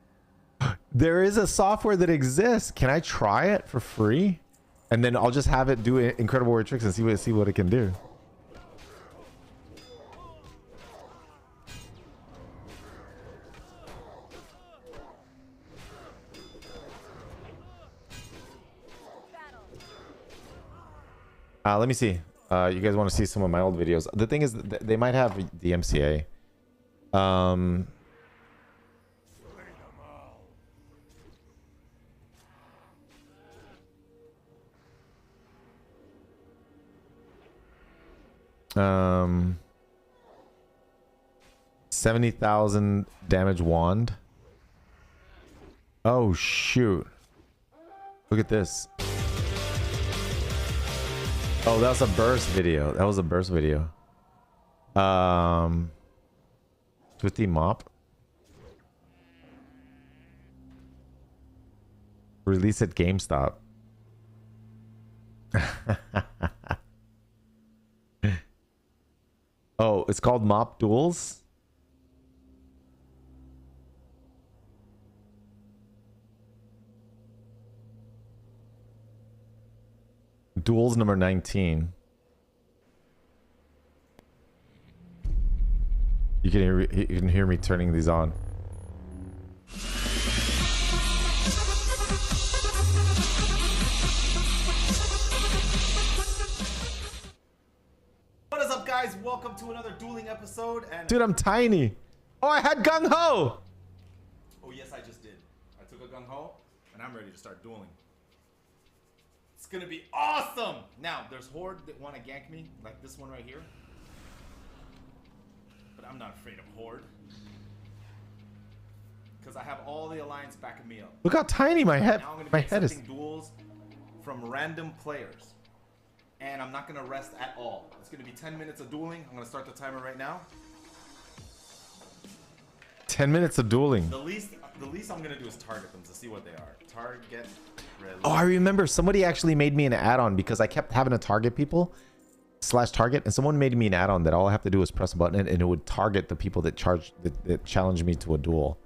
There is a software that exists. Can I try it for free? And then I'll just have it do incredible weird tricks and see what it can do. Let me see. You guys want to see some of my old videos? The thing is, they might have the MCA. Um, 70,000 damage wand. Oh shoot! Look at this. Oh, that was a burst video. That was a burst video. Swifty mop. Release at GameStop. Oh, it's called Mop Duels. Duels number 19. You can hear me turning these on. What is up, guys? Welcome to another dueling episode. And dude, I'm tiny. Oh, I had gung ho. Oh yes, I just did. I took a gung ho, and I'm ready to start dueling. It's gonna be awesome! Now, there's Horde that want to gank me, like this one right here. But I'm not afraid of Horde. Because I have all the Alliance backing me up. Look how tiny my head is. Duels from random players. And I'm not gonna rest at all. It's gonna be 10 minutes of dueling. I'm gonna start the timer right now. 10 minutes of dueling. The least I'm gonna do is target them to see what they are. Target. Oh, I remember somebody actually made me an add-on because I kept having to target people /target, and someone made me an add-on that all I have to do is press a button and it would target the people that challenged me to a duel.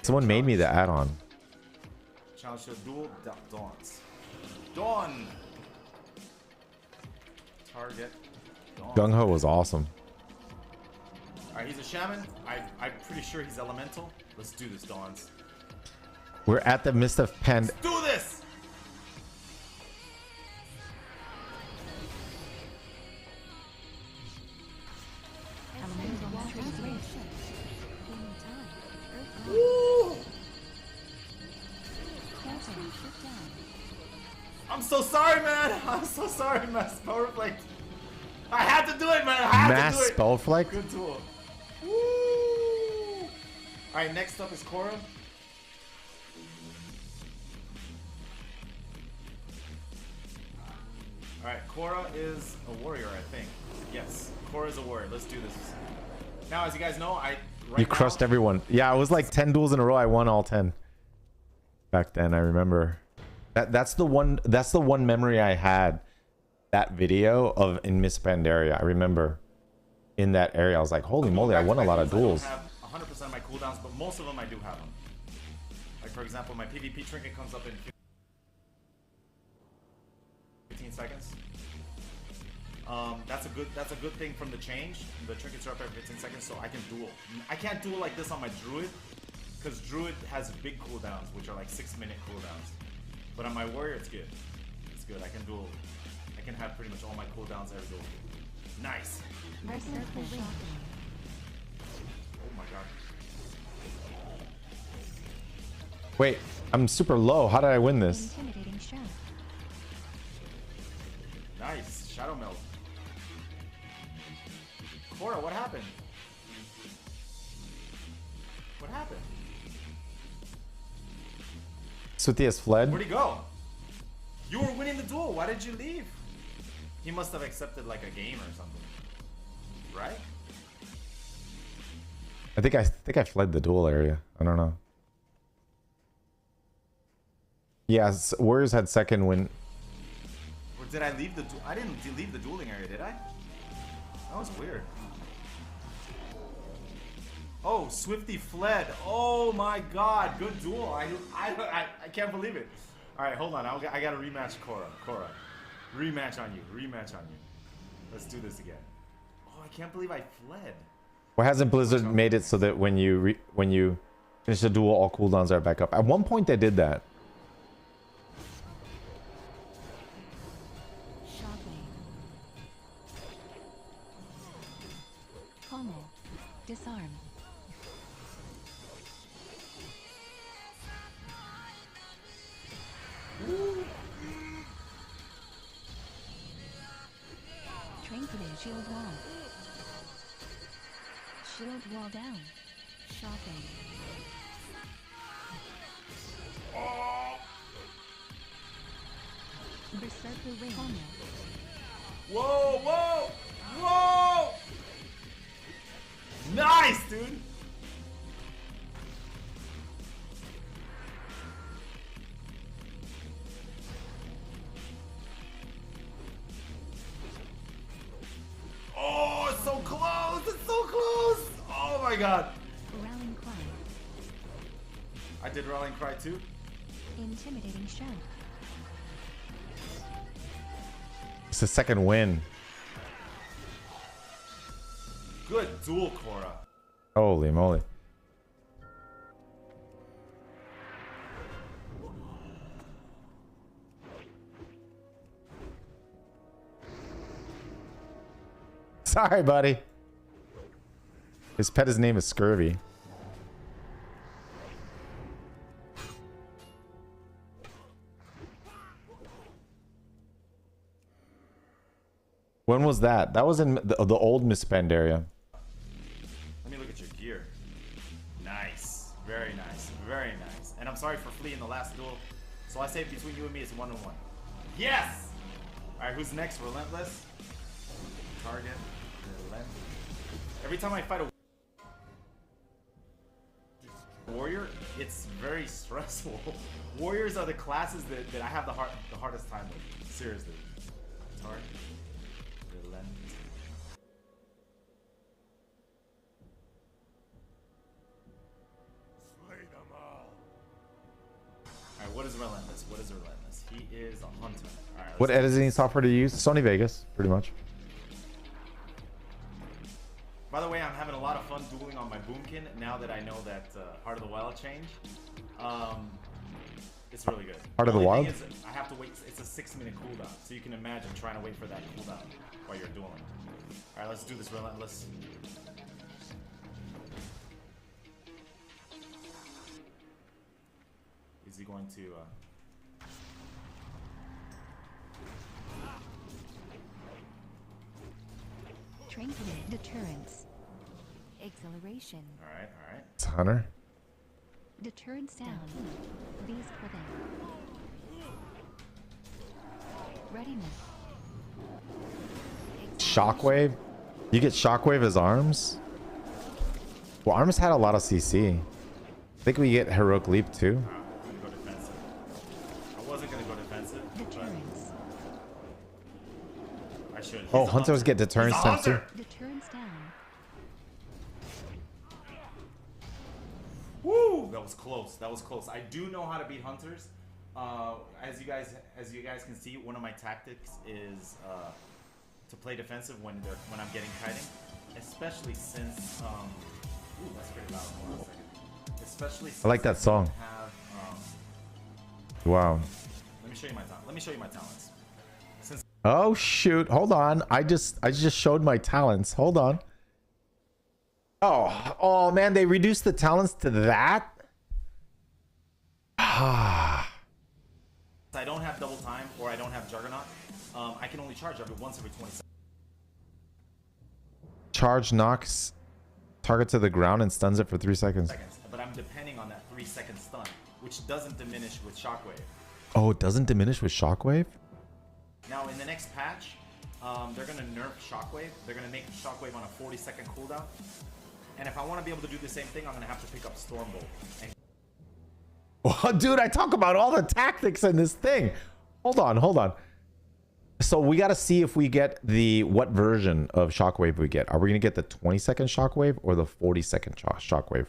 Someone made me the add-on. Challenge to a duel. Dawns. Dawn. Target. Gung Ho was awesome. Alright, he's a shaman. I'm pretty sure he's elemental. Let's do this, Dawns. We're at the midst of Let's do this! Woo! I'm so sorry, man. I'm so sorry, man. Spell Reflect. I had to do it, man. I had Mass to do it. Spell Reflect? Good tool. Woo! Alright, next up is Korra. Alright, Korra is a warrior, I think. Yes, Korra is a warrior. Let's do this. Now, as you guys know, you crushed everyone. Yeah, it was like 10 duels in a row. I won all 10. Back then, I remember. That's the one memory I had that video of in Miss Pandaria. I remember in that area, I was like, holy moly, I won a lot of duels. I don't have 100% of my cooldowns, but most of them I do have them. Like for example, my PvP trinket comes up in 15 seconds. That's a good thing from the change. The trinkets are up every 15 seconds, so I can duel. I can't duel like this on my druid, because druid has big cooldowns, which are like 6-minute cooldowns. But on my warrior, it's good. It's good. I can duel. I can have pretty much all my cooldowns every duel. Nice. Oh my god. Wait, I'm super low. How did I win this? Nice. Shadow Meld. Cora, what happened? What happened? Swifty has fled. Where'd he go? You were winning the duel. Why did you leave? He must have accepted like a game or something. Right? I think I fled the duel area. I don't know. Yeah, Warriors had second win. Or did I leave the duel? I didn't leave the dueling area, did I? That was weird. Oh, Swifty fled. Oh my god, good duel. I can't believe it. All right, hold on. I got to rematch Cora. Rematch on you. Rematch on you. Let's do this again. Oh, I can't believe I fled. Why hasn't Blizzard made it so that when you finish the duel, all cooldowns are back up? At one point, they did that. Disarm. Trinketed shield wall. Shield wall down. Shopping. Berserker ring. Whoa, whoa, whoa! Nice, dude! Oh, it's so close! It's so close! Oh my god! Rallying cry. I did rallying cry too? Intimidating shout. It's the second win. Good duel, Cora. Holy moly. Sorry, buddy. His name is Scurvy. When was that? That was in the old Miss Pandaria. Let me look at your gear. Nice. Very nice. Very nice. And I'm sorry for fleeing the last duel. So I say between you and me it's 1-1. Yes! Alright, who's next? Relentless? Target. Relentless. Every time I fight a warrior, it's very stressful. Warriors are the classes that I have the hardest time with. Seriously. Target. Relentless. Alright, what is Relentless? What is Relentless? He is a hunter. Alright, What editing software do you use? Sony Vegas, pretty much. By the way, I'm having a lot of fun dueling on my Boomkin now that I know that Heart of the Wild changed. It's really good. Heart of the Wild? Thing is, I have to wait. It's a 6-minute cooldown, so you can imagine trying to wait for that cooldown while you're dueling. All right, let's do this Relentless. Is he going to? Trinketed deterrence. Exhilaration. All right, all right. It's Hunter. Deterrent sound. These for them. Readiness. Shockwave? You get Shockwave as arms? Well, arms had a lot of CC. I think we get Heroic Leap too. I'm gonna go defensive. I wasn't gonna go defensive. Deterrence. I should. Oh, He's a hunters hunter. get deterrence He's a times too. hunter. Deterrence down. Woo! That was close. That was close. I do know how to beat hunters. As you guys can see, one of my tactics is to play defensive when I'm getting kiting, especially since ooh, that's pretty loud. Hold on a second. Especially since I like that song. Wow. Let me show you my talent. Let me show you my talents. Since Oh shoot! Hold on. I just showed my talents. Hold on. Oh man, they reduced the talents to that. I don't have double time or I don't have juggernaut. I can only charge once every 20 seconds. Charge knocks target to the ground and stuns it for 3 seconds. But I'm depending on that 3-second stun, which doesn't diminish with shockwave. Oh, it doesn't diminish with shockwave? Now in the next patch, they're gonna nerf shockwave. They're gonna make shockwave on a 40-second cooldown. And if I want to be able to do the same thing, I'm gonna have to pick up Stormbolt. And Oh, dude, I talk about all the tactics in this thing. Hold on. So we got to see if we get what version of shockwave we get. Are we going to get the 20-second shockwave or the 40-second shockwave?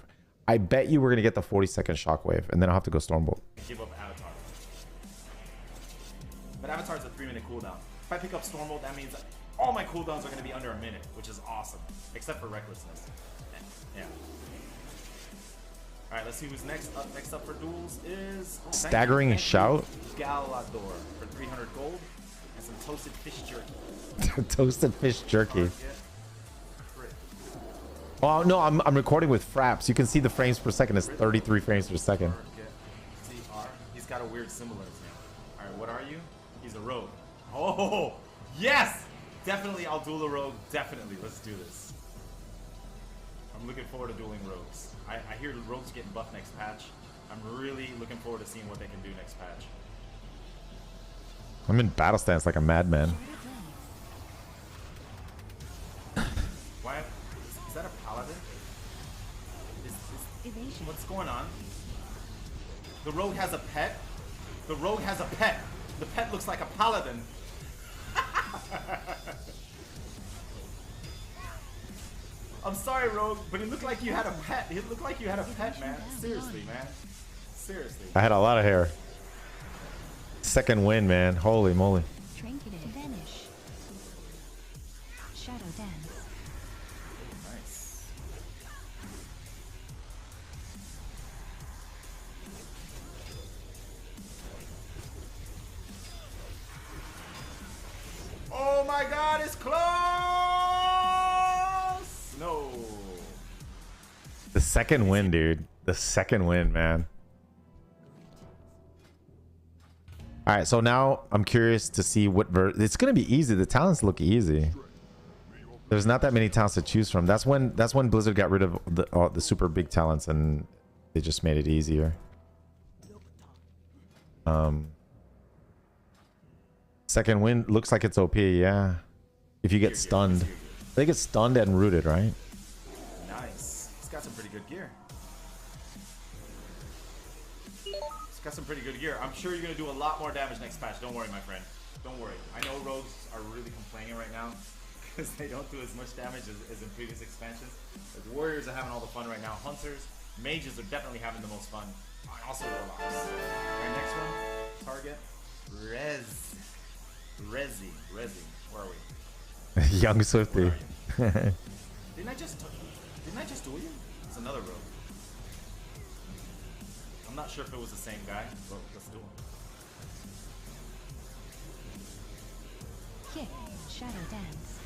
I bet you we're going to get the 40-second shockwave, and then I'll have to go Stormbolt. give up Avatar. But Avatar's a 3-minute cooldown. If I pick up Stormbolt, that means all my cooldowns are gonna be under a minute, which is awesome. Except for Recklessness. Yeah. Alright, let's see who's next. Next up for duels is Staggering Shout. Galador for 300 gold and some toasted fish jerky. Toasted fish jerky. Oh no, I'm recording with fraps. You can see the frames per second is 33 frames per second. See R? He's got a weird similar name. Alright, what are you? He's a rogue. Oh yes! Definitely I'll duel a rogue. Definitely. Let's do this. I'm looking forward to dueling rogues. I hear the rogues getting buffed next patch. I'm really looking forward to seeing what they can do next patch. I'm in battle stance like a madman. Why? Is that a paladin? What's going on? The rogue has a pet? The rogue has a pet. The pet looks like a paladin. I'm sorry, Rogue, but it looked like you had a pet. It looked like you had a pet, man. Seriously, man. Seriously. I had a lot of hair. Second win, man. Holy moly. Trinketed. Vanish. Shadow dance. Nice. Oh my god, it's close! No. The second win, dude. The second win, man. All right, so now I'm curious to see what it's gonna be easy. The talents look easy. There's not that many talents to choose from. That's when Blizzard got rid of the super big talents and they just made it easier. Second win looks like it's OP, yeah. If you get stunned, they get stunned and rooted, right? Nice. He's got some pretty good gear. He's got some pretty good gear. I'm sure you're gonna do a lot more damage next patch. Don't worry, my friend. Don't worry. I know rogues are really complaining right now because they don't do as much damage as in previous expansions. But warriors are having all the fun right now. Hunters, mages are definitely having the most fun. And also warlocks. Alright, next one. Target. Rezi. Where are we? Young Swifty. Didn't I just duel you? It's another rogue. I'm not sure if it was the same guy, but let's do it. Kick. Shadow dance.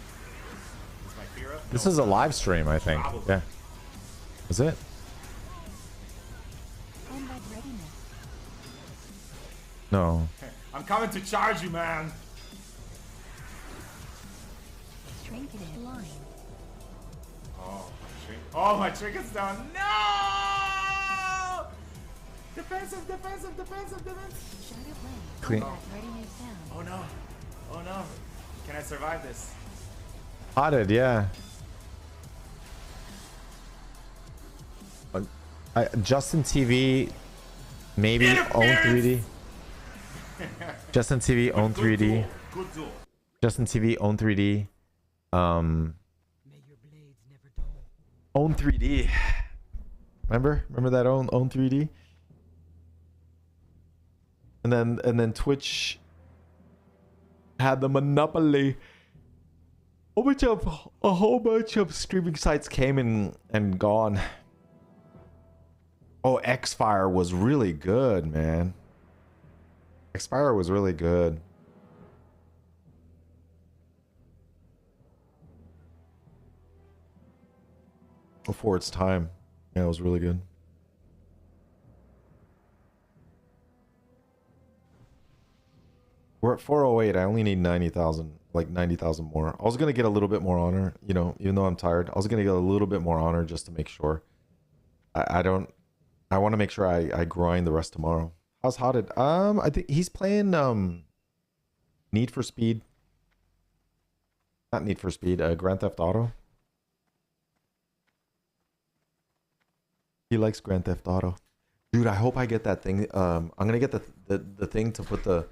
Is my fear up? This No. is a live stream, I think. Probably. Yeah. Is it? Combat readiness. No. I'm coming to charge you, man. Trinketed. Line. Oh, my trinket's down. No! Defensive. Shadow blade. Clean. Combat readiness down. Oh no. Oh no. Can I survive this? Potted, yeah. Justin TV maybe own 3D. Justin TV own 3D. Good duel. Justin TV, Own 3D. Own 3D. Remember that Own 3D? And then Twitch had the monopoly. A whole bunch of streaming sites came and gone. Oh, Xfire was really good, man. Xfire was really good. Before its time. Yeah, it was really good. We're at 408. I only need 90,000, like 90,000 more. I was going to get a little bit more honor, you know, even though I'm tired. I was going to get a little bit more honor just to make sure. I want to make sure I grind the rest tomorrow. How's Hotted? I think he's playing Need for Speed. Not Need for Speed, Grand Theft Auto. He likes Grand Theft Auto. Dude, I hope I get that thing. I'm gonna get the thing to put the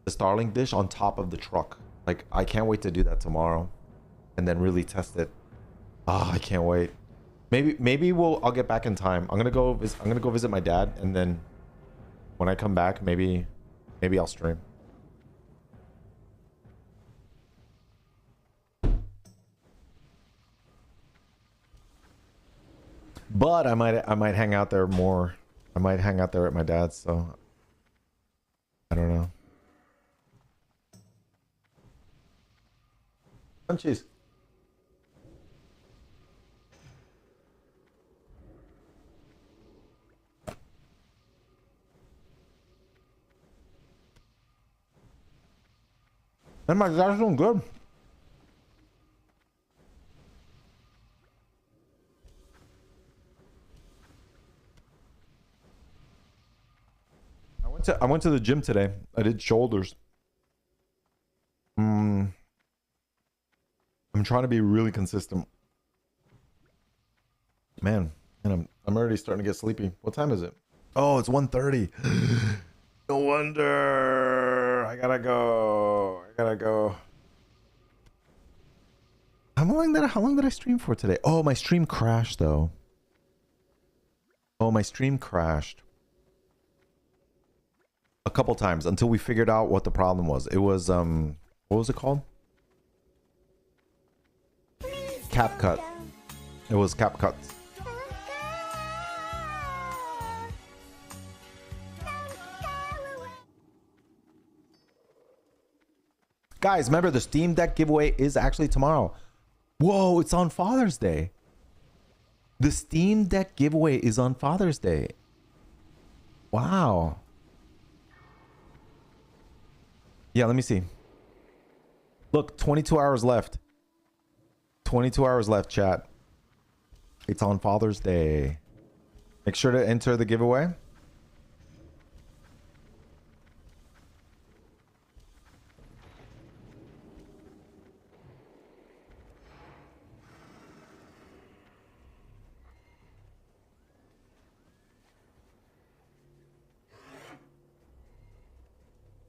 Starlink dish on top of the truck. Like, I can't wait to do that tomorrow, and then really test it. Ah, I can't wait. Maybe I'll get back in time. I'm gonna go visit my dad, and then when I come back, maybe I'll stream. But I might hang out there more. I might hang out there at my dad's, so I don't know. Munchies. And my dad's doing good. I went to the gym today. I did shoulders. I'm trying to be really consistent. Man, and I'm already starting to get sleepy. What time is it? Oh, it's 1:30. No wonder. I gotta go. How long did I stream for today? Oh, my stream crashed though. Oh, my stream crashed a couple times until we figured out what the problem was. It was what was it called? CapCut. It was CapCut. Guys, remember the Steam Deck giveaway is actually tomorrow. Whoa, it's on Father's Day. The Steam Deck giveaway is on Father's Day. Wow. Yeah, let me see. Look, 22 hours left. 22 hours left, chat. It's on Father's Day. Make sure to enter the giveaway.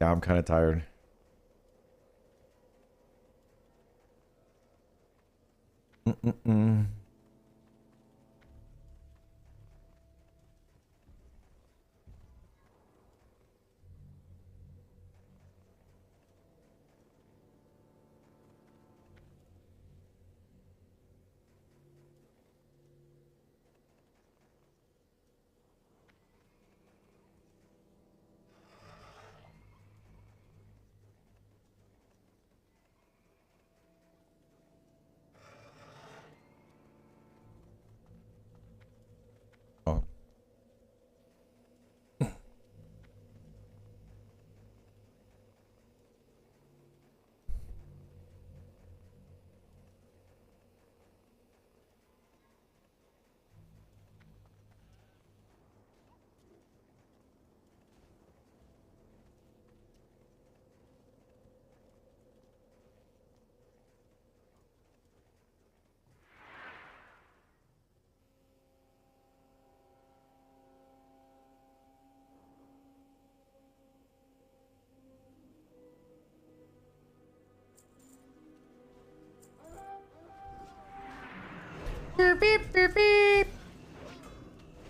Yeah, I'm kind of tired.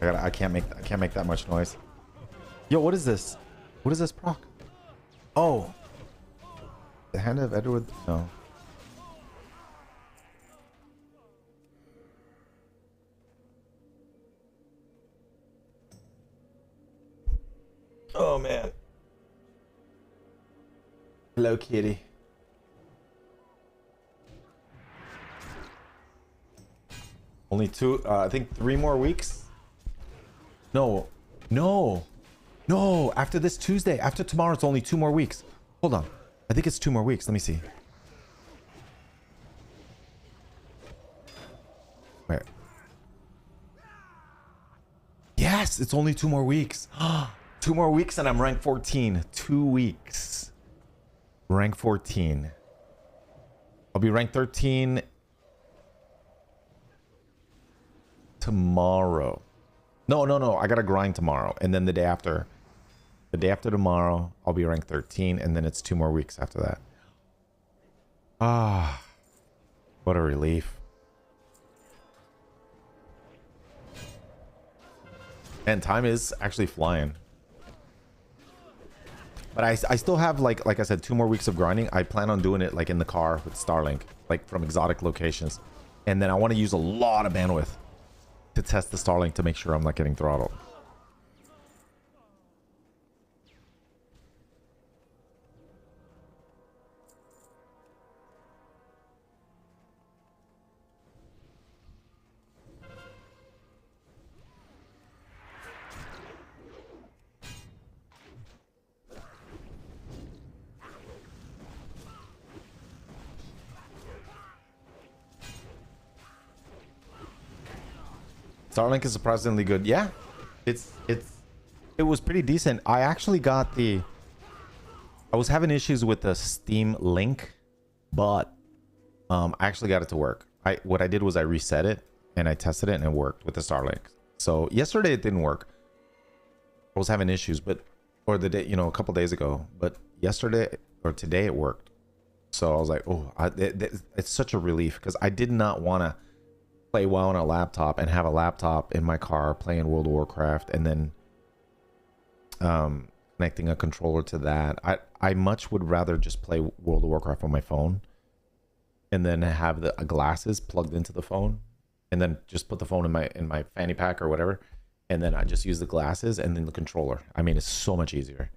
I can't make that much noise. Yo, what is this? What is this proc? Oh, the Hand of Edward. No. Oh man. Hello, kitty. Only two, I think 3 more weeks. No, no, no. After this Tuesday, after tomorrow, it's only 2 more weeks. Hold on. I think it's 2 more weeks. Let me see. Wait. Yes, it's only 2 more weeks. 2 more weeks and I'm rank 14. 2 weeks. Rank 14. I'll be rank 13 tomorrow. No. I gotta grind tomorrow. And then the day after tomorrow, I'll be rank 13. And then it's 2 more weeks after that. Ah, what a relief. And time is actually flying. But I still have, like I said, 2 more weeks of grinding. I plan on doing it like in the car with Starlink, like from exotic locations. And then I want to use a lot of bandwidth to test the Starlink to make sure I'm not getting throttled. Starlink is surprisingly good. Yeah, it was pretty decent. I actually got I was having issues with the Steam Link, but I actually got it to work. What I did was I reset it and I tested it and it worked with the Starlink. So yesterday it didn't work. I was having issues, or the day, a couple days ago, but yesterday or today it worked. So I was like, oh, it's such a relief because I did not want to play WoW on a laptop and have a laptop in my car playing World of Warcraft and then connecting a controller to that. I much would rather just play World of Warcraft on my phone and then have the glasses plugged into the phone and then just put the phone in my fanny pack or whatever, and then I just use the glasses and then the controller. I mean, it's so much easier.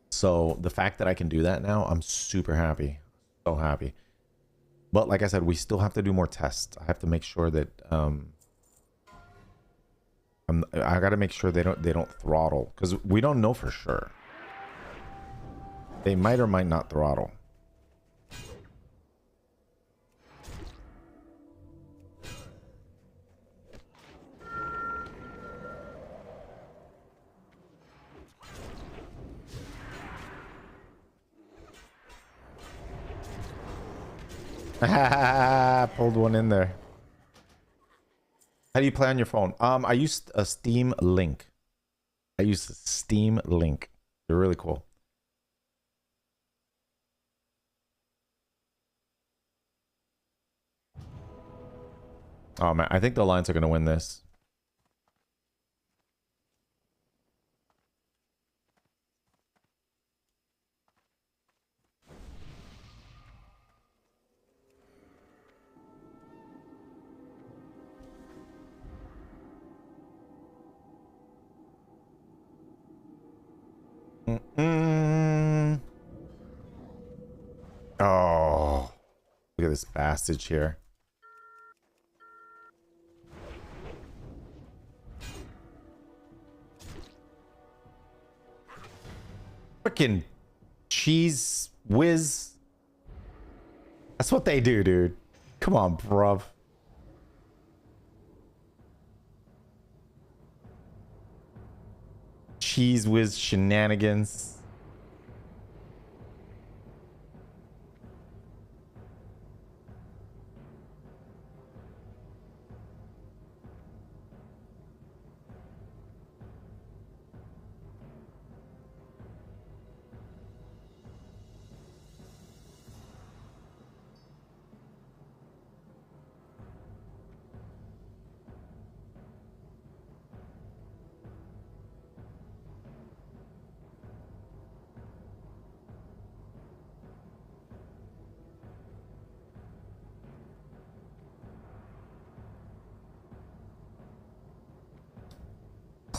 So the fact that I can do that now, I'm super happy. So happy. But like I said, we still have to do more tests. I have to make sure that I got to make sure they don't throttle, because we don't know for sure. They might or might not throttle. Pulled one in there. How do you play on your phone? I used a Steam Link. They're really cool. Oh man, I think the Alliance are gonna win this. Oh, look at this passage here. Freaking cheese whiz. That's what they do, dude. Come on, bruv. Cheese whiz shenanigans.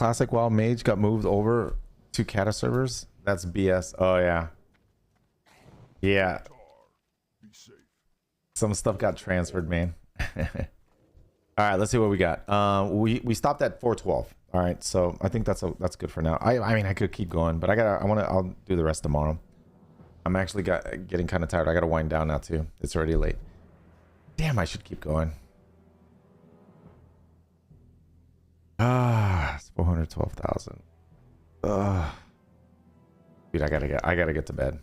Classic WoW Mage got moved over to Kata servers? That's BS. Oh yeah. Yeah. Some stuff got transferred, man. All right, let's see what we got. We stopped at 412. All right, so I think that's good for now. I mean, I could keep going, but I'll do the rest tomorrow. I'm actually getting kind of tired. I gotta wind down now too. It's already late. Damn, I should keep going. It's 412,000. Dude, I gotta get to bed.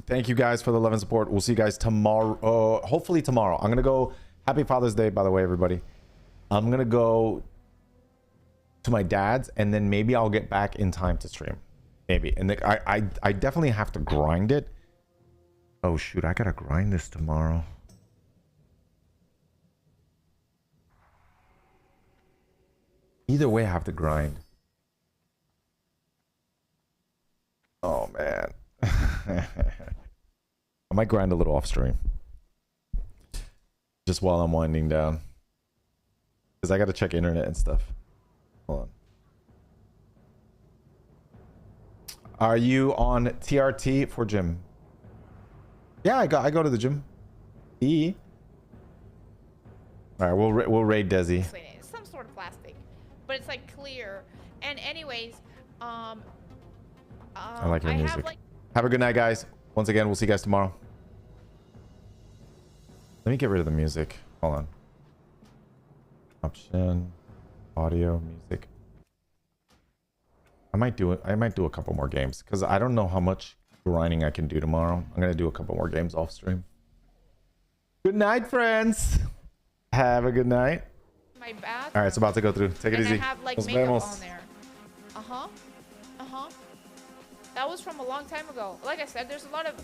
Thank you guys for the love and support. We'll see you guys tomorrow. Hopefully tomorrow. I'm gonna go. Happy Father's Day, by the way, everybody. I'm gonna go to my dad's, and then maybe I'll get back in time to stream. Maybe. And I definitely have to grind it. Oh shoot, I gotta grind this tomorrow. Either way, I have to grind. Oh man. I might grind a little off stream. Just while I'm winding down. Because I gotta check internet and stuff. Hold on. Are you on TRT for gym? Yeah, I go to the gym. All right, we'll raid Desi. It's some sort of plastic, but it's like clear. And anyways, I like your music. Have a good night, guys. Once again, we'll see you guys tomorrow. Let me get rid of the music. Hold on. Option, audio, music. I might do a couple more games because I don't know how much grinding I can do tomorrow. I'm gonna do a couple more games off stream. Good night, friends. Have a good night. My bathroom. All right, it's about to go through. Take it easy. I have like makeup on there. That was from a long time ago. Like I said, there's a lot of,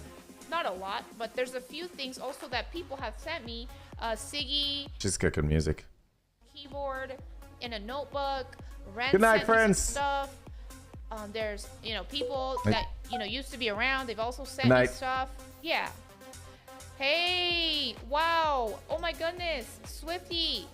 not a lot, but there's a few things also that people have sent me. Siggy. She's cooking music. Keyboard in a notebook. Good night, friends. Stuff. There's people that used to be around. They've also sent me stuff. Yeah. Hey, wow. Oh my goodness. Swifty.